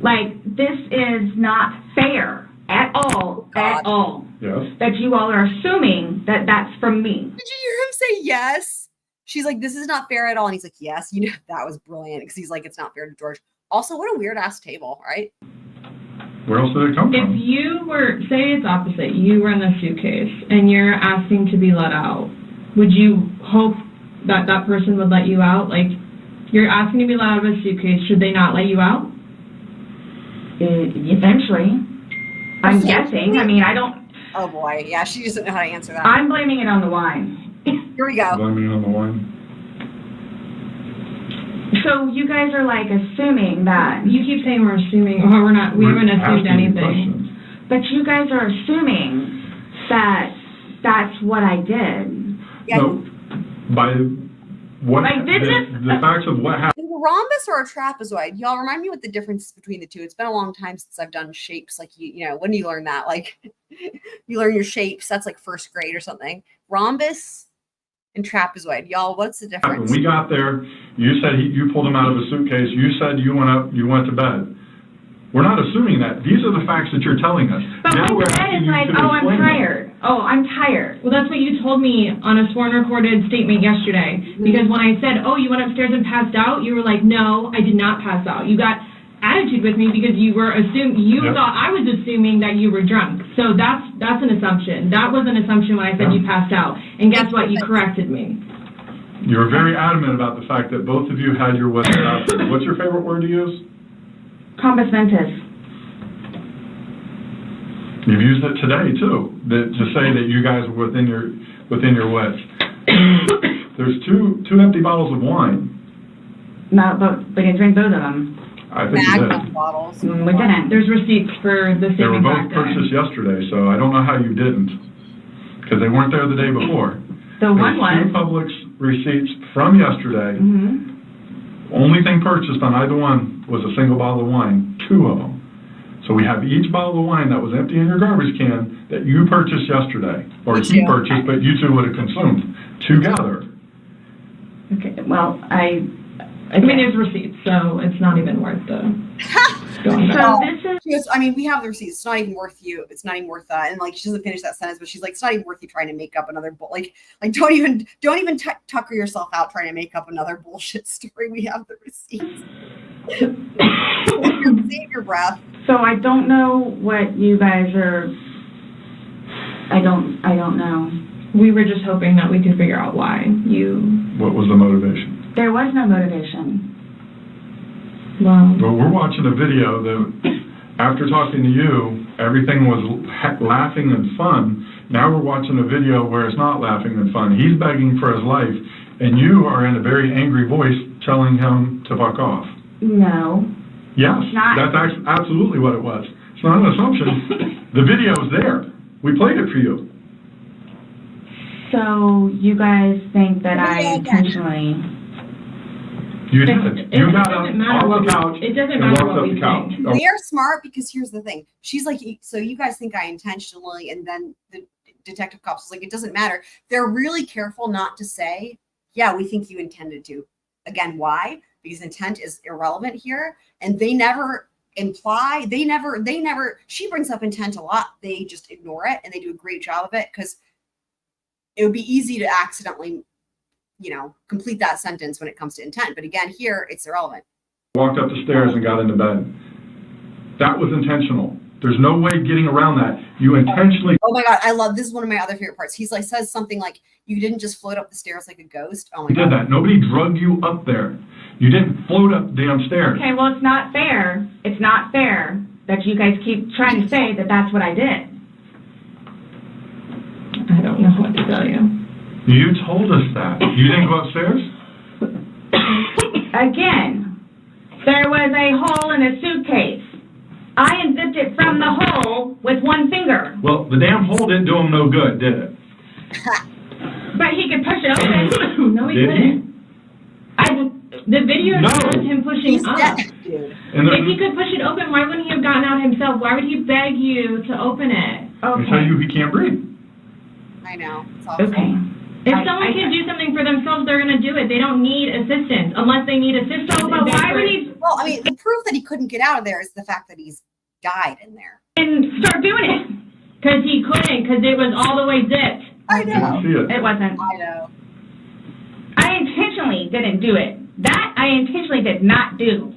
Like, this is not fair at all, at all. Yes. That you all are assuming that that's from me. Did you hear him say yes? She's like, this is not fair at all. And he's like, yes, that was brilliant. Because he's like, it's not fair to George. Also, what a weird ass table, right? Where else did it come from? If you were, say it's opposite, you were in the suitcase and you're asking to be let out, would you hope that that person would let you out? Like, you're asking to be let out of a suitcase, should they not let you out? Eventually. I'm guessing. I mean, I don't... Oh boy, yeah, she doesn't know how to answer that. I'm blaming it on the wine. Here we go. Blaming it on the wine. So you guys are like assuming that... You keep saying we're assuming, or we haven't assumed anything. But you guys are assuming that that's what I did. Yeah. No, by what, the facts of what happened. Is a rhombus or a trapezoid? Y'all remind me what the difference is between the two. It's been a long time since I've done shapes. Like, when do you learn that? Like, you learn your shapes. That's like first grade or something. Rhombus and trapezoid. Y'all, what's the difference? When we got there, you said you pulled him out of a suitcase. You said you went to bed. We're not assuming that. These are the facts that you're telling us. But now what you said is like, I'm tired. Oh, I'm tired. Well, that's what you told me on a sworn recorded statement yesterday. Because when I said, oh, you went upstairs and passed out, you were like, no, I did not pass out. You got attitude with me because you were thought I was assuming that you were drunk. So that's an assumption. That was an assumption when I said you passed out. And guess what? You corrected me. You were very adamant about the fact that both of you had your wits about you. What's your favorite word to use? Compass mentis. You've used it today too, to say that you guys were within your wits. There's two empty bottles of wine. No, but we didn't drink both of them. I think you did. Bottles. We didn't. There's receipts for the same. They were both purchased yesterday, so I don't know how you didn't, because they weren't there the day before. The one was. 2 Publix receipts from yesterday. Mm-hmm. Only thing purchased on either one was a single bottle of wine, 2 of them. So we have each bottle of wine that was empty in your garbage can that you purchased yesterday, or he purchased, but you two would have consumed together. Okay, well, I mean, there's receipts, so it's not even worth the going back. So this is... She goes, I mean, we have the receipts. It's not even worth you. It's not even worth that. And like, she doesn't finish that sentence, but she's like, it's not even worth you trying to make up another like don't even tucker yourself out trying to make up another bullshit story. We have the receipts. Save your breath. So I don't know what you guys are. I don't know. We were just hoping that we could figure out why you. What was the motivation? There was no motivation. Well, we're watching a video that, after talking to you, everything was laughing and fun. Now we're watching a video where it's not laughing and fun. He's begging for his life, and you are in a very angry voice telling him to fuck off. No. Yes, that's absolutely what it was. It's not an assumption. The video's there. We played it for you. So you guys think that I intentionally... You did. You got off the couch. It doesn't matter what we think. They're smart because here's the thing. She's like, so you guys think I intentionally, and then the Detective Koepsell's like, it doesn't matter. They're really careful not to say, yeah, we think you intended to. Again, why? Because intent is irrelevant here, and they never imply, they never, she brings up intent a lot. They just ignore it, and they do a great job of it, because it would be easy to accidentally complete that sentence when it comes to intent. But again, here it's irrelevant. Walked up the stairs and got into bed. That was intentional. There's no way getting around that. You intentionally. Oh my God, I love this. Is one of my other favorite parts. He's like says something like, "You didn't just float up the stairs like a ghost." Oh my God. You did that. Nobody drugged you up there. You didn't float up the damn stairs. Okay, well, it's not fair. It's not fair that you guys keep trying to say that that's what I did. I don't know what to tell you. You told us that. You didn't go upstairs? Again, there was a hole in a suitcase. I unzipped it from the hole with one finger. Well, the damn hole didn't do him no good, did it? But he could push it open. No, he Did couldn't. The video shows him pushing up. If he could push it open, why wouldn't he have gotten out himself? Why would he beg you to open it? They tell you he can't breathe. I know. It's awful. Okay. If someone can do something for themselves, they're going to do it. They don't need assistance unless they need assistance. So, but why would he? Well, I mean, the proof that he couldn't get out of there is the fact that he's died in there. And start doing it. Because he couldn't, because it was all the way zipped. I know. It wasn't. I know. I intentionally didn't do it. That I intentionally did not do.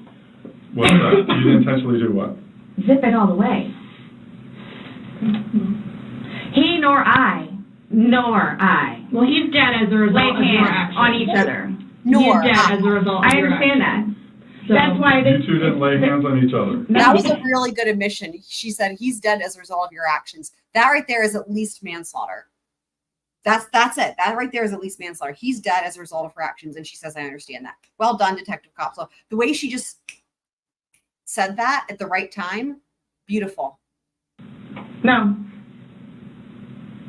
What's that? You didn't intentionally do what? Zip it all the way. He nor I. Well, he's dead as a result Laid of your hands actions. on each other. Nor he's dead as a result of I your understand actions. that. So, That's why You two didn't lay hands on each other. That was a really good admission. She said he's dead as a result of your actions. That right there is at least manslaughter. That's it. That right there is at least manslaughter. He's dead as a result of her actions, and she says, "I understand that." Well done, Detective Koepsell. The way she just said that at the right time, beautiful. No.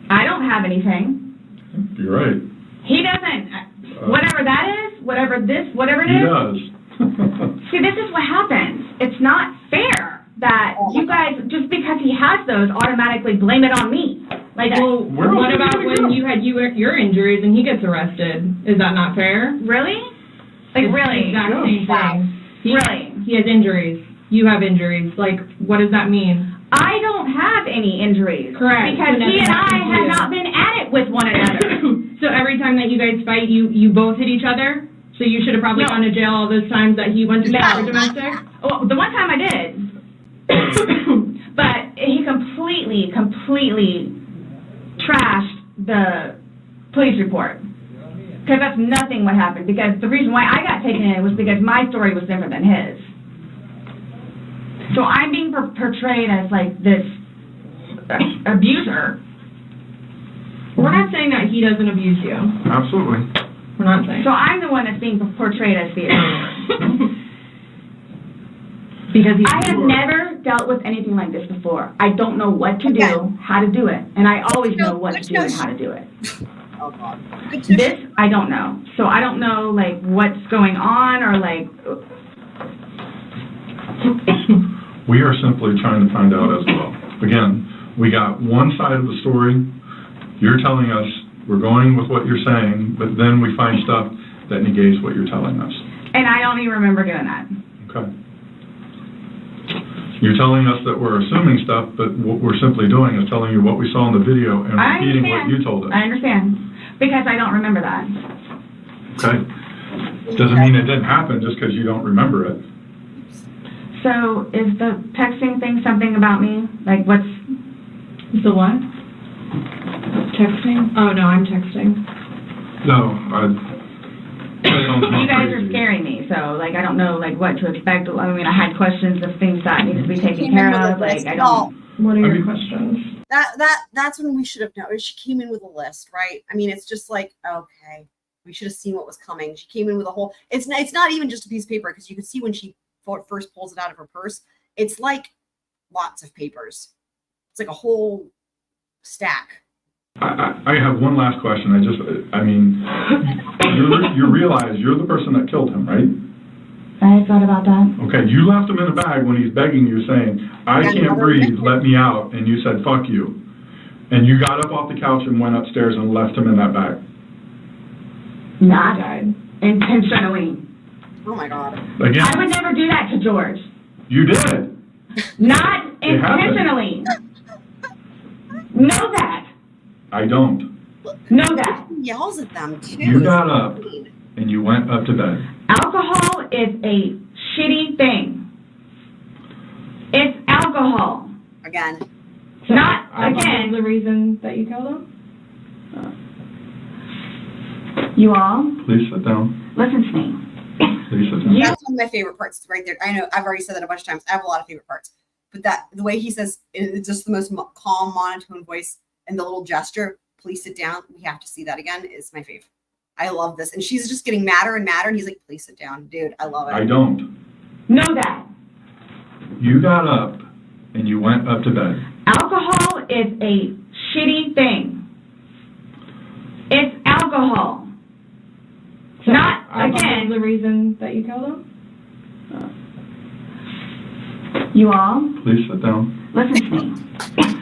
I don't have anything. You're right. He doesn't. Whatever that is, whatever it is. He does. See, this is what happens. It's not fair that you guys, just because he has those, automatically blame it on me. Like, well, what about when you had your injuries and he gets arrested? Is that not fair? Really? Like, It's really? the exact same thing. Really? He has injuries. You have injuries. Like, what does that mean? I don't have any injuries. Correct. Because he and I have not been at it with one another. So every time that you guys fight, you both hit each other? So you should have probably gone to jail all those times that he went to jail for domestic? Well, the one time I did. But he completely trashed the police report. Because that's nothing what happened. Because the reason why I got taken in was because my story was different than his. So I'm being portrayed as like this abuser. We're not saying that he doesn't abuse you. Absolutely. We're not saying. So I'm the one that's being portrayed as the abuser. Because I have never dealt with anything like this before. I don't know what to do, how to do it. And I always know what to do and how to do it. Oh, God. This, I don't know. So I don't know, like, what's going on or, like... We are simply trying to find out as well. Again, we got one side of the story. You're telling us we're going with what you're saying, but then we find stuff that negates what you're telling us. And I don't even remember doing that. Okay. You're telling us that we're assuming stuff, but what we're simply doing is telling you what we saw in the video and repeating what you told us. I understand. Because I don't remember that. Okay. Doesn't mean it didn't happen just because you don't remember it. So is the texting thing something about me? Like, what's... The what? Texting? Oh, no, I'm texting. No, You guys are scaring me, so, like, I don't know, like, what to expect. I mean, I had questions of things that need to be taken care of. Like, I don't... What are your questions? That's when we should have known. She came in with a list, right? I mean, it's just like, okay, we should have seen what was coming. She came in with a whole... It's not even just a piece of paper, because you can see when she first pulls it out of her purse, it's like lots of papers. It's like a whole stack. I have one last question. You realize you're the person that killed him, right? I thought about that. Okay, you left him in a bag when he's begging you, saying, I can't breathe, let me out, and you said, fuck you. And you got up off the couch and went upstairs and left him in that bag. Not intentionally. Oh my God. Again, I would never do that to George. you did. Not intentionally. Know that. I don't. Know that. yells at them too. You got up and you went up to bed. Alcohol is a shitty thing. It's alcohol. Again. So Not alcohol again. is the reason that you killed him? You all, Please sit down. listen to me. Please sit down. That's one of my favorite parts right there. I know I've already said that a bunch of times. I have a lot of favorite parts. But the way he says, it's just the most calm, monotone voice and the little gesture, please sit down. We have to see that again, is my favorite. I love this. And she's just getting madder and madder. And he's like, please sit down. Dude, I love it. I don't. Know that. You got up and you went up to bed. Alcohol is a shitty thing. It's alcohol. So Not alcohol again. is the reason that you killed him? You all, Please sit down. listen to me.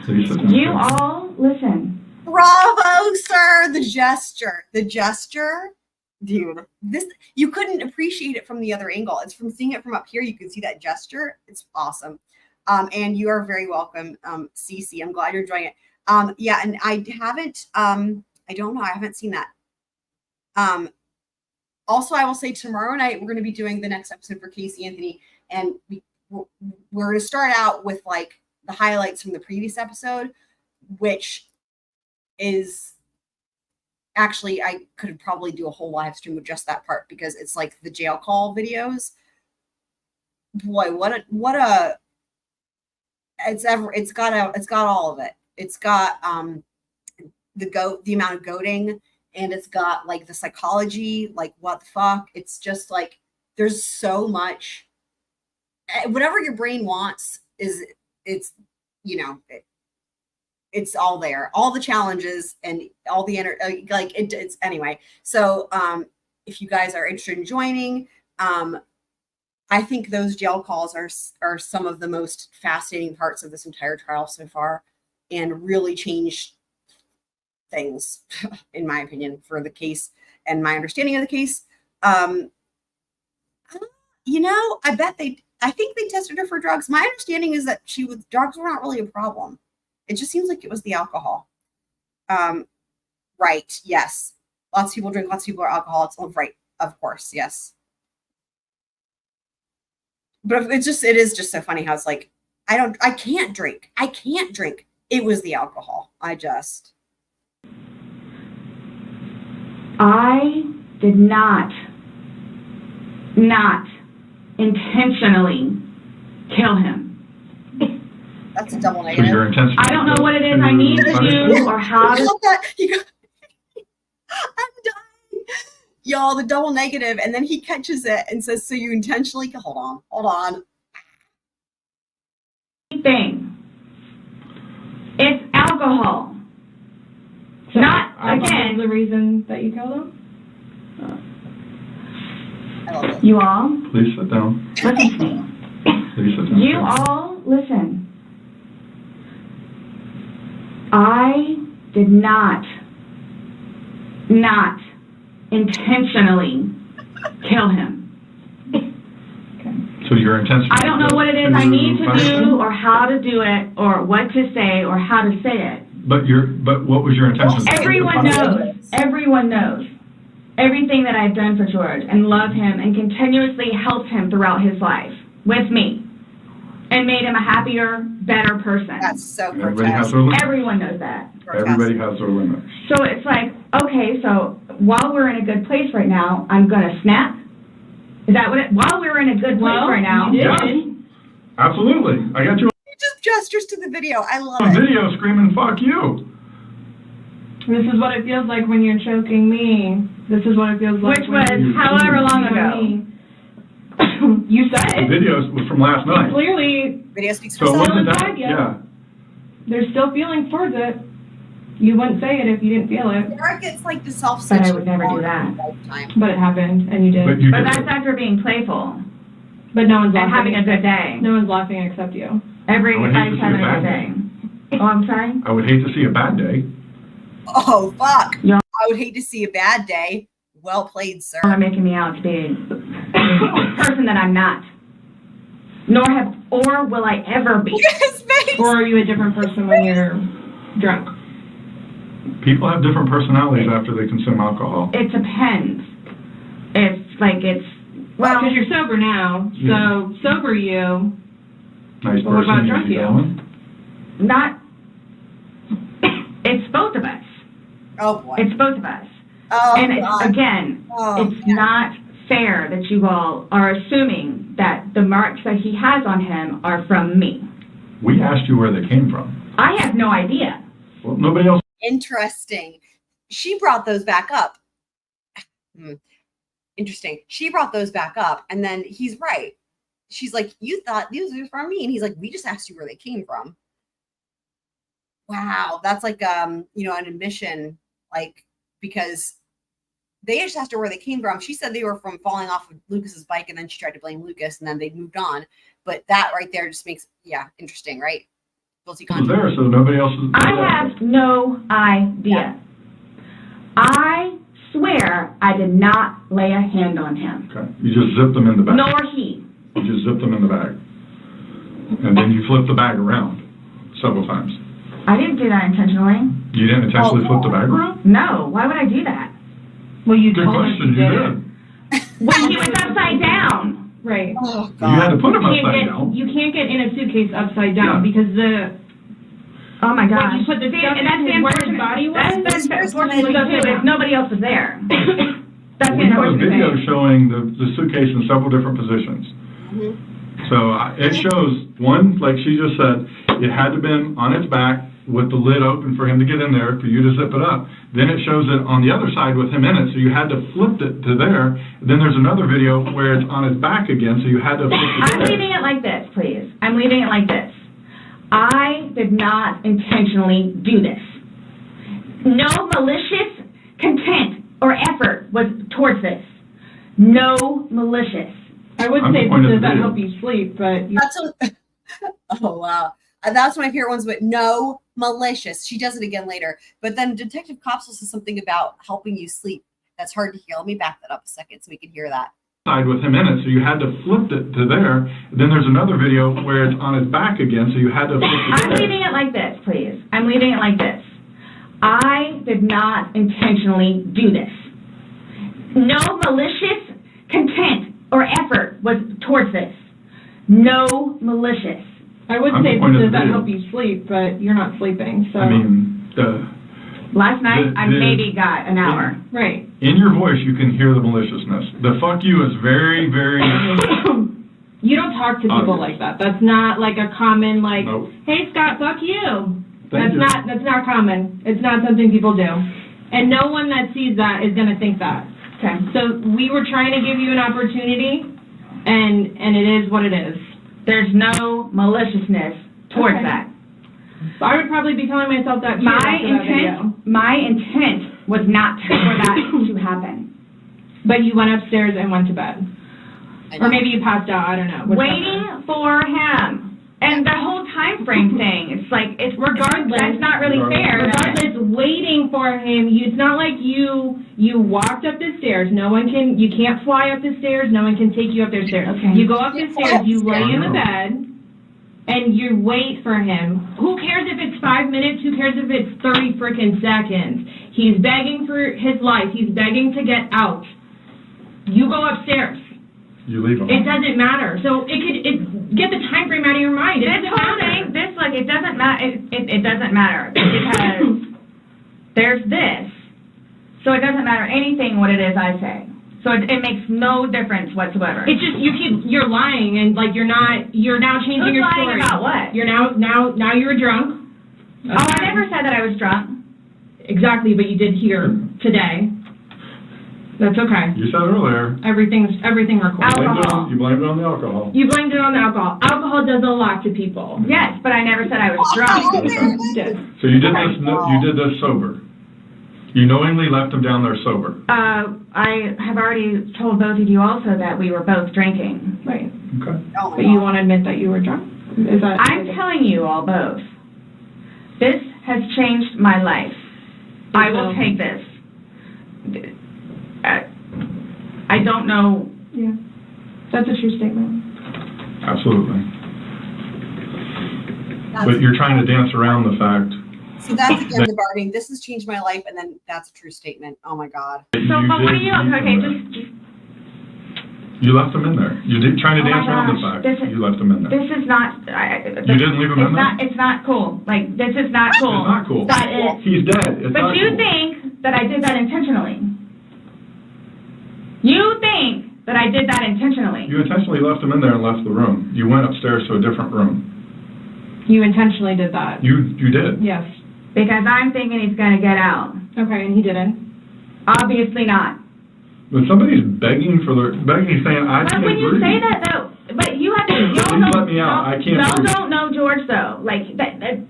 Please sit down. You all, listen. Bravo, sir. The gesture. The gesture. Dude, this, you couldn't appreciate it from the other angle. It's from seeing it from up here. You can see that gesture. It's awesome. And you are very welcome, Cece. I'm glad you're enjoying it. Yeah, and I haven't, I don't know. I haven't seen that. Also, I will say tomorrow night, we're going to be doing the next episode for Casey Anthony. And we're going to start out with like the highlights from the previous episode, which is actually, I could probably do a whole live stream with just that part because it's like the jail call videos. Boy, it's got all of it. It's got the amount of goading, and it's got like the psychology, like what the fuck. It's just like there's so much. Whatever your brain wants it's all there, all the challenges and all the it's anyway. So if you guys are interested in joining, I think those jail calls are some of the most fascinating parts of this entire trial so far, and really changed things, in my opinion, for the case and my understanding of the case. I think they tested her for drugs. My understanding is that drugs were not really a problem. It just seems like it was the alcohol. Right. Yes. Lots of people drink. Lots of people are alcoholics. Oh, right. Of course. Yes. But it is just so funny how it's like, I can't drink. I can't drink. It was the alcohol. I did not intentionally kill him. That's a double So negative. your intention. I don't know what it is I need to do or how to. I'm dying. Y'all, the double negative, and then he catches it and says, so you intentionally, hold on. Thing. It's alcohol. So Not alcohol again. is the reason that you killed him? I love it. You all, Please sit down. listen to me. Please sit down. You all, listen. I did not intentionally kill him. So your intention. I don't know what it is I need to do or how to do it or what to say or how to say it. But what was your intention? Everyone knows everything that I've done for George and love him and continuously helped him throughout his life with me and made him a happier, better person. That's so Everybody has their limits. Everyone knows that. Everybody has their limits. So it's like, okay, so while we're in a good place right now, I'm going to snap. Is that what while we're in a good place right now? You did. Yes. Absolutely. I got you He just gestures to the video. I love on it. video screaming, fuck you. This is what it feels like when you're choking me. This is what it feels like. Which was however long ago. You said The it. video was from last night. Clearly, Video speaks for So itself. when did Still that? inside yet. Yeah. there's still feelings towards it. You wouldn't say it if you didn't feel it. Eric gets like the self. But I would never do that. But it happened, and you did. But that's after being playful. But no one's And laughing. having a good day. No one's laughing except you. Everybody's having a good day. Oh, I'm sorry? I would hate to see a bad day. Oh, fuck. Yeah. I would hate to see a bad day. Well played, sir. You're making me out to be a person that I'm not. Or will I ever be. His face. Or are you a different person when you're drunk? People have different personalities after they consume alcohol. It depends. Well, because you're sober now, so sober you. Nice What about person, drunk easy you? going. not. It's both of us. Oh boy. It's both of us. Oh, And God. again, Oh, it's not fair that you all are assuming that the marks that he has on him are from me. We asked you where they came from. I have no idea. Well, nobody else. Interesting. She brought those back up. Interesting. She brought those back up, and then he's right. She's like, you thought these were from me, and he's like, we just asked you where they came from. Wow, that's like an admission, like, because they just asked her where they came from. She said they were from falling off of Lucas's bike, and then she tried to blame Lucas, and then they moved on. But that right there just makes, interesting, right? Guilty Was conscience. there, so nobody else is. I have no idea. I swear I did not lay a hand on him. Okay. You just zipped them in the bag. Nor he. You just zipped them in the bag. And then you flipped the bag around several times. I didn't do that intentionally. You didn't intentionally flip the bag around? No. Why would I do that? Well, you Good told us question, you did. When he was upside down. Right. Oh, You had to put them You upside down. You can't get in a suitcase upside down because Oh my gosh. when you put the stuff in where his body was. That's unfortunately too, if nobody else was there. That's We have a unfortunate. video showing the suitcase in several different positions. So it shows, one, like she just said, it had to been on its back with the lid open for him to get in there, for you to zip it up. Then it shows it on the other side with him in it, so you had to flip it to there. Then there's another video where it's on his back again, so you had to flip it I'm there. leaving it like this, please. I'm leaving it like this. I did not intentionally do this. No malicious content or effort was towards this. No malicious. I would I'm say the point of does the that video. help you sleep, but That's oh wow. That's my favorite ones, but no malicious. She does it again later. But then Detective Koepsell says something about helping you sleep. That's hard to hear. Let me back that up a second so we can hear that. Side with him in it, so you had to flip it to there. Then there's another video where it's on his back again, so you had to flip it I'm there. leaving it like this, please. I'm leaving it like this. I did not intentionally do this. No malicious content or effort was towards this. No malicious. I would I'm say the point of does the that video. help you sleep, but you're not sleeping, so I mean, Last night, I The- maybe got an hour. right. in your voice, you can hear the maliciousness. The fuck you is very, very. You don't talk to people like that. That's not like a common like, Nope. hey Scott, fuck you. Thank you. That's not common. It's not something people do. And no one that sees that is gonna think that. Okay. So we were trying to give you an opportunity and it is what it is. There's no maliciousness towards Okay. that. So I would probably be telling myself that too after that video. My intent was not for that to happen. But you went upstairs and went to bed. Or maybe you passed out, I don't know. Whichever. Waiting for him. And the whole time frame thing, it's like, Regardless. that's not really fair. Regardless, waiting for him, it's not like you walked up the stairs. You can't fly up the stairs. No one can take you up the stairs. Okay. You go up the stairs, you lay in the bed, and you wait for him. Who cares if it's 5 minutes? Who cares if it's 30 frickin' seconds? He's begging for his life. He's begging to get out. You go upstairs. You leave them. It doesn't matter. So get the time frame out of your mind. It This doesn't whole matter. thing, it doesn't matter. It doesn't matter because there's this, so it doesn't matter anything what it is I say. So it makes no difference whatsoever. It's just you're lying and like you're now changing Who's your lying story. about what? You're now you're drunk. Oh, I never said that I was drunk. Exactly, but you did here today. That's okay. You said earlier. Everything recorded. You blamed it on the alcohol. You blamed it on the alcohol. Alcohol does a lot to people. Yes, but I never said I was drunk. You did. So you did this. You did this sober. You knowingly left him down there sober. I have already told both of you also that we were both drinking. Right. Okay. But you want to admit that you were drunk? Is that? I'm telling you all both. This has changed my life. I will take this. I don't know. Yeah. That's a true statement. Absolutely. But you're trying to dance around the fact So that's again the bargaining. This has changed my life, and then that's a true statement. Oh my God. So, but what are you? Okay, just. You left them in there. You did trying to dance around the fact. You left them in there. This is not. You didn't leave them in there? It's not cool. Like, this is not cool. It's not cool. That is. He's dead. It's but not you cool. think that I did that intentionally. You think that I did that intentionally. You intentionally left them in there and left the room. You went upstairs to a different room. You intentionally did that. You did. Yes. Because I'm thinking he's going to get out. Okay, and he didn't. Obviously not. When somebody's begging, saying, I can't when you breathe. say that, though, but you have to, Please let me out. I can't y'all breathe. don't know George, though. Like, again,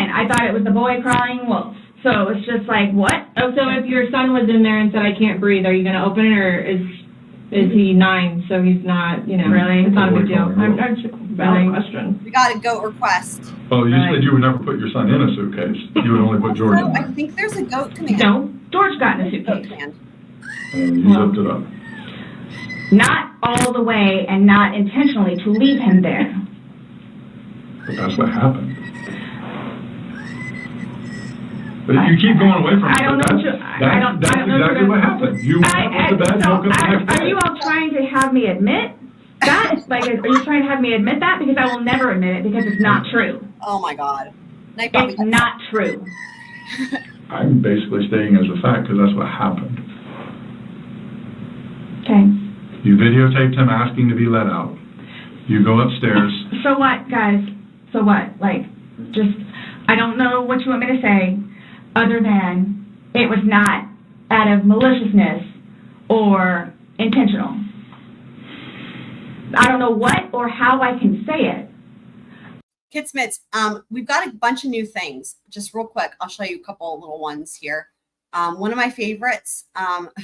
I thought it was the boy crying wolf. So it's just like, what? Oh, so if your son was in there and said, I can't breathe, are you going to open it, or is he 9, so he's not, Really? It's not a big deal. I'm just Really? question. We got a goat request. Oh, you said you would never put your son in a suitcase. You would only put George in I there. think there's a goat command. No, George got in a suitcase. And you zipped it up. Not all the way and not intentionally to leave him there. But that's what happened. But you keep going away from it. I don't know. That's exactly what happened. You went up to bed, woke up the next day. Are you all trying to have me admit that? Like, are you trying to have me admit that? Because I will never admit it because it's not true. Oh my God. It's not true. I'm basically stating as a fact because that's what happened. Okay. You videotaped him asking to be let out. You go upstairs. So what, guys? So what? Like, just, I don't know what you want me to say other than it was not out of maliciousness or intentional. I don't know what or how I can say it. Kid Smits, we've got a bunch of new things. Just real quick, I'll show you a couple little ones here. One of my favorites.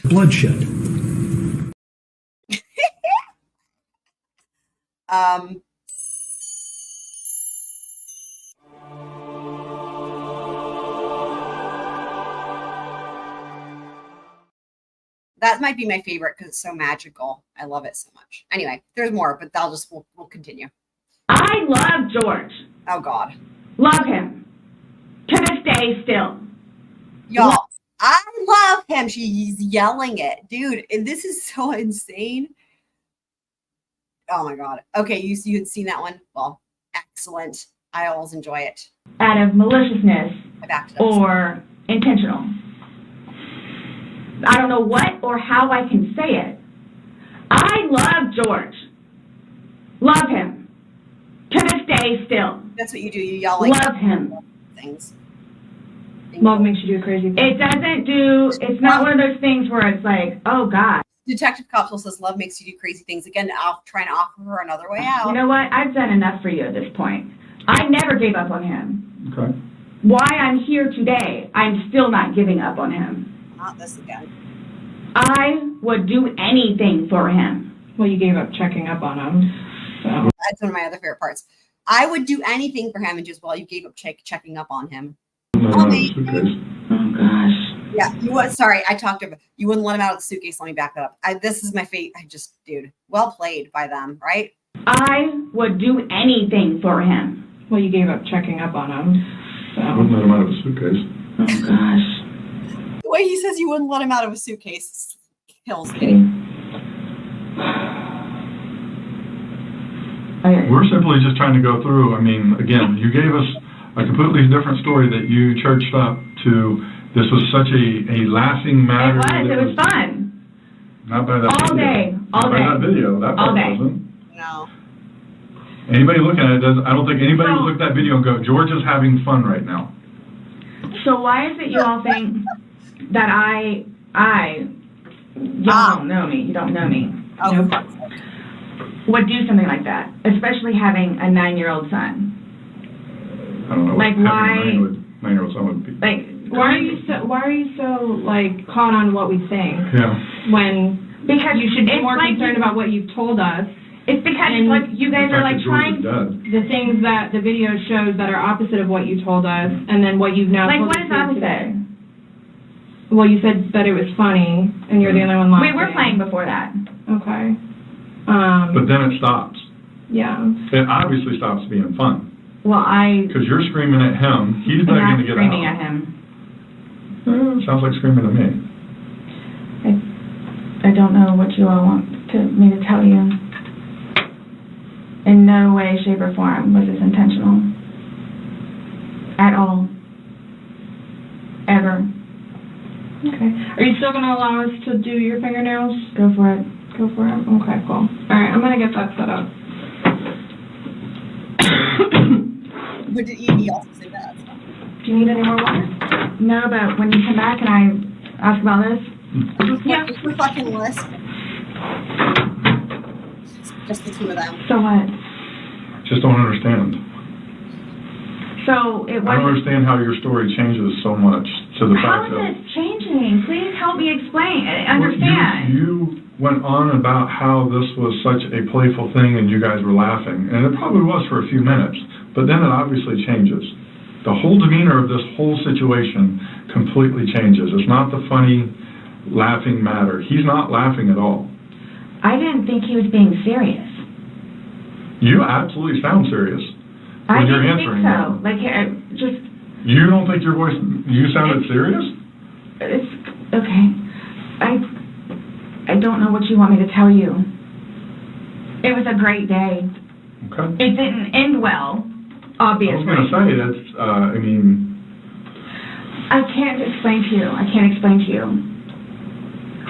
Bloodshed. That might be my favorite because it's so magical. I love it so much. Anyway, there's more, but we'll continue. I love George. Oh God. Love him. To this day still. Y'all, I love him. She's yelling it. Dude, and this is so insane. Oh my God. Okay, you had seen that one? Well, excellent. I always enjoy it. Out of maliciousness or intentional. I don't know what or how I can say it. I love George. Love him. To this day still. That's what you do. You yell like love him. Things. Love makes you do crazy things. It doesn't do, it's not one of those things where it's like, oh God. Detective Koepsell says love makes you do crazy things. Again, trying to offer her another way out. You know what? I've done enough for you at this point. I never gave up on him. Okay. Why I'm here today, I'm still not giving up on him. Not this again. I would do anything for him. Well, you gave up checking up on him. So. That's one of my other favorite parts. I would do anything for him, and just you gave up checking up on him. Oh gosh. Yeah, you would. Sorry, I talked about. You wouldn't let him out of the suitcase. Let me back that up. This is my fate. Dude, well played by them, right? I would do anything for him. Well, you gave up checking up on him. So. I wouldn't let him out of a suitcase. Oh gosh. The way he says you wouldn't let him out of a suitcase kills me. We're simply just trying to go through. I mean, again, you gave us a completely different story that you churched up to. This was such a lasting matter. It was fun. Not by that all video. Day. All Not day. by that video. That part wasn't. No. Anybody looking at it doesn't. I don't think anybody would look at that video and go, George is having fun right now. So why is it you all think that y'all don't know me. You don't know me. Oh. Nope. Would do something like that, especially having a 9-year-old son. I don't know. Like why? 9-year-old son would be. Like why are you so like caught on what we think? Yeah. When because you should be more concerned about what you've told us. It's because like you guys are like trying the things that the video shows that are opposite of what you told us, and then what you've now like told what us is opposite? Today. Well, you said that it was funny, and you're the only one laughing. We were playing before that. Okay. But then it stops. Yeah. It obviously stops being fun. Well, Because you're screaming at him. He's begging to get out. I'm not screaming at him. Sounds like screaming at me. I don't know what you all want me to tell you. In no way, shape, or form was this intentional. At all. Ever. Okay. Are you still going to allow us to do your fingernails? Go for it. Go for it? Okay, cool. Alright, I'm going to get that set up. But he also said that. Do you need any more water? No, but when you come back, can I ask about this? Yeah, we're fucking list. Just the two of them. So what? Just don't understand. So it was. I don't understand how your story changes so much to the How fact is that. it changing? Please help me explain. Understand. You went on about how this was such a playful thing and you guys were laughing, and it probably was for a few minutes, but then it obviously changes. The whole demeanor of this whole situation completely changes. It's not the funny, laughing matter. He's not laughing at all. I didn't think he was being serious. You absolutely sound serious. I when you're didn't think answering so. them. Like, just. You don't think your voice, you sounded serious? It's okay. I don't know what you want me to tell you. It was a great day. Okay. It didn't end well, obviously. I was going to say, that's, I mean... I can't explain to you. I can't explain to you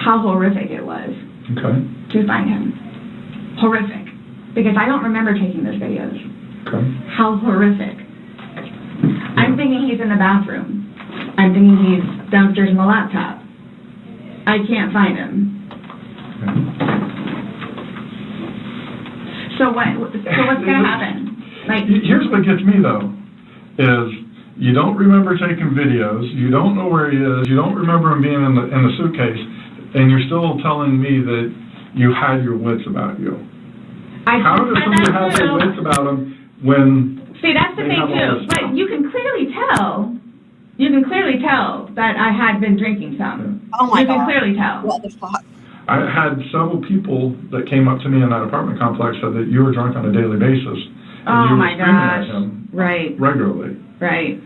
how horrific it was to find him. Horrific. Because I don't remember taking those videos. Okay. How horrific. I'm thinking he's in the bathroom. I'm thinking he's downstairs in the laptop. I can't find him. So what's going to happen? Like, here's what gets me though, is you don't remember taking videos, you don't know where he is, you don't remember him being in the suitcase, and you're still telling me that you had your wits about you. How does somebody have their wits about him when? See, that's the thing too. But you can clearly tell. You can clearly tell that I had been drinking some. Oh my God. You can clearly tell. What the fuck? I had several people that came up to me in that apartment complex said that you were drunk on a daily basis. And you were screaming at him regularly. Right.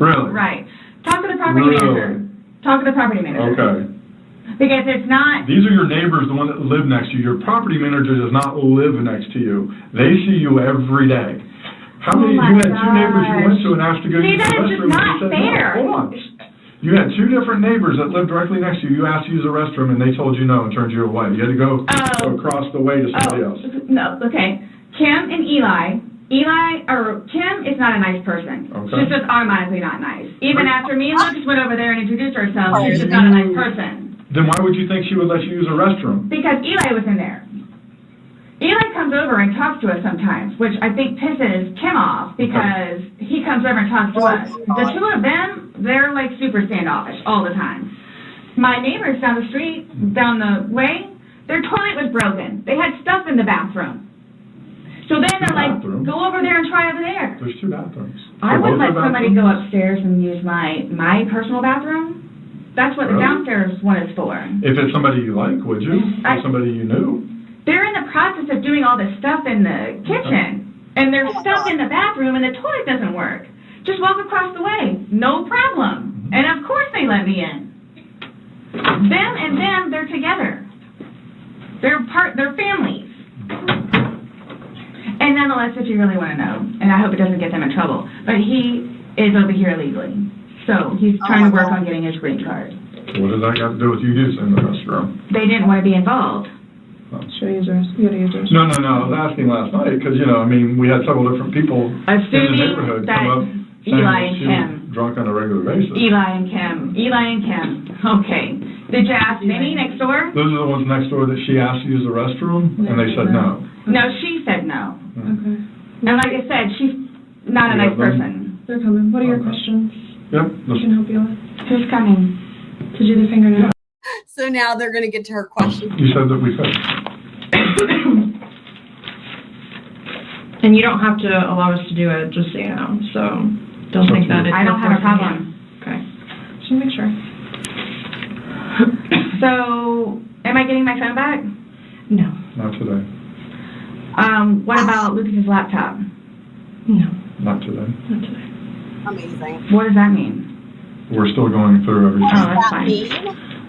Really? Right. Talk to the property manager. Talk to the property manager. Okay. Because it's not... These are your neighbors, the one that live next to you. Your property manager does not live next to you. They see you every day. How many... You had two neighbors you went to and asked to go use the restroom. See, that is just not fair. No, hold on. You had two different neighbors that lived directly next to you. You asked to use the restroom, and they told you no and turned you away. You had to go across the way to somebody else. No, okay. Kim and Eli, Kim is not a nice person. Okay. She's just automatically not nice. Even after me and Lucas went over there and introduced ourselves, she's just not a nice person. Then why would you think she would let you use a restroom? Because Eli was in there. Eli comes over and talks to us sometimes, which I think pisses Kim off because he comes over and talks to us. The two of them, they're like super standoffish all the time. My neighbors down the street, down the way, their toilet was broken. They had stuff in the bathroom. So then they're like, go over there and try over there. There's two bathrooms. I would let somebody go upstairs and use my personal bathroom. That's what the downstairs one is for. If it's somebody you like, would you? Or somebody you knew? They're in the process of doing all this stuff in the kitchen. And there's stuff in the bathroom and the toilet doesn't work. Just walk across the way. No problem. And of course they let me in. Them and them, they're together. They're families. And nonetheless, if you really want to know, and I hope it doesn't get them in trouble, but he is over here illegally. So he's trying to work on getting his green card. What does that got to do with you using the restroom? They didn't want to be involved. Should I use yours? You gotta use yours. No. I was asking last night because, we had several different people in the neighborhood come up saying Eli that and she Kim. was drunk on a regular basis. Eli and Kim. Okay. Did you ask Vinny next door? Those are the ones next door that she asked to use the restroom, and they said no. No, she said no. Okay. And like I said, she's not a nice person. They're coming. What are your questions? Yep. I can help you with. Who's coming? To do the fingernail. So now they're going to get to her question. You said that we could. And you don't have to allow us to do it, just so you know. So don't think that it's... I don't have a problem. Okay. Just make sure. So, am I getting my phone back? No. Not today. What about Lucas's laptop? No. Not today. Not today. Amazing. What does that mean? We're still going through everything. Oh, that's fine.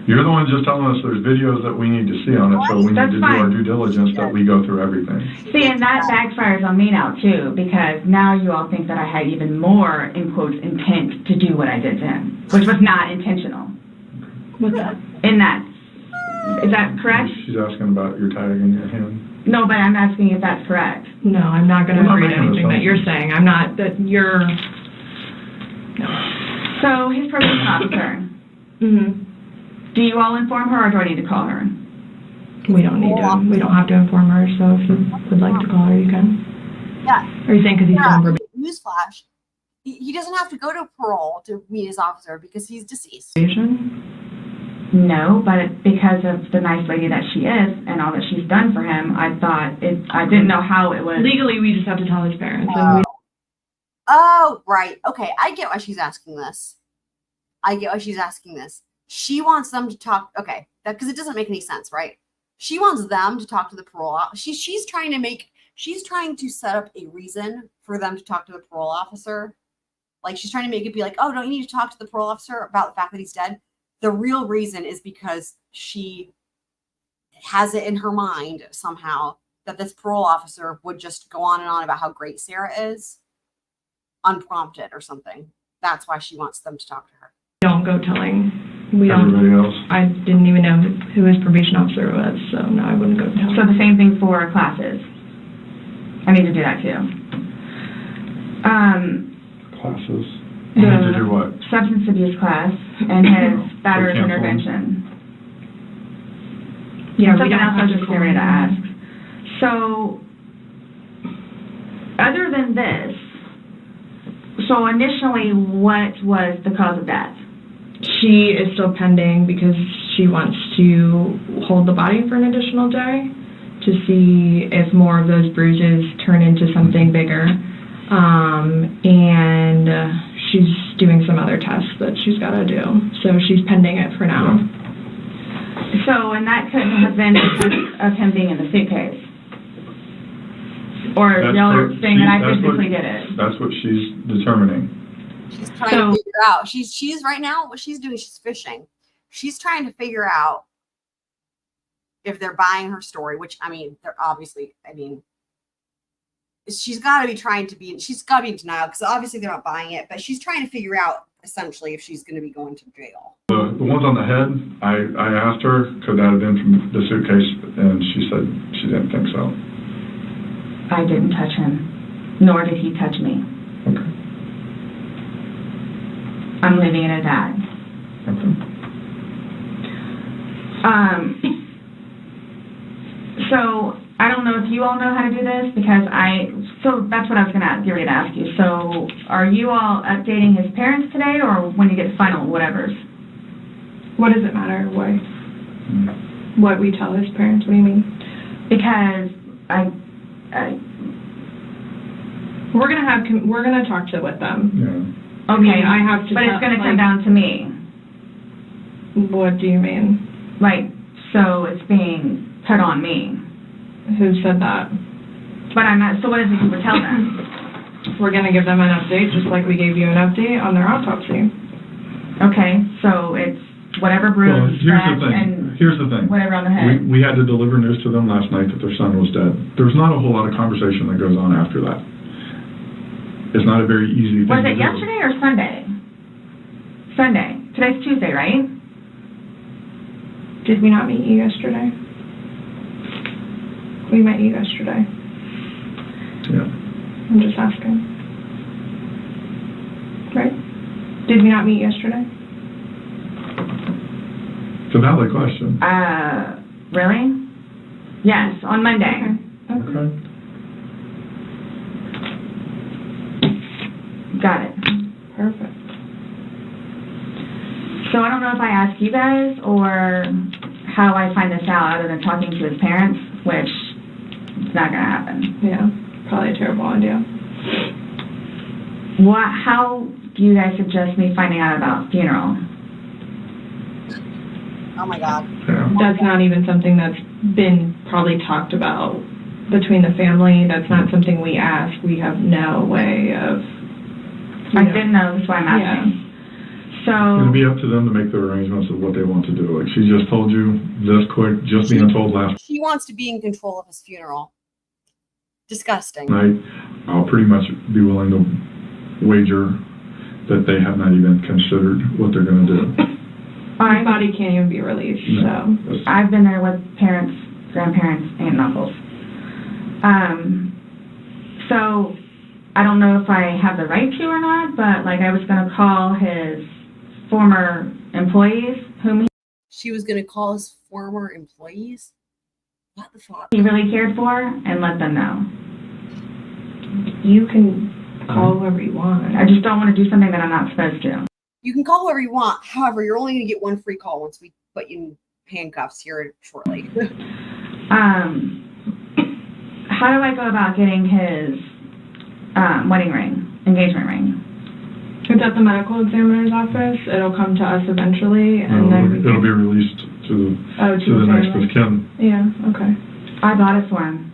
You're the one just telling us there's videos that we need to see on it, so we need to do our due diligence that we go through everything. See, and that backfires on me now, too, because now you all think that I had even more, in quotes, intent to do what I did to him, which was not intentional. What's that? In that. Is that correct? She's asking about your tag in your hand. No, but I'm asking if that's correct. No, I'm not going to We're not agree to making anything that you're saying. I'm not, that you're... No. So, his probation officer. Mm-hmm. Do you all inform her, or do I need to call her? We don't need to. We don't have to inform her, so if you would like to call her, you can. Yeah. Are you saying because he's on probation? Newsflash. He doesn't have to go to parole to meet his officer because he's deceased. No, but because of the nice lady that she is and all that she's done for him, I thought I didn't know how it was. Legally, we just have to tell his parents. Oh, right. Okay, I get why she's asking this. She wants them to talk. Okay, because it doesn't make any sense, right? She wants them to talk to the parole. She's trying to set up a reason for them to talk to the parole officer. Like, she's trying to make it be like, oh, don't you need to talk to the parole officer about the fact that he's dead? The real reason is because she has it in her mind somehow that this parole officer would just go on and on about how great Sarah is, unprompted or something. That's why she wants them to talk to her. Don't go telling. Everybody else? I didn't even know who his probation officer was, so no, I wouldn't go tell. So the same thing for classes. I need to do that too. Classes? You need to do what? Substance abuse class and his batterer's intervention. Yeah, something else I was just getting ready to ask. So, other than this, so initially, what was the cause of death? She is still pending because she wants to hold the body for an additional day to see if more of those bruises turn into something bigger. And she's doing some other tests that she's got to do. So she's pending it for now. So, and that couldn't have been because of him being in the suitcase? Or y'all saying that I physically did it? That's what she's determining. She's trying to figure out. She's right now, what she's doing, she's fishing. She's trying to figure out if they're buying her story, which, I mean, they're obviously, I mean, she's got to be in denial because obviously they're not buying it, but she's trying to figure out essentially if she's going to be going to jail. The ones on the head, I asked her, could that have been from the suitcase, and she said she didn't think so. I didn't touch him, nor did he touch me. Okay. I'm leaving it at that. Okay. So, I don't know if you all know how to do this, because so that's what I was going to get ready to ask you. So, are you all updating his parents today, or when you get final whatevers? What does it matter? Why? What we tell his parents? What do you mean? Because we're gonna talk with them. Yeah. Okay, I have to. But it's going to come down to me. What do you mean? Like, so it's being put on me. Who said that? But I'm not. So what is it you would tell them? We're gonna give them an update, just like we gave you an update on their autopsy. Okay, so it's whatever bruise, Here's the thing. Whatever on the head. We had to deliver news to them last night that their son was dead. There's not a whole lot of conversation that goes on after that. It's not a very easy thing. Was it yesterday or Sunday? Sunday. Today's Tuesday, right? Did we not meet you yesterday? We met you yesterday. Yeah. I'm just asking. Right? Did we not meet yesterday? It's a valid question. Really? Yes, on Monday. Okay. Got it. Perfect. So I don't know if I ask you guys or how I find this out other than talking to his parents, which it's not going to happen. Yeah, probably a terrible idea. How do you guys suggest me finding out about funeral? Oh my God. Yeah. That's not even something that's been probably talked about between the family. That's not something we ask. We have no way of... I didn't know, that's why I'm asking. It's going to be up to them to make the arrangements of what they want to do. Like, she just told you this quick, just being told last She wants to be in control of his funeral. Disgusting. night. I'll pretty much be willing to wager that they have not even considered what they're going to do. His body can't even be released, so... I've been there with parents, grandparents, aunt and uncles. So, I don't know if I have the right to or not, but, like, I was going to call his former employees, whom She was going to call his former employees? What the fuck? he really cared for, and let them know. You can call whoever you want. I just don't want to do something that I'm not supposed to. You can call whoever you want. However, you're only going to get one free call once we put you in handcuffs here shortly. How do I go about getting his wedding ring, engagement ring? It's at the medical examiner's office. It'll come to us eventually, and then it'll be released to the next of kin. Yeah. Okay. I bought it for him.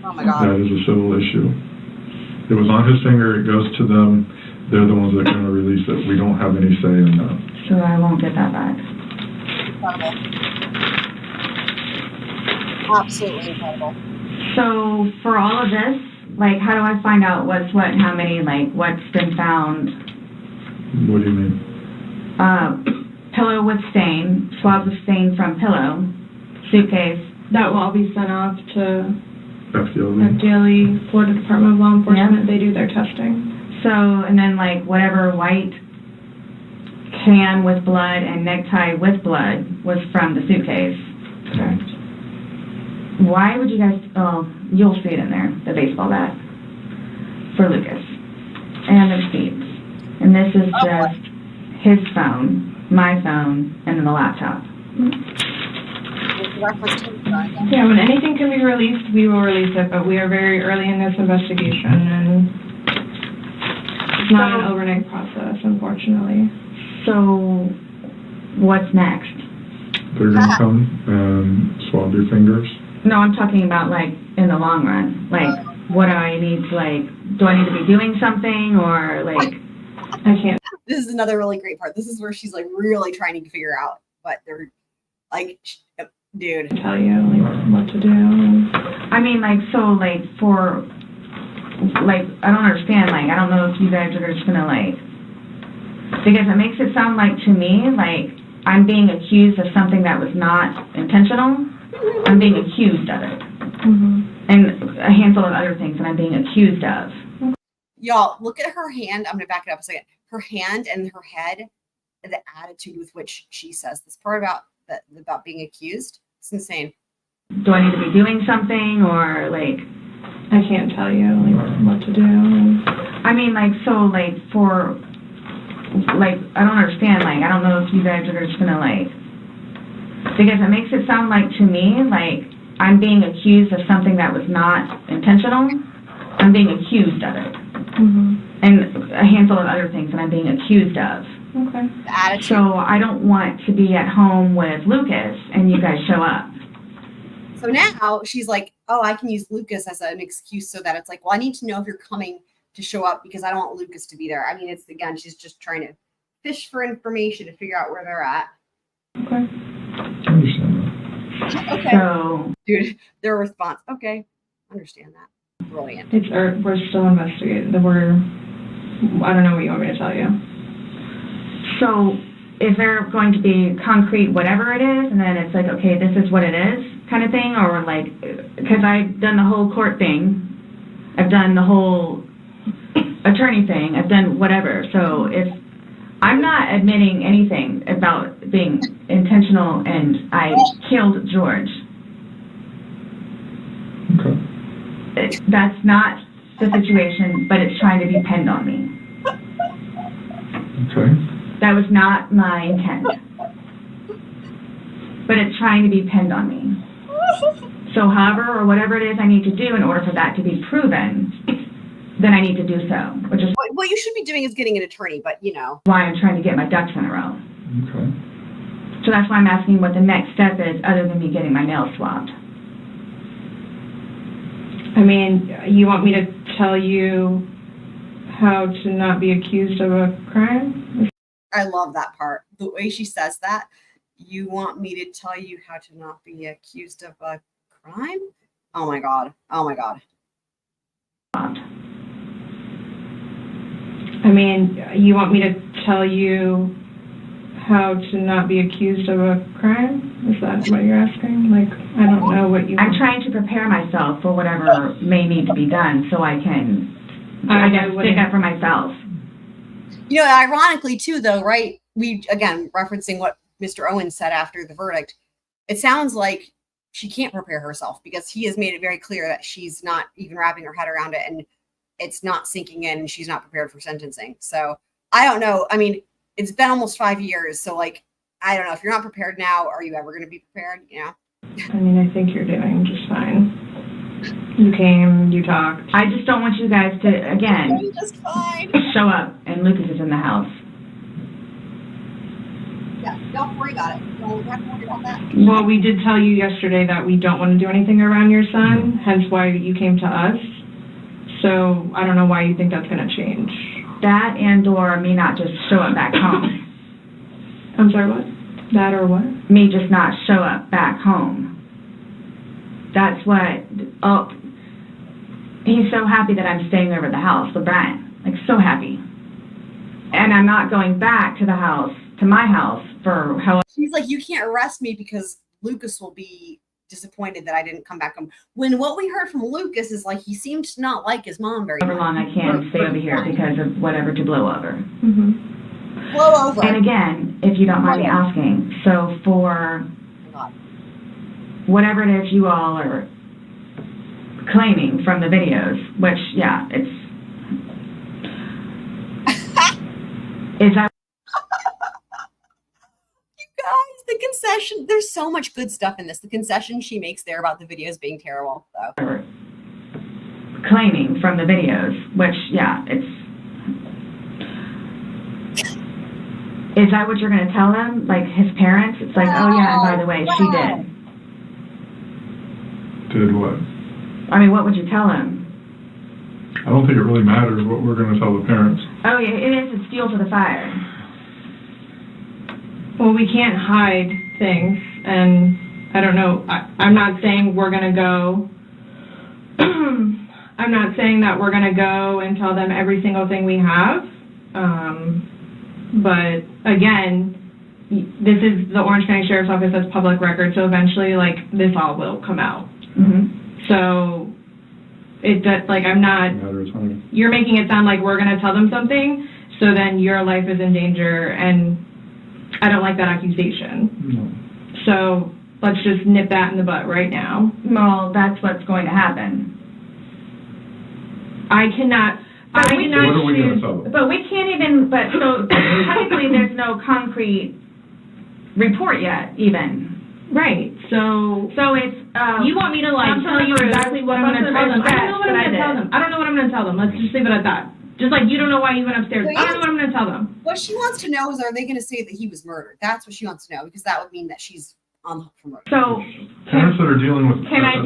Oh my God. That is a civil issue. It was on his finger. It goes to them. They're the ones that are going to release it. We don't have any say in that. So I won't get that back. Incredible. Absolutely incredible. So for all of this, like, how do I find out what's what, how many, like, what's been found? What do you mean? Pillow with stain, swabs of stain from pillow, suitcase. That will all be sent off to FDLE, Florida Department of Law Enforcement. They do their testing. So, and then, like, whatever white can with blood and necktie with blood was from the suitcase. Correct. Why would you guys, you'll see it in there, the baseball bat, for Lucas. And the receipts. And this is just his phone, my phone, and then the laptop. Yeah, when anything can be released, we will release it, but we are very early in this investigation, and it's not an overnight process, unfortunately. So, what's next? They're going to come and swab your fingers. No, I'm talking about, like, in the long run. Like, what do I need to, like, do I need to be doing something, or, like, I can't. This is another really great part. This is where she's, like, really trying to figure out what they're, like, dude. Tell you, like, what to do. I mean, like, so, like, for, like, I don't understand, like, I don't know if you guys are just gonna, like, because it makes it sound like, to me, like, I'm being accused of something that was not intentional. I'm being accused of it. And a handful of other things that I'm being accused of. Y'all, look at her hand. I'm going to back it up a second. Her hand and her head, the attitude with which she says this part about being accused. It's insane. Do I need to be doing something, or, like... I can't tell you, like, what to do. I mean, like, so, like, for... Like, I don't understand, like, I don't know if you guys are just gonna, like... Because it makes it sound like, to me, like, I'm being accused of something that was not intentional. I'm being accused of it. And a handful of other things that I'm being accused of. Okay. The attitude. So I don't want to be at home with Lucas and you guys show up. So now she's like, oh, I can use Lucas as an excuse so that it's like, well, I need to know if you're coming to show up because I don't want Lucas to be there. I mean, it's, again, she's just trying to fish for information to figure out where they're at. Okay. I understand that. Okay. So, dude, their response, okay, understand that. Brilliant. We're still investigating. I don't know what you want me to tell you. So, is there going to be concrete whatever it is, and then it's like, okay, this is what it is, kind of thing, or like, because I've done the whole court thing, I've done the whole attorney thing, I've done whatever, so if I'm not admitting anything about being intentional and I killed George. Okay. That's not the situation, but it's trying to be pinned on me. Okay. That was not my intent. But it's trying to be pinned on me. So however or whatever it is I need to do in order for that to be proven, then I need to do so. Which is what you should be doing is getting an attorney, but you know. Why I'm trying to get my ducks in a row. Okay. So that's why I'm asking what the next step is other than me getting my nails swabbed. I mean, you want me to tell you how to not be accused of a crime? I love that part. The way she says that. You want me to tell you how to not be accused of a crime? Oh my god. Oh my god. I mean, you want me to tell you how to not be accused of a crime? Is that what you're asking? Like, I don't know what you... I'm trying to prepare myself for whatever may need to be done so I can, I guess, stick up for myself. You know, ironically too, though, right? We, again, referencing what Mr. Owen said after the verdict, it sounds like she can't prepare herself because he has made it very clear that she's not even wrapping her head around it and it's not sinking in and she's not prepared for sentencing. So I don't know. I mean, it's been almost 5 years. So like, I don't know if you're not prepared now, are you ever going to be prepared? You know? I mean, I think you're doing just fine. You came, you talked. I just don't want you guys to, again, just fine. show up and Lucas is in the house. Yeah, don't worry about it. Don't have to worry about that. Well, we did tell you yesterday that we don't want to do anything around your son, hence why you came to us. So I don't know why you think that's going to change. That and or me not just show up back home. I'm sorry, what? That or what? Me just not show up back home. That's what, oh, he's so happy that I'm staying over at the house with Brian. Like, so happy. And I'm not going back to the house, to my house, for how... She's like, you can't arrest me because Lucas will be disappointed that I didn't come back home. When what we heard from Lucas is like, he seemed to not like his mom very much. However long I can stay over here because of whatever to blow over. Mm-hmm. Blow over. And again, if you don't mind me asking, so for whatever it is you all are claiming from the videos, which, yeah, it's... is that... Guys, the concession, there's so much good stuff in this. The concession she makes there about the videos being terrible, though. Claiming from the videos, which, yeah, it's... Is that what you're going to tell them? Like, his parents? It's like, oh, yeah, and by the way, she did. Did what? I mean, what would you tell him? I don't think it really matters what we're going to tell the parents. Oh, yeah, it is. It's fuel to the fire. Well, we can't hide things, and I don't know. I'm not saying we're going to go. I'm not saying that we're going to go and tell them every single thing we have. But again, this is the Orange County Sheriff's Office as public record, so eventually, like, this all will come out. Mm-hmm. So it does, like, I'm not. You're making it sound like we're going to tell them something, so then your life is in danger, and I don't like that accusation. No. So let's just nip that in the butt right now. Well, that's what's going to happen. I cannot. What are we going to tell them? But we can't even. But so technically, there's no concrete report yet, even. Right. So it's. You want me to like tell you exactly what I'm going to tell them? I don't know what I'm going to tell them. I don't know what I'm going to tell them. Let's just leave it at that. Just like you don't know why you went upstairs. I don't know what I'm going to tell them. What she wants to know is, are they going to say that he was murdered? That's what she wants to know, because that would mean that she's on the hook for murder. So parents that are dealing with can I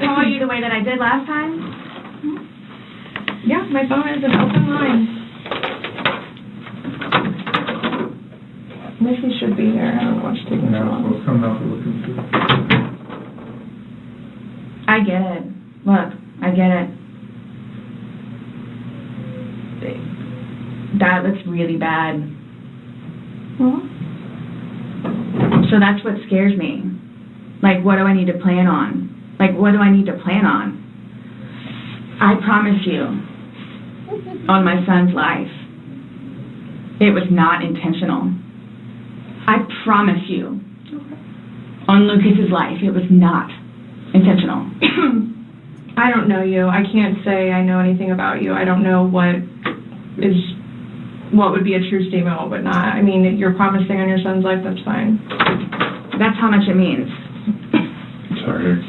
call you the way that I did last time? Yeah, my phone is an open line. Missy should be there. I don't know what's taking so long. What's coming out, we're looking through. I get it. Look, I get it. That looks really bad. Mm-hmm. So that's what scares me. Like, what do I need to plan on? Like, what do I need to plan on? I promise you, on my son's life, it was not intentional. I promise you, on Lucas's life, it was not intentional. I don't know you. I can't say I know anything about you. I don't know what would be a true statement, what would not. I mean, you're promising on your son's life, that's fine. That's how much it means. Sorry.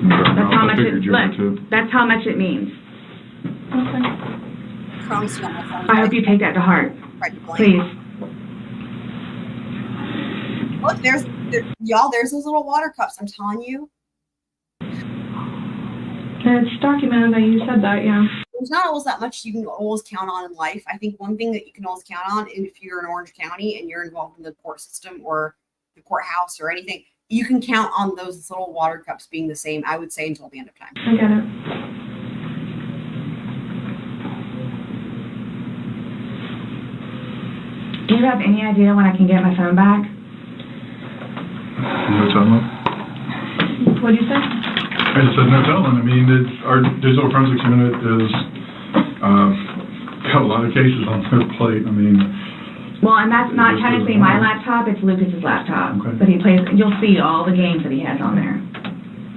That's how much it, look, that's how much it means. Okay. I hope you take that to heart. Please. Look, there's those little water cups, I'm telling you. I It's documented that you said that, yeah. There's not always that much you can always count on in life. I think one thing that you can always count on, if you're in Orange County and you're involved in the court system or the courthouse or anything, you can count on those little water cups being the same, I would say, until the end of time. I get it. Do you have any idea when I can get my phone back? No telling. What do you say? I just said no telling. I mean, our digital forensics unit is got a lot of cases on their plate. I mean. Well, and that's not technically my laptop, it's Lucas's laptop. Okay. But he plays, you'll see all the games that he has on there.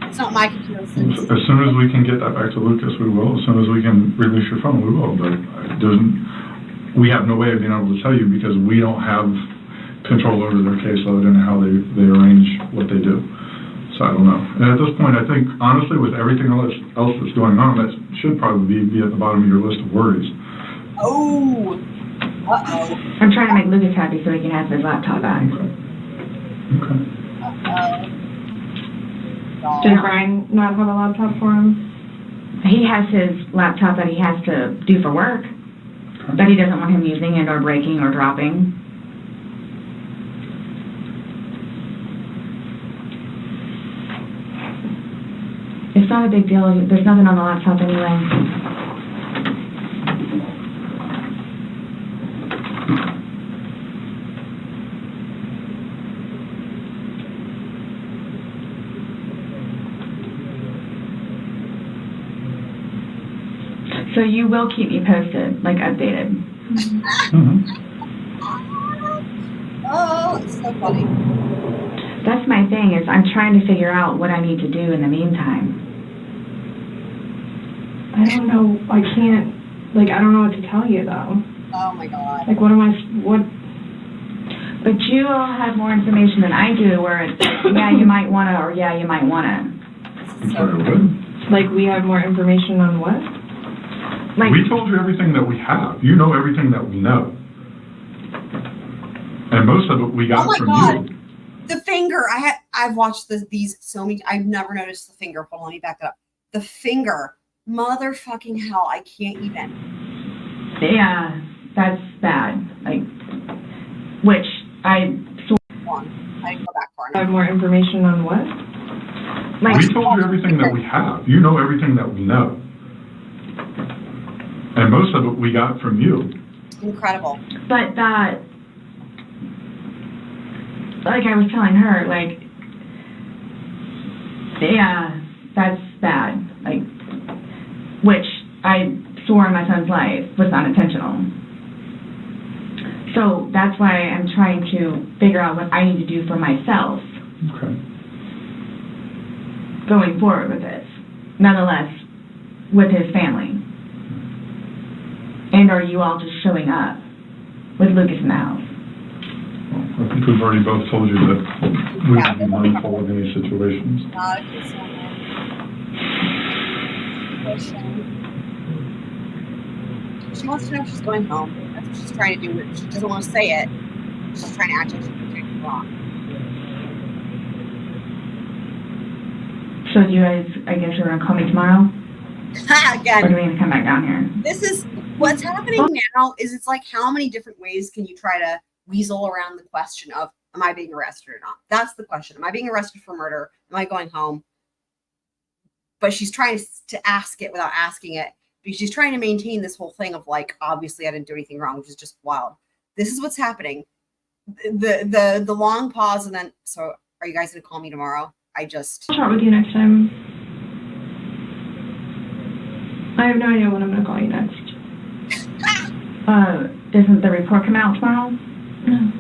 It's not my computer. As soon as we can get that back to Lucas, we will. As soon as we can release your phone, we will. But we have no way of being able to tell you because we don't have control over their caseload and how they arrange what they do. So I don't know. And at this point, I think, honestly, with everything else that's going on, that should probably be at the bottom of your list of worries. Oh! Uh-oh. I'm trying to make Lucas happy so he can have his laptop back. Okay. Uh-oh. Did Brian not have a laptop for him? He has his laptop that he has to do for work, but he doesn't want him using it or breaking or dropping. It's not a big deal. There's nothing on the laptop anyway. So you will keep me posted, like updated. Mm-hmm. Oh, it's so funny. That's my thing, is I'm trying to figure out what I need to do in the meantime. I don't know. I can't, I don't know what to tell you, though. Oh, my God. What But you all have more information than I do, where it's, yeah, you might want to, or yeah, you might want to. We have more information on what? We told you everything that we have. You know everything that we know. And most of it we got from you. The finger. I've watched these so many. I've never noticed the finger. Hold on, let me back that up. The finger. Motherfucking hell, I can't even. Yeah, that's bad. Which I didn't go back far enough. Have more information on what? We told you everything that we have. You know everything that we know. And most of it we got from you. Incredible. But that, like I was telling her, yeah, that's bad. Which I swore on my son's life was not intentional. So that's why I'm trying to figure out what I need to do for myself. Okay. Going forward with this. Nonetheless, with his family. And are you all just showing up with Lucas in the house? Well, I think we've already both told you that we would be mindful of any situations. She wants to know if she's going home. That's what she's trying to do. She doesn't want to say it. She's trying to act like she's doing it wrong. So you guys, I guess you're going to call me tomorrow? Again. Or do we need to come back down here? This is, what's happening now is it's how many different ways can you try to weasel around the question of, am I being arrested or not? That's the question. Am I being arrested for murder? Am I going home? But she's trying to ask it without asking it. Because she's trying to maintain this whole thing of obviously I didn't do anything wrong, which is just wild. This is what's happening. The long pause and then, so are you guys going to call me tomorrow? I'll chat with you next time. I have no idea when I'm going to call you next. Doesn't the report come out tomorrow? No.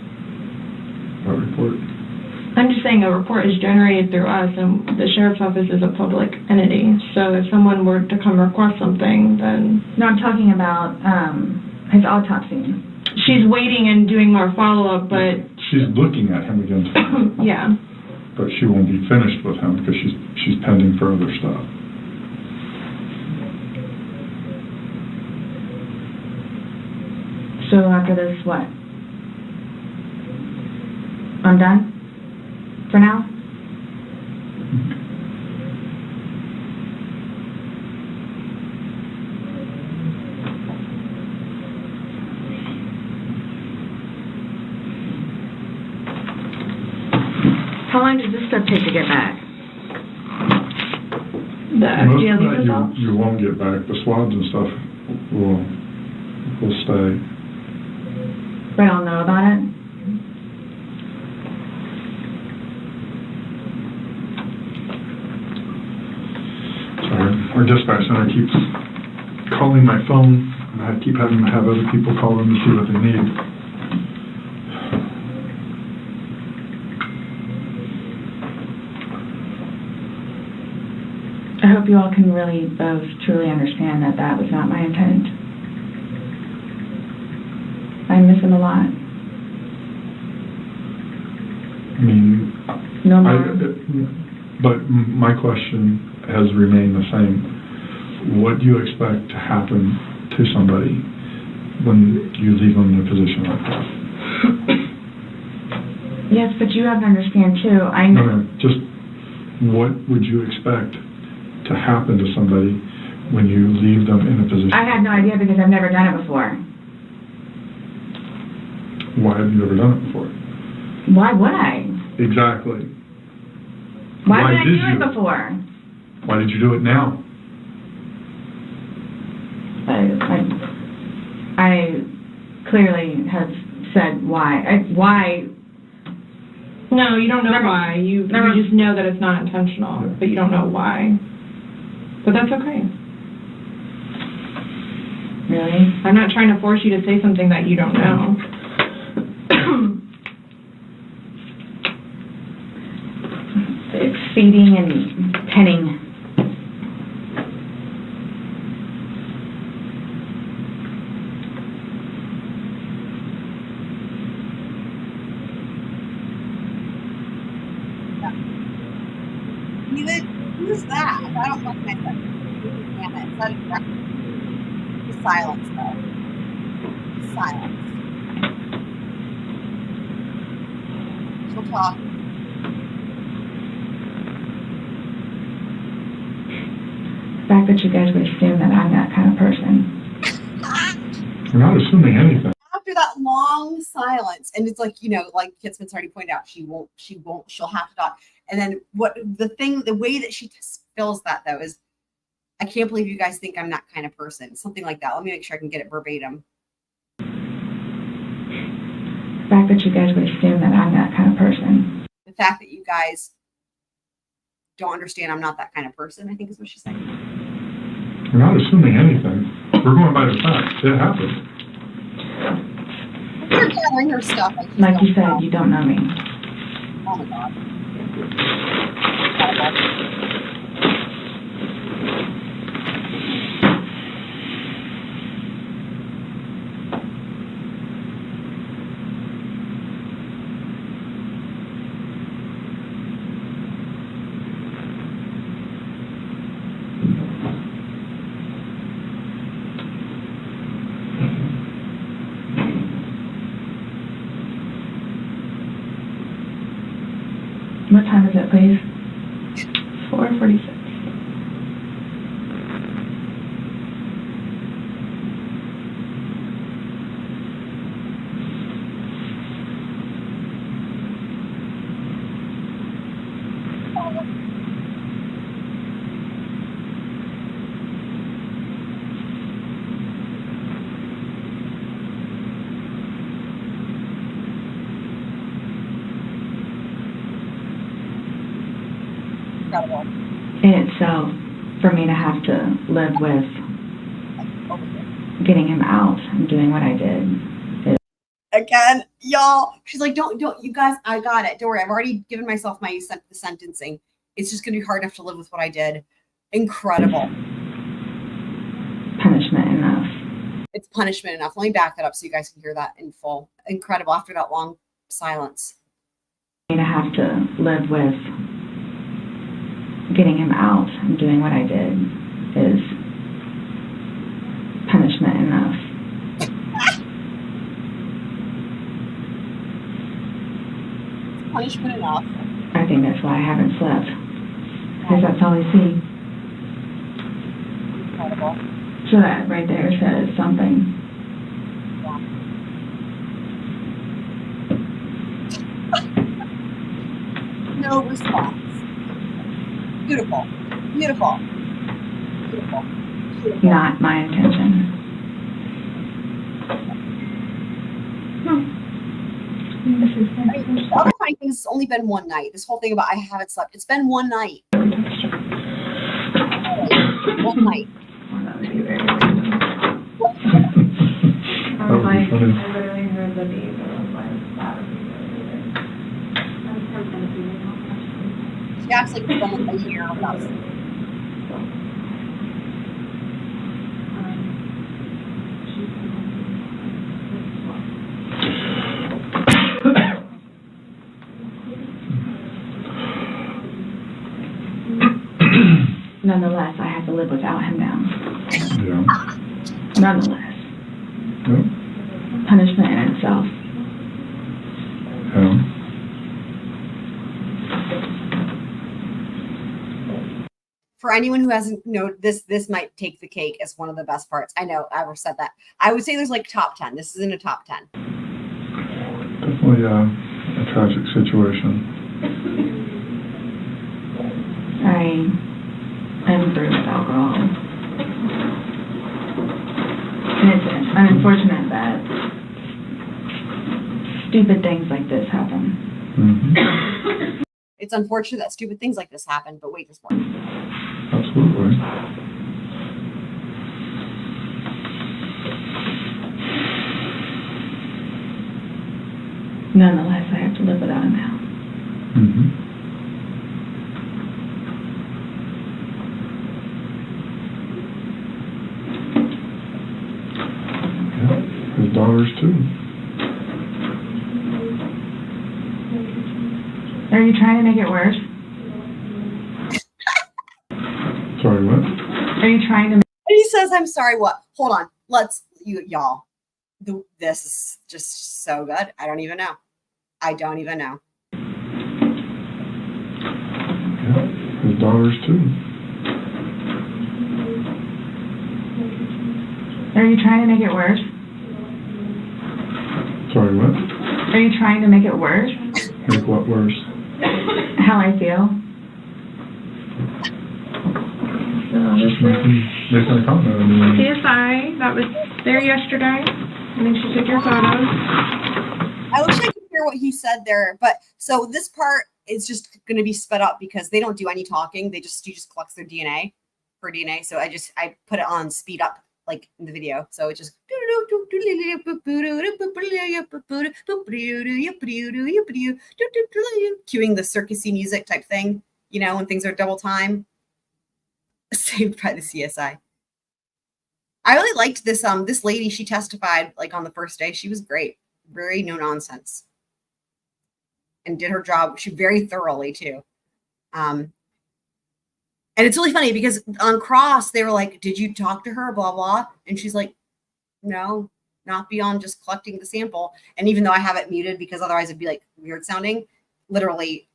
What report? I'm just saying a report is generated through us, and the sheriff's office is a public entity. So if someone were to come request something, then... No, I'm talking about his autopsy. She's waiting and doing more follow-up, but... She's looking at him again tomorrow. Yeah. But she won't be finished with him because she's pending further stuff. So after this, what? I'm done? For now? stuff take to get back? The Most FGLE of that results? you won't get back. The swabs and stuff will stay. But I'll know about it? Sorry, our dispatch center keeps calling my phone, and I keep having to have other people call them to see what they need. I hope you all can really both truly understand that that was not my intent. I miss him a lot. I mean, No more. but my question has remained the same. What do you expect to happen to somebody when you leave them in a position like that? Yes, but you have to understand too. I know. No, just what would you expect to happen to somebody when you leave them in a position? I had no idea because I've never done it before. Why have you never done it before? Why would I? Exactly. Why would I did do you? it before? Why did you do it now? I clearly have said why. Why? No, you don't know why. You just know that it's not intentional, but you don't know why. But that's okay. Really? I'm not trying to force you to say something that you don't know. It's feeding and penning. Who's that? I don't recognize that. Damn it. It's not exactly. The silence, though. Silence. She'll talk. The fact that you guys would assume that I'm that kind of person. We're not assuming anything. After that long silence, and it's like, you know, like Kitsman's already pointed out, she'll have to talk. And then the way that she fills that though is, I can't believe you guys think I'm that kind of person. Something like that. Let me make sure I can get it verbatim. The fact that you guys would assume that I'm that kind of person. The fact that you guys don't understand I'm not that kind of person, I think is what she's saying. We're not assuming anything. We're going by the facts. It happened. You're gathering her stuff. Like you said, you don't know me. Oh my God. What time is it, please? 4:46. In itself, for me to have to live with getting him out and doing what I did. Again, y'all, she's like, don't, you guys, I got it. Don't worry. I've already given myself the sentencing. It's just going to be hard enough to live with what I did. Incredible. Punishment enough. It's punishment enough. Let me back that up so you guys can hear that in full. Incredible after that long silence. For me to have to live with getting him out and doing what I did is punishment enough. Punishment enough. I think that's why I haven't slept. Because that's all I see. Incredible. So that right there says something. No, No response. Beautiful. Beautiful. Beautiful. Beautiful. Not my intention. The other funny thing is it's only been one night. This whole thing about I haven't slept. It's been one night. One night. That would be funny. I literally heard the beep and I was like, that would be really weird. She acts like it's been a year without sleep. Nonetheless, I have to live without him now. Yeah. Nonetheless. Yeah. Punishment in itself. Yeah. For anyone who hasn't known this might take the cake as one of the best parts. I know, I ever said that. I would say there's like top 10. This is in a top 10. Definitely a tragic situation. I'm through with alcohol. And it's unfortunate that stupid things like this happen. Mm-hmm. It's unfortunate that stupid things like this happen, but wait, there's more. Absolutely. Nonetheless, I have to live without him now. Mm-hmm. Yeah, his daughters too. Are you trying to make it worse? Sorry, what? Are you trying to? He says, "I'm sorry." What? Hold on. Y'all. This is just so good. I don't even know. Yeah, his daughters too. Are you trying to make it worse? Sorry, what? Are you trying to make it worse? Make what worse? How I feel? Making a comment. CSI, that was there yesterday. I think she took your photos. I wish I could hear what he said there, but so this part is just going to be sped up because they don't do any talking. She just collects their DNA for DNA. So I put it on speed up like in the video. So it just cueing the circusy music type thing, when things are double time. Saved by the CSI. I really liked this this lady. She testified like on the first day. She was great, very no nonsense, and did her job very thoroughly too. And it's really funny because on Cross they were like, "Did you talk to her?" Blah blah, and she's like, "No, not beyond just collecting the sample." And even though I have it muted because otherwise it'd be like weird sounding, literally,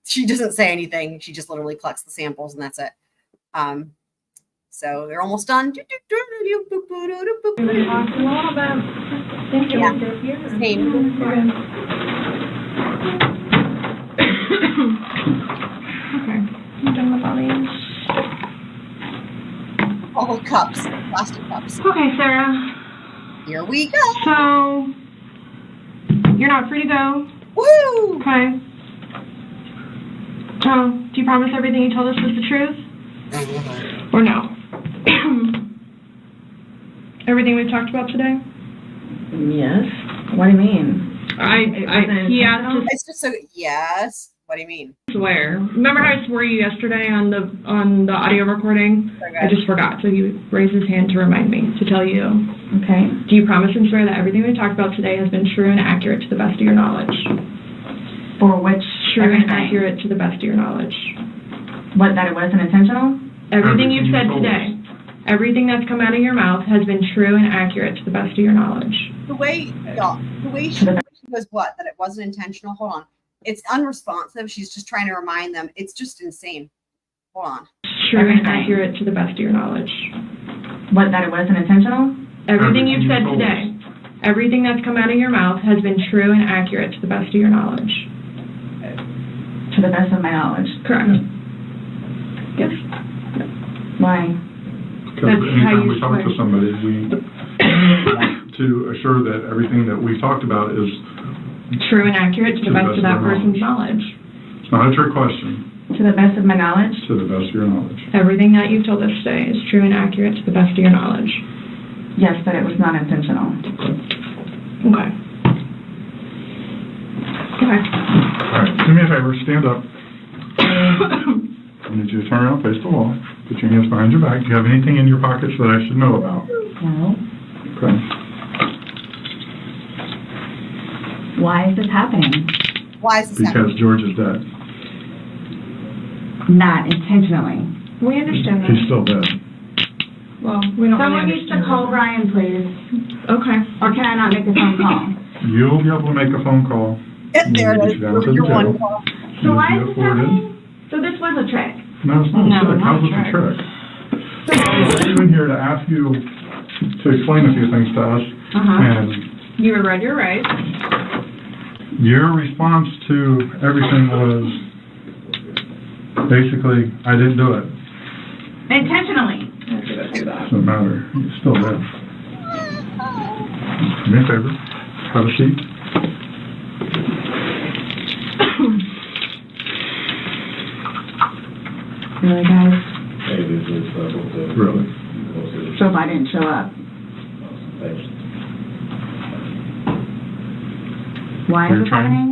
she doesn't say anything. She just literally collects the samples and that's it. So they're almost done. Thank you. Yeah. Same. Okay. I'm done with all these. All cups, plastic cups. Okay, Sarah. Here we go. So, you're not free to go. Woo! Okay. Oh, do you promise everything you told us was the truth? Or no? Everything we've talked about today? Yes. What do you mean? He asked us It's just so yes. What do you mean? to swear. Remember how I swore you yesterday on the audio recording? Okay. I just forgot, so he raised his hand to remind me to tell you. Okay. Do you promise and swear that everything we talked about today has been true and accurate to the best of your knowledge? For which? True and everything? accurate to the best of your knowledge. What, that it wasn't intentional? Everything you've said Everything you told today. Everything that's come out of your mouth has been true and accurate to the best of your knowledge. The way she goes, what? That it wasn't intentional? Hold on. It's unresponsive. She's just trying to remind them. It's just insane. Hold on. True and Everything. accurate to the best of your knowledge. What, that it wasn't intentional? Everything you've said told today. Everything that's come out of your mouth has been true and accurate to the best of your knowledge. To the best of my knowledge. Correct. Yes. Why? Because anytime we talk to somebody, we want to assure that everything that we talked about is true and accurate to the best of that person's knowledge. It's not a trick question. To the best of my knowledge? To the best of your knowledge. Everything that you've told us today is true and accurate to the best of your knowledge. Yes, but it was not intentional. Okay. Okay. All right, do me a favor, stand up. I need you to turn around, face the wall, put your hands behind your back. Do you have anything in your pockets that I should know about? No. Okay. Why is this happening? Why is this Because happening? George is dead. Not intentionally. We understand that. He's still dead. Well, we don't Someone really needs to understand call that. Brian, please. Okay. Or can I not make the phone call? You'll be able to make a phone call. There We'll it get is. you down to the Your jail. one call. So You'll why be is this afforded. happening? So this was a trick. No, it's not a No, trick. not How a was it a trick. trick? I'm in here to ask you to explain a few things to us. And You were read your rights. your response to everything was basically, I didn't do it. Intentionally. Doesn't matter. You're still dead. Do me a favor. Have a seat. Really, guys? Really. So if I didn't show up. Why is You're this trying- happening?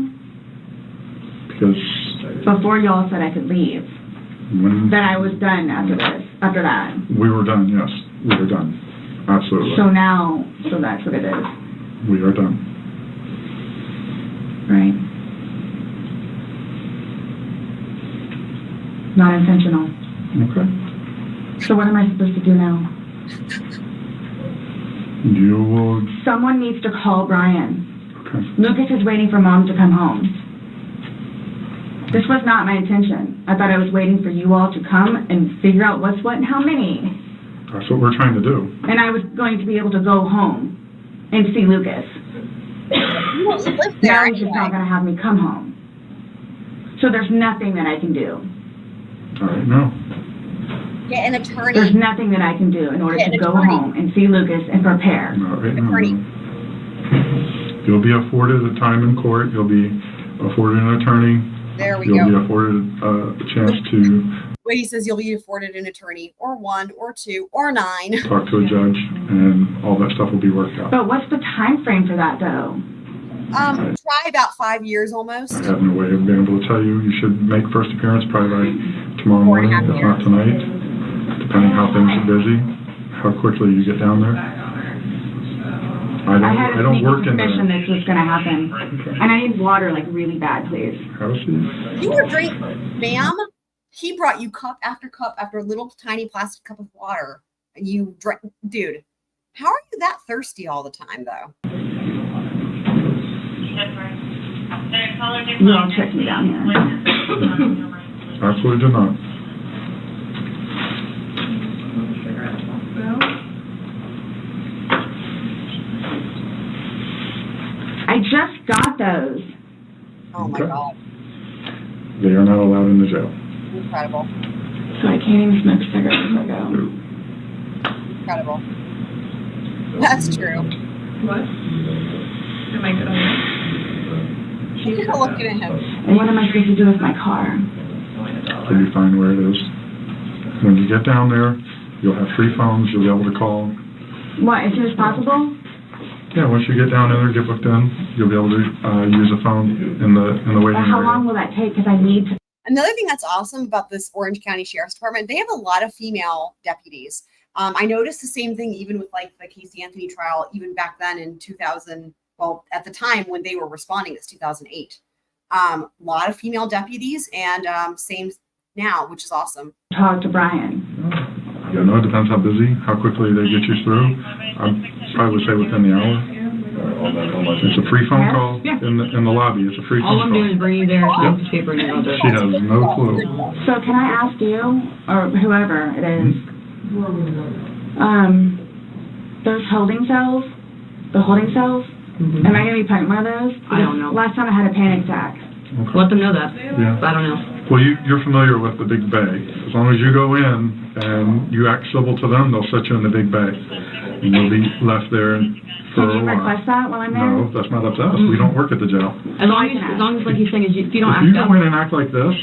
Because Before y'all said I could leave. when That I was done after this. After that. we were done, yes, we were done. Absolutely. So now, so that's what it is. We are done. Right. Not intentional. Okay. So what am I supposed to do now? You will, Someone needs to call Brian. okay. Lucas is waiting for Mom to come home. This was not my intention. I thought I was waiting for you all to come and figure out what's what and how many. That's what we're trying to do. And I was going to be able to go home and see Lucas. You don't live Now there he's just not going to have me come home. So there's nothing that I can do. All right, no. Get an attorney. There's nothing that I can do in order Get to an go attorney. home and see Lucas and prepare. Not right now. Attorney. no. You'll be afforded a time in court. You'll be afforded an attorney. There we You'll be go. afforded a chance to Wait, he says you'll be afforded an attorney, or 1, or 2, or 9. talk to a judge, and all that stuff will be worked out. But what's the time frame for that, though? Try about 5 years almost. I have no way of being able to tell you. You should make first appearance probably by tomorrow 4.5 morning, if not tonight, depending how things are busy, how quickly you get down there. I had I a don't sneaky work in suspicion there. this was going to happen. And I need water, like, really bad, please. Have a seat. You were drinking, ma'am. He brought you cup after little tiny plastic cup of water. And you drank, dude. How are you that thirsty all the time, though? You all tricked me down here. Absolutely did not. I just got those. Oh my Okay. God. They are not allowed in the jail. Incredible. So I can't even smoke cigarettes if I go. Incredible. That's true. What? Am I good on that? Look at looking at him. And what am I supposed to do with my car? You'll be fine where it is. When you get down there, you'll have 3 phones. You'll be able to call. What, as soon as possible? Yeah, once you get down there, get booked in, you'll be able to use a phone in the waiting Or how area. long will that take? Because I need to. Another thing that's awesome about this Orange County Sheriff's Department, they have a lot of female deputies. I noticed the same thing even with like the Casey Anthony trial, even back then in 2000. Well, at the time when they were responding, it's 2008. A lot of female deputies, and same now, which is awesome. Talk to Brian. Yeah, no, it depends how busy, how quickly they get you through. I probably would say within the hour. It's a free phone call in the lobby. It's a free All phone I'm call. doing is bringing you there and piece of paper and you go there. She has no clue. So can I ask you, or whoever it is, those holding cells, the holding cells, am I going to be put in one of those? I don't know. Last time I had a panic attack. Okay. Let them know that. Yeah. I don't know. Well, you're familiar with the Big Bay. As long as you go in and you act civil to them, they'll set you in the Big Bay. And you'll be left there for a Can you while. request that while I'm there? No, that's not up to us. We don't work at the jail. As long as like he's saying, is if you don't If you go in and act like this,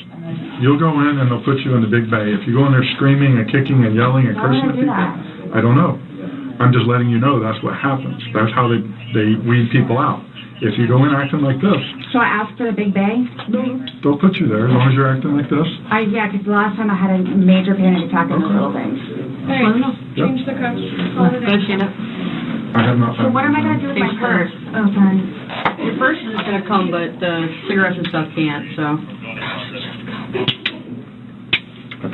you'll go in and they'll put you in the Big Bay. If you go in there screaming and kicking and yelling and Why would cursing I at do people, that? I don't know. I'm just letting you know that's what happens. That's how they weed people out. If you go in acting like this, So I asked for the Big Bay? they'll put you there as long as you're acting like this. Yeah, because the last time I had a major panic attack on the little things. Hey, change the cuffs. Call it in. Stand up. I have not. So what am I going to do with my purse? Oh, sorry. Your purse is going to come, but the cigarettes and stuff can't, so. I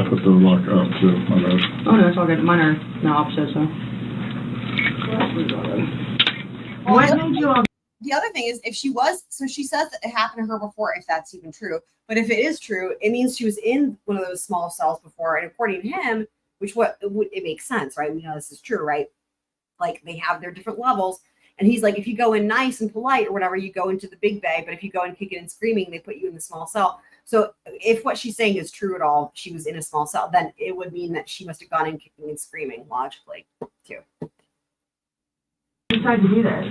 put the lock up too, my bad. Oh, no, it's all good. Mine are the opposite, so. What made you all? The other thing is, if she was, so she says that it happened to her before, if that's even true. But if it is true, it means she was in one of those small cells before. And according to him, it makes sense, right? We know this is true, right? Like they have their different levels. And he's like, if you go in nice and polite or whatever, you go into the Big Bay. But if you go in kicking and screaming, they put you in the small cell. So if what she's saying is true at all, she was in a small cell, then it would mean that she must have gone in kicking and screaming logically, too. Decided to do this.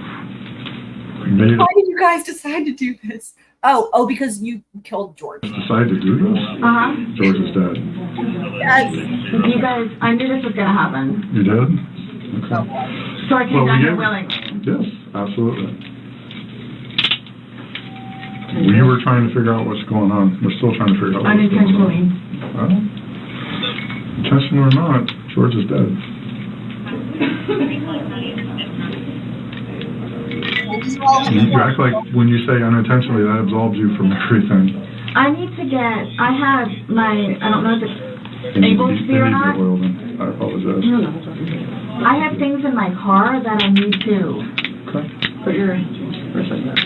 Why did you guys decide to do this? Oh, because you killed George. Decided to do this? Uh-huh. George is dead. Yes. You guys, I knew this was going to happen. You did? Okay. So I came down here willing. Yes, absolutely. We were trying to figure out what's going on. We're still trying to figure out what's going on. Intentional or not, George is dead. You act like when you say unintentionally, that absolves you from everything. I have my, I don't know if it's able to be or not. I apologize. I have things in my car that I need to. Okay. Put your purse like that.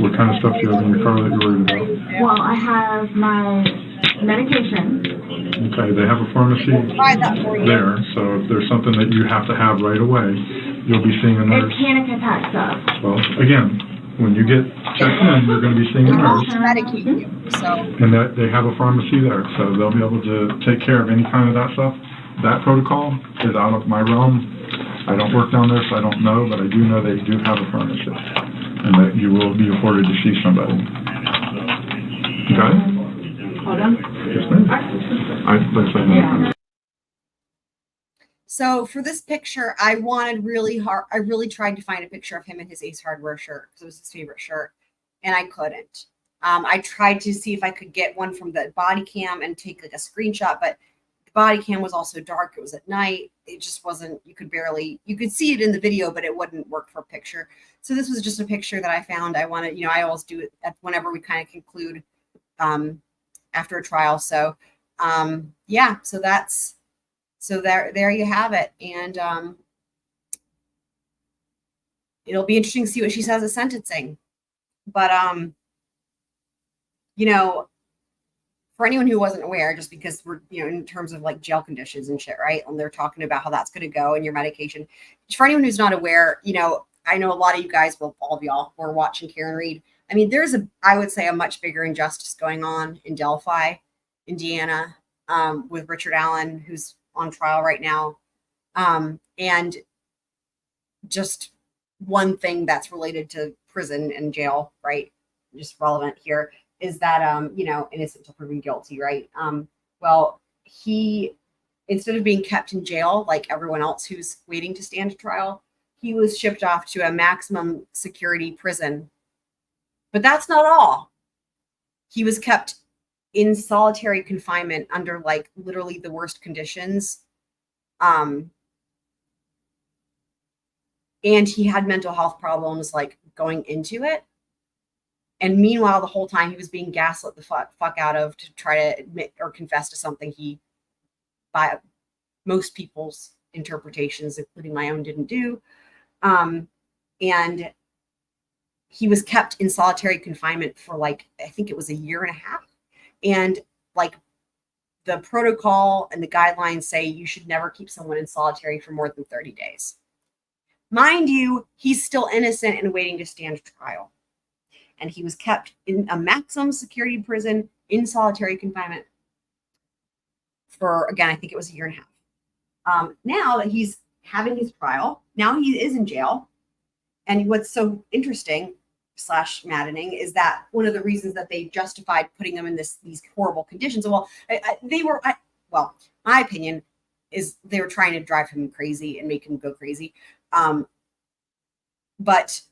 What kind of stuff do you have in your car that you're worried about? Well, I have my medication. Okay, they have a pharmacy there, so if there's something that you have to have right away, you'll be seeing a nurse. It's panic attack stuff. Well, again, when you get checked in, you're going to be seeing a nurse. Medicate you, so. And that they have a pharmacy there, so they'll be able to take care of any kind of that stuff. That protocol is out of my realm. I don't work down there, so I don't know, but I do know they do have a pharmacy, and that you will be afforded to see somebody. Okay? All done? Yes, ma'am. So for this picture, I really tried to find a picture of him in his Ace Hardware shirt because it was his favorite shirt, and I couldn't. I tried to see if I could get one from the body cam and take like a screenshot, but the body cam was also dark. It was at night. It just wasn't, you could see it in the video, but it wouldn't work for a picture. So this was just a picture that I found. I wanted, I always do it whenever we kind of conclude after a trial. So yeah, so there you have it. And it'll be interesting to see what she says at sentencing. But for anyone who wasn't aware, just because we're, in terms of like jail conditions and shit, right? And they're talking about how that's going to go and your medication. For anyone who's not aware, I know a lot of you guys, well, all of y'all were watching Karen Reed. I mean, there's I would say a much bigger injustice going on in Delphi, Indiana, with Richard Allen, who's on trial right now. And just one thing that's related to prison and jail, right? Just relevant here is that, innocent until proven guilty, right? Well, he, instead of being kept in jail like everyone else who's waiting to stand trial, he was shipped off to a maximum security prison. But that's not all. He was kept in solitary confinement under like literally the worst conditions. And he had mental health problems like going into it. And meanwhile, the whole time he was being gaslit the fuck out of to try to admit or confess to something he, by most people's interpretations, including my own, didn't do. And he was kept in solitary confinement for like, I think it was a year and a half. And like the protocol and the guidelines say you should never keep someone in solitary for more than 30 days. Mind you, he's still innocent and waiting to stand trial. and he was kept in a maximum security prison in solitary confinement for, again, I think it was a year and a half. Now that he's having his trial, now he is in jail. And what's so interesting / maddening is that one of the reasons that they justified putting him in these horrible conditions, well, my opinion is they were trying to drive him crazy and make him go crazy. But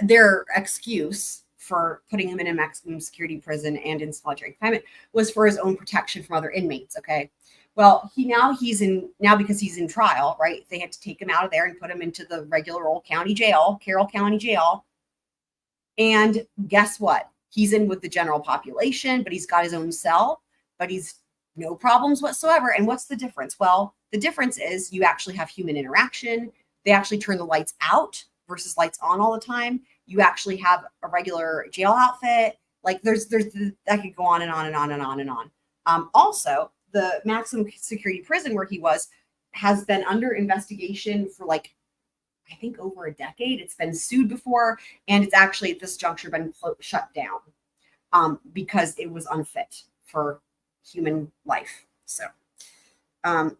their excuse for putting him in a maximum security prison and in solitary confinement was for his own protection from other inmates. Okay. Well, because he's in trial, right? They had to take him out of there and put him into the regular old county jail, Carroll County Jail. And guess what? He's in with the general population, but he's got his own cell, but he's no problems whatsoever. And what's the difference? Well, the difference is you actually have human interaction. They actually turn the lights out versus lights on all the time. You actually have a regular jail outfit. Like there's that could go on and on and on and on and on. Also, the maximum security prison where he was has been under investigation for I think over a decade. It's been sued before, and it's actually at this juncture been shut down because it was unfit for human life. So,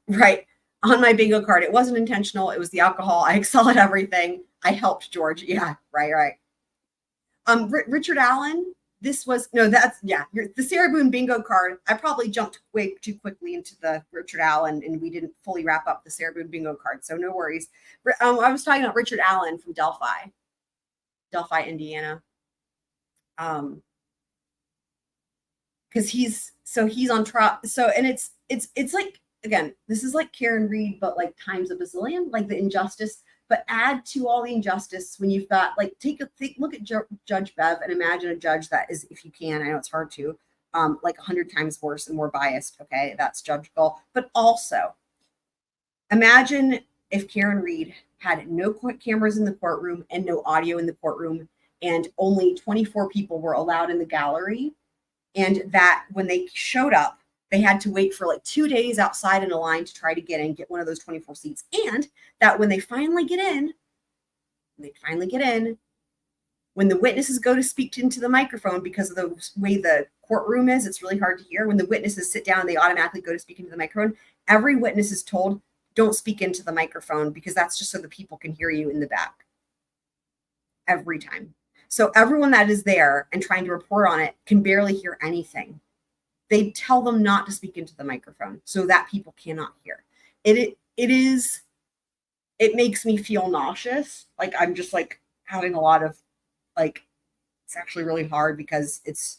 right. On my bingo card, it wasn't intentional. It was the alcohol. I excel at everything. I helped George. Yeah, right. Richard Allen, the Sarah Boone bingo card. I probably jumped way too quickly into the Richard Allen, and we didn't fully wrap up the Sarah Boone bingo card, so no worries. I was talking about Richard Allen from Delphi, Indiana. Because he's on trial. So, and it's like, again, this is like Karen Reed, but like times a bazillion, like the injustice. But add to all the injustice when you've got take a look at Judge Bev and imagine a judge that is, if you can, I know it's hard to, 100 times worse and more biased. Okay, that's Judge Gull. But also, imagine if Karen Reed had no cameras in the courtroom and no audio in the courtroom, and only 24 people were allowed in the gallery, and that when they showed up, they had to wait for 2 days outside in a line to try to get one of those 24 seats. And that when they finally get in, when the witnesses go to speak into the microphone, because of the way the courtroom is, it's really hard to hear. When the witnesses sit down, they automatically go to speak into the microphone. Every witness is told, don't speak into the microphone, because that's just so the people can hear you in the back. Every time. So everyone that is there and trying to report on it can barely hear anything. They tell them not to speak into the microphone so that people cannot hear. It makes me feel nauseous. I'm just having a lot of it's actually really hard because it's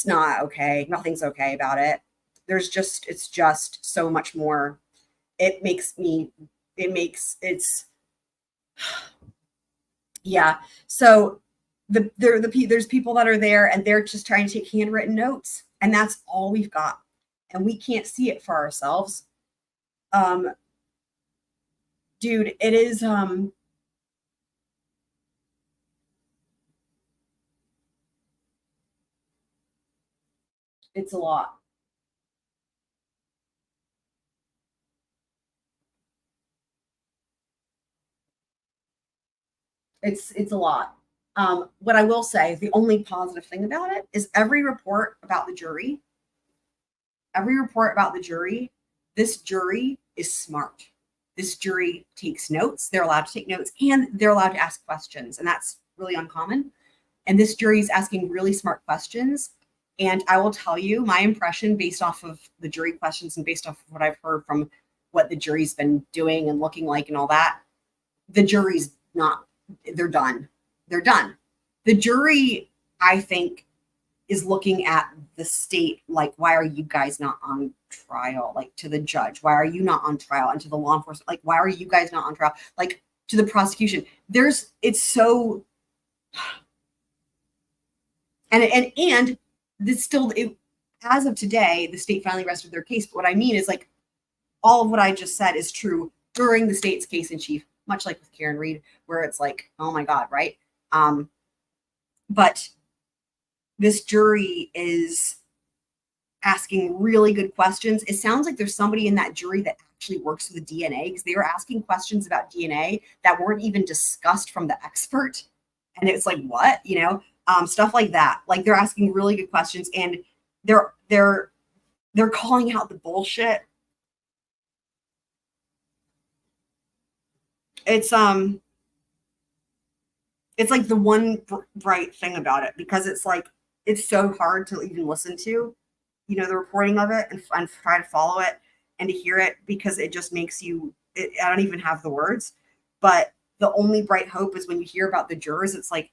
not okay. Nothing's okay about it. It's just so much more. Yeah. So there's people that are there and they're just trying to take handwritten notes. And that's all we've got. And we can't see it for ourselves. Dude, it is, it's a lot. It's a lot. What I will say, the only positive thing about it is every report about the jury, this jury is smart. This jury takes notes. They're allowed to take notes and they're allowed to ask questions. And that's really uncommon. And this jury is asking really smart questions. And I will tell you my impression based off of the jury questions and based off of what I've heard from what the jury's been doing and looking like and all that. The jury's they're done. They're done. The jury, I think, is looking at the state why are you guys not on trial? To the judge, why are you not on trial? And to the law enforcement, why are you guys not on trial? To the prosecution, it's so, and this still, as of today, the state finally rested their case. But what I mean is all of what I just said is true during the state's case in chief, much like with Karen Reed, where it's oh my God, right? But this jury is asking really good questions. It sounds like there's somebody in that jury that actually works with the DNA, because they were asking questions about DNA that weren't even discussed from the expert. And it's like, what, stuff like that. Like they're asking really good questions, and they're calling out the bullshit. It's like the one bright thing about it, because it's like, it's so hard to even listen to, the reporting of it and try to follow it and to hear it, because it just makes you, I don't even have the words, but the only bright hope is when you hear about the jurors. It's like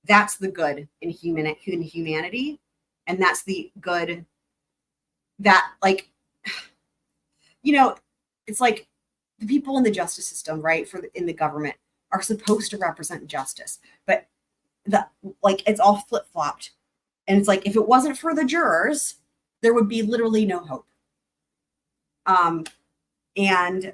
that's the good in humanity. And that's the good that, like, it's like the people in the justice system, right, in the government are supposed to represent justice, but it's all flip-flopped. And it's like, if it wasn't for the jurors, there would be literally no hope. And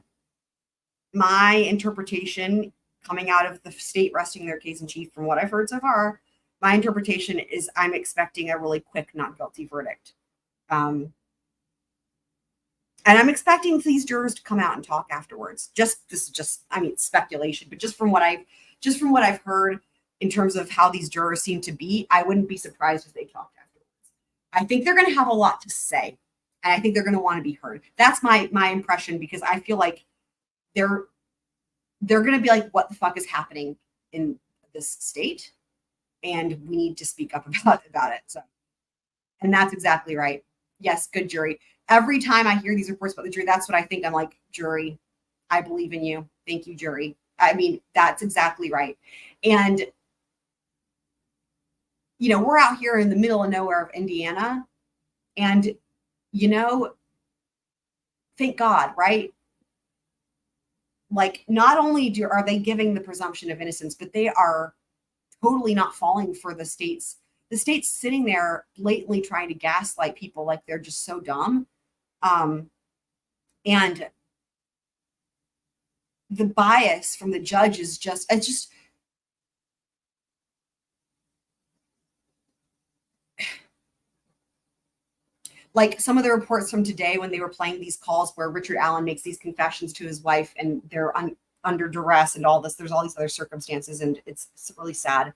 my interpretation coming out of the state resting their case in chief, from what I've heard so far, my interpretation is I'm expecting a really quick not guilty verdict. And I'm expecting these jurors to come out and talk afterwards. This is just speculation, but just from what I've heard in terms of how these jurors seem to be, I wouldn't be surprised if they talked afterwards. I think they're going to have a lot to say, and I think they're going to want to be heard. That's my impression, because I feel like they're going to be like, what the fuck is happening in this state? And we need to speak up about it. So, and that's exactly right. Yes, good jury. Every time I hear these reports about the jury, that's what I think. I'm like, jury, I believe in you. Thank you, jury. I mean, that's exactly right. And, we're out here in the middle of nowhere of Indiana. And, thank God, right? Like, not only are they giving the presumption of innocence, but they are totally not falling for the state's sitting there blatantly trying to gaslight people like they're just so dumb. And the bias from the judge is it's just like some of the reports from today when they were playing these calls where Richard Allen makes these confessions to his wife and they're under duress and all this. There's all these other circumstances, and it's really sad.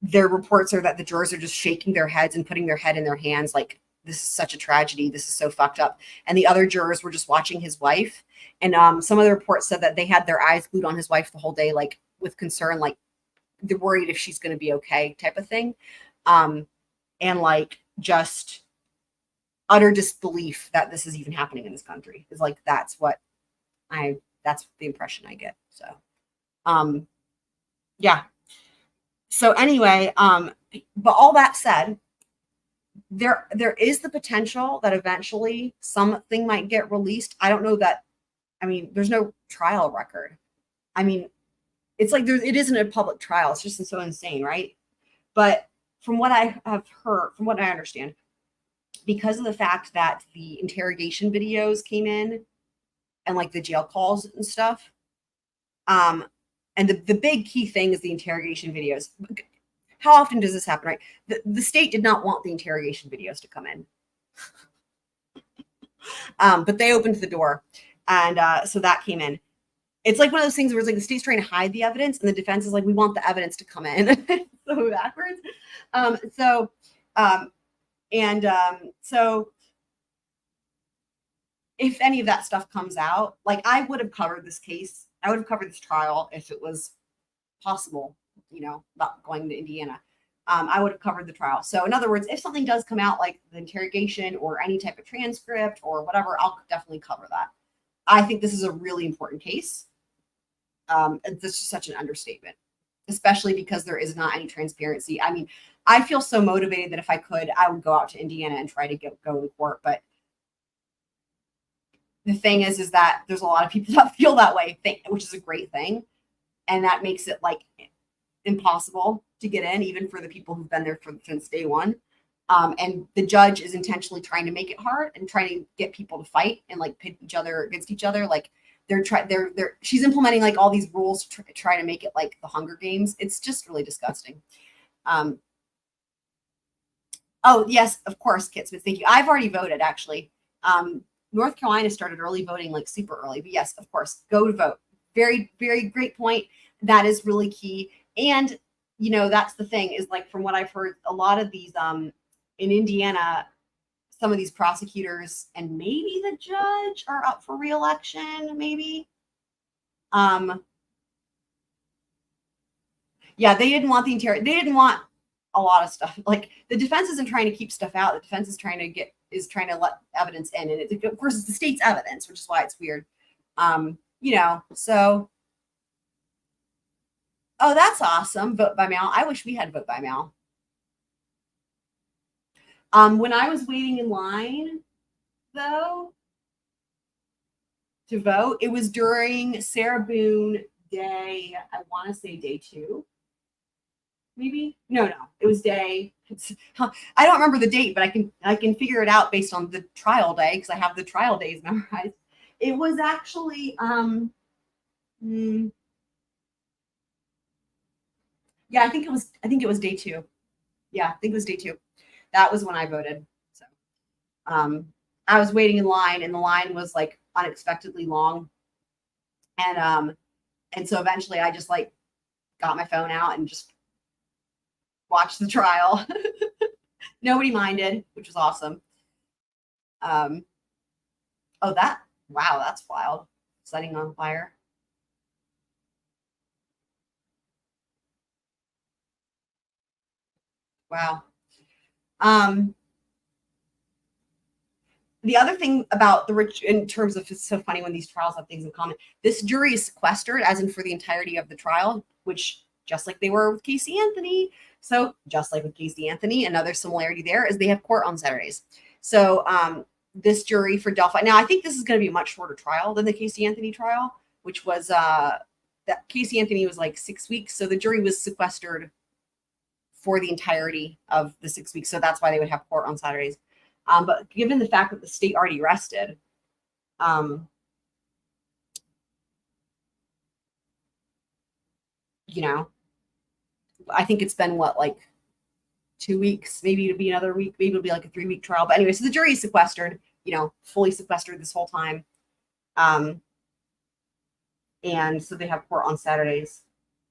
Their reports are that the jurors are just shaking their heads and putting their head in their hands like, this is such a tragedy. This is so fucked up. And the other jurors were just watching his wife. And some of the reports said that they had their eyes glued on his wife the whole day, like with concern, like they're worried if she's going to be okay type of thing. And like just utter disbelief that this is even happening in this country is like, that's the impression I get. So, yeah. So anyway, but all that said, there is the potential that eventually something might get released. I don't know that. I mean, there's no trial record. I mean, it's like it isn't a public trial. It's just so insane, right? But from what I have heard, from what I understand, because of the fact that the interrogation videos came in and like the jail calls and stuff, and the big key thing is the interrogation videos. How often does this happen, right? The state did not want the interrogation videos to come in. But they opened the door. And so that came in. It's like one of those things where it's like the state's trying to hide the evidence and the defense is like, we want the evidence to come in. So backwards. So if any of that stuff comes out, like I would have covered this case. I would have covered this trial if it was possible, not going to Indiana. I would have covered the trial. So in other words, if something does come out like the interrogation or any type of transcript or whatever, I'll definitely cover that. I think this is a really important case. This is such an understatement, especially because there is not any transparency. I mean, I feel so motivated that if I could, I would go out to Indiana and try to go to court. But the thing is that there's a lot of people that feel that way, which is a great thing. And that makes it like impossible to get in, even for the people who've been there since day one. And the judge is intentionally trying to make it hard and trying to get people to fight and like pit each other against each other. Like she's implementing like all these rules to try to make it like the Hunger Games. It's just really disgusting. Oh yes, of course, Kit Smith. Thank you. I've already voted actually. North Carolina started early voting, like super early. But yes, of course, go to vote. Very, very great point. That is really key. And, you know, that's the thing is like, from what I've heard, a lot of these, in Indiana, some of these prosecutors and maybe the judge are up for re-election, maybe. Yeah, they didn't want they didn't want a lot of stuff. Like, the defense isn't trying to keep stuff out. The defense is trying to let evidence in. And it, of course, it's the state's evidence, which is why it's weird. You know, so. Oh, that's awesome. Vote by mail. I wish we had vote by mail. When I was waiting in line, though, to vote, it was during Sarah Boone Day. I want to say day 2. Maybe no, it was day. I don't remember the date, but I can figure it out based on the trial day because I have the trial days memorized. It was actually yeah, I think it was day 2. Yeah, I think it was day 2. That was when I voted. So I was waiting in line, and the line was like unexpectedly long, and so eventually I just like got my phone out and just watched the trial. Nobody minded, which was awesome. Oh, wow, that's wild. Setting on fire. Wow. The other thing about the rich, in terms of, it's so funny when these trials have things in common. This jury is sequestered, as in for the entirety of the trial, which just like they were with Casey Anthony. So just like with Casey Anthony, another similarity there is they have court on Saturdays. So this jury for Delphi. Now I think this is going to be a much shorter trial than the Casey Anthony trial, which was that Casey Anthony was like 6 weeks. So the jury was sequestered for the entirety of the 6 weeks. So that's why they would have court on Saturdays. But given the fact that the state already rested, you know, I think it's been like 2 weeks, maybe it'll be another week, maybe it'll be like a 3-week trial. But anyway, so the jury is sequestered, you know, fully sequestered this whole time. And so they have court on Saturdays.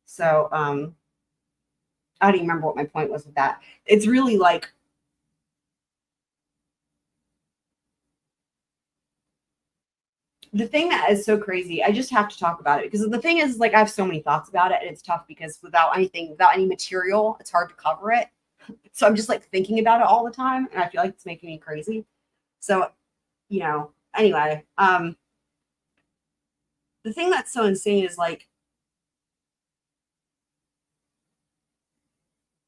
So I don't even remember what my point was with that. It's really like, the thing that is so crazy, I just have to talk about it because the thing is, like, I have so many thoughts about it, and it's tough because without any material, it's hard to cover it. So I'm just like thinking about it all the time, and I feel like it's making me crazy. So, you know, anyway, the thing that's so insane is like,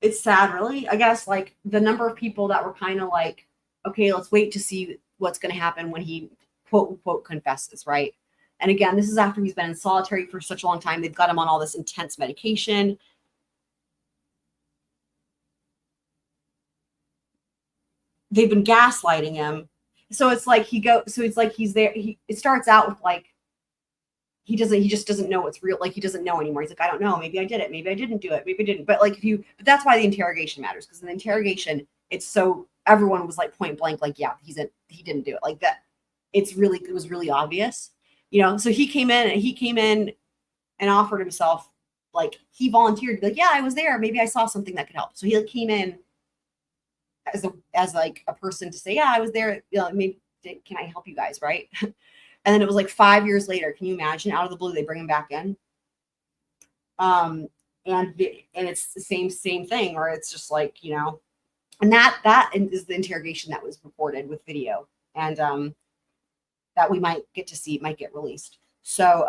it's sad, really. I guess like the number of people that were kind of like, okay, let's wait to see what's going to happen when he quote unquote confesses, right? And again, this is after he's been in solitary for such a long time. They've got him on all this intense medication. They've been gaslighting him. So it's like he's there. It starts out with like, he just doesn't know what's real. Like, he doesn't know anymore. He's like, I don't know. Maybe I did it. Maybe I didn't do it. Maybe I didn't. But like, but that's why the interrogation matters. Because in the interrogation, it's so everyone was like point blank, like, yeah, he didn't do it like that. It was really obvious, you know? So he came in and offered himself, like, he volunteered, like, yeah, I was there. Maybe I saw something that could help. So he came in as like a person to say, yeah, I was there. You know, maybe, can I help you guys? Right. And then it was like 5 years later. Can you imagine? Out of the blue, they bring him back in. And it's the same thing, or it's just like, you know, and that is the interrogation that was reported with video, and that we might get to see, might get released. So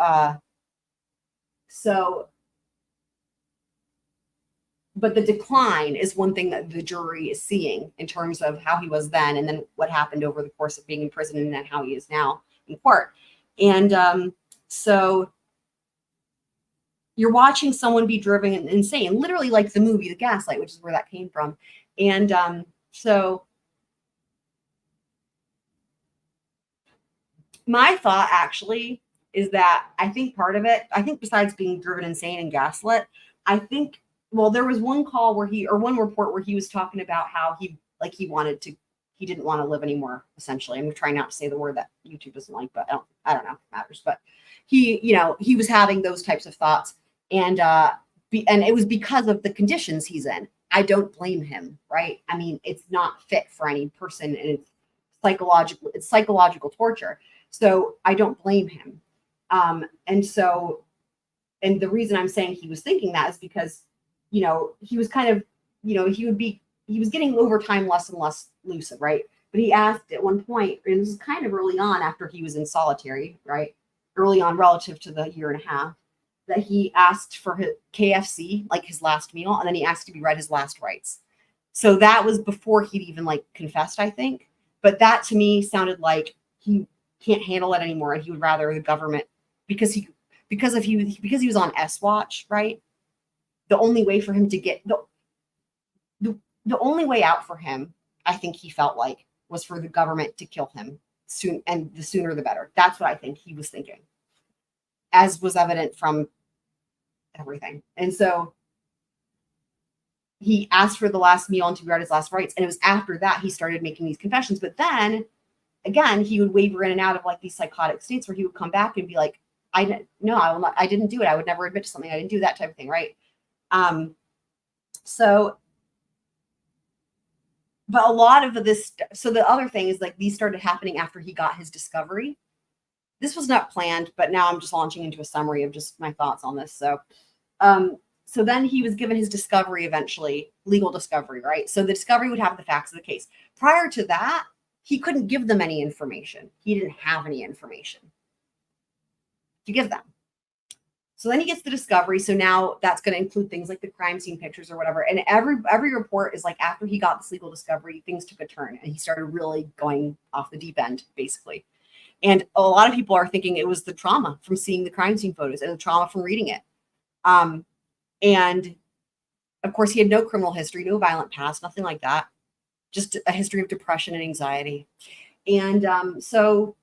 but the decline is one thing that the jury is seeing in terms of how he was then, and then what happened over the course of being in prison, and then how he is now in court. And so you're watching someone be driven insane, literally like the movie, The Gaslight, which is where that came from. And so my thought actually is that I think part of it, I think besides being driven insane and gaslit, I think, well, there was one call where one report where he was talking about how he didn't want to live anymore, essentially. I'm trying not to say the word that YouTube doesn't like, but I don't know if it matters. But he was having those types of thoughts. And and it was because of the conditions he's in. I don't blame him, right? I mean, it's not fit for any person, and it's psychological torture. So I don't blame him. And the reason I'm saying he was thinking that is because, he was kind of, he was getting over time less and less lucid, right? But he asked at one point, and this is kind of early on after he was in solitary, right? Early on relative to the year and a half, that he asked for his KFC, like his last meal, and then he asked to be read his last rites. So that was before he'd even confessed, I think. But that to me sounded like he can't handle it anymore, and he would rather the government, because he was on S watch, right? The only way for him to get the only way out for him, I think he felt like, was for the government to kill him soon, and the sooner the better. That's what I think he was thinking, as was evident from everything. And so he asked for the last meal and to be read his last rites. And it was after that he started making these confessions. But then again, he would waver in and out of these psychotic states where he would come back and be like, I will not, I didn't do it. I would never admit to something. I didn't do that type of thing. Right. But a lot of this, so the other thing is these started happening after he got his discovery. This was not planned, but now I'm just launching into a summary of just my thoughts on this. So then he was given his discovery eventually, legal discovery, right? So the discovery would have the facts of the case. Prior to that, he couldn't give them any information. He didn't have any information to give them. So then he gets the discovery. So now that's going to include things like the crime scene pictures or whatever. And every report is after he got this legal discovery, things took a turn and he started really going off the deep end, basically. And a lot of people are thinking it was the trauma from seeing the crime scene photos and the trauma from reading it. And of course, he had no criminal history, no violent past, nothing like that. Just a history of depression and anxiety. And so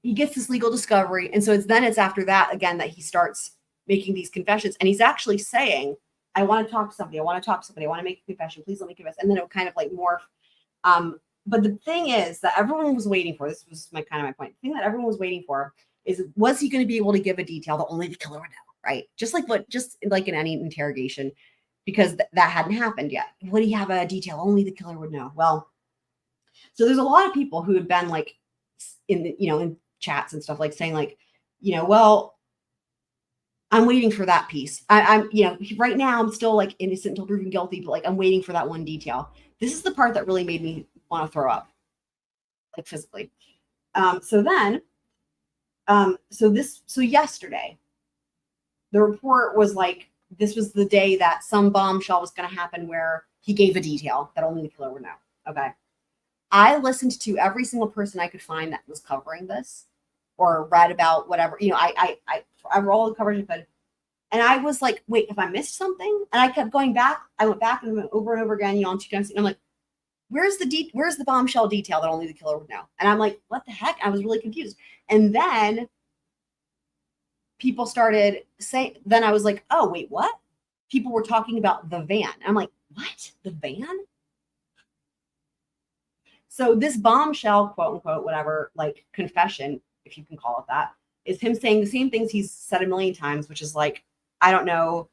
he gets this legal discovery. And so it's after that, again, that he starts making these confessions. And he's actually saying, I want to talk to somebody. I want to talk to somebody. I want to make a confession. Please let me confess. And then it would kind of morph. But the thing is that everyone was waiting for, this was my point. The thing that everyone was waiting for is, was he going to be able to give a detail that only the killer would know, right? Just like in any interrogation, because that hadn't happened yet. Would he have a detail only the killer would know? Well, so there's a lot of people who had been in the, in chats and stuff, saying well, I'm waiting for that piece. I'm right now I'm still innocent until proven guilty, but I'm waiting for that one detail. This is the part that really made me want to throw up, physically. So yesterday, the report was this was the day that some bombshell was going to happen where he gave a detail that only the killer would know. Okay. I listened to every single person I could find that was covering this or read about whatever, I rolled the coverage I could. And I was like, wait, have I missed something? And I kept going back. I went back and went over and over again, on 2 times. And I'm like, where's the bombshell detail that only the killer would know? And I'm like, what the heck? I was really confused. And then people started saying, then I was like, oh, wait, what? People were talking about the van. I'm like, what? The van? So this bombshell, quote unquote, whatever, confession, if you can call it that, is him saying the same things he's said a million times, which is I don't know,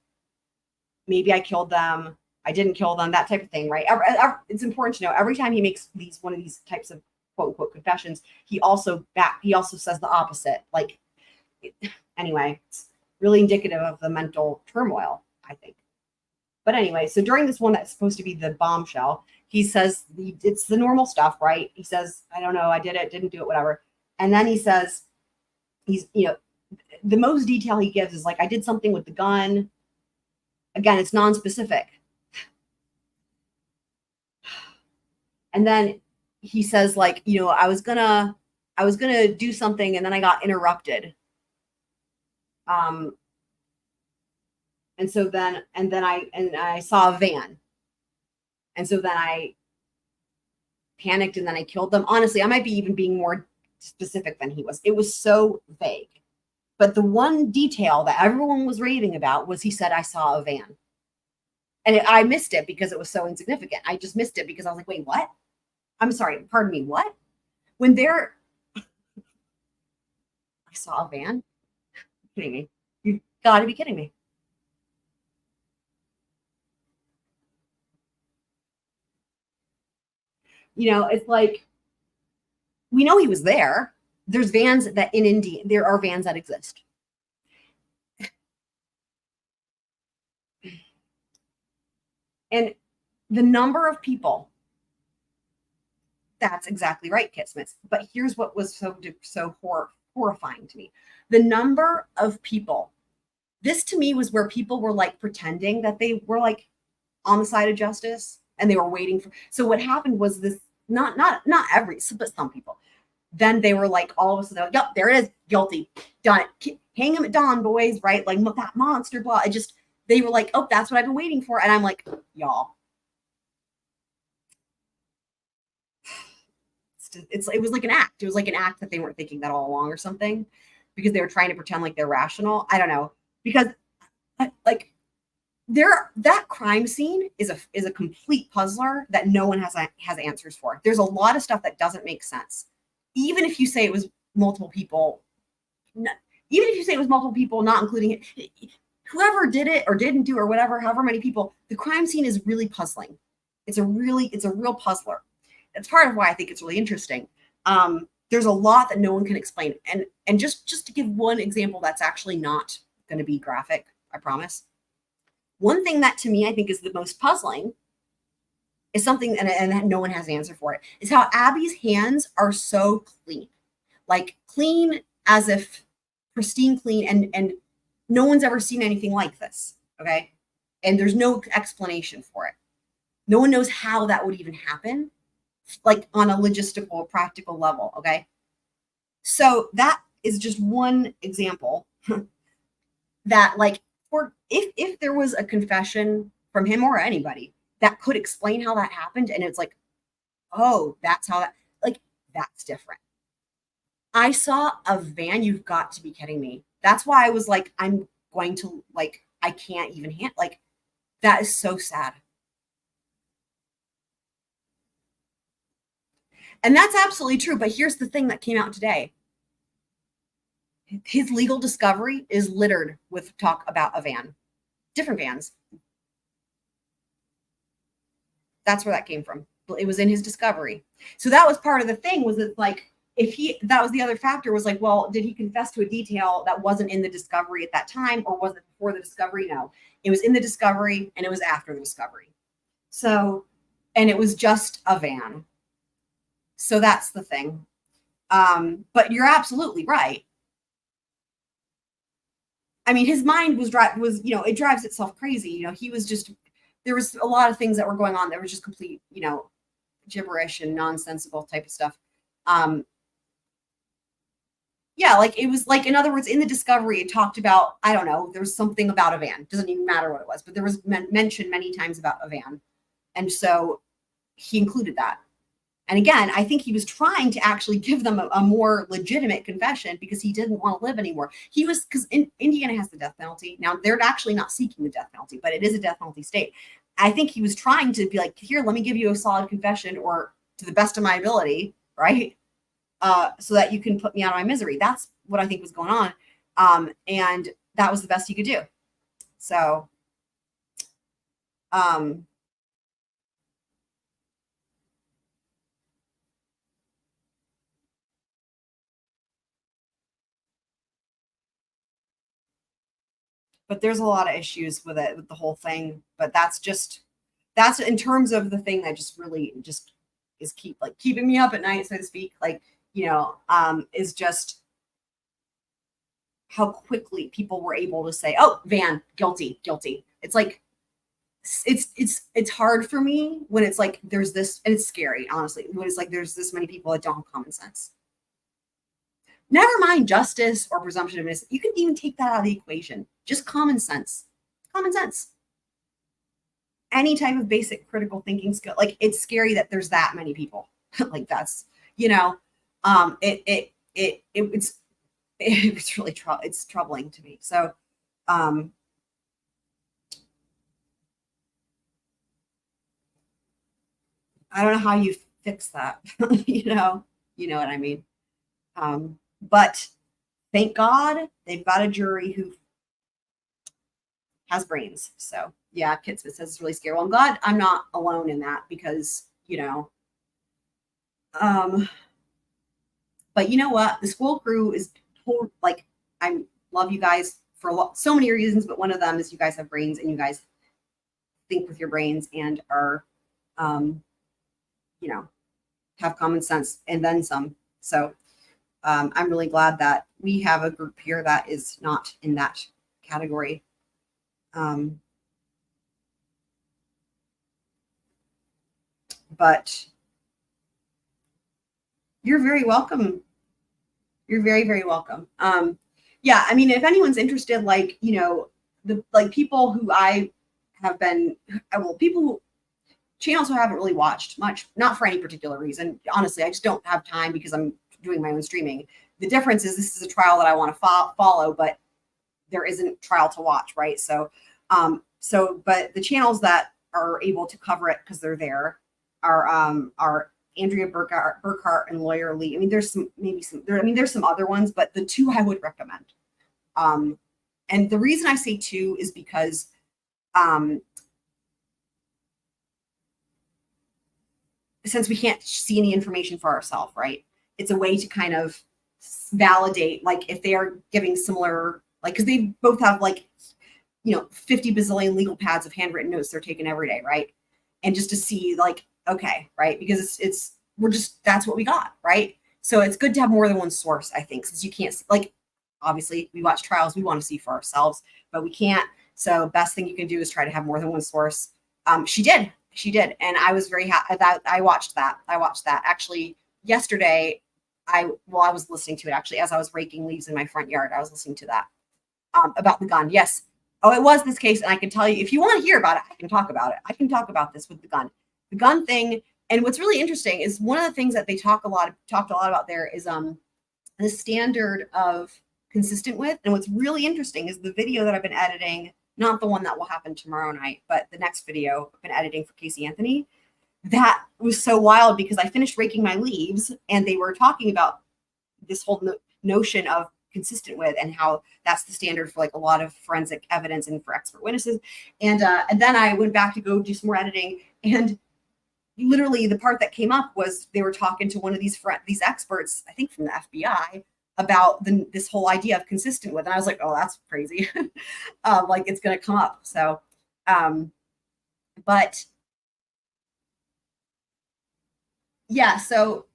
maybe I killed them, I didn't kill them, that type of thing, right? It's important to know every time he makes one of these types of quote unquote confessions, he also says the opposite. Anyway, it's really indicative of the mental turmoil, I think. But anyway, so during this one that's supposed to be the bombshell, he says it's the normal stuff, right? He says, I don't know, I did it, didn't do it, whatever. And then he says, the most detail he gives is I did something with the gun. Again, it's non-specific. And then he says I was gonna do something and then I got interrupted. And then I saw a van. And so then I panicked and then I killed them. Honestly, I might be even being more specific than he was. It was so vague. But the one detail that everyone was raving about was he said, I saw a van. And I missed it because it was so insignificant. I just missed it because I was like, wait, what? I'm sorry, pardon me, what? I saw a van. kidding me. You've got to be kidding me. You know, it's like, we know he was there. There's vans that in India, there are vans that exist. And the number of people, that's exactly right, Kit Smith. But here's what was so horrifying to me. The number of people, this to me was where people were like pretending that they were like on the side of justice and they were waiting for. So what happened was this, not every, but some people. Then they were like, all of a sudden, yep, there it is, guilty, done it. Hang him at dawn, boys, right? Like that monster, blah. They were like, oh, that's what I've been waiting for. And I'm like, y'all. It was like an act. It was like an act that they weren't thinking that all along or something, because they were trying to pretend like they're rational. I don't know. Because like that crime scene is a complete puzzler that no one has answers for. There's a lot of stuff that doesn't make sense. Even if you say it was multiple people, not including it, whoever did it or didn't do or whatever, however many people, the crime scene is really puzzling. It's a real puzzler. That's part of why I think it's really interesting. There's a lot that no one can explain. And just to give one example that's actually not going to be graphic, I promise. One thing that to me I think is the most puzzling is something, and that no one has an answer for it, is how Abby's hands are so clean. Like clean as if pristine clean, and no one's ever seen anything like this, okay? And there's no explanation for it. No one knows how that would even happen, like on a logistical, practical level, okay? So that is just one example that, like, for if there was a confession from him or anybody that could explain how that happened, and it's like, oh, that's how that, like, that's different. I saw a van. You've got to be kidding me. That's why I was like, I'm going to, like, I can't even like, that is so sad. And that's absolutely true. But here's the thing that came out today. His legal discovery is littered with talk about a van, different vans. That's where that came from. It was in his discovery. So that was part of the thing, was that, like, that was the other factor, was like, well, did he confess to a detail that wasn't in the discovery at that time, or was it before the discovery? No, it was in the discovery and it was after the discovery. So, and it was just a van. So that's the thing. But you're absolutely right. I mean, his mind was, you know, it drives itself crazy. You know, he was just, there was a lot of things that were going on that were just complete, you know, gibberish and nonsensical type of stuff. Yeah, like, it was like, in other words, in the discovery, it talked about, I don't know, there was something about a van. Doesn't even matter what it was, but there was mention many times about a van. And so he included that. And again, I think he was trying to actually give them a more legitimate confession, because he didn't want to live anymore. He was, because Indiana has the death penalty. Now, they're actually not seeking the death penalty, but it is a death penalty state. I think he was trying to be like, here, let me give you a solid confession, or to the best of my ability, right? So that you can put me out of my misery. That's what I think was going on. And that was the best he could do. So, but there's a lot of issues with it, with the whole thing. But that's in terms of the thing that just really just is keeping me up at night, so to speak. Like, you know, is just how quickly people were able to say, oh, van, guilty. It's like, it's hard for me when it's like, there's this, and it's scary, honestly, when it's like, there's this many people that don't have common sense. Never mind justice or presumption of innocence. You can even take that out of the equation. Just common sense. Common sense. Any type of basic critical thinking skill. Like, it's scary that there's that many people. Like, that's, you know, it's really it's troubling to me. So, I don't know how you fix that. you know what I mean? But thank God they've got a jury who has brains. So yeah, Kit Smith says it's really scary. Well, I'm glad I'm not alone in that because, you know, but you know what? The Squirrel Crew is like, I love you guys for so many reasons, but one of them is you guys have brains and you guys think with your brains and are, you know, have common sense and then some. So I'm really glad that we have a group here that is not in that category. But you're very welcome. You're very, very welcome. Yeah, I mean, if anyone's interested, like, you know, the like people who I have been, well, people who channels who I haven't really watched much, not for any particular reason. Honestly, I just don't have time because I'm doing my own streaming. The difference is this is a trial that I want to follow, but there isn't trial to watch, right? So, but the channels that are able to cover it because they're there are Andrea Burkhart and Lawyer Lee. I mean, there's some other ones, but the two I would recommend. And the reason I say two is because since we can't see any information for ourselves, right? It's a way to kind of validate, like, if they are giving similar, like, because they both have, like, you know, 50 bazillion legal pads of handwritten notes they're taking every day, right? And just to see, like, okay, right? Because we're just, that's what we got, right? So it's good to have more than one source, I think, since you can't, like, obviously we watch trials, we want to see for ourselves, but we can't. So best thing you can do is try to have more than one source. She did. And I was very happy that I watched that. Actually, yesterday, I was listening to it actually as I was raking leaves in my front yard. I was listening to that about the gun. Yes. Oh, it was this case. And I can tell you, if you want to hear about it, I can talk about it. I can talk about this with the gun thing. And what's really interesting is one of the things that they talked a lot about there is the standard of consistent with. And what's really interesting is the video that I've been editing, not the one that will happen tomorrow night, but the next video I've been editing for Casey Anthony. That was so wild because I finished raking my leaves and they were talking about this whole notion of consistent with and how that's the standard for like a lot of forensic evidence and for expert witnesses. And then I went back to go do some more editing, and literally the part that came up was they were talking to one of these experts, I think from the FBI, about this whole idea of consistent with. And I was like, oh, that's crazy. Like it's going to come up. So, but yeah, so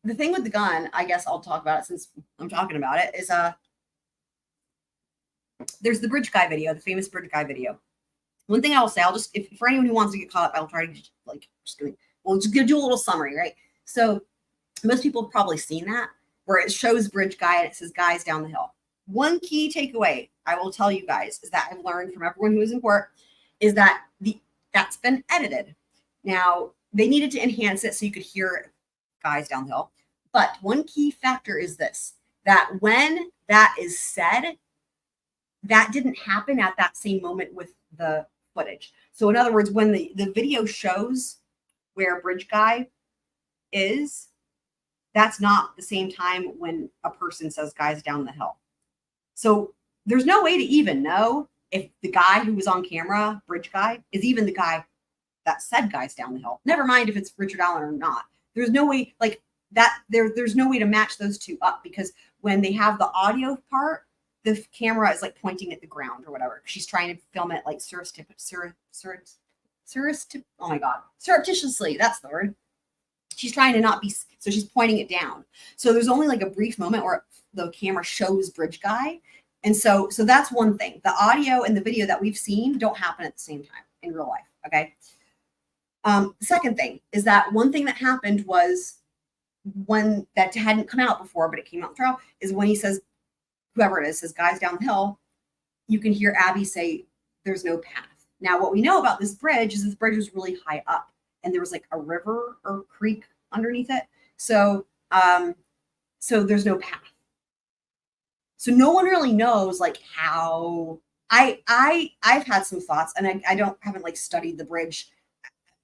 the thing with the gun, I guess I'll talk about it since I'm talking about it, is there's the bridge guy video, the famous bridge guy video. One thing I will say, I'll just, if for anyone who wants to get caught up, I'll try to just do a little summary, right? So most people have probably seen that, where it shows bridge guy and it says guys down the hill. One key takeaway I will tell you guys is that I've learned from everyone who was in court is that that's been edited. Now, they needed to enhance it so you could hear guys down the hill. But one key factor is this, that when that is said, that didn't happen at that same moment with the footage. So in other words, when the video shows where bridge guy is, that's not the same time when a person says guys down the hill. So there's no way to even know if the guy who was on camera, bridge guy, is even the guy that said guys down the hill. Never mind if it's Richard Allen or not. There's no way like that. There's no way to match those two up, because when they have the audio part, the camera is like pointing at the ground or whatever. She's trying to film it like surreptitiously. That's the word. She's trying to not be, so she's pointing it down. So there's only like a brief moment where the camera shows bridge guy. And so that's one thing. The audio and the video that we've seen don't happen at the same time in real life. Okay. The second thing is that one thing that happened was when that hadn't come out before, but it came out in trial, is when he says, whoever it is, says guys down the hill, you can hear Abby say there's no path. Now, what we know about this bridge is this bridge was really high up and there was like a river or creek underneath it. So, so there's no path. So no one really knows like how I've had some thoughts, and I haven't like studied the bridge.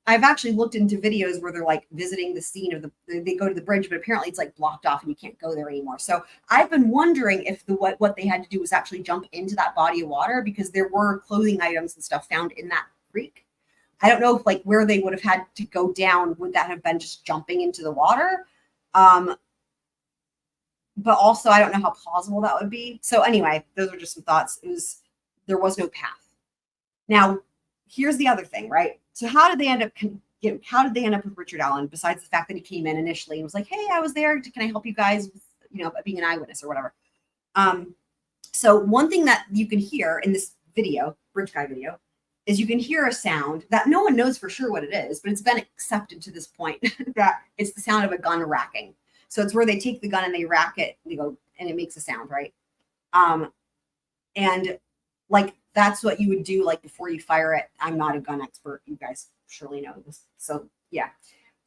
I've actually looked into videos where they're like visiting the scene of they go to the bridge, but apparently it's like blocked off and you can't go there anymore. So I've been wondering if what they had to do was actually jump into that body of water, because there were clothing items and stuff found in that creek. I don't know if like where they would have had to go down, would that have been just jumping into the water? But also I don't know how plausible that would be. So anyway, those are just some thoughts. There was no path. Now, here's the other thing, right? So how did they end up with Richard Allen, besides the fact that he came in initially and was like, hey, I was there. Can I help you guys with, being an eyewitness or whatever? So one thing that you can hear in this video, Bridge Guy video, is you can hear a sound that no one knows for sure what it is, but it's been accepted to this point that it's the sound of a gun racking. So it's where they take the gun and they rack it, and they go, and it makes a sound, right? And like, that's what you would do like before you fire it. I'm not a gun expert. You guys surely know this. So yeah.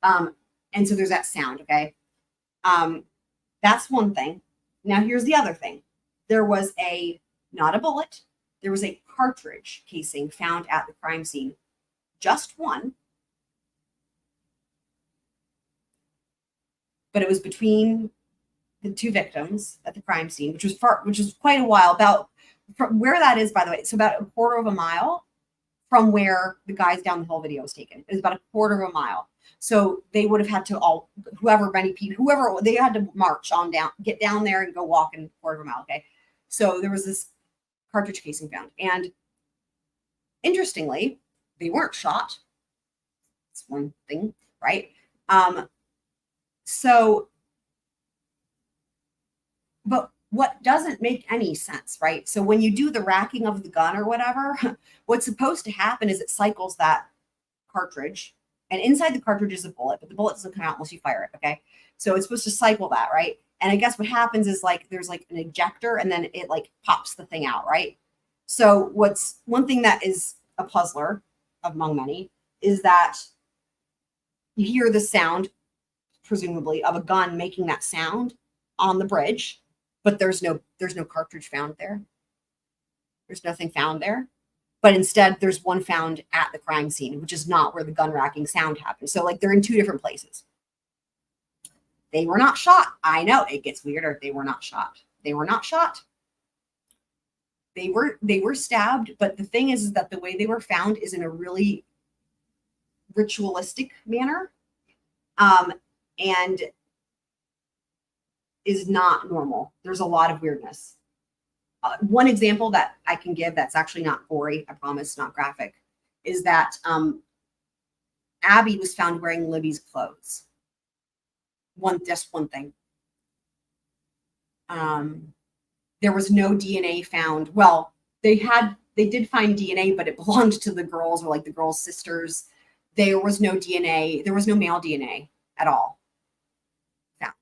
And so there's that sound. Okay. That's one thing. Now here's the other thing. There was not a bullet. There was a cartridge casing found at the crime scene. Just one. But it was between the two victims at the crime scene, which was quite a while, from where that is, by the way. It's about a quarter of a mile from where the guys down the hill video was taken. It was about a quarter of a mile. So they would have had to whoever they had to march on down, get down there and go walk in a quarter of a mile. Okay. So there was this cartridge casing found. And interestingly, they weren't shot. That's one thing, right? But what doesn't make any sense, right? So when you do the racking of the gun or whatever, what's supposed to happen is it cycles that cartridge, and inside the cartridge is a bullet, but the bullet doesn't come out unless you fire it, okay? So it's supposed to cycle that, right? And I guess what happens is like there's like an ejector, and then it like pops the thing out, right? So one thing that is a puzzler among many is that you hear the sound, presumably, of a gun making that sound on the bridge, but there's no cartridge found there. There's nothing found there. But instead, there's one found at the crime scene, which is not where the gun racking sound happened. So like they're in two different places. They were not shot. I know it gets weirder. They were not shot. They were not shot. They were stabbed, but the thing is that the way they were found is in a really ritualistic manner, and is not normal. There's a lot of weirdness. One example that I can give that's actually not gory, I promise, not graphic, is that Abby was found wearing Libby's clothes. Just one thing. There was no DNA found. Well, they did find DNA, but it belonged to the girls, or like the girls' sisters. There was no DNA. There was no male DNA at all found.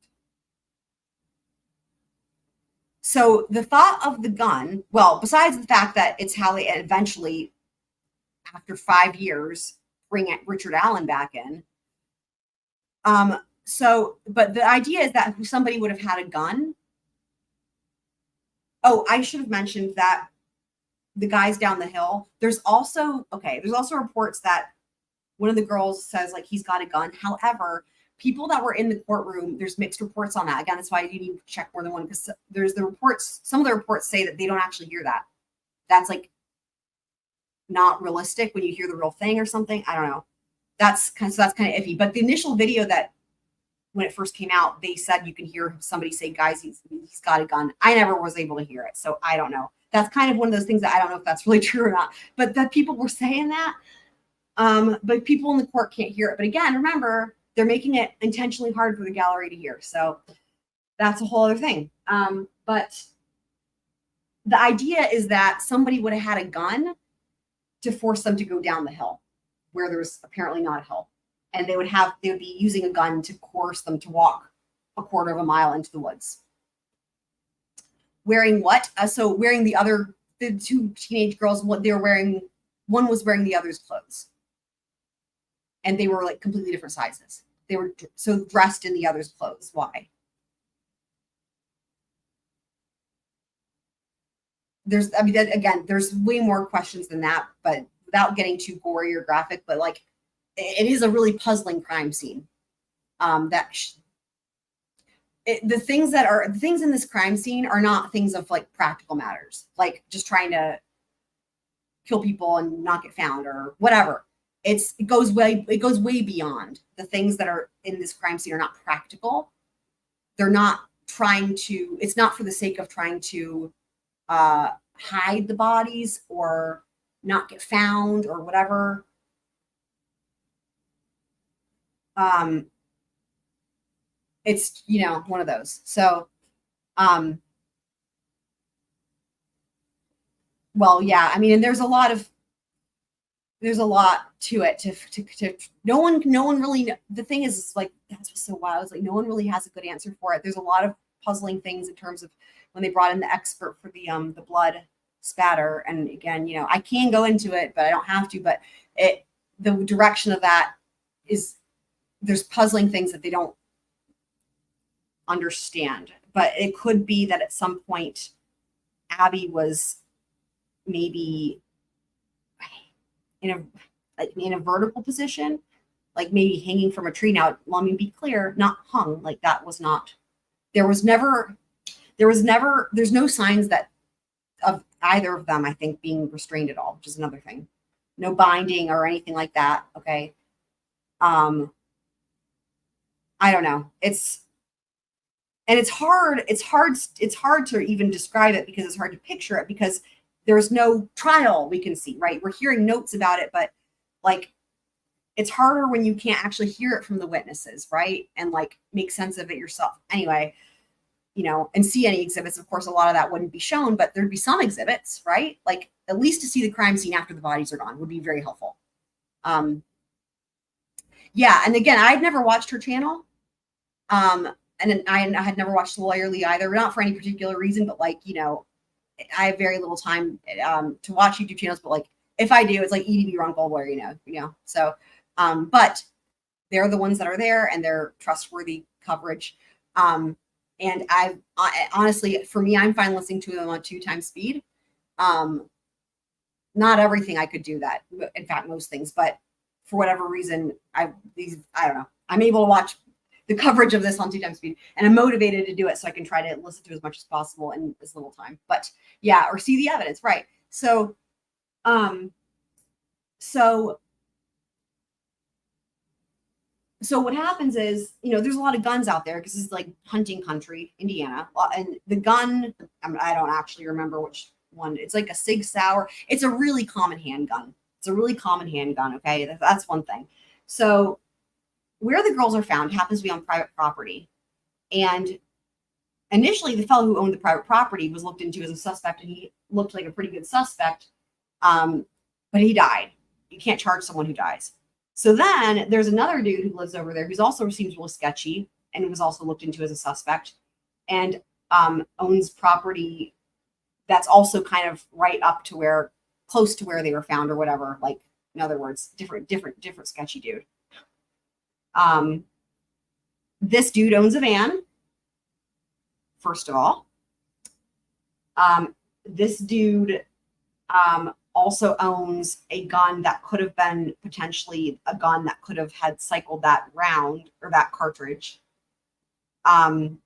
So the thought of the gun, well, besides the fact that it's how they eventually, after 5 years, bring Richard Allen back in. But the idea is that somebody would have had a gun. Oh, I should have mentioned that the guys down the hill, there's also reports that one of the girls says like he's got a gun. However, people that were in the courtroom, there's mixed reports on that. Again, that's why you need to check more than one, because there's the reports, some of the reports say that they don't actually hear that. That's like not realistic when you hear the real thing or something. I don't know. That's kind of iffy. But the initial video that when it first came out, they said you can hear somebody say, guys, he's got a gun. I never was able to hear it. So I don't know. That's kind of one of those things that I don't know if that's really true or not, but that people were saying that. But people in the court can't hear it. But again, remember, they're making it intentionally hard for the gallery to hear. So that's a whole other thing. But the idea is that somebody would have had a gun to force them to go down the hill where there's apparently not a hill. And they would be using a gun to coerce them to walk a quarter of a mile into the woods. Wearing what? So wearing the two teenage girls, what they were wearing, one was wearing the other's clothes. And they were like completely different sizes. They were so dressed in the other's clothes. Why? There's way more questions than that, but without getting too gory or graphic, but like, it is a really puzzling crime scene. The things in this crime scene are not things of like practical matters, like just trying to kill people and not get found or whatever. It goes way beyond. The things that are in this crime scene are not practical. They're not trying to, it's not for the sake of trying to hide the bodies or not get found or whatever. It's, one of those. So, well, yeah, I mean, and there's a lot to it to no one really, the thing is like, that's what's so wild. It's like, no one really has a good answer for it. There's a lot of puzzling things in terms of when they brought in the expert for the blood spatter. And again, I can go into it, but I don't have to, but the direction of that is, there's puzzling things that they don't understand, but it could be that at some point Abby was maybe in a vertical position, like maybe hanging from a tree. Now, let me be clear, not hung, like that was not, there's no signs that of either of them, I think, being restrained at all, which is another thing. No binding or anything like that. Okay. I don't know. It's hard to even describe it because it's hard to picture it because there's no trial we can see, right? We're hearing notes about it, but like, it's harder when you can't actually hear it from the witnesses, right? And like make sense of it yourself. Anyway, and see any exhibits. Of course, a lot of that wouldn't be shown, but there'd be some exhibits, right? Like at least to see the crime scene after the bodies are gone would be very helpful. Yeah. And again, I'd never watched her channel. And I had never watched Lawyerly either, not for any particular reason, but like, I have very little time to watch YouTube channels, but like if I do, it's like EDB Runkle where, so, but they're the ones that are there and they're trustworthy coverage. And I honestly, for me, I'm fine listening to them on 2x speed. Not everything I could do that. In fact, most things, but for whatever reason, I don't know. I'm able to watch the coverage of this on 2x speed, and I'm motivated to do it so I can try to listen to as much as possible in as little time. But yeah, or see the evidence, right? So, So what happens is, there's a lot of guns out there because this is like hunting country, Indiana. And the gun, I don't actually remember which one. It's like a Sig Sauer. It's a really common handgun. Okay, that's one thing. So where the girls are found happens to be on private property. And initially, the fellow who owned the private property was looked into as a suspect, and he looked like a pretty good suspect. But he died. You can't charge someone who dies. So then there's another dude who lives over there who's also seems really sketchy and was also looked into as a suspect and owns property that's also kind of right up to close to where they were found or whatever. Like, in other words, different sketchy dude. This dude owns a van, first of all. This dude also owns a gun that could have been potentially a gun that could have had cycled that round or that cartridge. And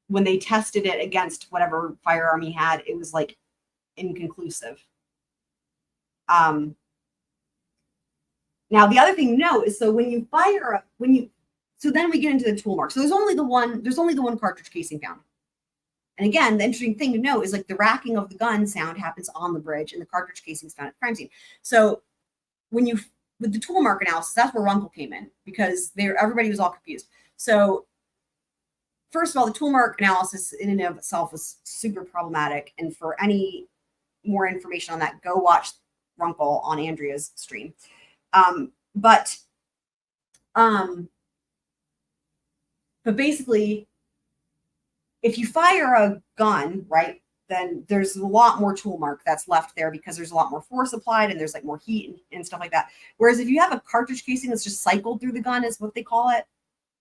when they tested it against whatever firearm he had, it was like inconclusive. Now the other thing to know is, so when you fire, so then we get into the tool mark. So there's only the one cartridge casing found. And again, the interesting thing to know is like the racking of the gun sound happens on the bridge and the cartridge casing is found at the crime scene. So with the tool mark analysis, that's where Runkle came in because everybody was all confused. So first of all, the tool mark analysis in and of itself was super problematic. And for any more information on that, go watch Runkle on Andrea's stream. But basically, if you fire a gun, right, then there's a lot more tool mark that's left there because there's a lot more force applied and there's like more heat and stuff like that. Whereas if you have a cartridge casing that's just cycled through the gun, is what they call it,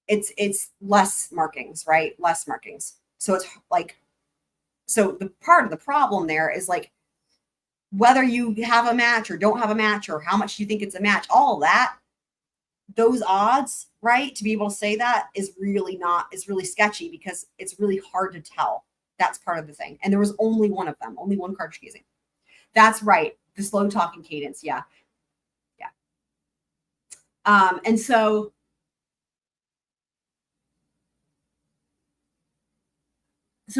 it's less markings, right? Less markings. So it's like, so the part of the problem there is like whether you have a match or don't have a match or how much you think it's a match, all that, those odds, right, to be able to say that is really sketchy because it's really hard to tell. That's part of the thing. And there was only one of them, only one cartridge casing. That's right. The slow talking cadence. Yeah. Yeah. And so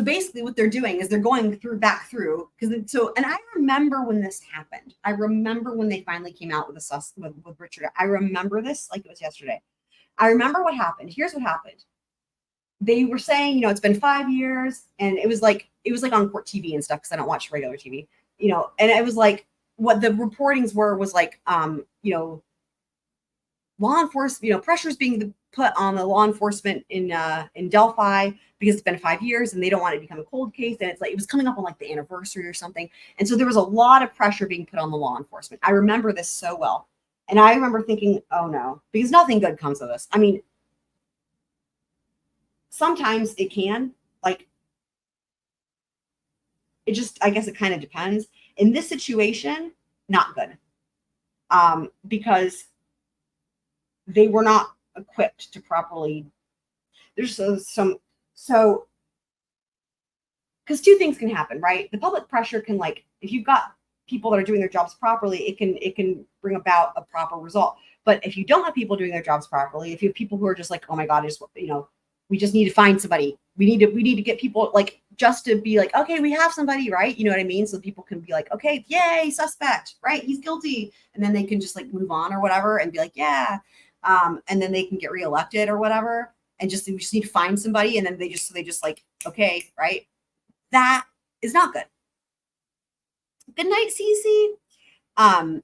basically what they're doing is they're going back through and I remember when this happened. I remember when they finally came out with with Richard. I remember this like it was yesterday. I remember what happened. Here's what happened. They were saying, it's been 5 years, and it was like on court TV and stuff because I don't watch regular TV, and it was like what the reportings was like, law enforcement, pressures being put on the law enforcement in Delphi because it's been 5 years and they don't want it to become a cold case. And it's like, it was coming up on like the anniversary or something. And so there was a lot of pressure being put on the law enforcement. I remember this so well. And I remember thinking, oh no, because nothing good comes of this. I mean, sometimes it can, like, it just, I guess it kind of depends. In this situation, not good. Because they were not equipped to properly, there's because two things can happen, right? The public pressure can, like, if you've got people that are doing their jobs properly, it can bring about a proper result. But if you don't have people doing their jobs properly, if you have people who are just like, oh my God, we just need to find somebody. We need to get people, like, just to be like, okay, we have somebody, right? You know what I mean? So people can be like, okay, yay, suspect, right? He's guilty. And then they can just like move on or whatever and be like, yeah. And then they can get reelected or whatever. And we just need to find somebody. And then they just like, okay, right? That is not good. Good night, Cece.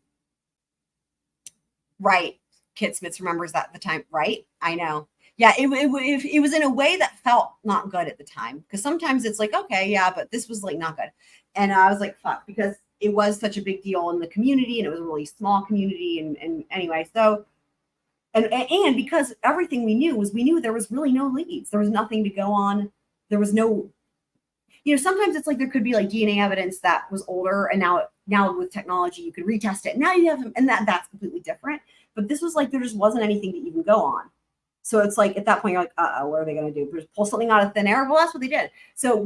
Right. Kit Smith remembers that at the time, right? I know. Yeah, it was in a way that felt not good at the time, because sometimes it's like, okay, yeah, but this was like not good. And I was like, fuck, because it was such a big deal in the community, and it was a really small community. And anyway, so, and because everything we knew there was really no leads. There was nothing to go on. There was no, sometimes it's like there could be like DNA evidence that was older, and now with technology, you could retest it. Now you have them, and that's completely different. But this was like, there just wasn't anything to even go on. So it's like, at that point, you're like, what are they going to do? Just pull something out of thin air? Well, that's what they did. So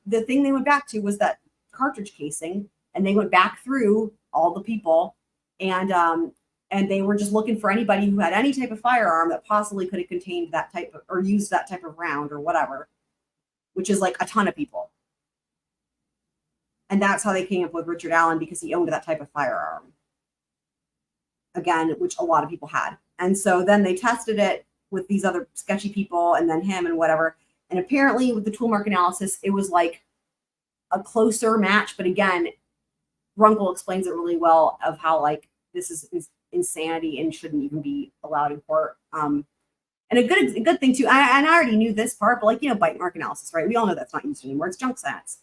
the thing they went back to was that cartridge casing, and they went back through all the people, and they were just looking for anybody who had any type of firearm that possibly could have contained that type of, or used that type of round or whatever, which is like a ton of people. And that's how they came up with Richard Allen, because he owned that type of firearm. Again, which a lot of people had. And so then they tested it with these other sketchy people, and then him and whatever. And apparently with the tool mark analysis, it was like a closer match. But again, Runkle explains it really well of how, like, this is insanity and shouldn't even be allowed in court. And a good thing too, and I already knew this part, but like, bite mark analysis, right? We all know that's not used anymore. It's junk science.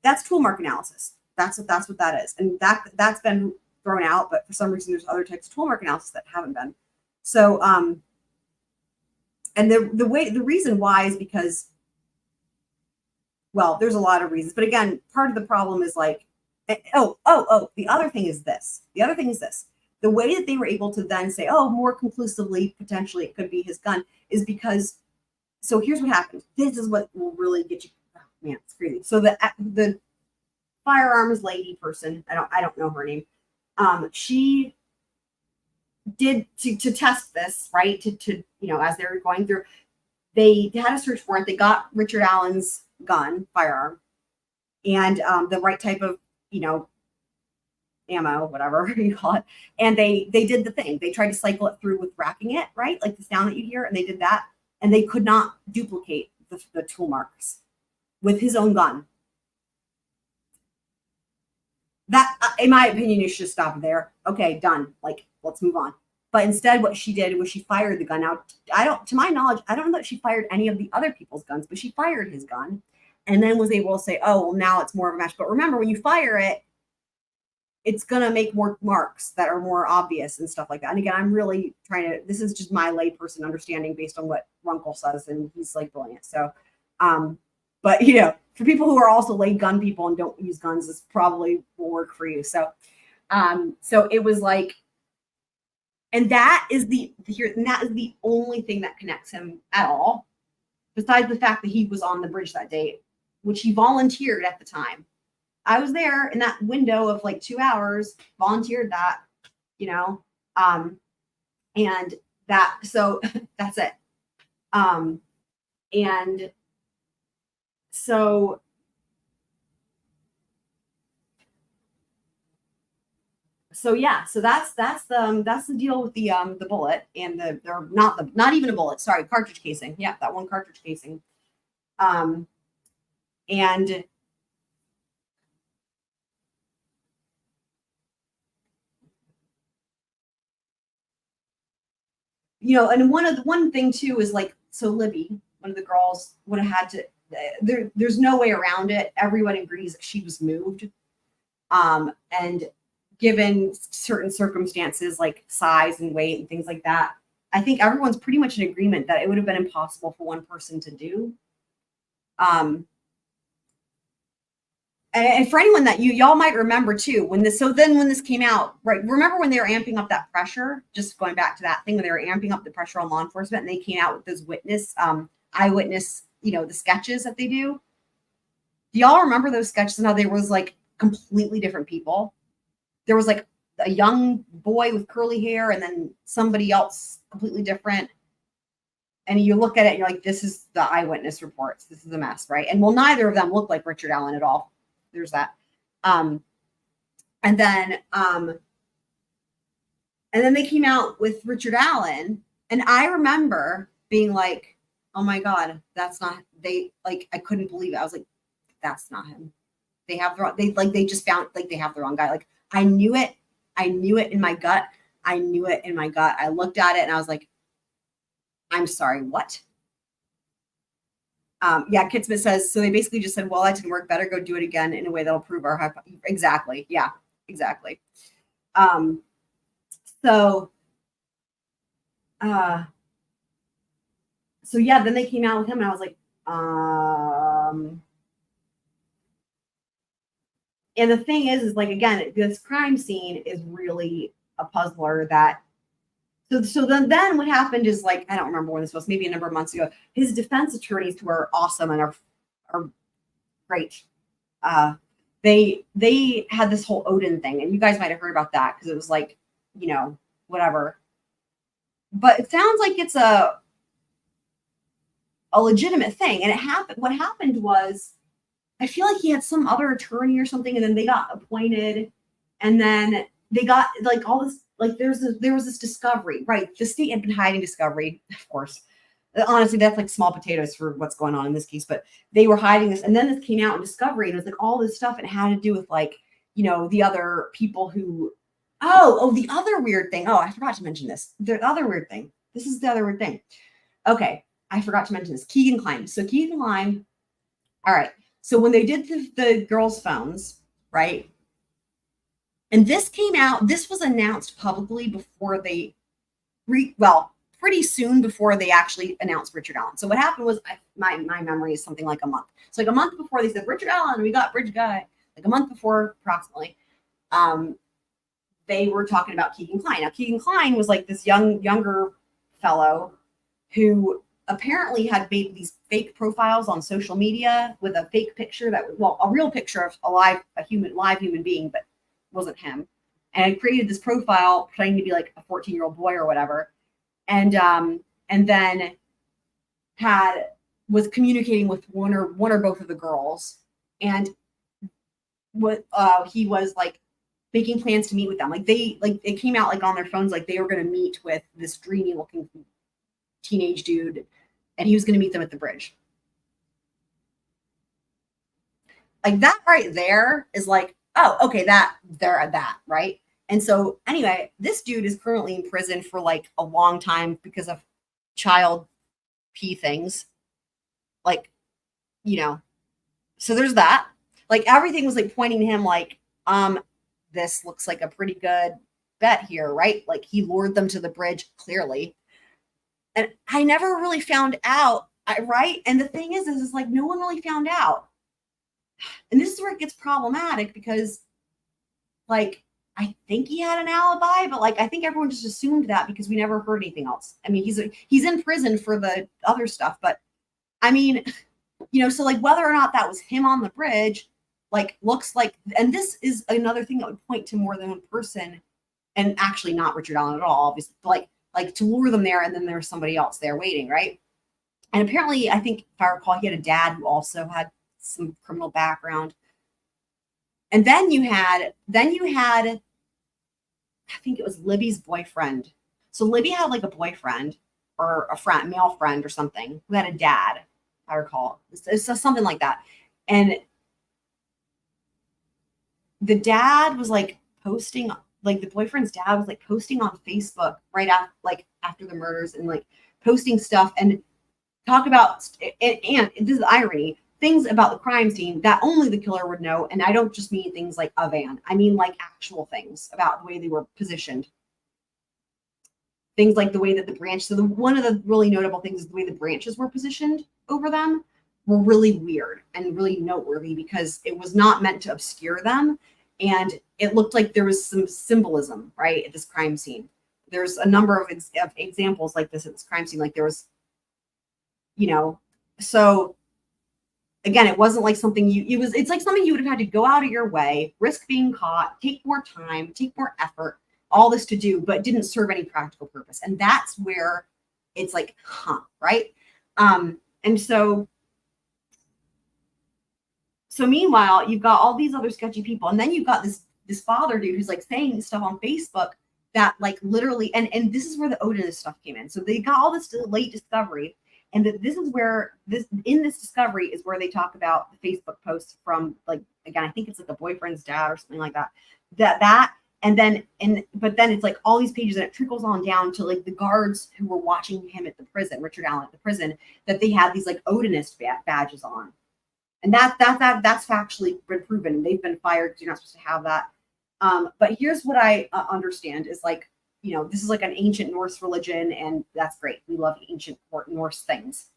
That's tool mark analysis. That's what that is. And that's been thrown out, but for some reason there's other types of tool mark analysis that haven't been. So, and the reason why is because, well, there's a lot of reasons, but again, part of the problem is like, the other thing is this. The way that they were able to then say, more conclusively, potentially it could be his gun, is because, so here's what happened. This is what will really get you, oh man, it's crazy. So the firearms lady person, I don't know her name. She did to test this, right? To as they were going through, they had a search warrant. They got Richard Allen's firearm, and the right type of, ammo, whatever you call it. And they did the thing. They tried to cycle it through with racking it, right? Like the sound that you hear, and they did that, and they could not duplicate the tool marks with his own gun. That, in my opinion, you should stop there. Okay, done. Like, let's move on. But instead, what she did was she fired the gun. Now, to my knowledge, I don't know that she fired any of the other people's guns, but she fired his gun, and then was able to say, oh, well, now it's more of a match. But remember, when you fire it, it's gonna make more marks that are more obvious and stuff like that. And again, I'm really trying to. This is just my layperson understanding based on what Runkle says, and he's like brilliant. So, but for people who are also lay gun people and don't use guns, this probably will work for you. So, so it was like, and that is the only thing that connects him at all, besides the fact that he was on the bridge that day, which he volunteered at the time. I was there in that window of like 2 hours, volunteered that, you know, and that, so that's it. And so yeah, so that's the deal with the bullet and they're not even a bullet, sorry, cartridge casing. Yeah, that one cartridge casing. And you know, and one thing too is like, so Libby, one of the girls, would have had to, there's no way around it. Everyone agrees that she was moved. And given certain circumstances like size and weight and things like that, I think everyone's pretty much in agreement that it would have been impossible for one person to do. And for anyone that y'all might remember too, when this came out, right? Remember when they were amping up that pressure? Just going back to that thing when they were amping up the pressure on law enforcement, and they came out with those eyewitness, you know, the sketches that they do. Do y'all remember those sketches and how there was like completely different people? There was like a young boy with curly hair and then somebody else completely different. And you look at it and you're like, this is the eyewitness reports. This is a mess, right? And well, neither of them look like Richard Allen at all. There's that. And then they came out with Richard Allen. And I remember being like, oh my God, that's not, I couldn't believe it. I was like, that's not him. They have the wrong, they just found, like, they have the wrong guy. Like, I knew it in my gut. I looked at it and I was like, I'm sorry, what? Yeah, Kit Smith says, so they basically just said, well, that didn't work, better go do it again in a way that'll prove our hypothesis. Exactly. Yeah, exactly. So yeah, then they came out with him and I was like, and the thing is like, again, this crime scene is really a puzzler that, so then what happened is, like, I don't remember when this was, maybe a number of months ago, his defense attorneys, who are awesome and are great, they had this whole Odin thing, and you guys might have heard about that because it was like, you know, whatever. But it sounds like it's a legitimate thing. And what happened was, I feel like he had some other attorney or something, and then they got appointed, and then they got like all this, like there was this discovery, right? The state had been hiding discovery, of course. Honestly, that's like small potatoes for what's going on in this case, but they were hiding this, and then this came out in discovery, and it was like all this stuff, and it had to do with, like, you know, the other people who, the other weird thing. Oh, I forgot to mention this. The other weird thing. This is the other weird thing. Okay, I forgot to mention this. Kegan Kline. So Kegan Kline, all right. So when they did the girls' phones, right? And this came out, this was announced publicly before pretty soon before they actually announced Richard Allen. So what happened was, my memory is something like a month. So like a month before they said, Richard Allen, we got Bridge Guy, like a month before approximately, they were talking about Kegan Kline. Now, Kegan Kline was like this younger fellow who apparently had made these fake profiles on social media with a fake picture a real picture of a live human being, but wasn't him. And I created this profile pretending to be like a 14-year-old boy or whatever. And then was communicating with one or both of the girls. And he was like making plans to meet with them. It came out like on their phones, like they were going to meet with this dreamy looking teenage dude, and he was going to meet them at the bridge. Like that right there is like, oh, okay, that, right? And so anyway, this dude is currently in prison for like a long time because of child pee things. Like, you know, so there's that. Like everything was like pointing to him like, this looks like a pretty good bet here, right? Like he lured them to the bridge, clearly. And I never really found out, right? And the thing is like no one really found out. and this is where it gets problematic because, like, I think he had an alibi, but like I think everyone just assumed that because we never heard anything else. I mean, he's in prison for the other stuff, but I mean, so like whether or not that was him on the bridge, like looks like, and this is another thing that would point to more than one person, and actually not Richard Allen at all, obviously, but like to lure them there, and then there's somebody else there waiting, right? And apparently, I think if I recall, he had a dad who also had some criminal background. And then you had, I think it was Libby's boyfriend. So Libby had like a boyfriend or a friend, male friend or something, who had a dad, I recall. It's something like that. And the dad was like posting, like the boyfriend's dad was like posting on Facebook right after, like after the murders, and like posting stuff and talk about, and this is the irony, things about the crime scene that only the killer would know. And I don't just mean things like a van. I mean like actual things about the way they were positioned. Things like the way that the branch, so one of the really notable things is the way the branches were positioned over them were really weird and really noteworthy because it was not meant to obscure them. And it looked like there was some symbolism, right, at this crime scene. There's a number of examples like this at this crime scene. Like there was, so again, it wasn't like something it's like something you would have had to go out of your way, risk being caught, take more time, take more effort, all this to do, but didn't serve any practical purpose. And that's where it's like, right? And so meanwhile, you've got all these other sketchy people, and then you've got this father dude who's like saying stuff on Facebook that like literally, and this is where the Odinism stuff came in. So they got all this late discovery. And this is where in this discovery is where they talk about the Facebook posts from, like, again, I think it's like a boyfriend's dad or something like that. But then it's like all these pages, and it trickles on down to like the guards who were watching him at the prison, Richard Allen at the prison, that they had these like Odinist badges on. And that's factually been proven. They've been fired because you're not supposed to have that. But here's what I understand is like, this is like an ancient Norse religion, and that's great. We love ancient Norse things.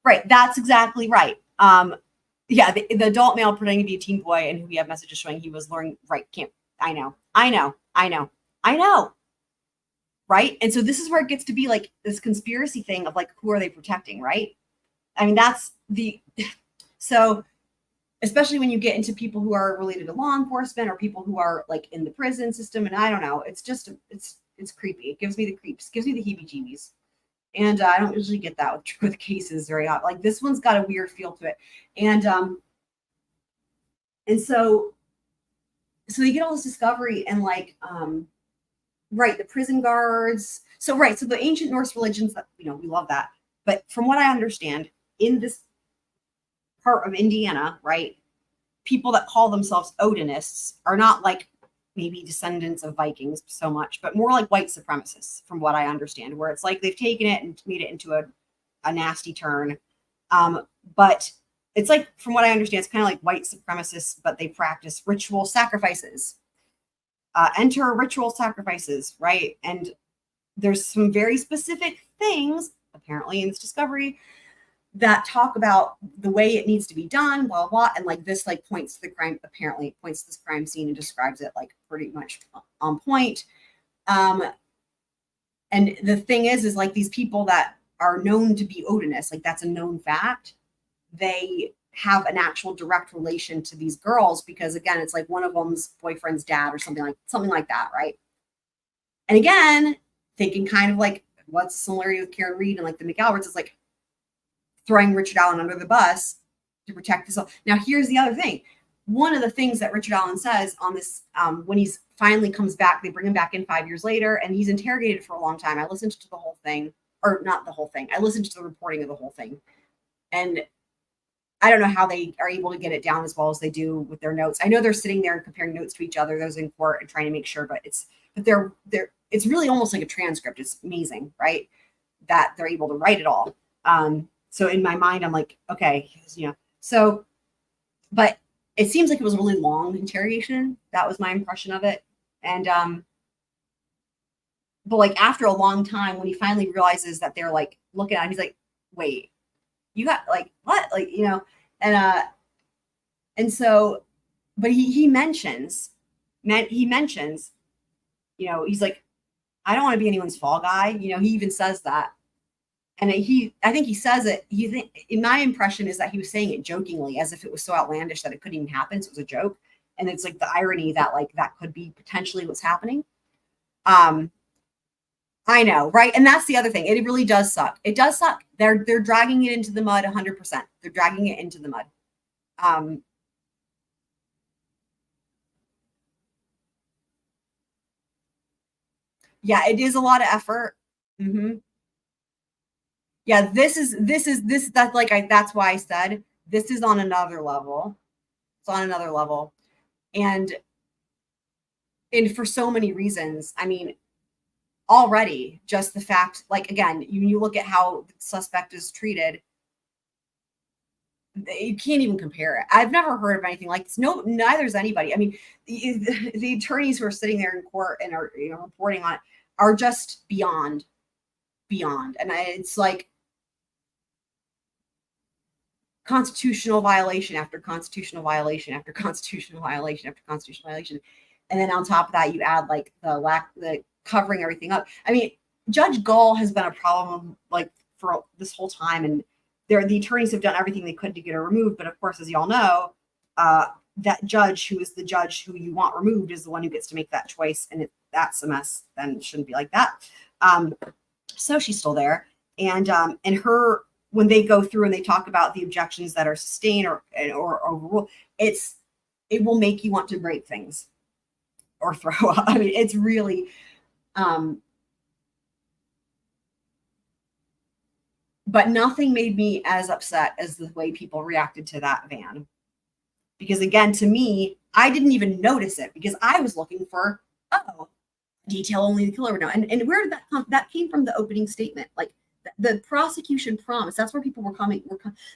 Right. That's exactly right. Yeah, the adult male pretending to be a teen boy and who we have messages showing he was luring, right, I know. Right? And so this is where it gets to be like this conspiracy thing of like, who are they protecting, right? I mean, that's so especially when you get into people who are related to law enforcement or people who are like in the prison system, and I don't know, it's just, it's creepy. It gives me the creeps, gives me the heebie-jeebies. And I don't usually get that with cases very often. Like this one's got a weird feel to it. And so you get all this discovery and like, right, the prison guards. So the ancient Norse religions that, we love that. But from what I understand, in this part of Indiana, right, people that call themselves Odinists are not like maybe descendants of Vikings so much, but more like white supremacists, from what I understand, where it's like they've taken it and made it into a nasty turn. But it's like, from what I understand, it's kind of like white supremacists, but they practice ritual sacrifices. Enter ritual sacrifices, right? And there's some very specific things, apparently, in this discovery that talk about the way it needs to be done, blah, blah, and like this like points to the crime, apparently points to this crime scene and describes it like pretty much on point. And the thing is like these people that are known to be Odinists, like that's a known fact. They have an actual direct relation to these girls because again, it's like one of them's boyfriend's dad or something like that, right? And again, thinking kind of like what's the similarity with Karen Reed and like the McAlberts is like throwing Richard Allen under the bus to protect this. Now, here's the other thing. One of the things that Richard Allen says on this, when he's finally comes back, they bring him back in 5 years later, and he's interrogated for a long time. I listened to the whole thing, or not the whole thing. I listened to the reporting of the whole thing. And I don't know how they are able to get it down as well as they do with their notes. I know they're sitting there and comparing notes to each other, those in court, and trying to make sure, but it's it's really almost like a transcript. It's amazing, right? That they're able to write it all. So in my mind, I'm like, okay, so, but it seems like it was a really long interrogation. That was my impression of it. And, but like after a long time, when he finally realizes that they're like looking at him, he's like, wait, you got like, what? Like, and And so, but he mentions, you know, he's like, I don't want to be anyone's fall guy. You know, he even says that. And I think he says it. In my impression is that he was saying it jokingly, as if it was so outlandish that it couldn't even happen. So it was a joke. And it's like the irony that like that could be potentially what's happening. I know, right? And that's the other thing. It really does suck. It does suck. They're dragging it into the mud 100%. They're dragging it into the mud. Yeah, it is a lot of effort. Mm-hmm. Yeah, that's why I said this is on another level. It's on another level. And for so many reasons. I mean, already just the fact, like, again, you look at how the suspect is treated, you can't even compare it. I've never heard of anything like this. No, neither is anybody. I mean, the attorneys who are sitting there in court and are, you know, reporting on it are just beyond. And it's like constitutional violation after constitutional violation after constitutional violation after constitutional violation. And then on top of that, you add like the covering everything up. I mean, Judge Gull has been a problem like for this whole time, and the attorneys have done everything they could to get her removed. But of course, as y'all know, that judge who is the judge who you want removed is the one who gets to make that choice. And if that's a mess, then it shouldn't be like that. So she's still there. And her, when they go through and they talk about the objections that are sustained or overruled, it will make you want to break things or throw up. I mean, it's really, but nothing made me as upset as the way people reacted to that van. Because again, to me, I didn't even notice it because I was looking for, detail only the killer would know. And where did that come? That came from the opening statement. Like the prosecution promised. That's where people were coming.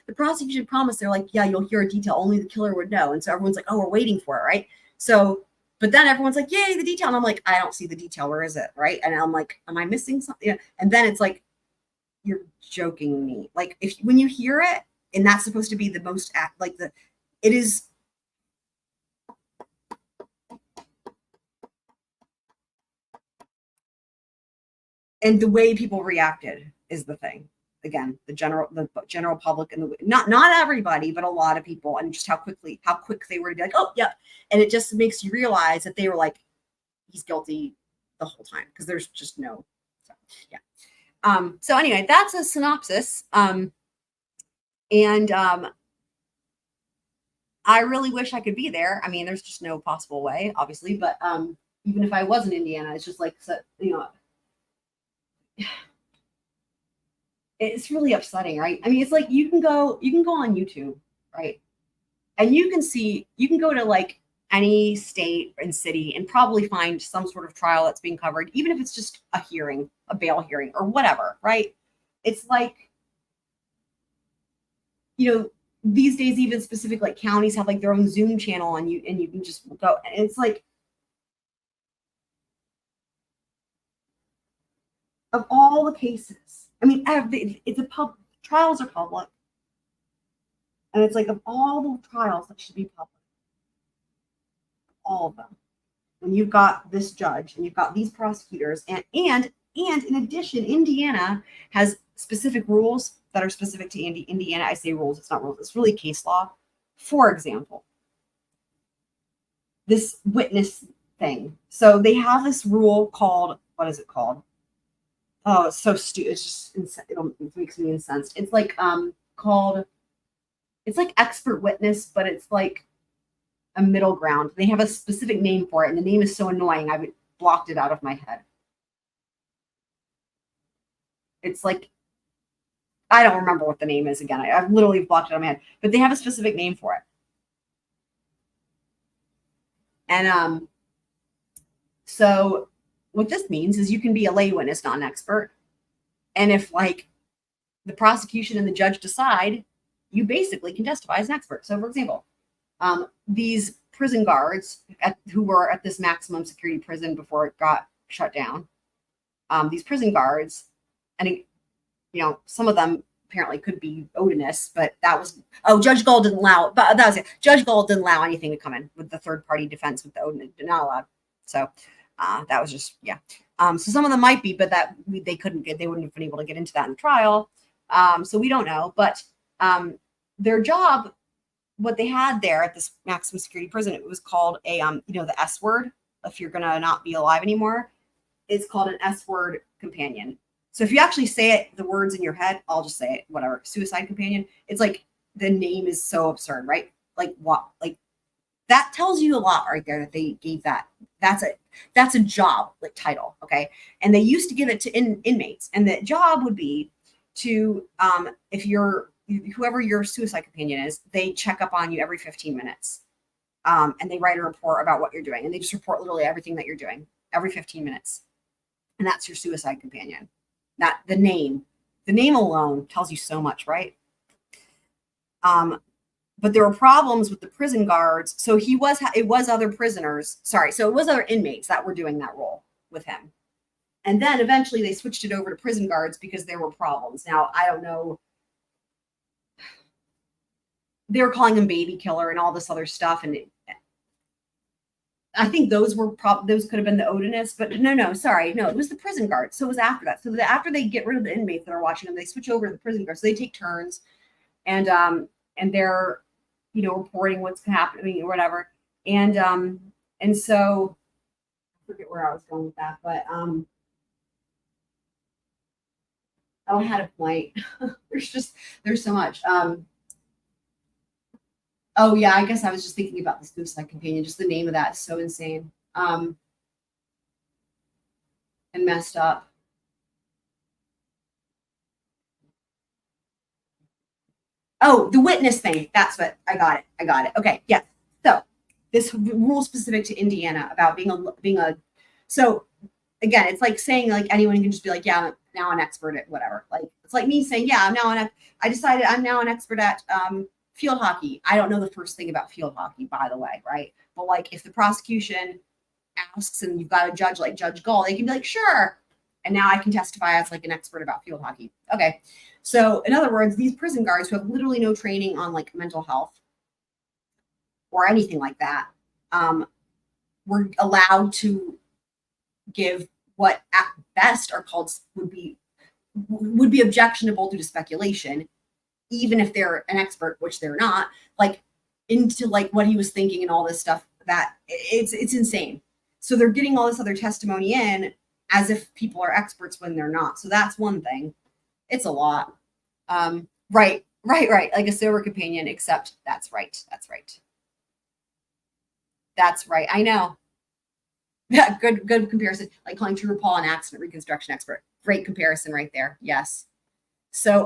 The prosecution promised. They're like, yeah, you'll hear a detail only the killer would know. And so everyone's like, oh, we're waiting for it, right? So, but then everyone's like, yay, the detail. And I'm like, I don't see the detail. Where is it, right? And I'm like, am I missing something? And then it's like, you're joking me. Like when you hear it, and that's supposed to be the most it is. And the way people reacted is the thing. Again, the general public and not everybody, but a lot of people, and just how quick they were to be like, oh, yep. And it just makes you realize that they were like, he's guilty the whole time because there's just no. So, yeah. So anyway, that's a synopsis. I really wish I could be there. I mean, there's just no possible way, obviously, but even if I was in Indiana, it's just like, you know, it's really upsetting, right? I mean, it's like you can go on YouTube, right? And you can go to like any state and city and probably find some sort of trial that's being covered, even if it's just a hearing, a bail hearing or whatever, right? It's like, you know, these days, even specific like counties have like their own Zoom channel and you can just go, and it's like, of all the cases, I mean, trials are public. And it's like, of all the trials that should be public, all of them, when you've got this judge and you've got these prosecutors, and in addition, Indiana has specific rules that are specific to Indiana. I say rules, it's not rules, it's really case law. For example, this witness thing. So they have this rule called, what is it called? Oh, it's so stupid. It's just, it makes me incensed. It's like called, it's like expert witness, but it's like a middle ground. They have a specific name for it, and the name is so annoying, I've blocked it out of my head. It's like, I don't remember what the name is again. I've literally blocked it out of my head, but they have a specific name for it. And so what this means is you can be a lay witness, not an expert. And if like the prosecution and the judge decide, you basically can testify as an expert. So for example, these prison guards who were at this maximum security prison before it got shut down, these prison guards, and you know, some of them apparently could be Odinist, but that was, Judge Gold didn't allow, but that was it. Judge Gold didn't allow anything to come in with the third party defense with the Odinist, not allowed. So that was just, yeah. So some of them might be, but that they couldn't get, they wouldn't have been able to get into that in the trial. So we don't know, but their job, what they had there at this maximum security prison, it was called a, the S word. If you're going to not be alive anymore, it's called an S word companion. So if you actually say it, the words in your head, I'll just say it, whatever, suicide companion. It's like the name is so absurd, right? Like what, like that tells you a lot right there that they gave that. That's a job like title. Okay. And they used to give it to inmates, and the job would be to, if you're, whoever your suicide companion is, they check up on you every 15 minutes. And they write a report about what you're doing. And they just report literally everything that you're doing every 15 minutes. And that's your suicide companion. Not the name. The name alone tells you so much, right? But there were problems with the prison guards. So it was other prisoners. Sorry. So it was other inmates that were doing that role with him. And then eventually they switched it over to prison guards because there were problems. Now, I don't know. They were calling him baby killer and all this other stuff. And I think those could have been the Odinists, but no, sorry. No, it was the prison guards. So it was after that. So after they get rid of the inmates that are watching them, they switch over to the prison guards. So they take turns and they're, reporting what's happening or whatever. And so I forget where I was going with that, but, I had a point. There's so much. Oh yeah, I guess I was just thinking about the suicide companion. Just the name of that is so insane. And messed up. Oh, the witness thing. That's what I got it. Okay, yeah. So this rule specific to Indiana about being a. So again, it's like saying like anyone can just be like, yeah, I'm now an expert at whatever. Like it's like me saying, yeah, I decided I'm now an expert at field hockey. I don't know the first thing about field hockey, by the way, right? But like if the prosecution asks and you've got a judge like Judge Gull, they can be like, sure. And now I can testify as like an expert about field hockey. Okay. So in other words, these prison guards who have literally no training on like mental health or anything like that, were allowed to give what at best are called would be objectionable due to speculation, even if they're an expert, which they're not, like into like what he was thinking and all this stuff. That it's insane. So they're getting all this other testimony in as if people are experts when they're not. So that's one thing. It's a lot. Right. Like a sober companion, except that's right. I know. Yeah, good comparison. Like calling True Paul an accident reconstruction expert. Great comparison right there. Yes. So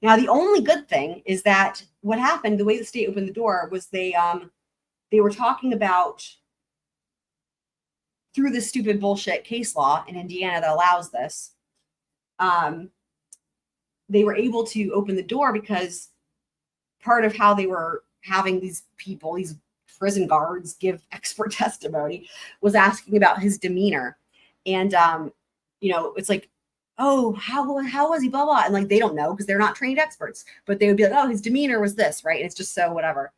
now the only good thing is that what happened, the way the state opened the door was they were talking about through this stupid bullshit case law in Indiana that allows this. They were able to open the door because part of how they were having these people, these prison guards, give expert testimony was asking about his demeanor. And, it's like, oh, how was he, blah, blah. And like, they don't know because they're not trained experts, but they would be like, oh, his demeanor was this, right? And it's just so whatever.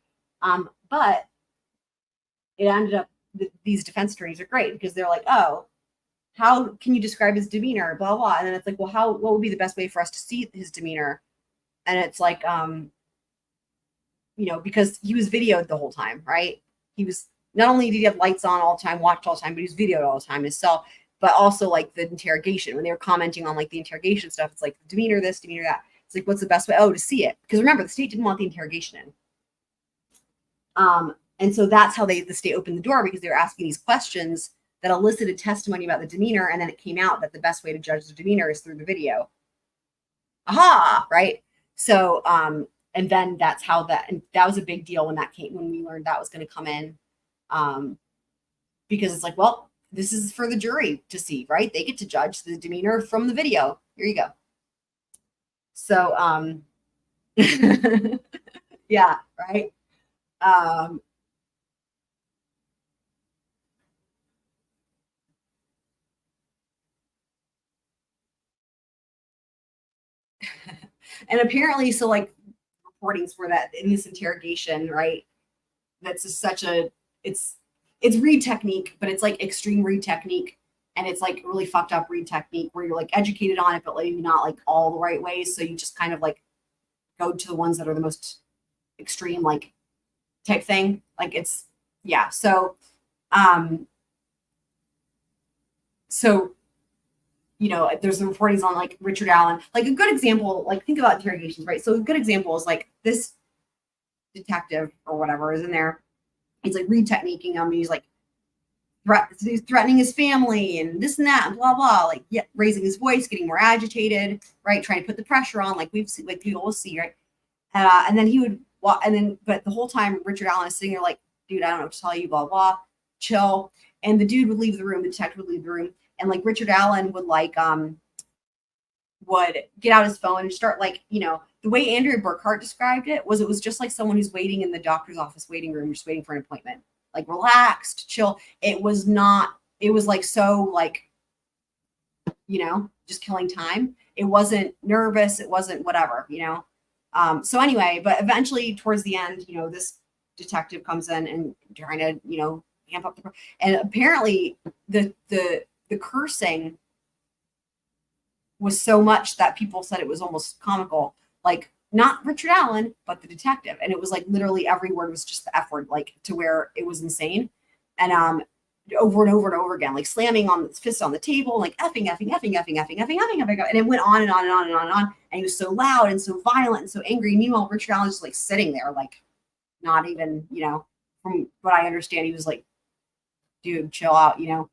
But it ended up, these defense attorneys are great because they're like, oh, how can you describe his demeanor, blah, blah. And then it's like, well, what would be the best way for us to see his demeanor? And it's like, because he was videoed the whole time, right? He was, not only did he have lights on all the time, watched all the time, but he was videoed all the time himself, but also like the interrogation, when they were commenting on like the interrogation stuff, it's like demeanor this, demeanor that. It's like, what's the best way? Oh, to see it. Because remember, the state didn't want the interrogation in. And so that's how the state opened the door, because they were asking these questions that elicited testimony about the demeanor. And then it came out that the best way to judge the demeanor is through the video. Aha, right? So, and then that's how and that was a big deal when we learned that was going to come in. Because it's like, well, this is for the jury to see, right? They get to judge the demeanor from the video. Here you go. So, yeah, right. And apparently, so like reportings for that in this interrogation, right? That's just such a it's read technique, but it's like extreme read technique, and it's like really fucked up read technique where you're like educated on it, but maybe not like all the right ways. So you just kind of like go to the ones that are the most extreme, like type thing. Like it's yeah. So you know, there's the reportings on like Richard Allen. Like a good example, like think about interrogations, right? So a good example is like this detective or whatever is in there. He's like read techniquing him. He's like he's threatening his family and this and that and blah blah. Like yeah, raising his voice, getting more agitated, right? Trying to put the pressure on, like we've seen, like people will see, right? And then he would walk, and then but the whole time Richard Allen is sitting there like, dude, I don't know what to tell you, blah blah, chill. And the dude would leave the room, the detective would leave the room, and like Richard Allen would like would get out his phone and start like, you know, the way Andrea Burkhart described it was just like someone who's waiting in the doctor's office waiting room, just waiting for an appointment, like relaxed, chill. It was not, it was like so like, you know, just killing time. It wasn't nervous, it wasn't whatever, you know. So anyway, but eventually towards the end, you know, this detective comes in and trying to, you know, amp up the, and apparently the cursing was so much that people said it was almost comical, like not Richard Allen, but the detective. And it was like literally every word was just the F word, like to where it was insane. And over and over and over again, like slamming on his fist on the table, like effing. And it went on and on and on and on and on. And he was so loud and so violent and so angry. Meanwhile, Richard Allen was just like sitting there, like not even, you know, from what I understand, he was like, dude, chill out, you know?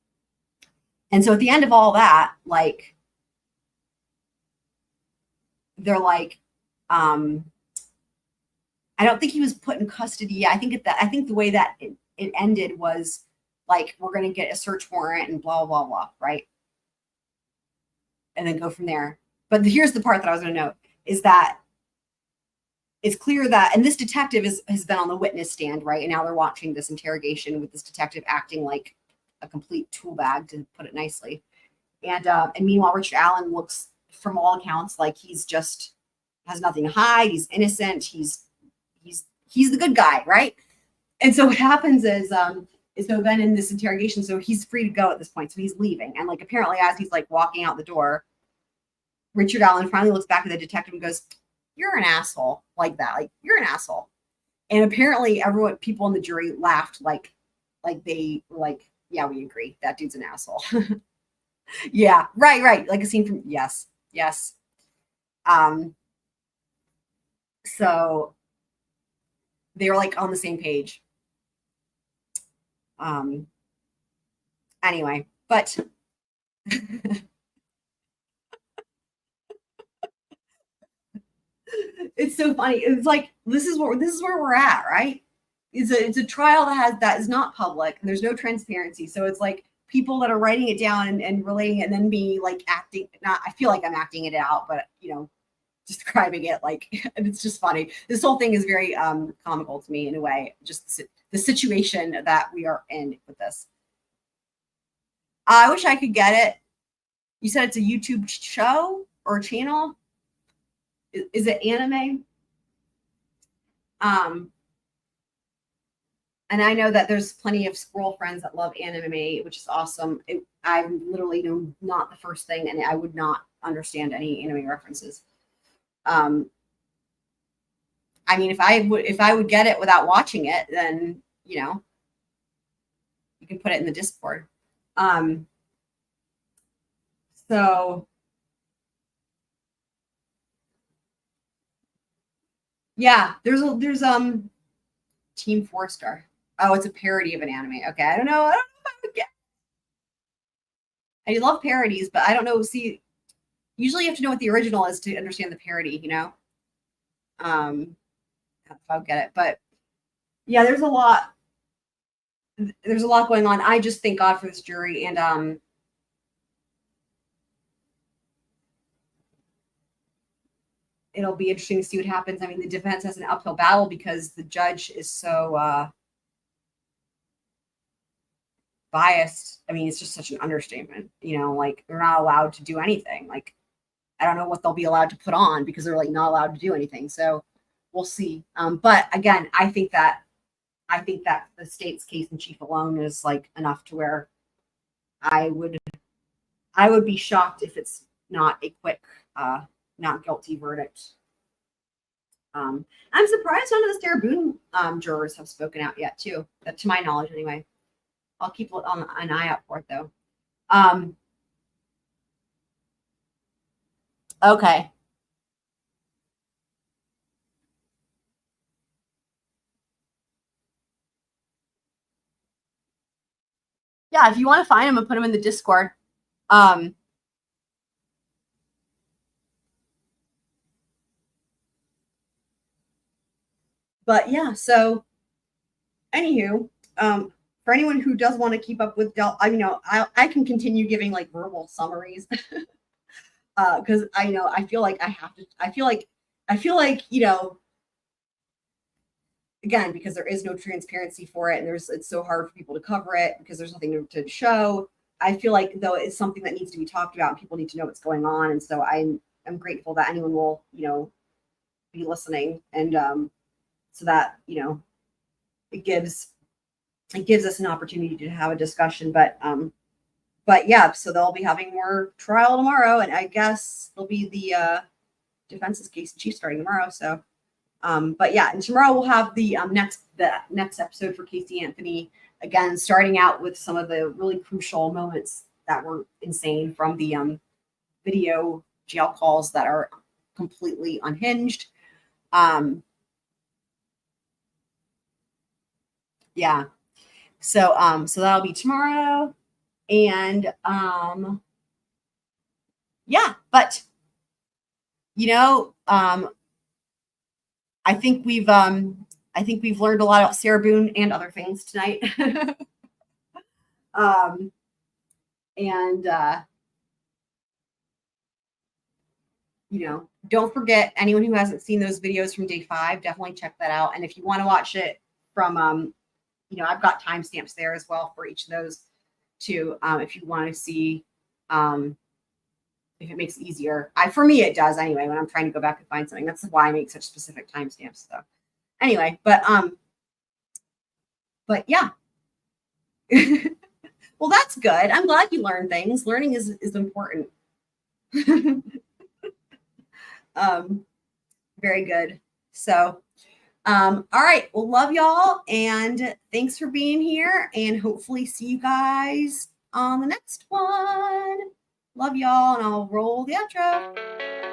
And so at the end of all that, like, they're like, I don't think he was put in custody. Yeah, I think the way that it ended was like, we're going to get a search warrant and blah, blah, blah, right? And then go from there. But here's the part that I was going to note is that it's clear that, and this detective has been on the witness stand, right? And now they're watching this interrogation with this detective acting like a complete tool bag, to put it nicely. And meanwhile, Richard Allen looks, from all accounts, like he's just has nothing to hide. He's innocent. He's the good guy, right? And so what happens is so then in this interrogation, so he's free to go at this point. So he's leaving, and like apparently as he's like walking out the door, Richard Allen finally looks back at the detective and goes, "You're an asshole," like that, like you're an asshole. And apparently people in the jury laughed, like they were like, "Yeah, we agree. That dude's an asshole." Yeah, right. Like a scene from yes. So they were like on the same page. Anyway, but it's so funny. It's like this is where we're at, right? It's a trial that is not public, and there's no transparency. So it's like people that are writing it down and relating it, and then me like acting. Not, I feel like I'm acting it out, but you know, describing it like, and it's just funny. This whole thing is very comical to me in a way. Just the situation that we are in with this. I wish I could get it. You said it's a YouTube show or channel. Is it anime? And I know that there's plenty of squirrel friends that love anime, which is awesome. I'm literally not the first thing, and I would not understand any anime references. I mean, if I would get it without watching it, then you know, you can put it in the Discord. So yeah, there's Team 4-Star. Oh, it's a parody of an anime. Okay, I don't know if I would get. I love parodies, but I don't know. See, usually you have to know what the original is to understand the parody, you know. If I'll get it, but yeah, there's a lot going on. I just thank God for this jury, and it'll be interesting to see what happens. I mean, the defense has an uphill battle because the judge is so biased. I mean, it's just such an understatement, you know, like they're not allowed to do anything. Like I don't know what they'll be allowed to put on because they're like not allowed to do anything. So we'll see. But again, I think that the state's case in chief alone is like enough to where I would be shocked if it's not a quick not guilty verdict. I'm surprised none of the Sarah Boone jurors have spoken out yet too, to my knowledge anyway. I'll keep an eye out for it though. Okay. Yeah, if you want to find them and put them in the Discord. But yeah, so anywho, for anyone who does want to keep up with I can continue giving like verbal summaries because I feel like I have to. I feel like again, because there is no transparency for it, and it's so hard for people to cover it because there's nothing to show. I feel like though it's something that needs to be talked about, and people need to know what's going on, and so I'm grateful that anyone will be listening, and so that it gives us an opportunity to have a discussion. But yeah, so they'll be having more trial tomorrow, and I guess there'll be the defense's case in chief starting tomorrow. So, but yeah, and tomorrow we'll have the next episode for Casey Anthony, again starting out with some of the really crucial moments that were insane from the video jail calls that are completely unhinged. Yeah. So that'll be tomorrow. And yeah, but I think we've learned a lot about Sarah Boone and other things tonight. Don't forget, anyone who hasn't seen those videos from day 5, definitely check that out. And if you want to watch it from I've got timestamps there as well for each of those too. If you want to see, if it makes it easier. For me, it does anyway, when I'm trying to go back and find something. That's why I make such specific timestamps. So anyway, but yeah. Well, that's good. I'm glad you learned things. Learning is important. Very good. So, all right. Well, love y'all. And thanks for being here. And hopefully see you guys on the next one. Love y'all. And I'll roll the outro.